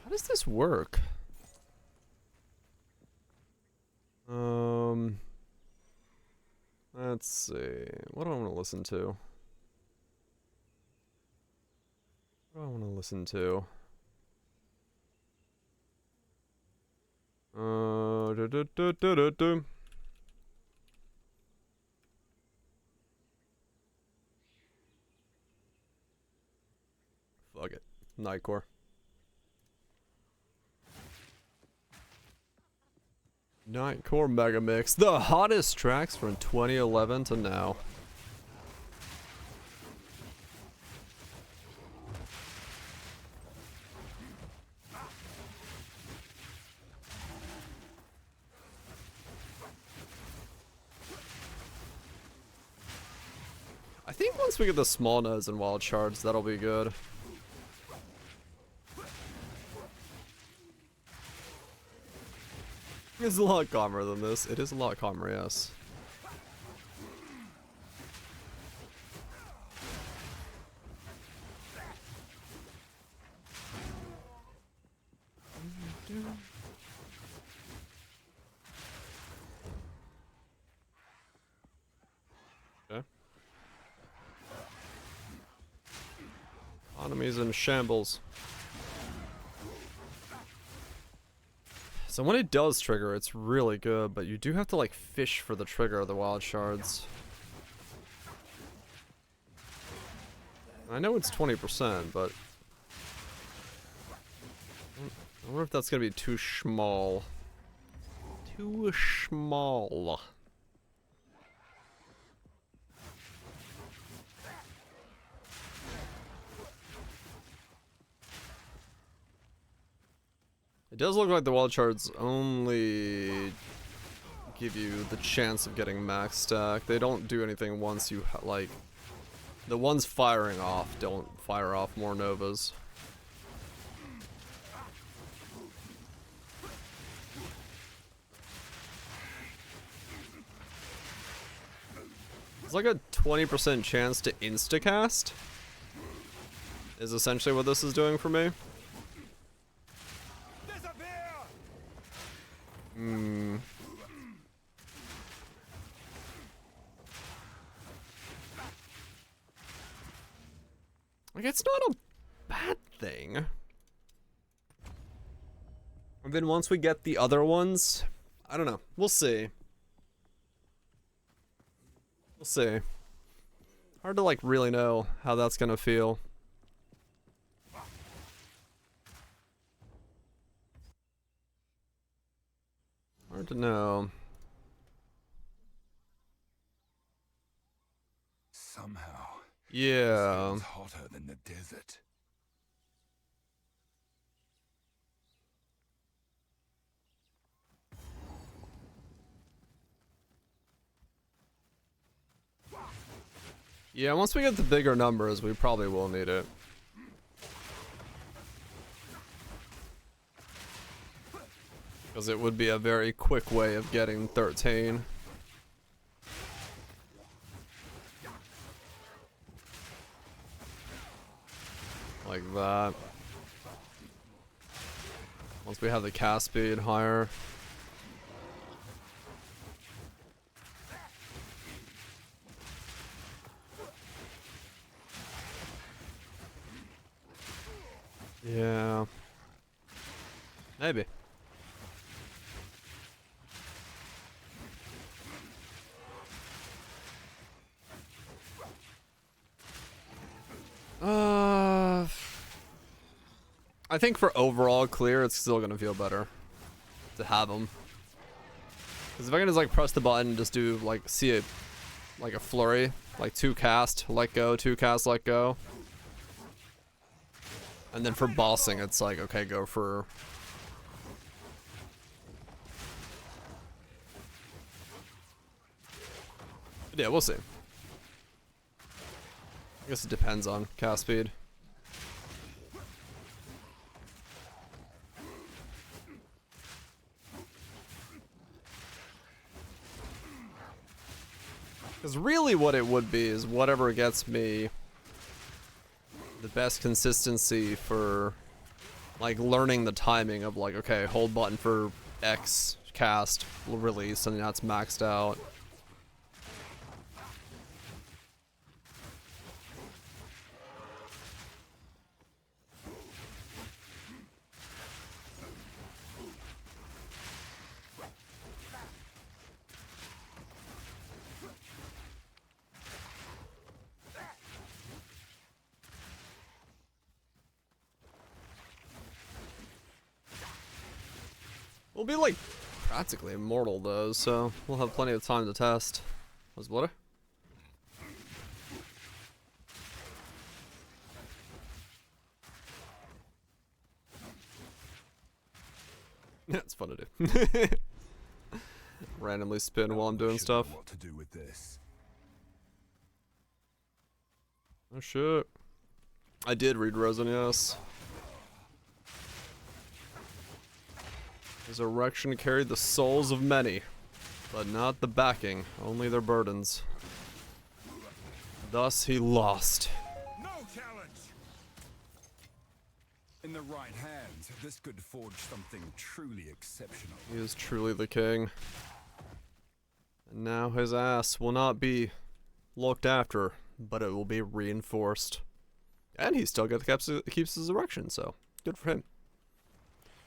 How does this work? Let's see. What do I want to listen to? What do I want to listen to? Fuck it. Nightcore. Nightcore Mega Mix. The hottest tracks from 2011 to now. think once we get the small nodes and wild shards, that'll be good. It's a lot calmer than this. It is a lot calmer, yes. Okay. Enemies in shambles. So when it does trigger, it's really good, but you do have to like fish for the trigger of the wild shards. I know it's 20%, but I wonder if that's gonna be too small. Too small. It does look like the wild shards only give you the chance of getting max stack. They don't do anything once you like. The ones firing off don't fire off more novas. It's like a 20% chance to instacast is essentially what this is doing for me. Like, it's not a bad thing. And then once we get the other ones, I don't know. We'll see. We'll see. Hard to, like, really know how that's gonna feel. Hard to know. Somehow. Yeah. It's hotter than the desert. Yeah, once we get the bigger numbers, we probably will need it. Because it would be a very quick way of getting 13. Like that. Once we have the cast speed higher. Yeah. Maybe. I think for overall clear, it's still gonna feel better to have them. Because if I can just like press the button and just do like see it like a flurry, like 2 cast, let go, 2 cast, let go. And then for bossing, it's like, okay, go for... Yeah, we'll see. I guess it depends on cast speed. Because really what it would be is whatever gets me the best consistency for like learning the timing of like, okay, hold button for X cast release and that's maxed out. We'll be like practically immortal though, so we'll have plenty of time to test. Was water? Yeah, it's fun to do. Randomly spin while I'm doing stuff. What to do with this? Oh shit. I did read Resin, yes. His erection carried the souls of many, but not the backing, only their burdens. Thus he lost. No challenge! In the right hands, this could forge something truly exceptional. He is truly the king. And now his ass will not be looked after, but it will be reinforced. And he still keeps his erection, so good for him.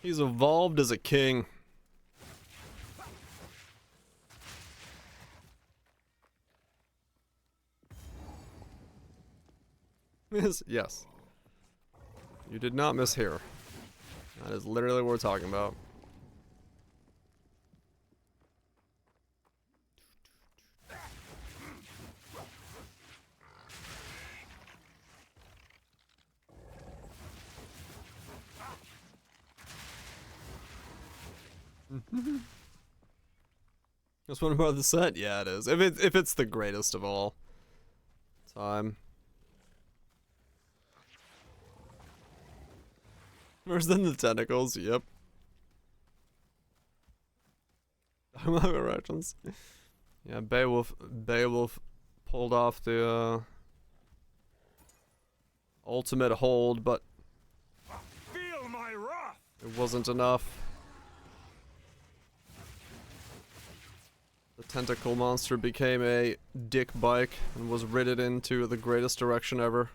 He's evolved as a king. Yes. You did not mishear. That is literally what we're talking about. This one about the set? Yeah, it is. If it's the greatest of all time. Worse than the tentacles, yep. I love erections. Yeah, Beowulf pulled off the ultimate hold, but Feel my wrath. it wasn't enough. The tentacle monster became a dick bike and was ridden into the greatest erection ever.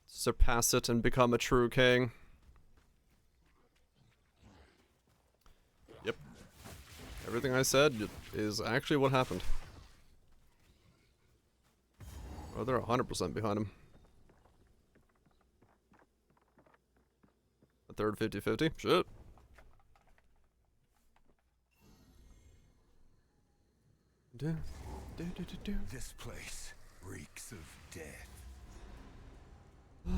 Surpass it and become a true king. Yep. Everything I said is actually what happened. Oh, they're 100% behind him. A third 50-50? Shit. This place reeks of death. I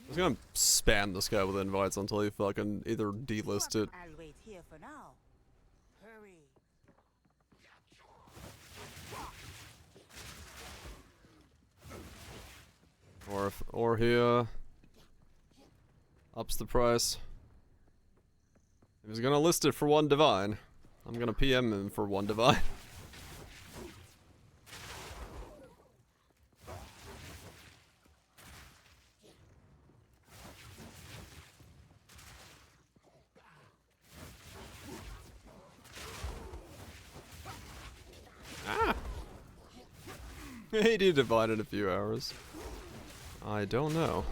was gonna spam this guy with invites until he fucking either delist it. I'll wait here for now. Hurry. Or he ups the price. If he's gonna list it for 1 divine, I'm gonna PM him for 1 divine. Ah! He did divine in a few hours. I don't know.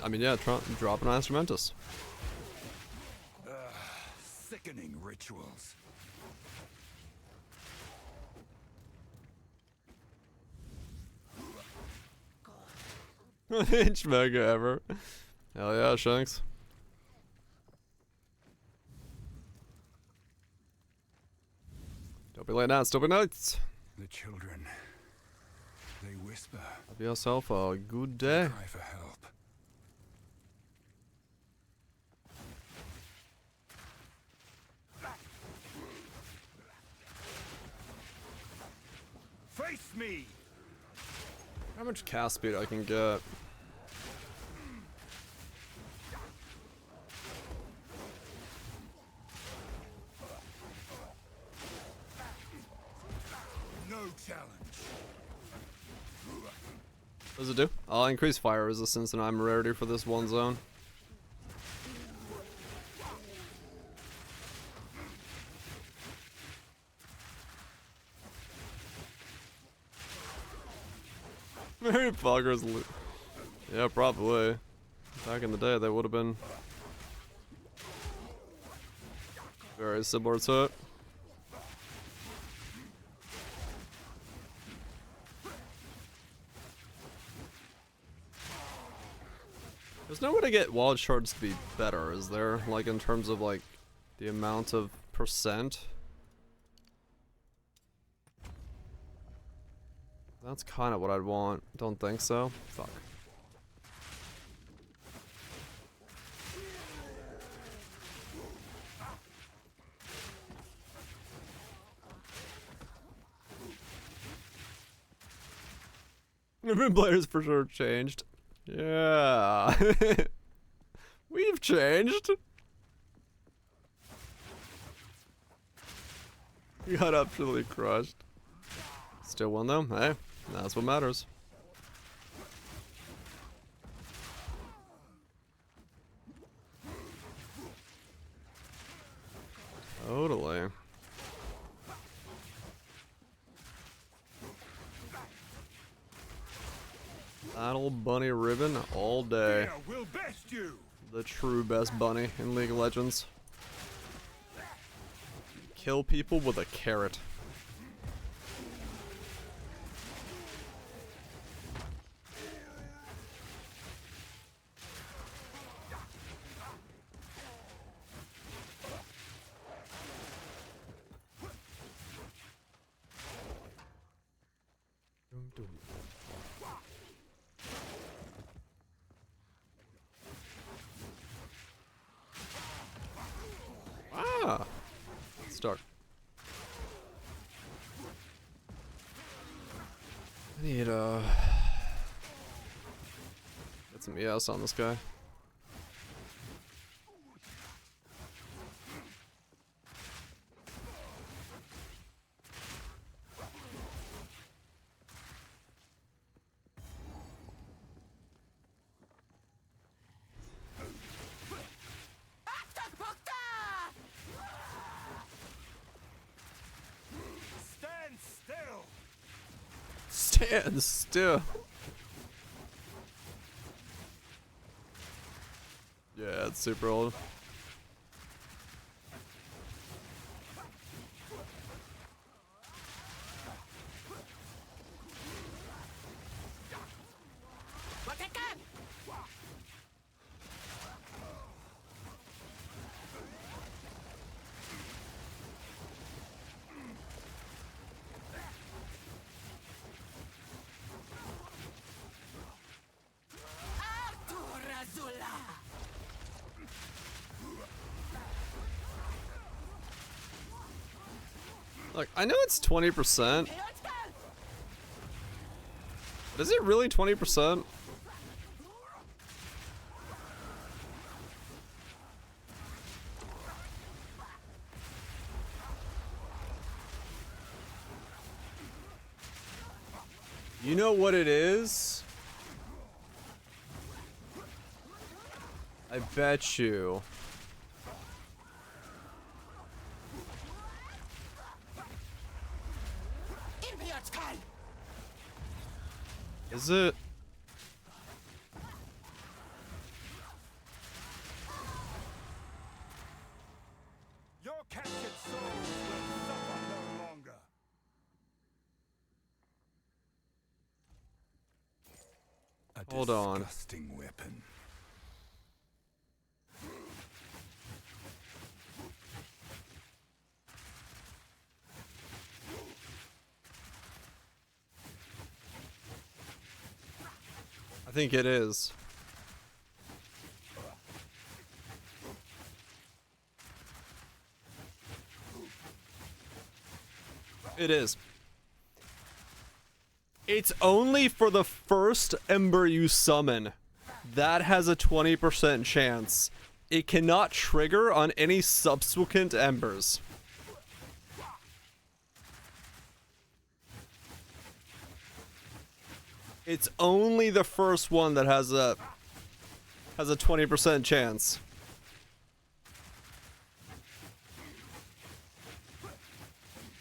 I mean, yeah, drop an instrumentus. Sickening rituals. Each mega ever. Hell yeah, Shanks. Don't be late nights, don't be nights. The children, they whisper. Have yourself a good day. Cry for help. Face me. How much cast speed I can get? No challenge. What does it do? I'll increase fire resistance and I'm rarity for this one zone. Very poggers. Yeah, probably. Back in the day, they would have been very similar to it. There's no way to get wild shards to be better, is there? Like in terms of like the amount of percent? That's kind of what I'd want. Don't think so? Fuck. Players for sure changed. Yeah. We've changed. We got absolutely crushed. Still won though. Hey, that's what matters. Totally. Battle bunny ribbon all day. We'll best you. The true best bunny in League of Legends. Kill people with a carrot. Ah, start. I need get some ES on this guy. Stand still. Stand still. Yeah, it's super old. Look, I know it's 20%. But is it really 20%? You know what it is? I bet you. Is it? Your captured souls will suffer no longer. Hold on. Disgusting weapon. I think it is. It is. It's only for the first ember you summon. That has a 20% chance. It cannot trigger on any subsequent embers. It's only the first one that has a 20% chance.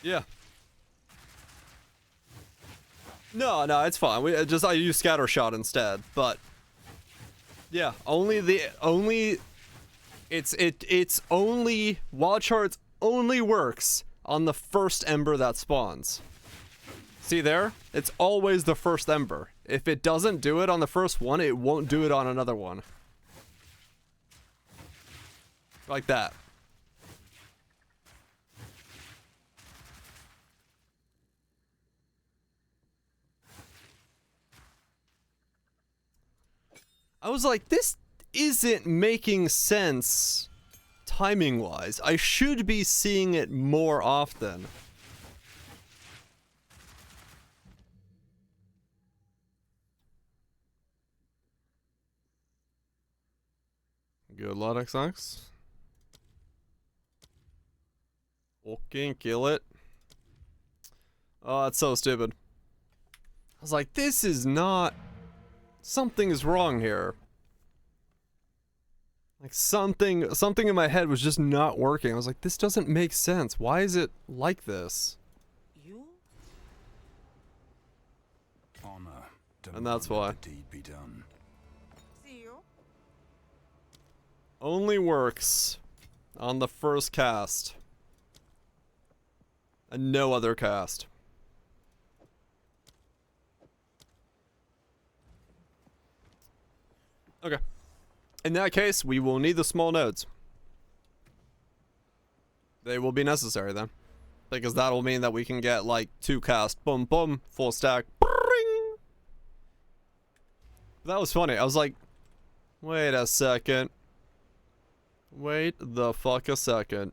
Yeah. No, it's fine. I use scatter shot instead, but yeah, it's only wild charts only works on the first ember that spawns. See there? It's always the first ember. If it doesn't do it on the first one, it won't do it on another one. Like that. I was like, this isn't making sense timing-wise. I should be seeing it more often. Good luck, XX. Fucking kill it. Oh, that's so stupid. I was like, this is not... Something is wrong here. Like, something in my head was just not working. I was like, this doesn't make sense. Why is it like this? You? Honor. And that's why. The deed be done. See you. Only works on the first cast. And no other cast. Okay. In that case, we will need the small nodes. They will be necessary then. Because that'll mean that we can get like 2 cast, boom, boom, full stack, bring. That was funny. I was like, wait a second. Wait the fuck a second.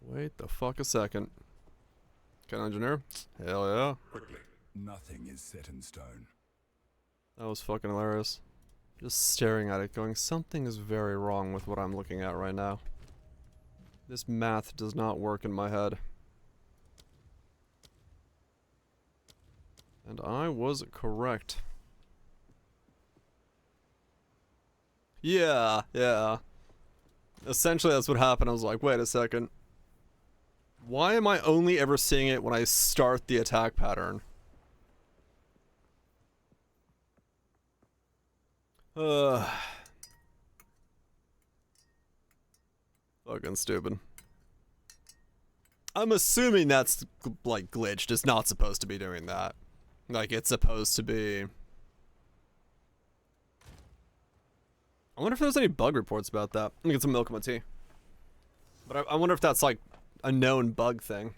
Wait the fuck a second. Can I engineer? Hell yeah. Quickly. Nothing is set in stone. That was fucking hilarious. Just staring at it going, something is very wrong with what I'm looking at right now. This math does not work in my head. And I was correct. Yeah. Essentially that's what happened. I was like, wait a second. Why am I only ever seeing it when I start the attack pattern? Fucking stupid. I'm assuming that's like glitched. It's not supposed to be doing that. Like it's supposed to be. I wonder if there's any bug reports about that. Let me get some milk in my tea. But I wonder if that's like a known bug thing.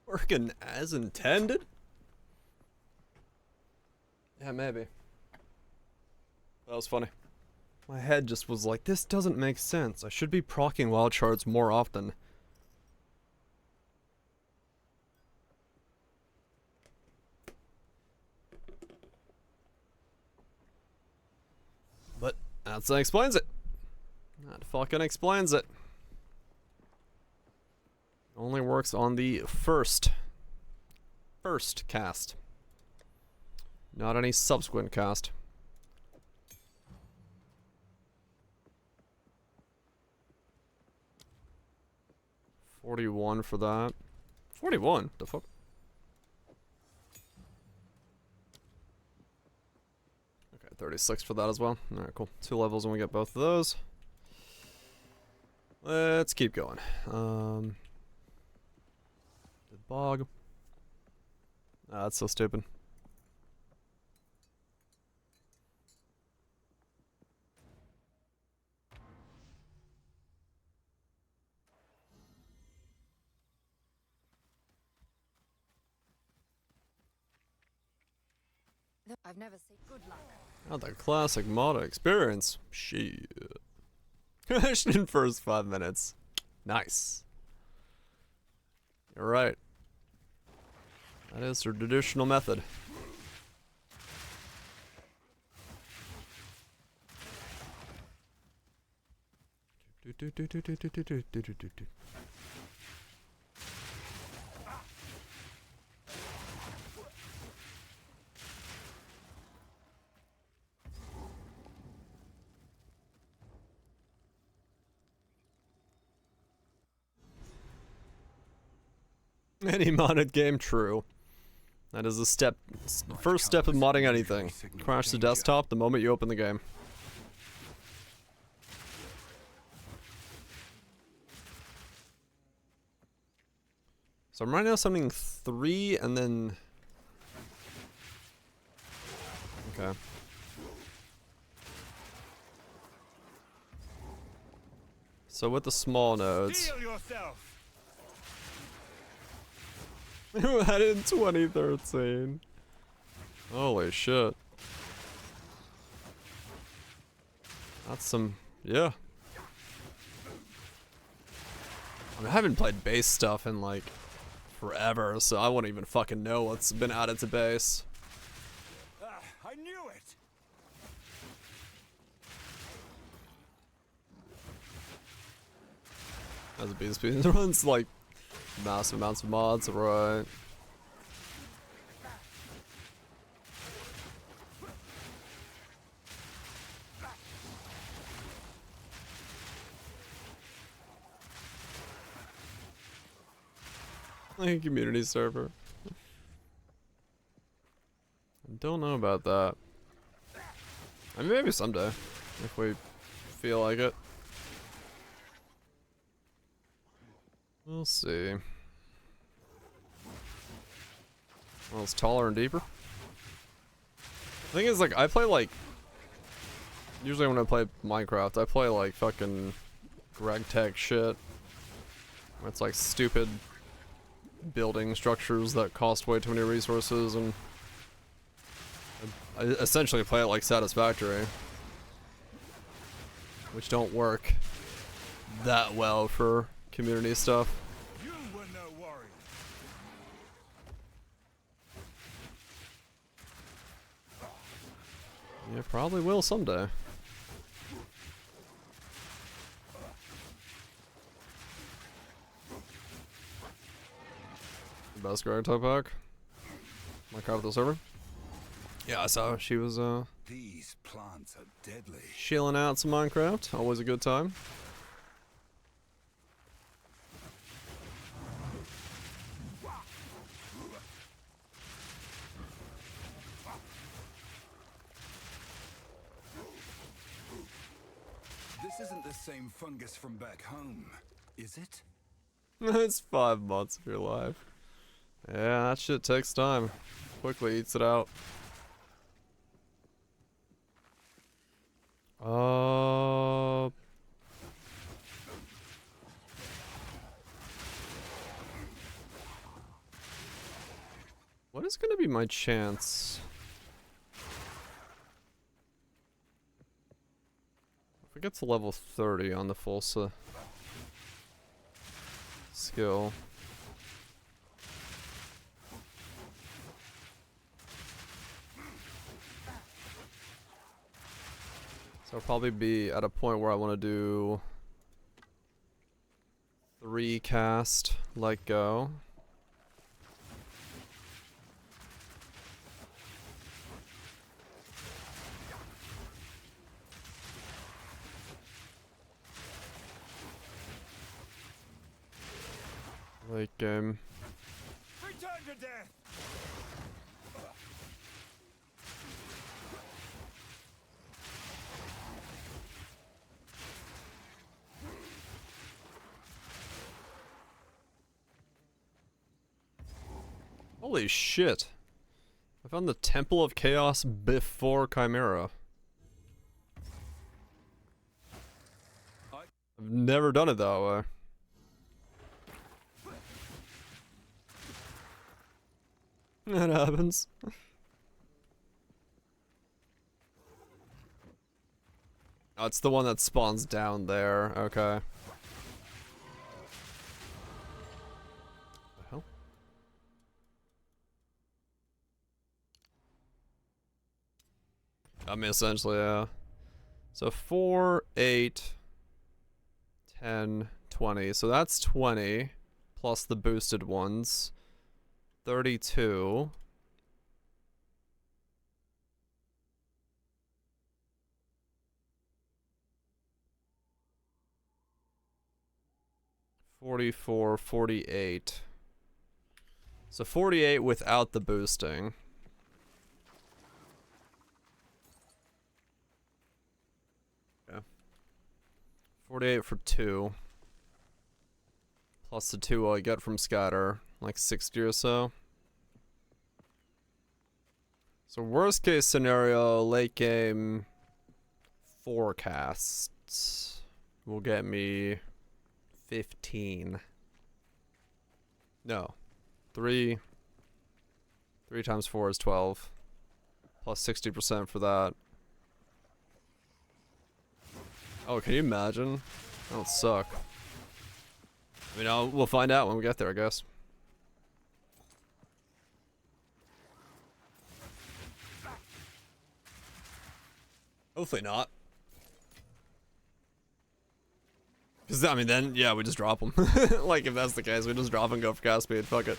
Working as intended? Yeah, maybe. That was funny. My head just was like, this doesn't make sense. I should be proccing wild shards more often. But that explains it. That fucking explains it. Only works on the first cast. Not any subsequent cast. $41 for that. 41? The fuck? Okay, 36 for that as well. Alright, cool. 2 levels and we get both of those. Let's keep going. Bog. Ah, that's so stupid. I've never seen good luck. Oh, the classic mod experience. Shit. Finished in first 5 minutes. Nice. You're right. That is their traditional method. Any modded game, true. That is the first step of modding anything. Crash the desktop the moment you open the game. So I'm right now summoning 3 and then... Okay. So with the small nodes... Who had it in 2013? Holy shit. That's some... yeah. I mean, I haven't played base stuff in like forever, so I wouldn't even fucking know what's been added to base. I knew it. As a beast speed runs like massive amounts of mods, right? Like a community server. I don't know about that. I mean, maybe someday, if we feel like it. We'll see. Well, it's taller and deeper. The thing is, like, I play like... Usually when I play Minecraft, I play like fucking Greg Tech shit. Where it's like stupid building structures that cost way too many resources, and I essentially play it like Satisfactory, which don't work that well for community stuff. You were no worry. Yeah, probably will someday. Best Greg Tech pack. Minecraft the server. Yeah, I saw she was These plants are deadly. chilling out some Minecraft. Always a good time. This isn't the same fungus from back home, is it? It's 5 months of your life. Yeah, that shit takes time. Quickly eats it out. What is gonna be my chance? If it gets to level 30 on the full skill. So I'll probably be at a point where I want to do 3 cast, let go. Like Return to death. Holy shit. I found the Temple of Chaos before Chimera. I've never done it that way. That happens. Oh, it's the one that spawns down there. Okay. The hell? I mean, essentially, yeah. So 4, 8, 10, 20. So that's 20 plus the boosted ones. 32. $44, 48. So 48 without the boosting. Yeah. 48 for 2. Plus the 2 I get from scatter. like 60 or so. So worst case scenario, late game forecasts will get me 15. No, 3 times 4 is 12. Plus 60% for that. Oh, can you imagine? That would suck. I mean, we'll find out when we get there, I guess. Hopefully not. Because, I mean, then, yeah, we just drop them. Like, if that's the case, we just drop and go for cast speed. Fuck it.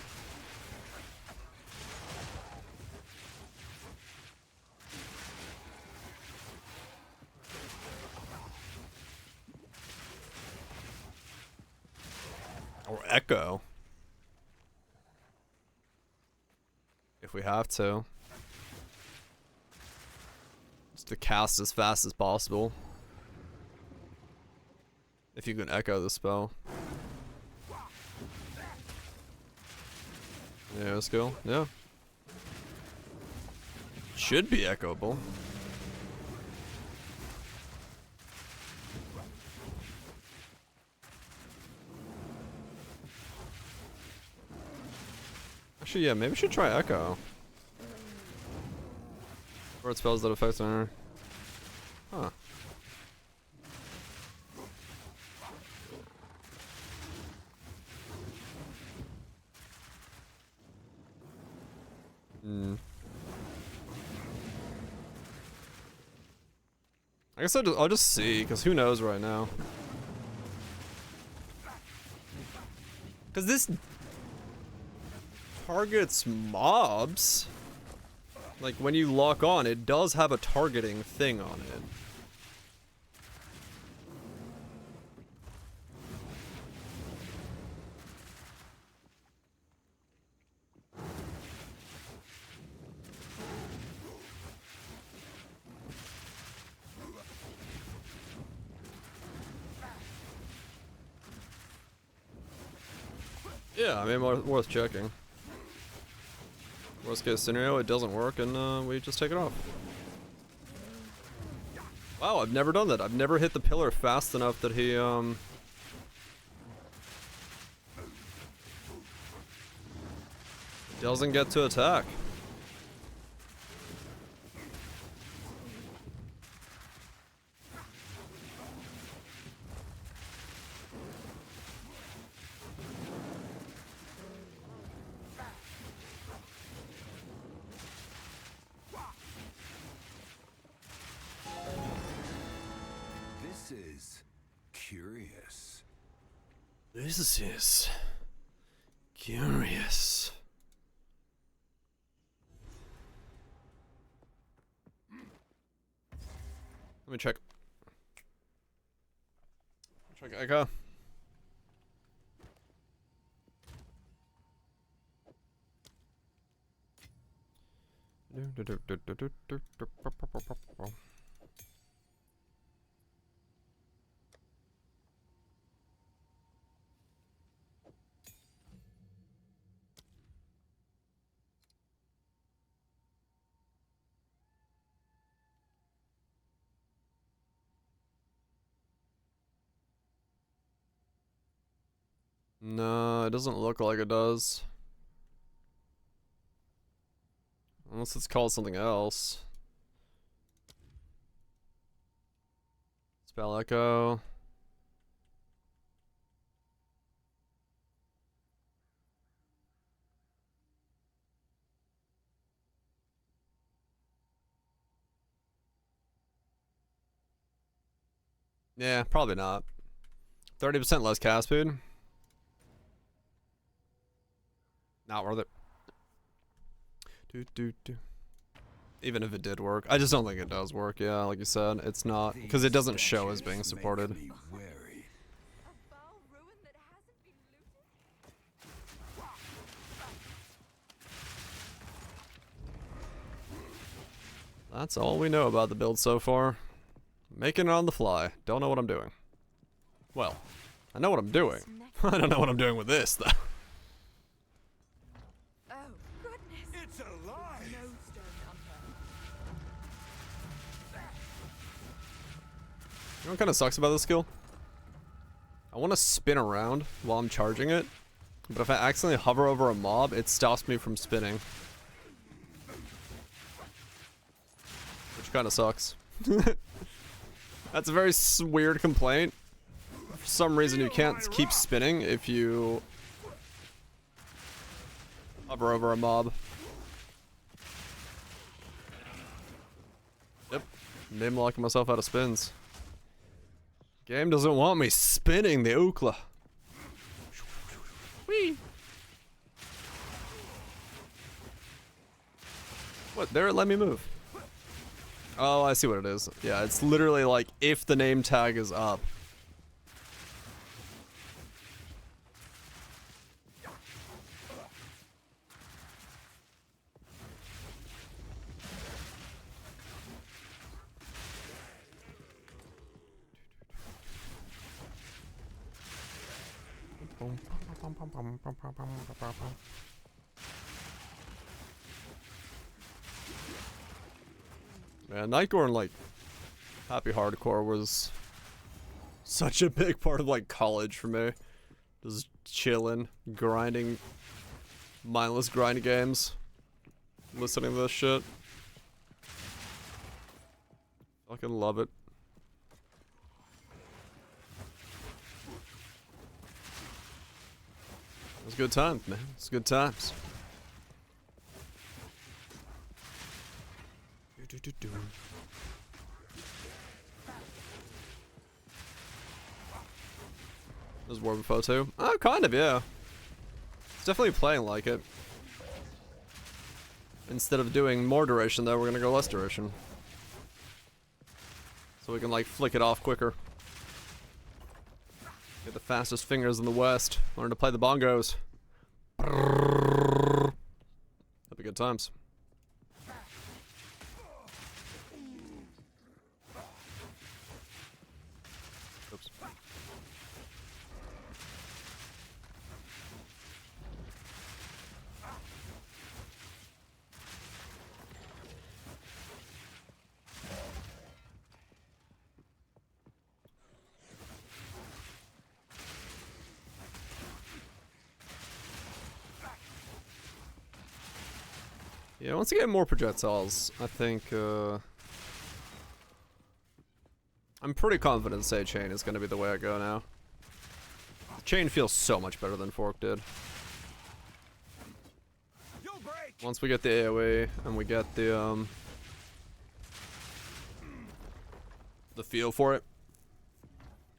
Or echo. If we have to. Just to cast as fast as possible. If you can echo the spell. Yeah, let's go. Yeah. Should be echoable. Actually, yeah, maybe we should try echo. Or it spells that affects on her. Huh. I guess I'll just see, because who knows right now. Because this targets mobs. Like, when you lock on, it does have a targeting thing on it. Yeah, I mean, worth checking. Worst case scenario, it doesn't work and we just take it off. Wow, I've never done that. I've never hit the pillar fast enough that he doesn't get to attack. This is curious. Let me check. Check echo. No, it doesn't look like it does. Unless it's called something else. Spell echo. Yeah, probably not. 30% less cast speed. Not worth it. Even if it did work. I just don't think it does work, yeah, like you said. It's not. Because it doesn't show as being supported. That's all we know about the build so far. Making it on the fly. Don't know what I'm doing. Well, I know what I'm doing. I don't know what I'm doing with this, though. know what kind of sucks about this skill? I want to spin around while I'm charging it, but if I accidentally hover over a mob, it stops me from spinning. Which kind of sucks. That's a very weird complaint. For some reason you can't keep spinning if you hover over a mob. Yep. Name locking myself out of spins. Game doesn't want me spinning the Ookla. Whee! What? There, let me move. Oh, I see what it is. Yeah, it's literally like if the name tag is up. Man, Nightgorn, like, Happy Hardcore was such a big part of, like, college for me. Just chilling, grinding, mindless grind games, listening to this shit. Fucking love it. It was good times, man. It's good times. This is War of PoE2. Oh, kind of, yeah. It's definitely playing like it. Instead of doing more duration, though, we're gonna go less duration. So we can, like, flick it off quicker. Get the fastest fingers in the West. Learn to play the bongos. That'd be good times. Oops. Yeah, once you get more projectiles, I think, I'm pretty confident say chain is gonna be the way I go now. Chain feels so much better than fork did. Once we get the AoE and we get the feel for it.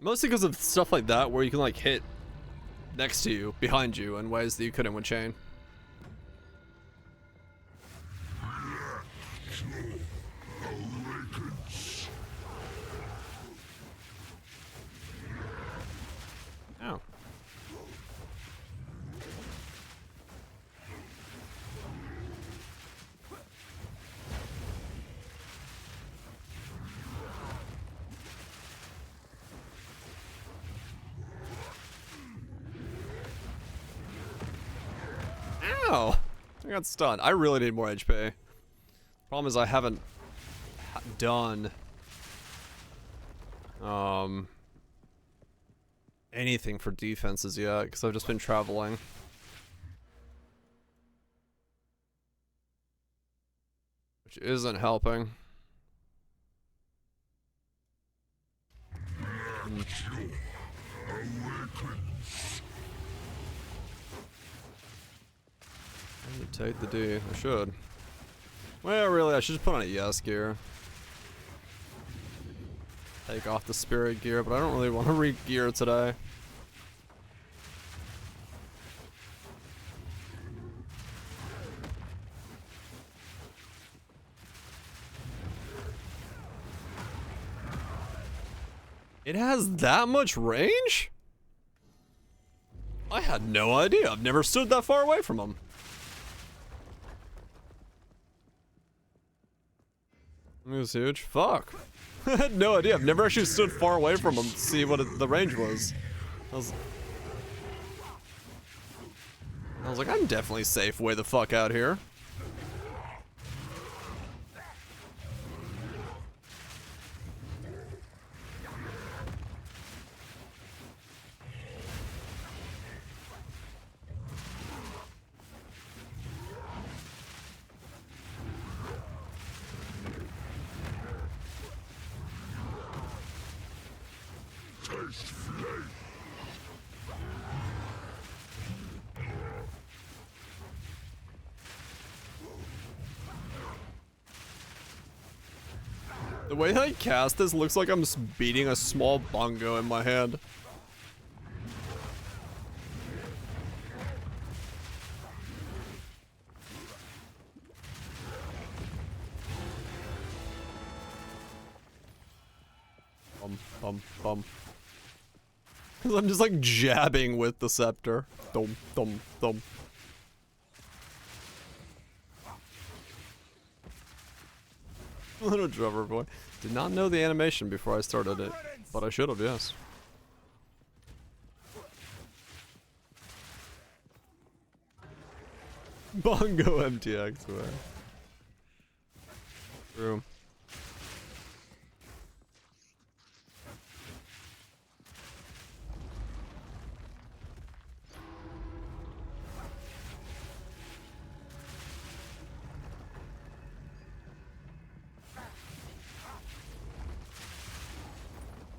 Mostly because of stuff like that where you can like hit next to you, behind you in ways that you couldn't with chain. Oh. Ow! I got stunned. I really need more HP. Problem is I haven't done anything for defenses yet because I've just been traveling. Which isn't helping. I need to take the D. I should. Well, really, I should just put on a yes gear. Take off the spirit gear, but I don't really want to re-gear today. It has that much range? I had no idea. I've never stood that far away from him. It was huge. Fuck. I had no idea. I've never actually stood far away from him to see what the range was. I was like, I'm definitely safe way the fuck out here. The way I cast this looks like I'm just beating a small bongo in my hand. Bum. Because I'm just like jabbing with the scepter. Thump. Little drummer boy. Did not know the animation before I started it, but I should have, yes. Bongo MTX, man. True.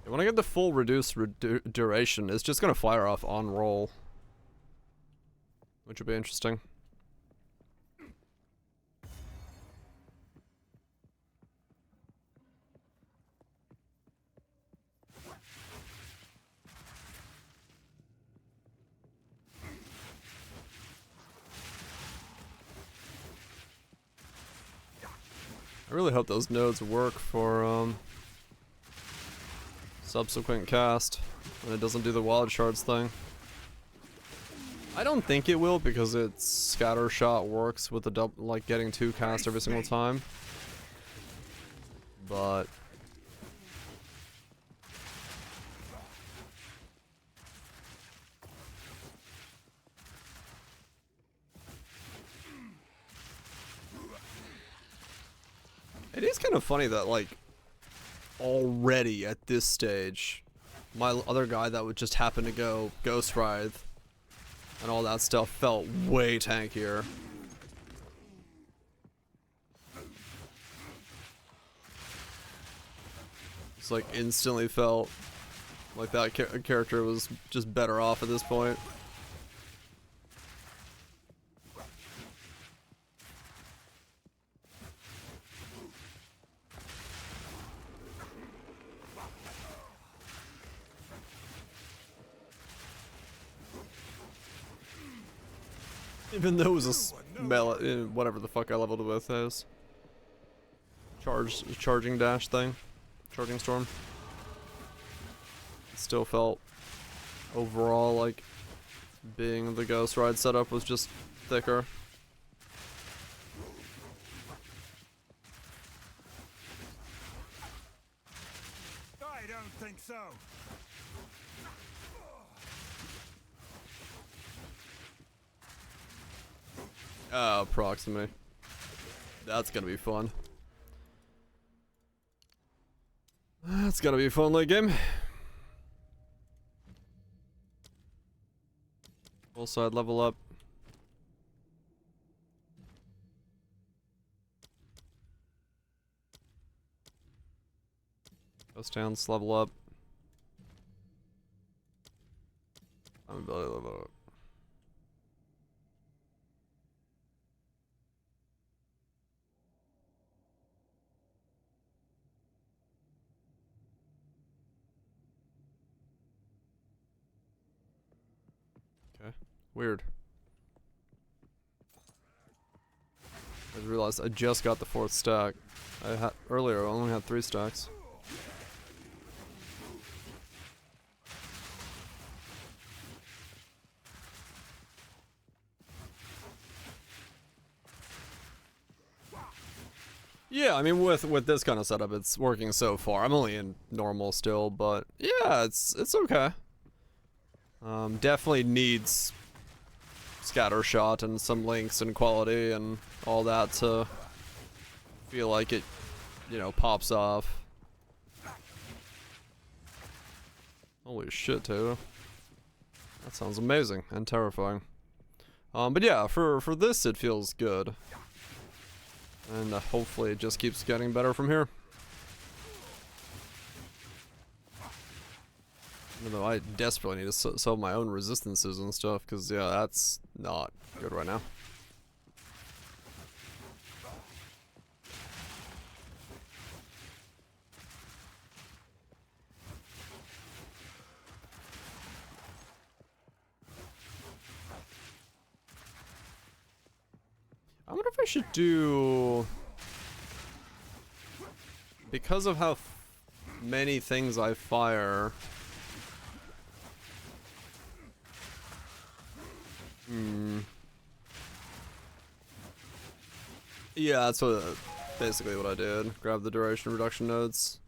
When I get the full reduced duration, it's just gonna fire off on roll, which would be interesting. I really hope those nodes work for subsequent cast, and it doesn't do the wild shards thing. I don't think it will, because its scatter shot works with the double, like getting 2 cast every single time. But it is kind of funny that, like, already at this stage, my other guy that would just happen to go Ghost Writhe and all that stuff felt way tankier. It's like instantly felt like that character was just better off at this point. Even though it was a melee, whatever the fuck I leveled it with as charging dash thing, charging storm. It still felt overall like being the Ghost Ride setup was just thicker. I don't think so. Approximate. That's gonna be fun. That's gonna be a fun late game. Full side level up. Ghost Dance level up. I'm ability level up. Weird. I just realized I just got the 4th stack. I had earlier I only had 3 stacks. Yeah, I mean with this kind of setup it's working so far. I'm only in normal still, but yeah, it's okay. Definitely needs scatter shot and some links and quality and all that to feel like it, you know, pops off. Holy shit, Tato. That sounds amazing and terrifying. But yeah, for this it feels good. And hopefully it just keeps getting better from here. Even though I desperately need to solve my own resistances and stuff, because yeah, that's not good right now. I wonder if I should do, because of how many things I fire. Yeah, that's what basically what I did. Grab the duration reduction nodes.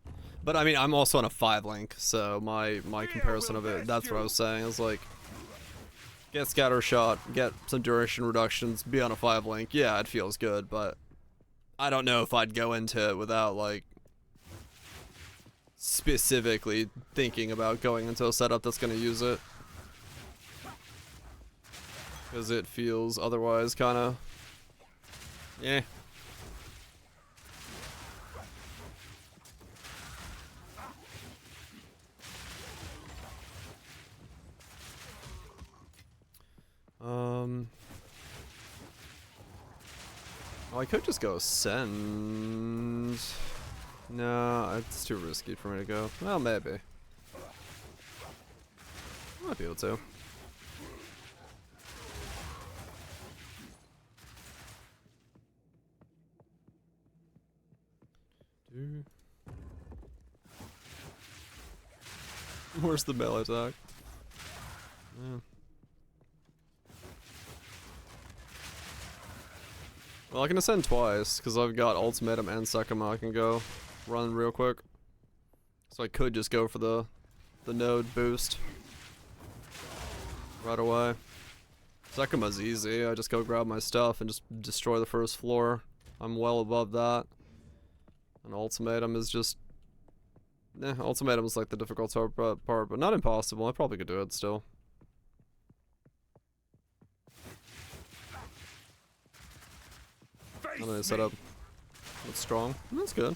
But I mean, I'm also on a 5-link, so my comparison of it, that's what I was saying. Is like, get scatter shot, get some duration reductions, be on a 5-link. Yeah, it feels good, but I don't know if I'd go into it without like specifically thinking about going into a setup that's going to use it. Because it feels otherwise kind of, yeah. Well, I could just go send. No, it's too risky for me to go. Well, maybe. Might be able to. Where's the melee attack? Yeah. Well, I can ascend twice, because I've got Ultimatum and Sekima I can go run real quick. So I could just go for the node boost right away. Sekima's easy, I just go grab my stuff and just destroy the first floor. I'm well above that. And Ultimatum is just... Ultimatum is like the difficult part, but not impossible. I probably could do it still. I'm gonna set up with strong. That's good.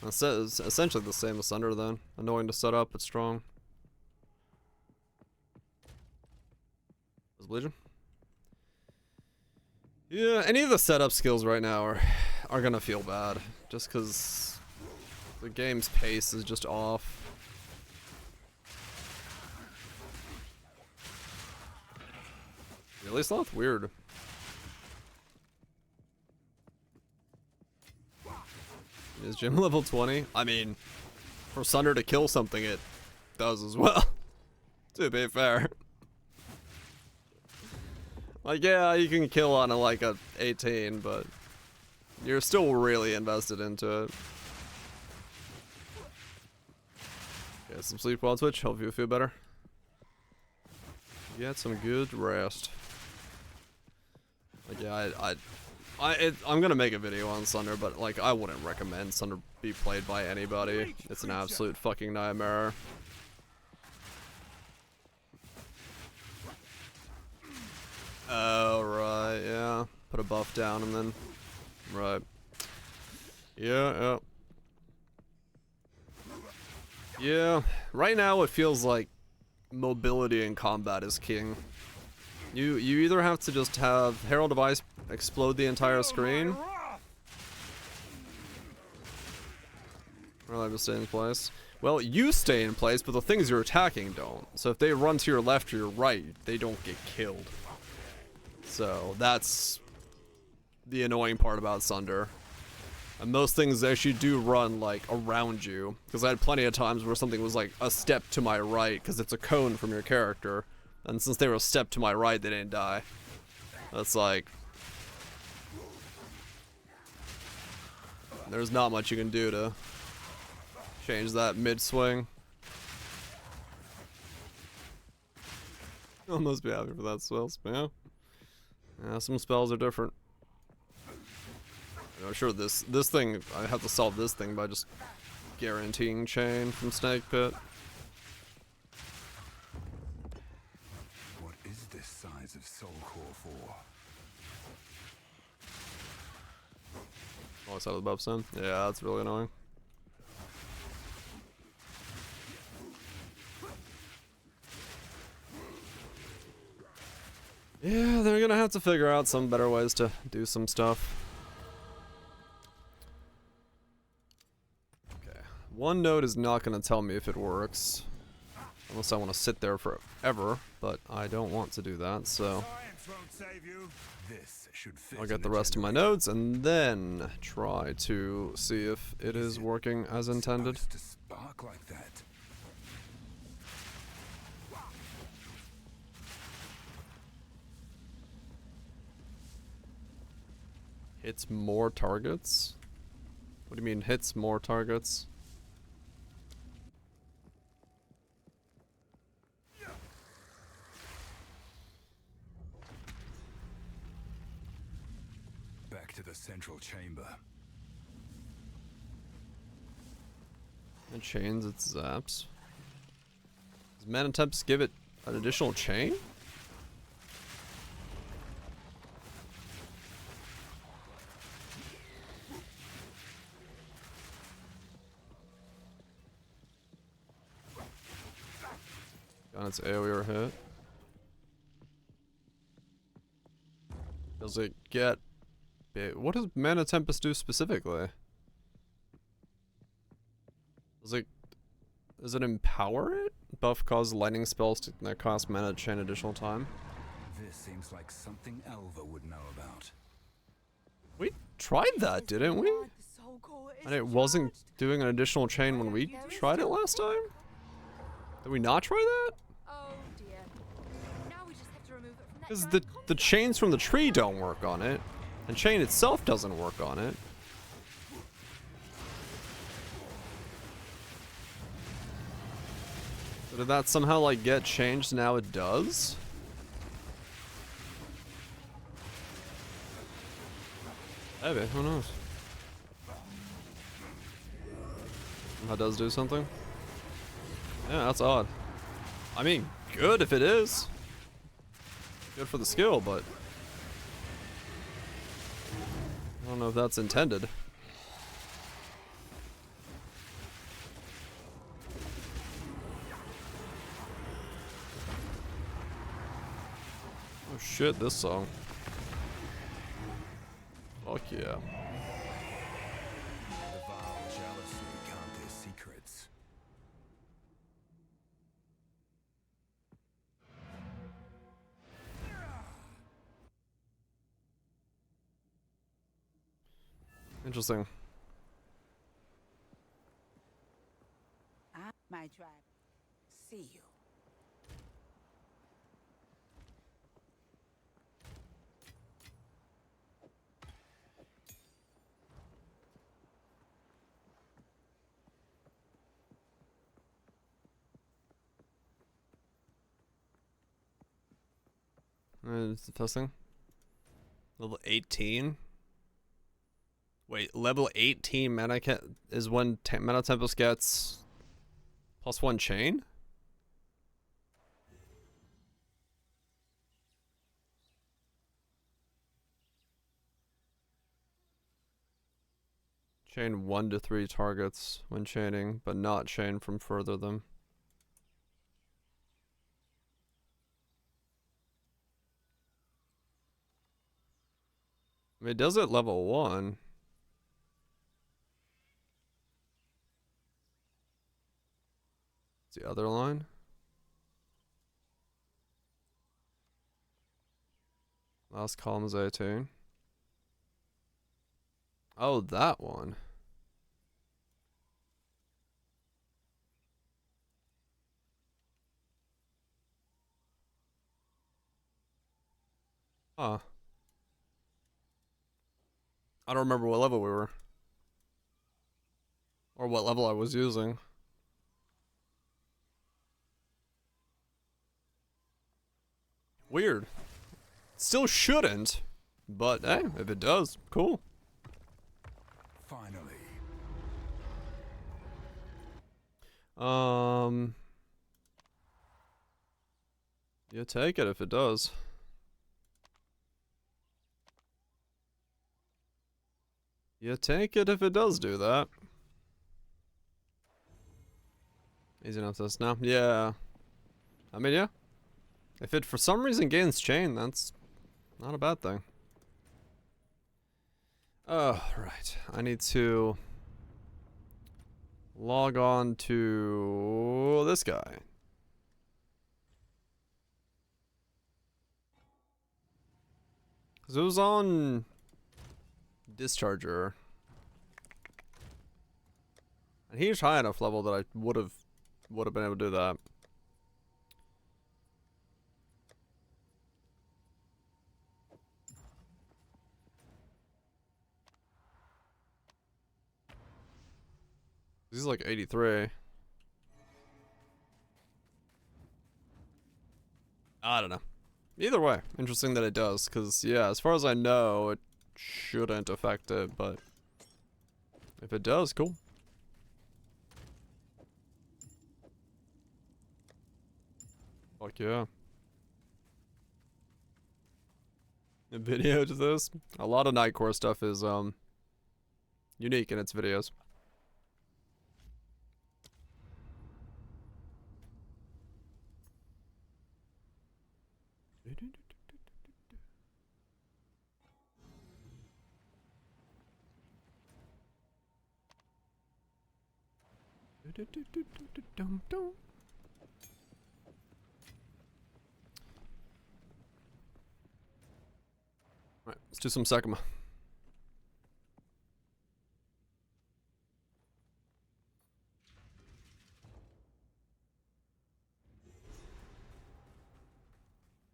That's essentially the same as Sunder then. Annoying to set up, but strong. Was bleeding? Yeah, any of the setup skills right now are gonna feel bad. Just because the game's pace is just off. Really sloth? Weird. Is gym level 20? I mean, for Sunder to kill something, it does as well. To be fair. Like, yeah, you can kill on like a 18, but you're still really invested into it. Get some sleep while Twitch, help you feel better. Get some good rest. Like, yeah, I'm gonna make a video on Sunder, but like I wouldn't recommend Sunder be played by anybody. It's an absolute fucking nightmare. Oh right, yeah. Put a buff down and then right. Yeah, yeah. Yeah. Right now it feels like mobility in combat is king. You either have to just have Herald of Ice explode the entire screen, or I just stay in place. Well, you stay in place, but the things you're attacking don't. So if they run to your left or your right, they don't get killed. So that's the annoying part about Sunder. And most things actually do run like around you, because I had plenty of times where something was like a step to my right, because it's a cone from your character. And since they were a step to my right, they didn't die. That's like... There's not much you can do to change that mid-swing. I must be happy for that spell, yeah. Yeah, some spells are different. I'm sure this thing, I have to solve this thing by just guaranteeing chain from Snake Pit. What is this size of soul core for? Oh, I saw the buff soon. Yeah, that's really annoying. Yeah, they're gonna have to figure out some better ways to do some stuff. Okay. One node is not gonna tell me if it works. Unless I want to sit there forever, but I don't want to do that, so I'll get the rest of my nodes and then try to see if it is working as intended. To spark like that. Hits more targets? What do you mean hits more targets? Back to the central chamber. It chains, it zaps. Does Mana Temps give it an additional chain? On its AoE or hit. Does it get... What does Mana Tempest do specifically? Does it empower it? Buff cause lightning spells that cost mana chain additional time. This seems like something Elva would know about. We tried that, didn't we? And it wasn't doing an additional chain when we tried it last time? Did we not try that? Because the chains from the tree don't work on it. And chain itself doesn't work on it. So did that somehow like get changed? Now it does? Maybe, who knows? That does do something? Yeah, that's odd. I mean, good if it is. Good for the skill, but I don't know if that's intended. Oh shit, this song. Fuck yeah. The vile jealousy count their secrets. Interesting. My tribe. See you. It's the first thing. Level 18? Wait, level 18 mana is when Mana Tempest gets +1 chain? Chain 1 to 3 targets when chaining, but not chain from further them. I mean, it does it level 1. What's the other line? Last column is 18. Oh, that one. Huh. I don't remember what level we were. Or what level I was using. Weird. Still shouldn't. But hey, if it does, cool. Finally. You take it if it does. You take it if it does do that. Easy enough this now. Yeah. I mean, yeah. If it for some reason gains chain, that's Not a bad thing. Oh, right. I need to log on to this guy. Because it was on Discharger. And he's high enough level that I would have been able to do that. He's like 83. I don't know. Either way, interesting that it does, because, yeah, as far as I know, it shouldn't affect it, but if it does, cool. Fuck yeah. A video to this? A lot of Nightcore stuff is, unique in its videos. Alright, let's do some Sekima.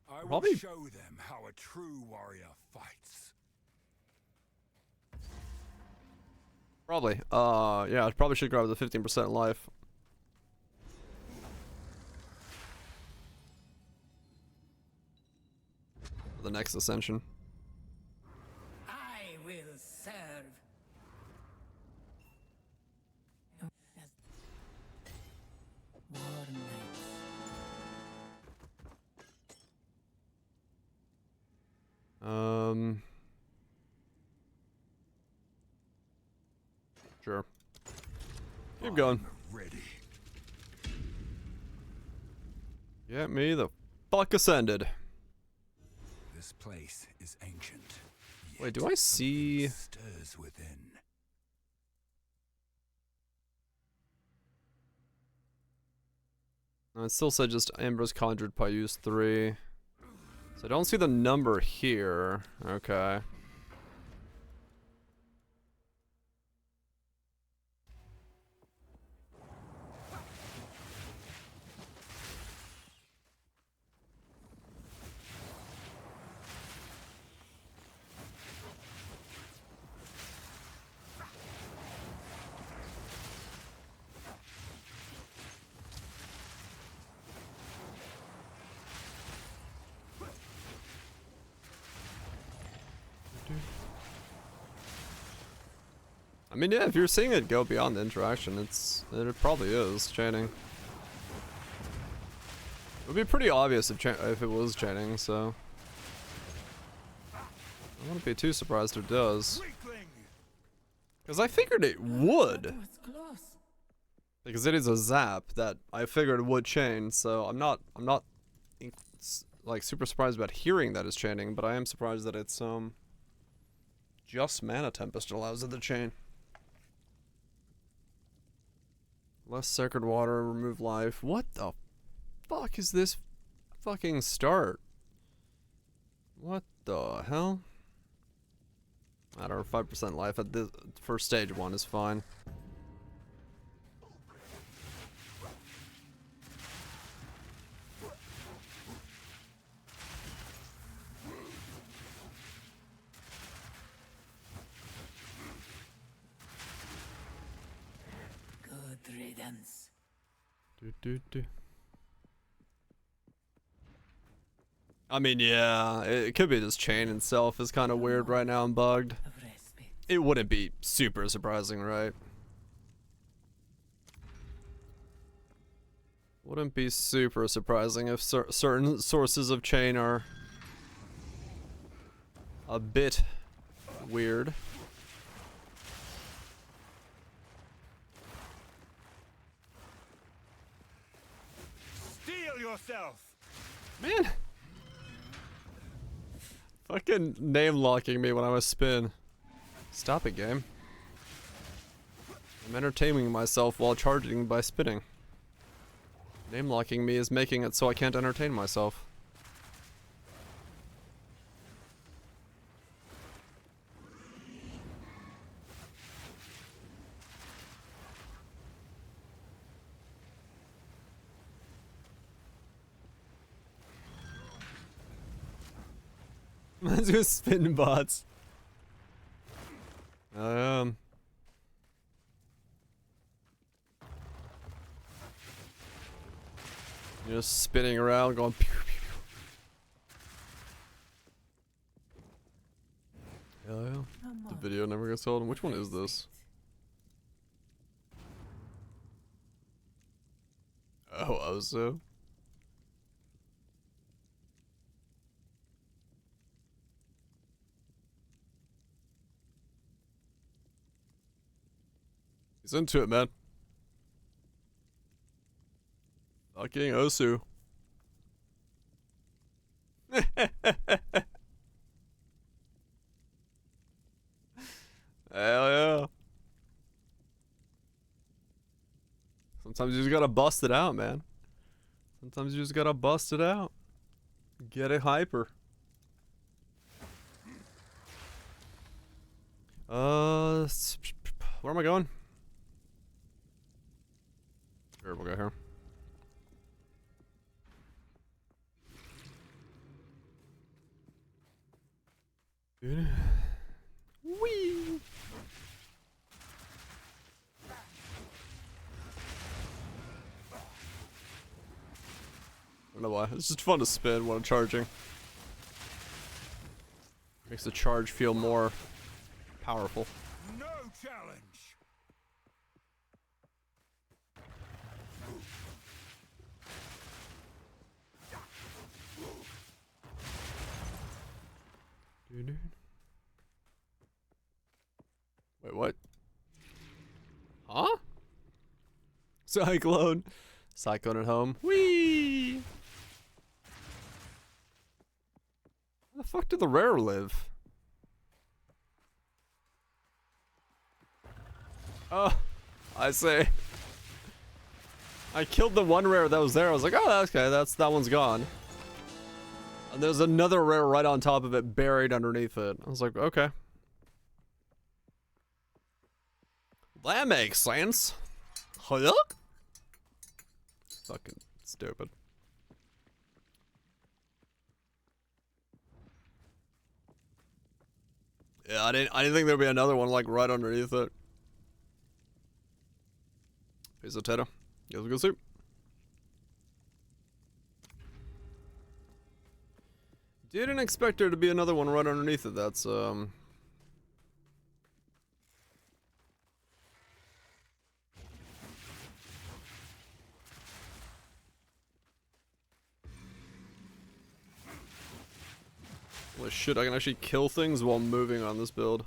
I will Probably- show them how a true warrior fights. Probably. Yeah, I probably should grab the 15% life. For the next ascension. I will serve. War knights. Sure. Keep going. Ready. Get me the fuck ascended. This place is ancient. Wait, do I see? Stirs within. No, it still said just Amber's conjured Paius 3. So I don't see the number here. Okay. I mean, yeah, if you're seeing it go beyond the interaction, it probably is chaining. It would be pretty obvious if it was chaining, so I wouldn't be too surprised if it does. Because I figured it would. Because it is a zap that I figured would chain, so I'm not like super surprised about hearing that it's chaining, but I am surprised that it's just Mana Tempest allows it to chain. Less sacred water, remove life. What the fuck is this fucking start? What the hell? I don't know, 5% life at this for stage 1 is fine. Good riddance. I mean, yeah, it could be this chain itself is kind of weird right now and bugged. It wouldn't be super surprising, right? Wouldn't be super surprising if certain sources of chain are a bit weird. Steel yourself! Man! Fucking name locking me when I was spin. Stop it, game. I'm entertaining myself while charging by spinning. Name locking me is making it so I can't entertain myself. Let's do spin bots. Just spinning around, going pew pew pew. Hell yeah. The video never gets old. Which one is this? Oh, Ozu. He's into it, man. Fucking Osu. Hell yeah. Sometimes you just gotta bust it out, man. Sometimes you just gotta bust it out. Get it hyper. Where am I going? Here, we'll go here. Whee! I don't know why. It's just fun to spin when I'm charging. Makes the charge feel more powerful. No challenge. Wait, what? Huh? Cyclone. Cyclone at home. Whee! Where the fuck did the rare live? Oh, I see. I killed the one rare that was there. I was like, oh, okay, that one's gone. And there's another rare right on top of it, buried underneath it. I was like, okay. That makes sense. Huh? Fucking stupid. Yeah, I didn't think there'd be another one like right underneath it. Piece of potato. Guess we go soup. Didn't expect there to be another one right underneath it. That's holy shit, I can actually kill things while moving on this build.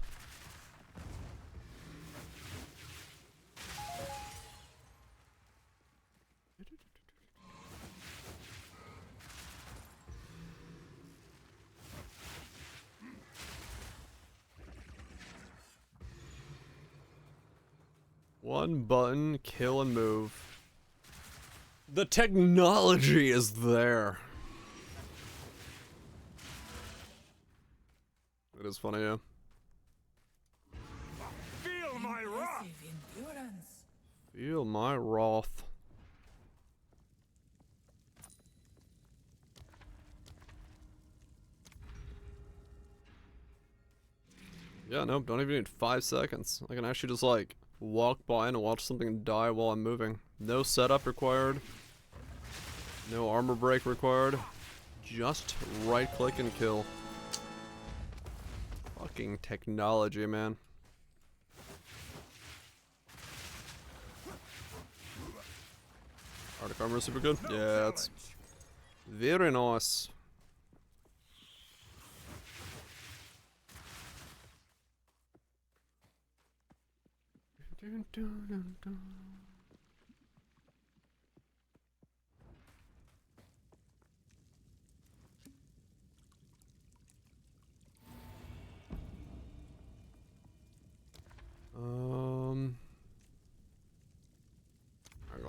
One button, kill and move. The technology is there. It is funny, yeah. Feel my wrath. Feel my wrath. Yeah, nope, don't even need 5 seconds. I can actually just like walk by and watch something die while I'm moving. No setup required. No armor break required. Just right click and kill. Fucking technology, man. Arctic armor is super good. Yeah, it's very nice. Dun, dun, dun, dun.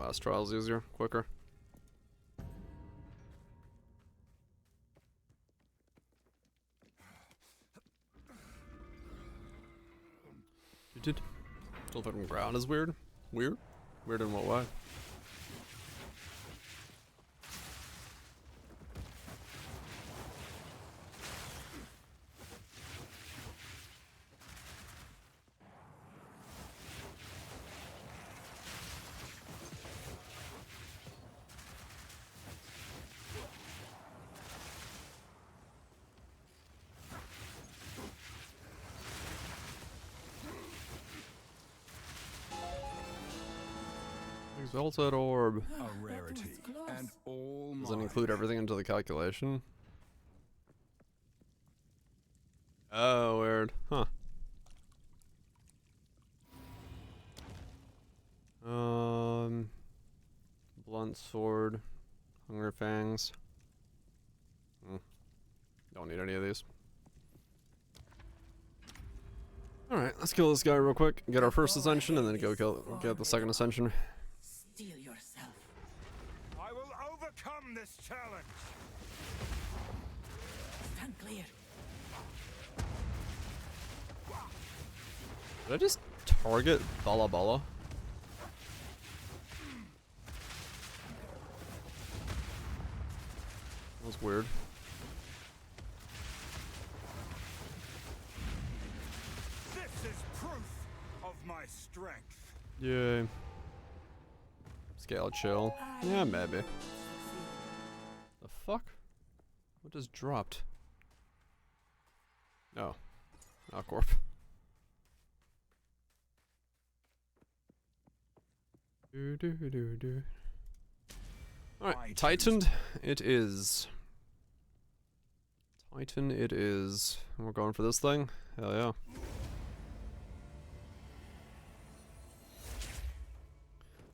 Fast trials easier, quicker. You did. Still fucking ground is weird. Weird? Weird in what way? Exalted Orb. A rarity. And all Does it include everything into the calculation? Oh, weird. Huh. Blunt Sword. Hunger Fangs. Don't need any of these. Alright, let's kill this guy real quick. Get our first ascension and then get the second ascension. Steel yourself. I will overcome this challenge. Stand clear. Did I just target Bala Bala? That was weird. This is proof of my strength. Yay. Scale chill. Yeah, maybe. The fuck? What just dropped? Oh. Alcorp. Alright, Titaned it is. Titan it is. And we're going for this thing? Hell yeah.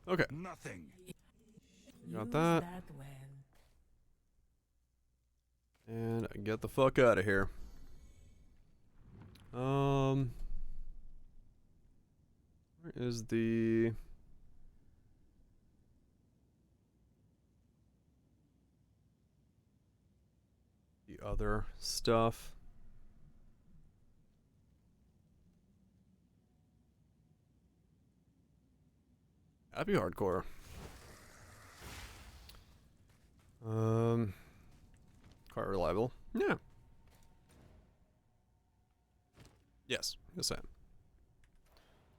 Okay. Nothing. Got that. And get the fuck out of here. Where is the other stuff? That'd be hardcore. Quite reliable. Yeah. Yes, yes I am.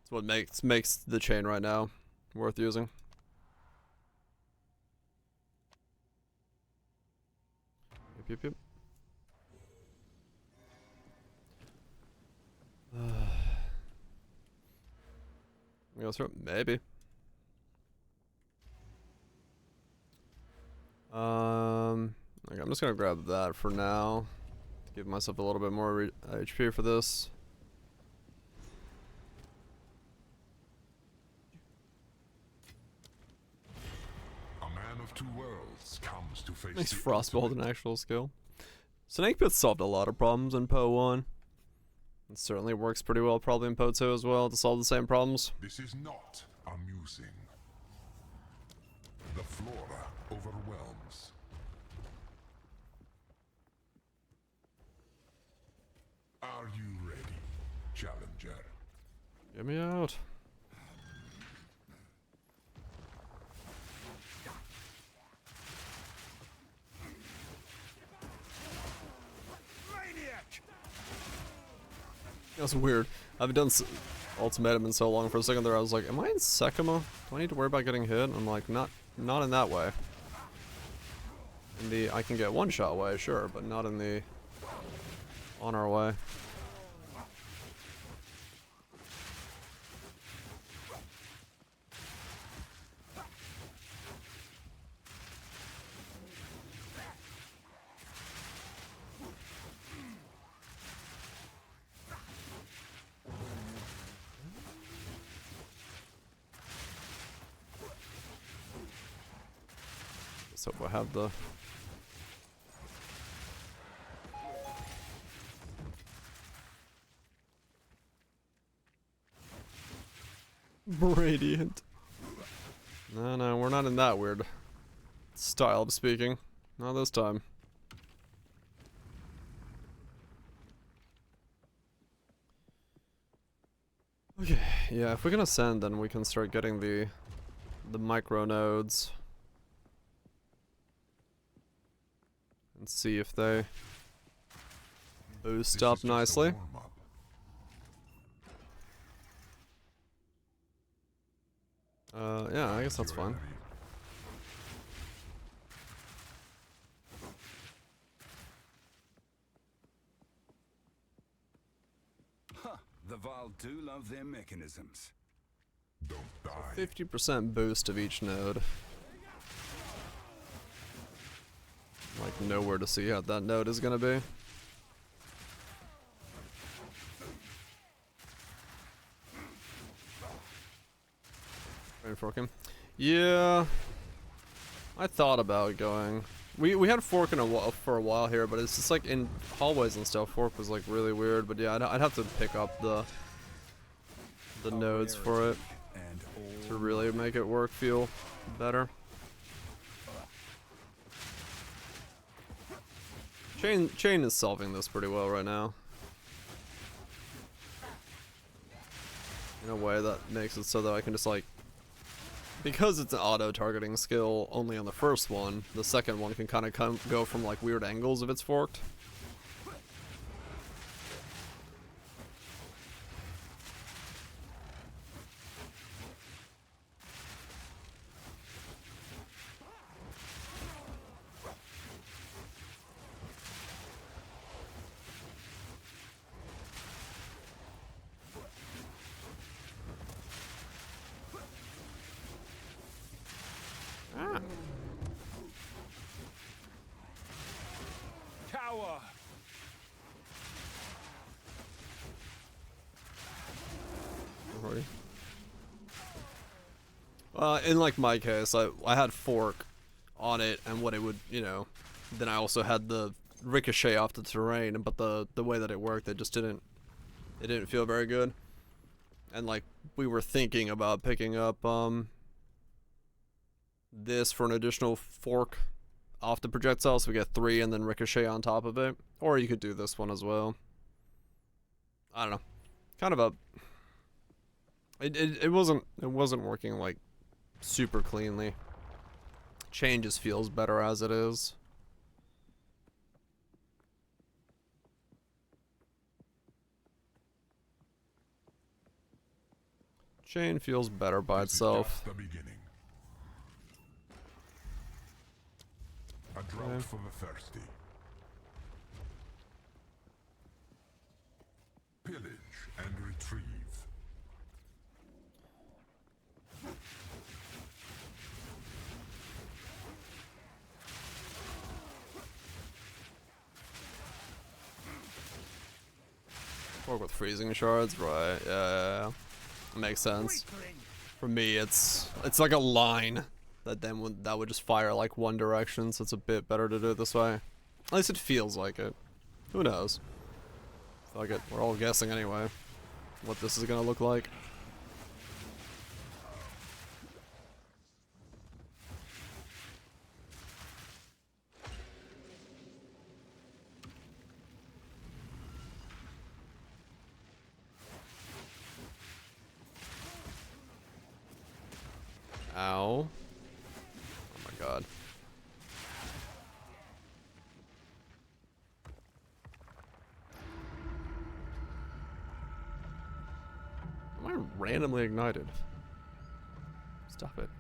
That's what makes the chain right now worth using. Yep, yep, yep. Go through it? Maybe. Okay, I'm just gonna grab that for now. Give myself a little bit more HP for this. A man of two worlds comes to face Makes the Frostbolt an actual skill. Snake Pit solved a lot of problems in PoE1. It certainly works pretty well probably in PoE2 as well to solve the same problems. This is not amusing. The flora overwhelms. Are you ready, challenger? Get me out. Maniac! That's weird. I've done Ultimatum in so long. For a second there I was like, am I in Sekima? Do I need to worry about getting hit? I'm like, not in that way. In the I can get one shot way, sure, but not in the on our way. So we'll have the Radiant. No, we're not in that weird style of speaking. Not this time. Okay, yeah, if we can ascend, then we can start getting the micro nodes. And see if they boost up nicely. Yeah, I guess that's fine. The Val do love their mechanisms. Don't die. 50% boost of each node. Like, nowhere to see how that node is gonna be. Ready for him? Yeah. I thought about going. We had fork for a while here, but it's just like in hallways and stuff. Fork was like really weird, but yeah, I'd have to pick up the nodes for it to really make it feel better. Chain is solving this pretty well right now. In a way that makes it so that I can just like, because it's an auto-targeting skill only on the first one, the second one can kind of go from like weird angles if it's forked. Tower. In like my case, I had fork on it, and what it would, you know, then I also had the ricochet off the terrain, but the way that it worked, it just didn't feel very good. And like we were thinking about picking up this for an additional fork off the projectile, so we get 3 and then ricochet on top of it. Or you could do this one as well. I don't know. Kind of a it wasn't working like super cleanly. Chain just feels better as it is. Chain feels better by itself. The beginning. A drought for the thirsty. Pillage and retrieve. Work with freezing shards, right? Yeah. Makes sense. For me, it's like a line that then that would just fire like one direction, so it's a bit better to do it this way. At least it feels like it. Who knows? Fuck it. We're all guessing anyway what this is gonna look like. Ow. Oh my god. Am I randomly ignited? Stop it.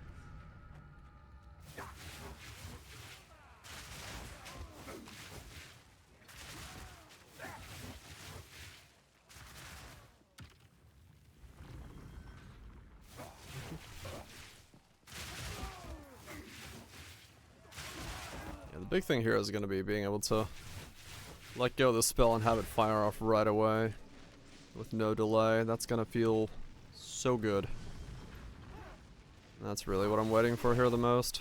The big thing here is going to be being able to let go of the spell and have it fire off right away with no delay. That's going to feel so good. That's really what I'm waiting for here the most.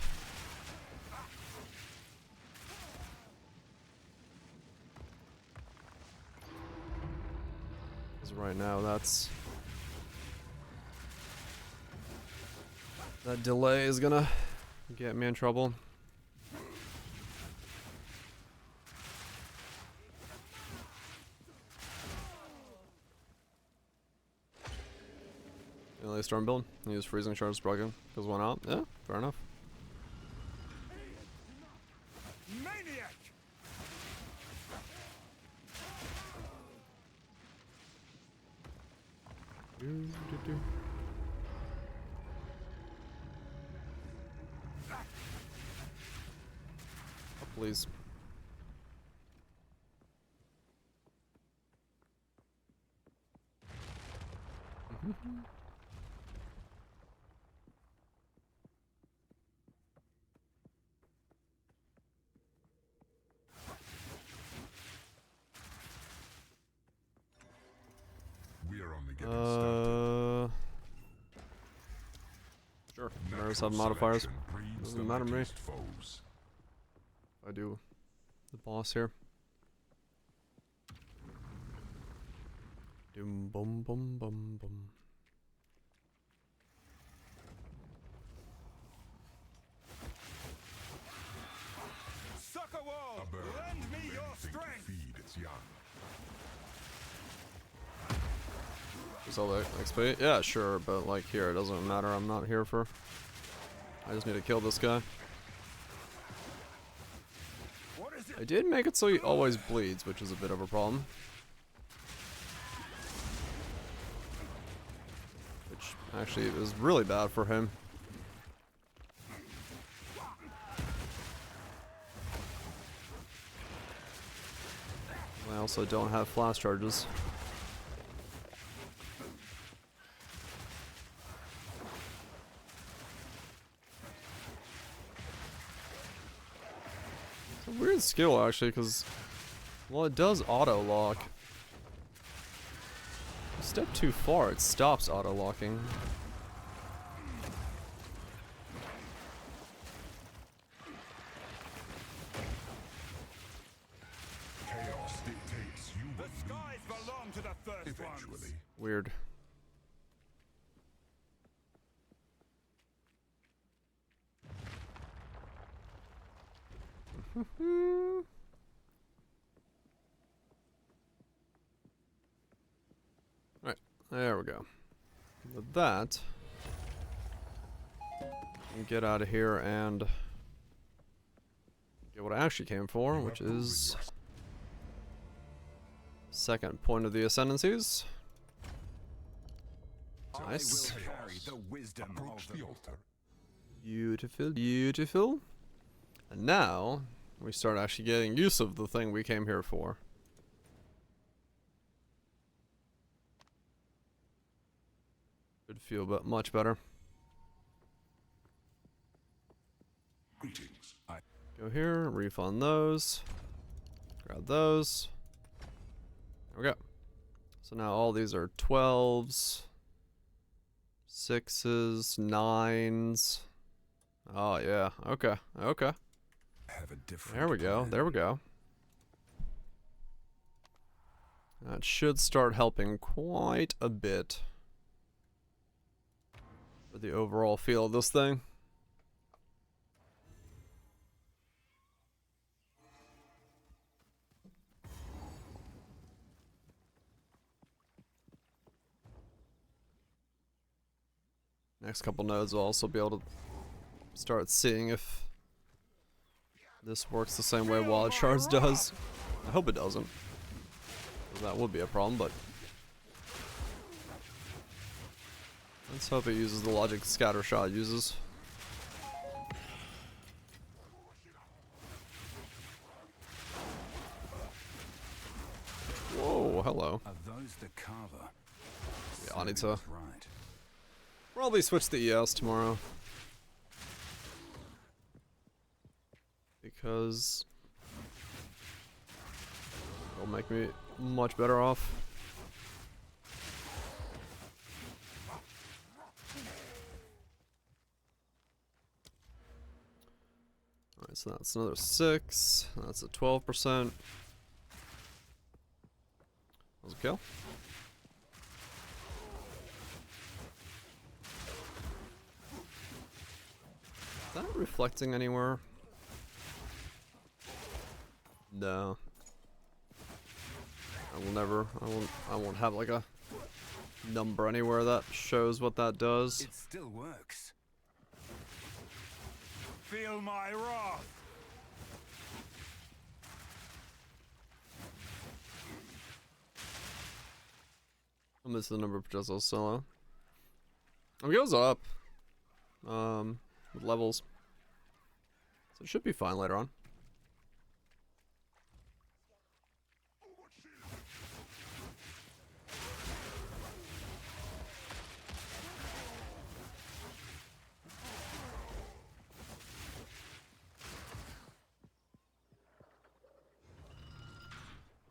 Because right now that's That delay is gonna get me in trouble. Melee storm build. Use freezing shards broken. Because one out. Yeah, fair enough. Maniac! Oh, please. We're only getting started. Sure. Mirrors have modifiers. Breeds Doesn't the matter to me. mightiest foes. I do the boss here. Doom bum bum bum bum. Sucker wall! A bird Lend me will your think to strength! feed its young. Is all that XP? Yeah, sure, but like here, it doesn't matter. I'm not here for. I just need to kill this guy. What is it? I did make it so he always bleeds, which is a bit of a problem. Which actually is really bad for him. I also don't have flash charges. It's a weird skill actually, because well, it does auto lock. Step too far, it stops auto locking. Chaos dictates you The will skies lose. belong to the first Eventually. ones. Weird. Alright, there we go. With that, we can get out of here and get what I actually came for, which is second point of the ascendancies. Nice. I will carry the wisdom Approach of the the altar. Beautiful, beautiful. And now, we start actually getting use of the thing we came here for. Should feel much better. Greetings. Go here, refund those. Grab those. There we go. So now all these are 12s, 6s, 9s. Oh yeah, okay, okay. Have a different There we go, plan. there we go. That should start helping quite a bit for the overall feel of this thing. Next couple nodes will also be able to start seeing if this works the same way Wild Shards does. I hope it doesn't. That would be a problem, but let's hope it uses the logic Scattershot uses. Whoa, hello. Are those the carver? Yeah, I need to Right. probably switch the ES tomorrow. Because it'll make me much better off. Alright, so that's another 6. That's a 12%. That was a kill. that reflecting anywhere? No. I will never, I won't have like a number anywhere that shows what that does. It still works. Feel my wrath. I miss the number of projectiles solo. It goes up. With levels. So it should be fine later on.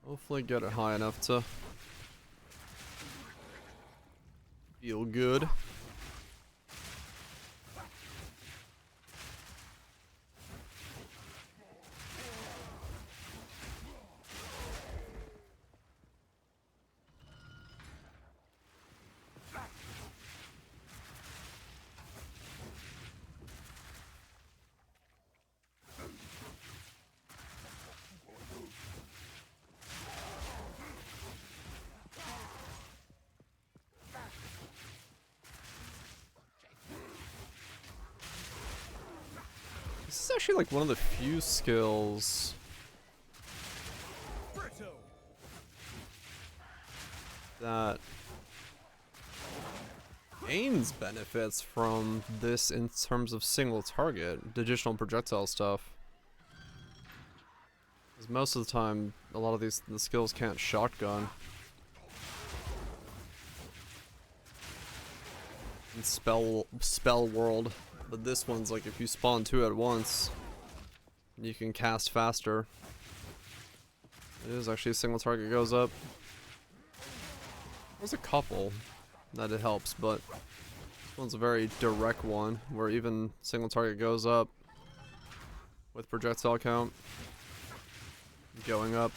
Hopefully get it high enough to feel good. This is actually like one of the few skills that gains benefits from this in terms of single target, additional projectile stuff. Because most of the time, a lot of the skills can't shotgun. In spell world. But this one's like if you spawn 2 at once, you can cast faster. It is actually a single target goes up. There's a couple that it helps, but this one's a very direct one where even single target goes up with projectile count going up.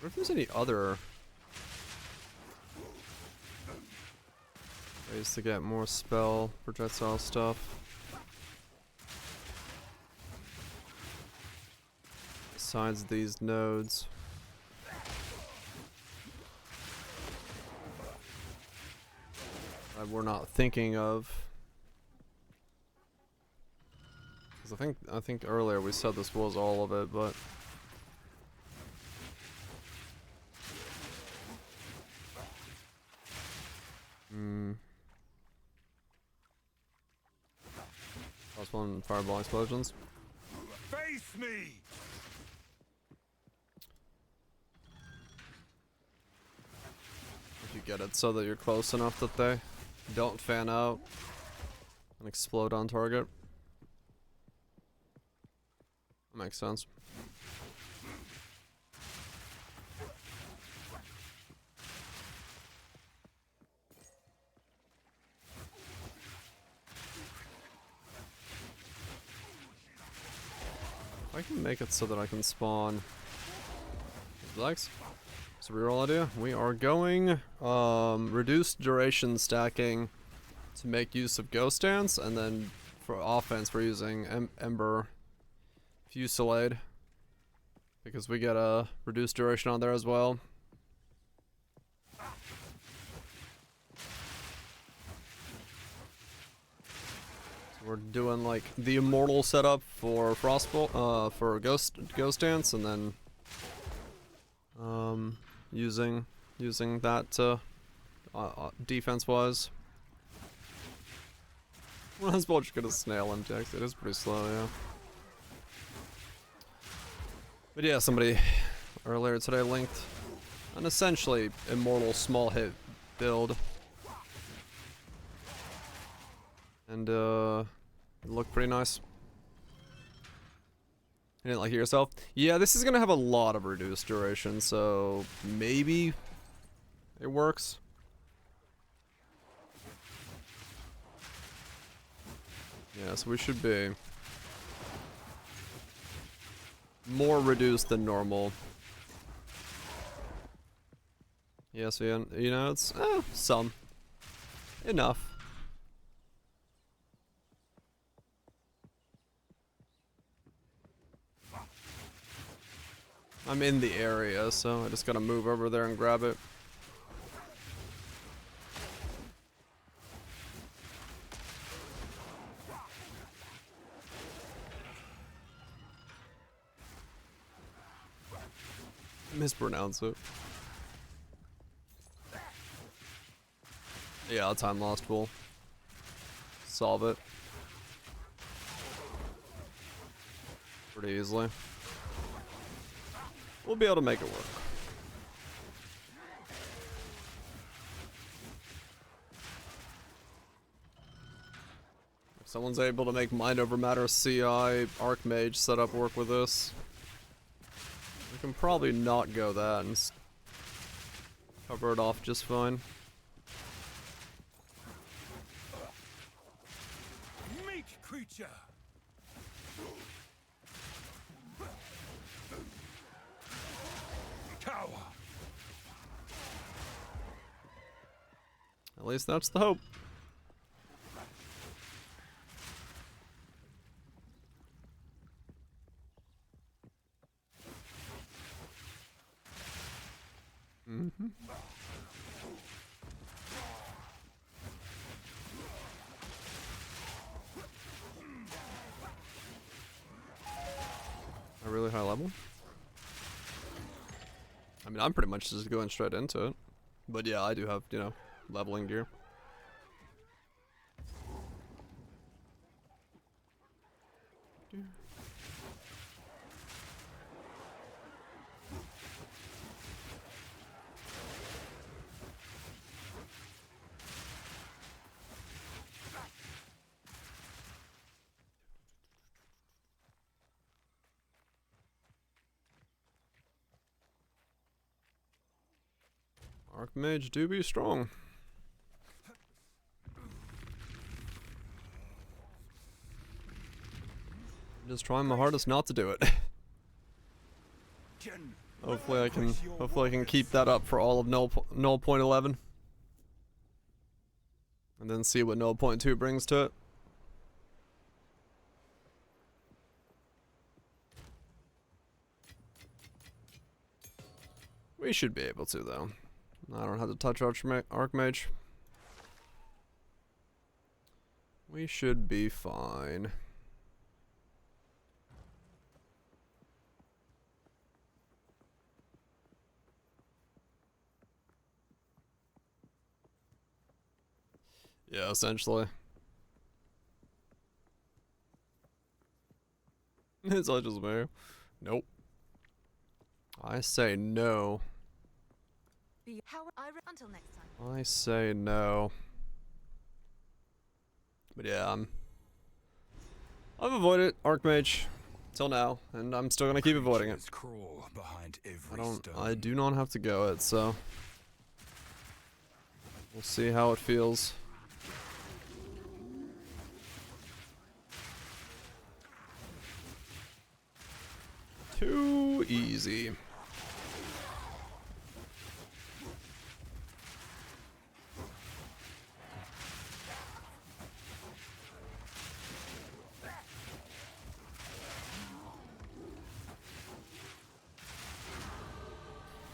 What if there's any other ways to get more spell projectile stuff? Besides these nodes. That we're not thinking of. Because I think earlier we said this was all of it, but plus 1 fireball explosions. Face me! If you get it so that you're close enough that they don't fan out and explode on target. That makes sense. I can make it so that I can spawn legs. So reroll idea. We are going reduced duration stacking to make use of Ghost Dance, and then for offense we're using Ember Fusillade because we get a reduced duration on there as well. We're doing like the immortal setup for Frostbolt, for Ghost Dance, and then using that defense wise. Well, as well just get a snail inject. It is pretty slow, yeah. But yeah, somebody earlier today linked an essentially immortal small hit build. And it looked pretty nice. You didn't like it yourself? Yeah, this is gonna have a lot of reduced duration, so maybe it works. Yeah, so we should be more reduced than normal. Yes, you know, it's some enough. I'm in the area, so I just gotta move over there and grab it. Mispronounce it. Yeah, time lost pool. Solve it. Pretty easily. We'll be able to make it work. If someone's able to make Mind Over Matter CI Archmage setup work with this, we can probably not go that and cover it off just fine. Meat creature. Cower. At least that's the hope. Mm-hmm. A really high level? I mean, I'm pretty much just going straight into it. But yeah, I do have, you know, leveling gear. Archmage do be strong. I'm just trying my hardest not to do it. Hopefully I can keep that up for all of null point 11. And then see what null point 2 brings to it. We should be able to, though. I don't have to touch Archmage. We should be fine. Yeah, essentially. It's all just me. Nope. I say no. Until next time. I say no. But yeah, I've avoided Archmage till now, and I'm still gonna keep avoiding it. Crawl behind every I do not have to go it, so we'll see how it feels. Too easy.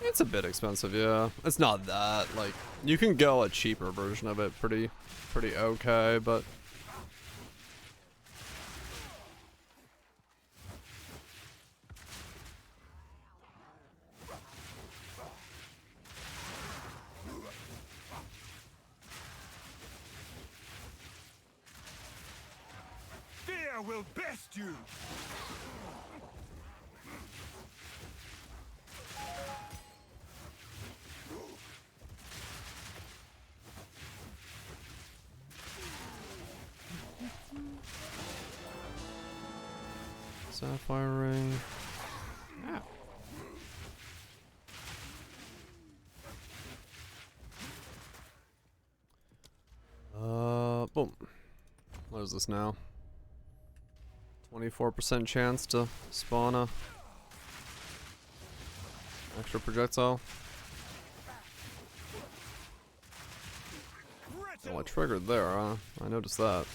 It's a bit expensive, yeah. It's not that, like, you can go a cheaper version of it pretty okay, but Fear will best you. Sapphire ring. Ow. Boom. What is this now? 24% chance to spawn a extra projectile. Oh, I triggered there, huh? I noticed that.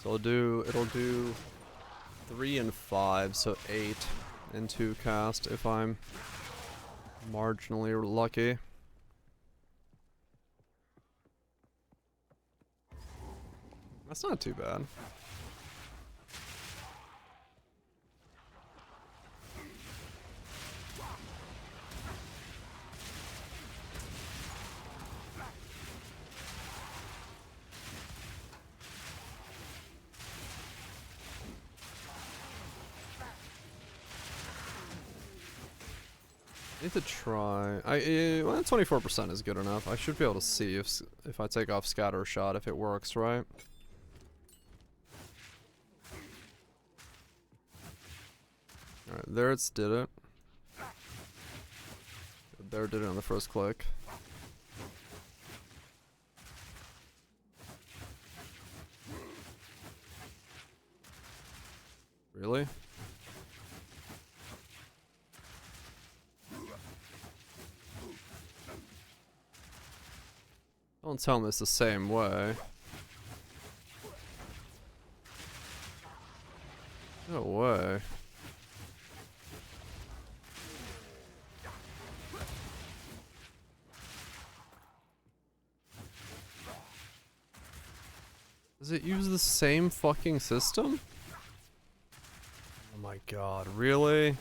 So it'll do 3 and 5, so 8 and 2 cast if I'm marginally lucky. That's not too bad. I need to try. Well, 24% is good enough. I should be able to see if I take off scatter shot if it works, right? Alright, there it's did it. There it did it on the first click. Really? Don't tell me it's the same way. No way. Does it use the same fucking system? Oh my god, really?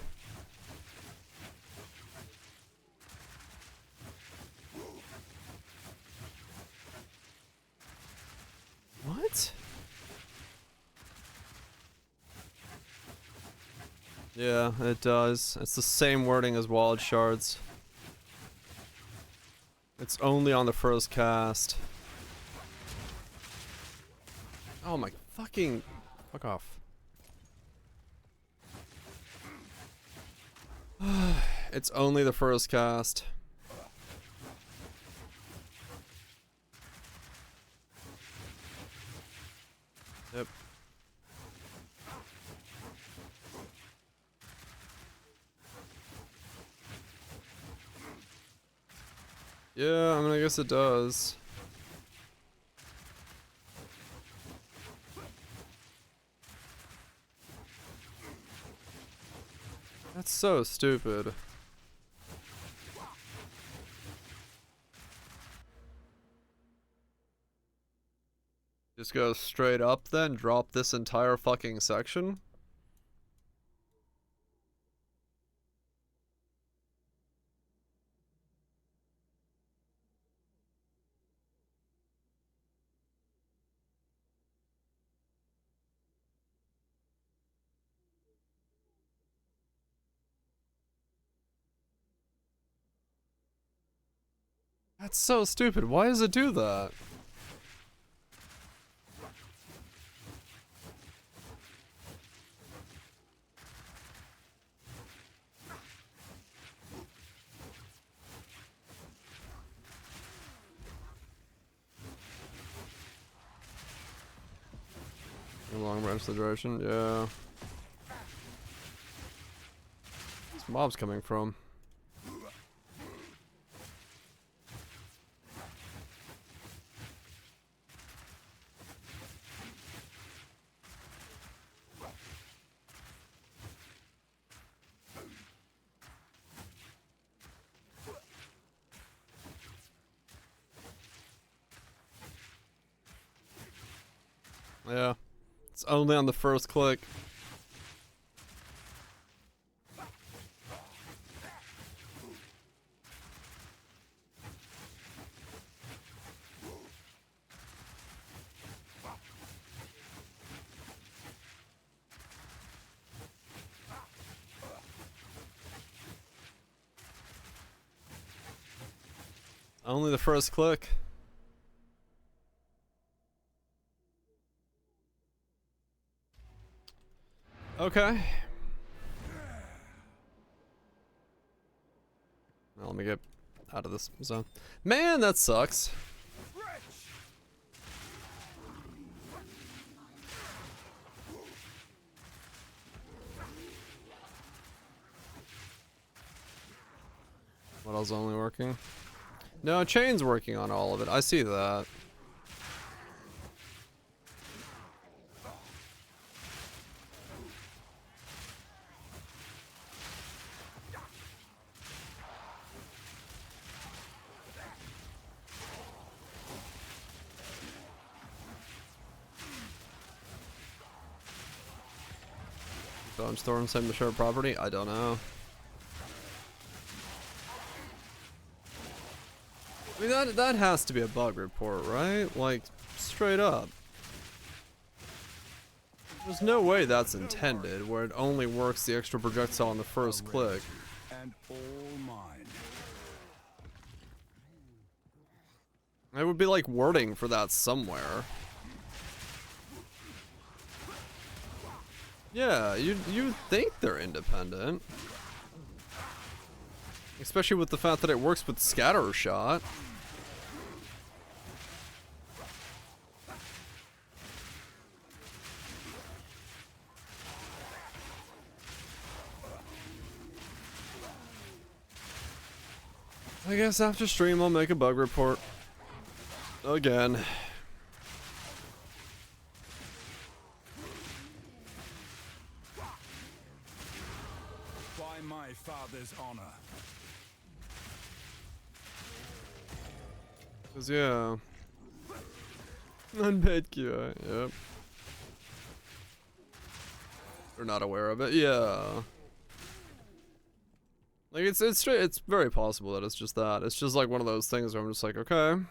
What? Yeah, it does. It's the same wording as Wild Shards. It's only on the first cast. Oh my fucking... Fuck off. It's only the first cast. Yep. Yeah, I mean, I guess it does. That's so stupid. Just go straight up then, drop this entire fucking section? That's so stupid. Why does it do that? A long branch the direction, yeah. Where's mobs coming from? Yeah. It's only on the first click. Only the first click. Okay. Let me get out of this zone. Man, that sucks. What else only working? No, chain's working on all of it. I see that. Bone storm, same to share property? I don't know. I mean, that has to be a bug report, right? Like, straight up. There's no way that's intended, where it only works the extra projectile on the first click. And all mine. There would be like wording for that somewhere. Yeah, you think they're independent. Especially with the fact that it works with scatter shot. I guess after stream I'll make a bug report. Again. By my father's honor. Cause yeah. Unpaid QA, yep. We're not aware of it, yeah. Like it's very possible that it's just that. It's just like one of those things where I'm just like, okay.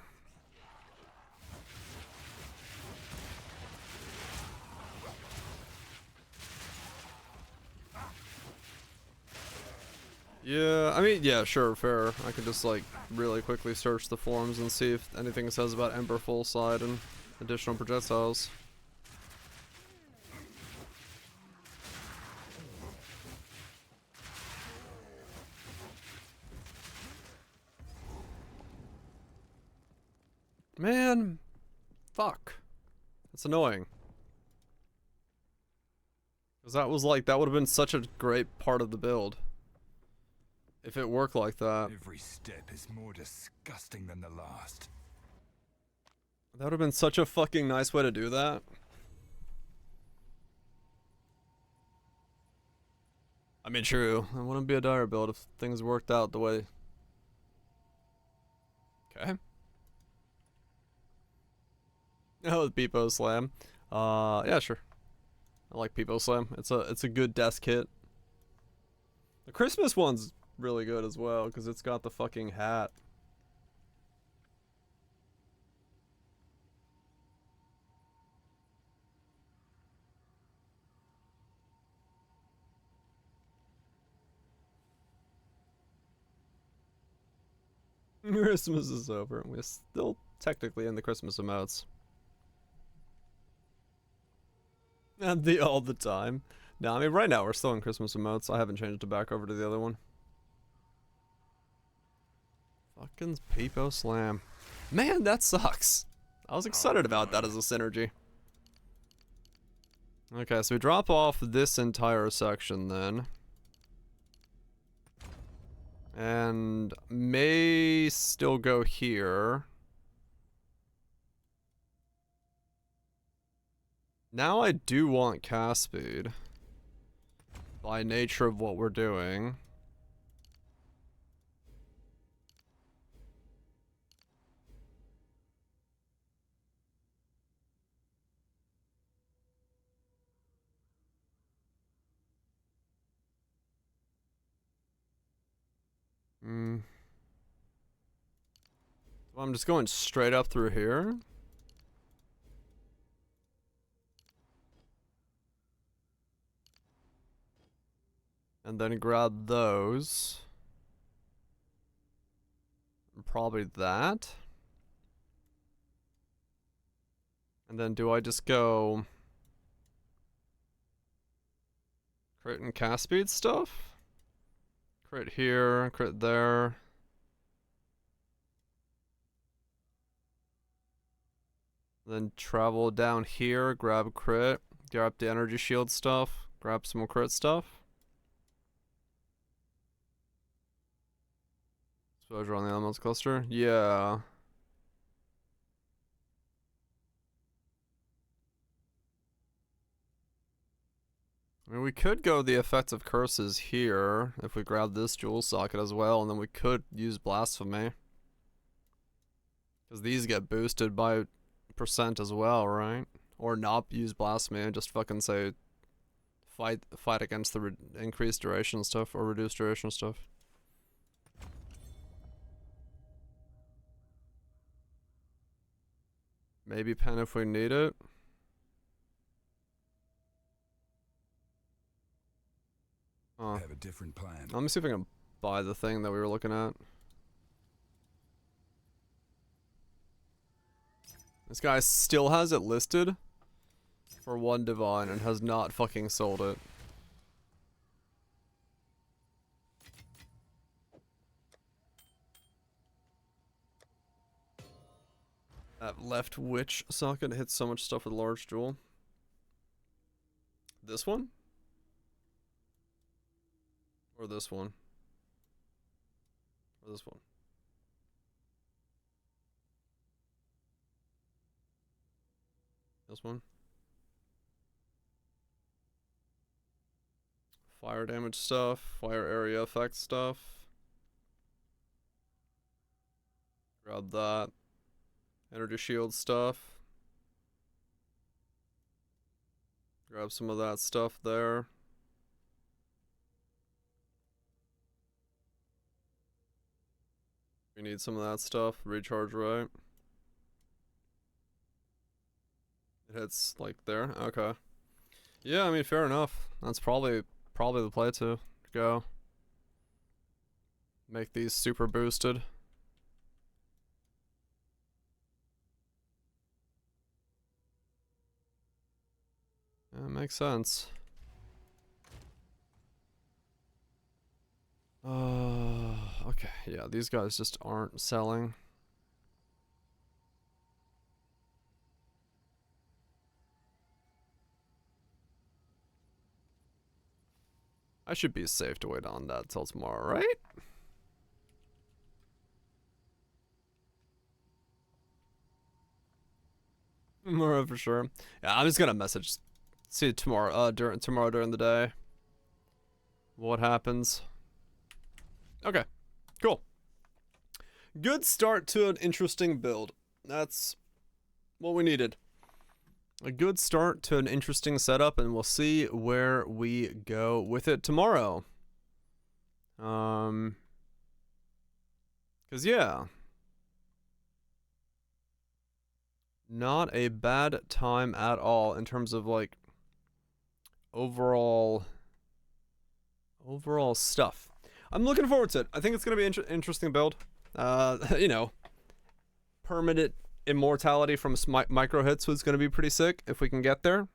Yeah, I mean, yeah, sure, fair. I could just like really quickly search the forums and see if anything says about Ember full side and additional projectiles. Man, fuck. That's annoying. Because that was like, that would have been such a great part of the build. If it worked like that. Every step is more disgusting than the last. That would have been such a fucking nice way to do that. I mean, true. It wouldn't be a dire build if things worked out the way. Okay. Oh, the Peepo Slam. Yeah, sure. I like Peepo Slam. It's a good desk hit. The Christmas one's really good as well because it's got the fucking hat. Christmas is over and we're still technically in the Christmas emotes. And all the time. No, I mean right now we're still in Christmas emotes. I haven't changed it back over to the other one. Fucking Peepo Slam. Man, that sucks. I was excited about that as a synergy. Okay, so we drop off this entire section then. And may still go here. Now I do want cast speed. By nature of what we're doing. So I'm just going straight up through here. And then grab those. And probably that. And then do I just go crit and cast speed stuff? Crit here, crit there. Then travel down here, grab crit, grab the energy shield stuff, grab some more crit stuff. Exposure on the elements cluster. Yeah. I mean, we could go the effects of curses here if we grab this jewel socket as well, and then we could use blasphemy. Because these get boosted by percent as well, right? Or not use blasphemy and just fucking say fight against the increased duration stuff or reduced duration stuff. Maybe pen if we need it. I have a different plan. Let me see if I can buy the thing that we were looking at. This guy still has it listed for 1 divine and has not fucking sold it. That left witch socket hits so much stuff with large jewel. This one? Or this one? Or this one? This one? Fire damage stuff, fire area effect stuff. Grab that. Energy shield stuff. Grab some of that stuff there. We need some of that stuff. Recharge right. It hits like there. Okay. Yeah, I mean fair enough. That's probably the play to go. Make these super boosted. That makes sense. Okay, yeah, these guys just aren't selling. I should be safe to wait on that till tomorrow, right? Tomorrow for sure. Yeah, I'm just gonna message. See you tomorrow. Tomorrow during the day. What happens? Okay, cool. Good start to an interesting build. That's what we needed. A good start to an interesting setup, and we'll see where we go with it tomorrow. 'Cause yeah. Not a bad time at all in terms of like overall stuff. I'm looking forward to it. I think it's gonna be an interesting build. You know, permanent immortality from micro hits was gonna be pretty sick if we can get there.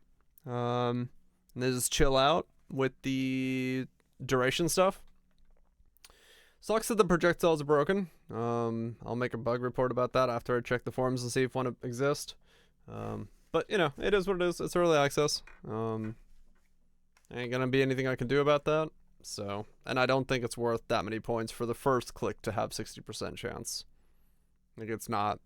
And then just chill out with the duration stuff. Sucks that the projectiles are broken. I'll make a bug report about that after I check the forums and see if one exists. But you know, it is what it is. It's early access. Ain't gonna be anything I can do about that. So, and I don't think it's worth that many points for the first click to have 60% chance. Like, it's not.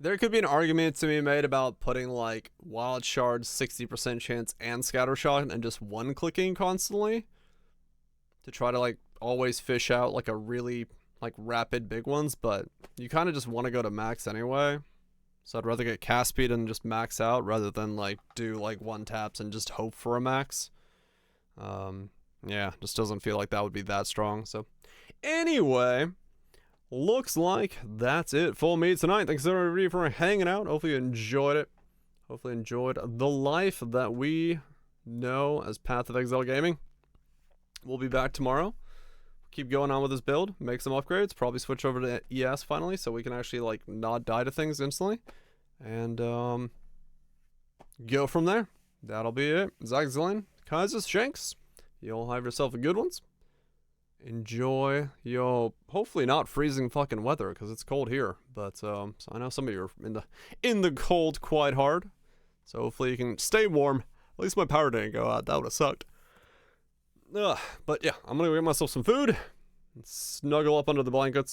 There could be an argument to be made about putting like Wild Shard 60% chance and Scattershot and just one clicking constantly to try to like always fish out like a really like rapid big ones, but you kind of just want to go to max anyway. So I'd rather get cast speed and just max out rather than like do like one taps and just hope for a max. Yeah, just doesn't feel like that would be that strong. So anyway, looks like that's it for me tonight. Thanks everybody for hanging out. Hopefully you enjoyed it. Hopefully you enjoyed the life that we know as Path of Exile Gaming. We'll be back tomorrow. Keep going on with this build. Make some upgrades. Probably switch over to ES finally so we can actually like not die to things instantly. And go from there. That'll be it. Zach Zillion, Kaiser Shanks. You all have yourself a good ones. enjoy your hopefully not freezing fucking weather, because it's cold here. But so I know some of you are in the cold quite hard. So hopefully you can stay warm. At least my power didn't go out. That would have sucked. But yeah, I'm gonna go get myself some food and snuggle up under the blankets.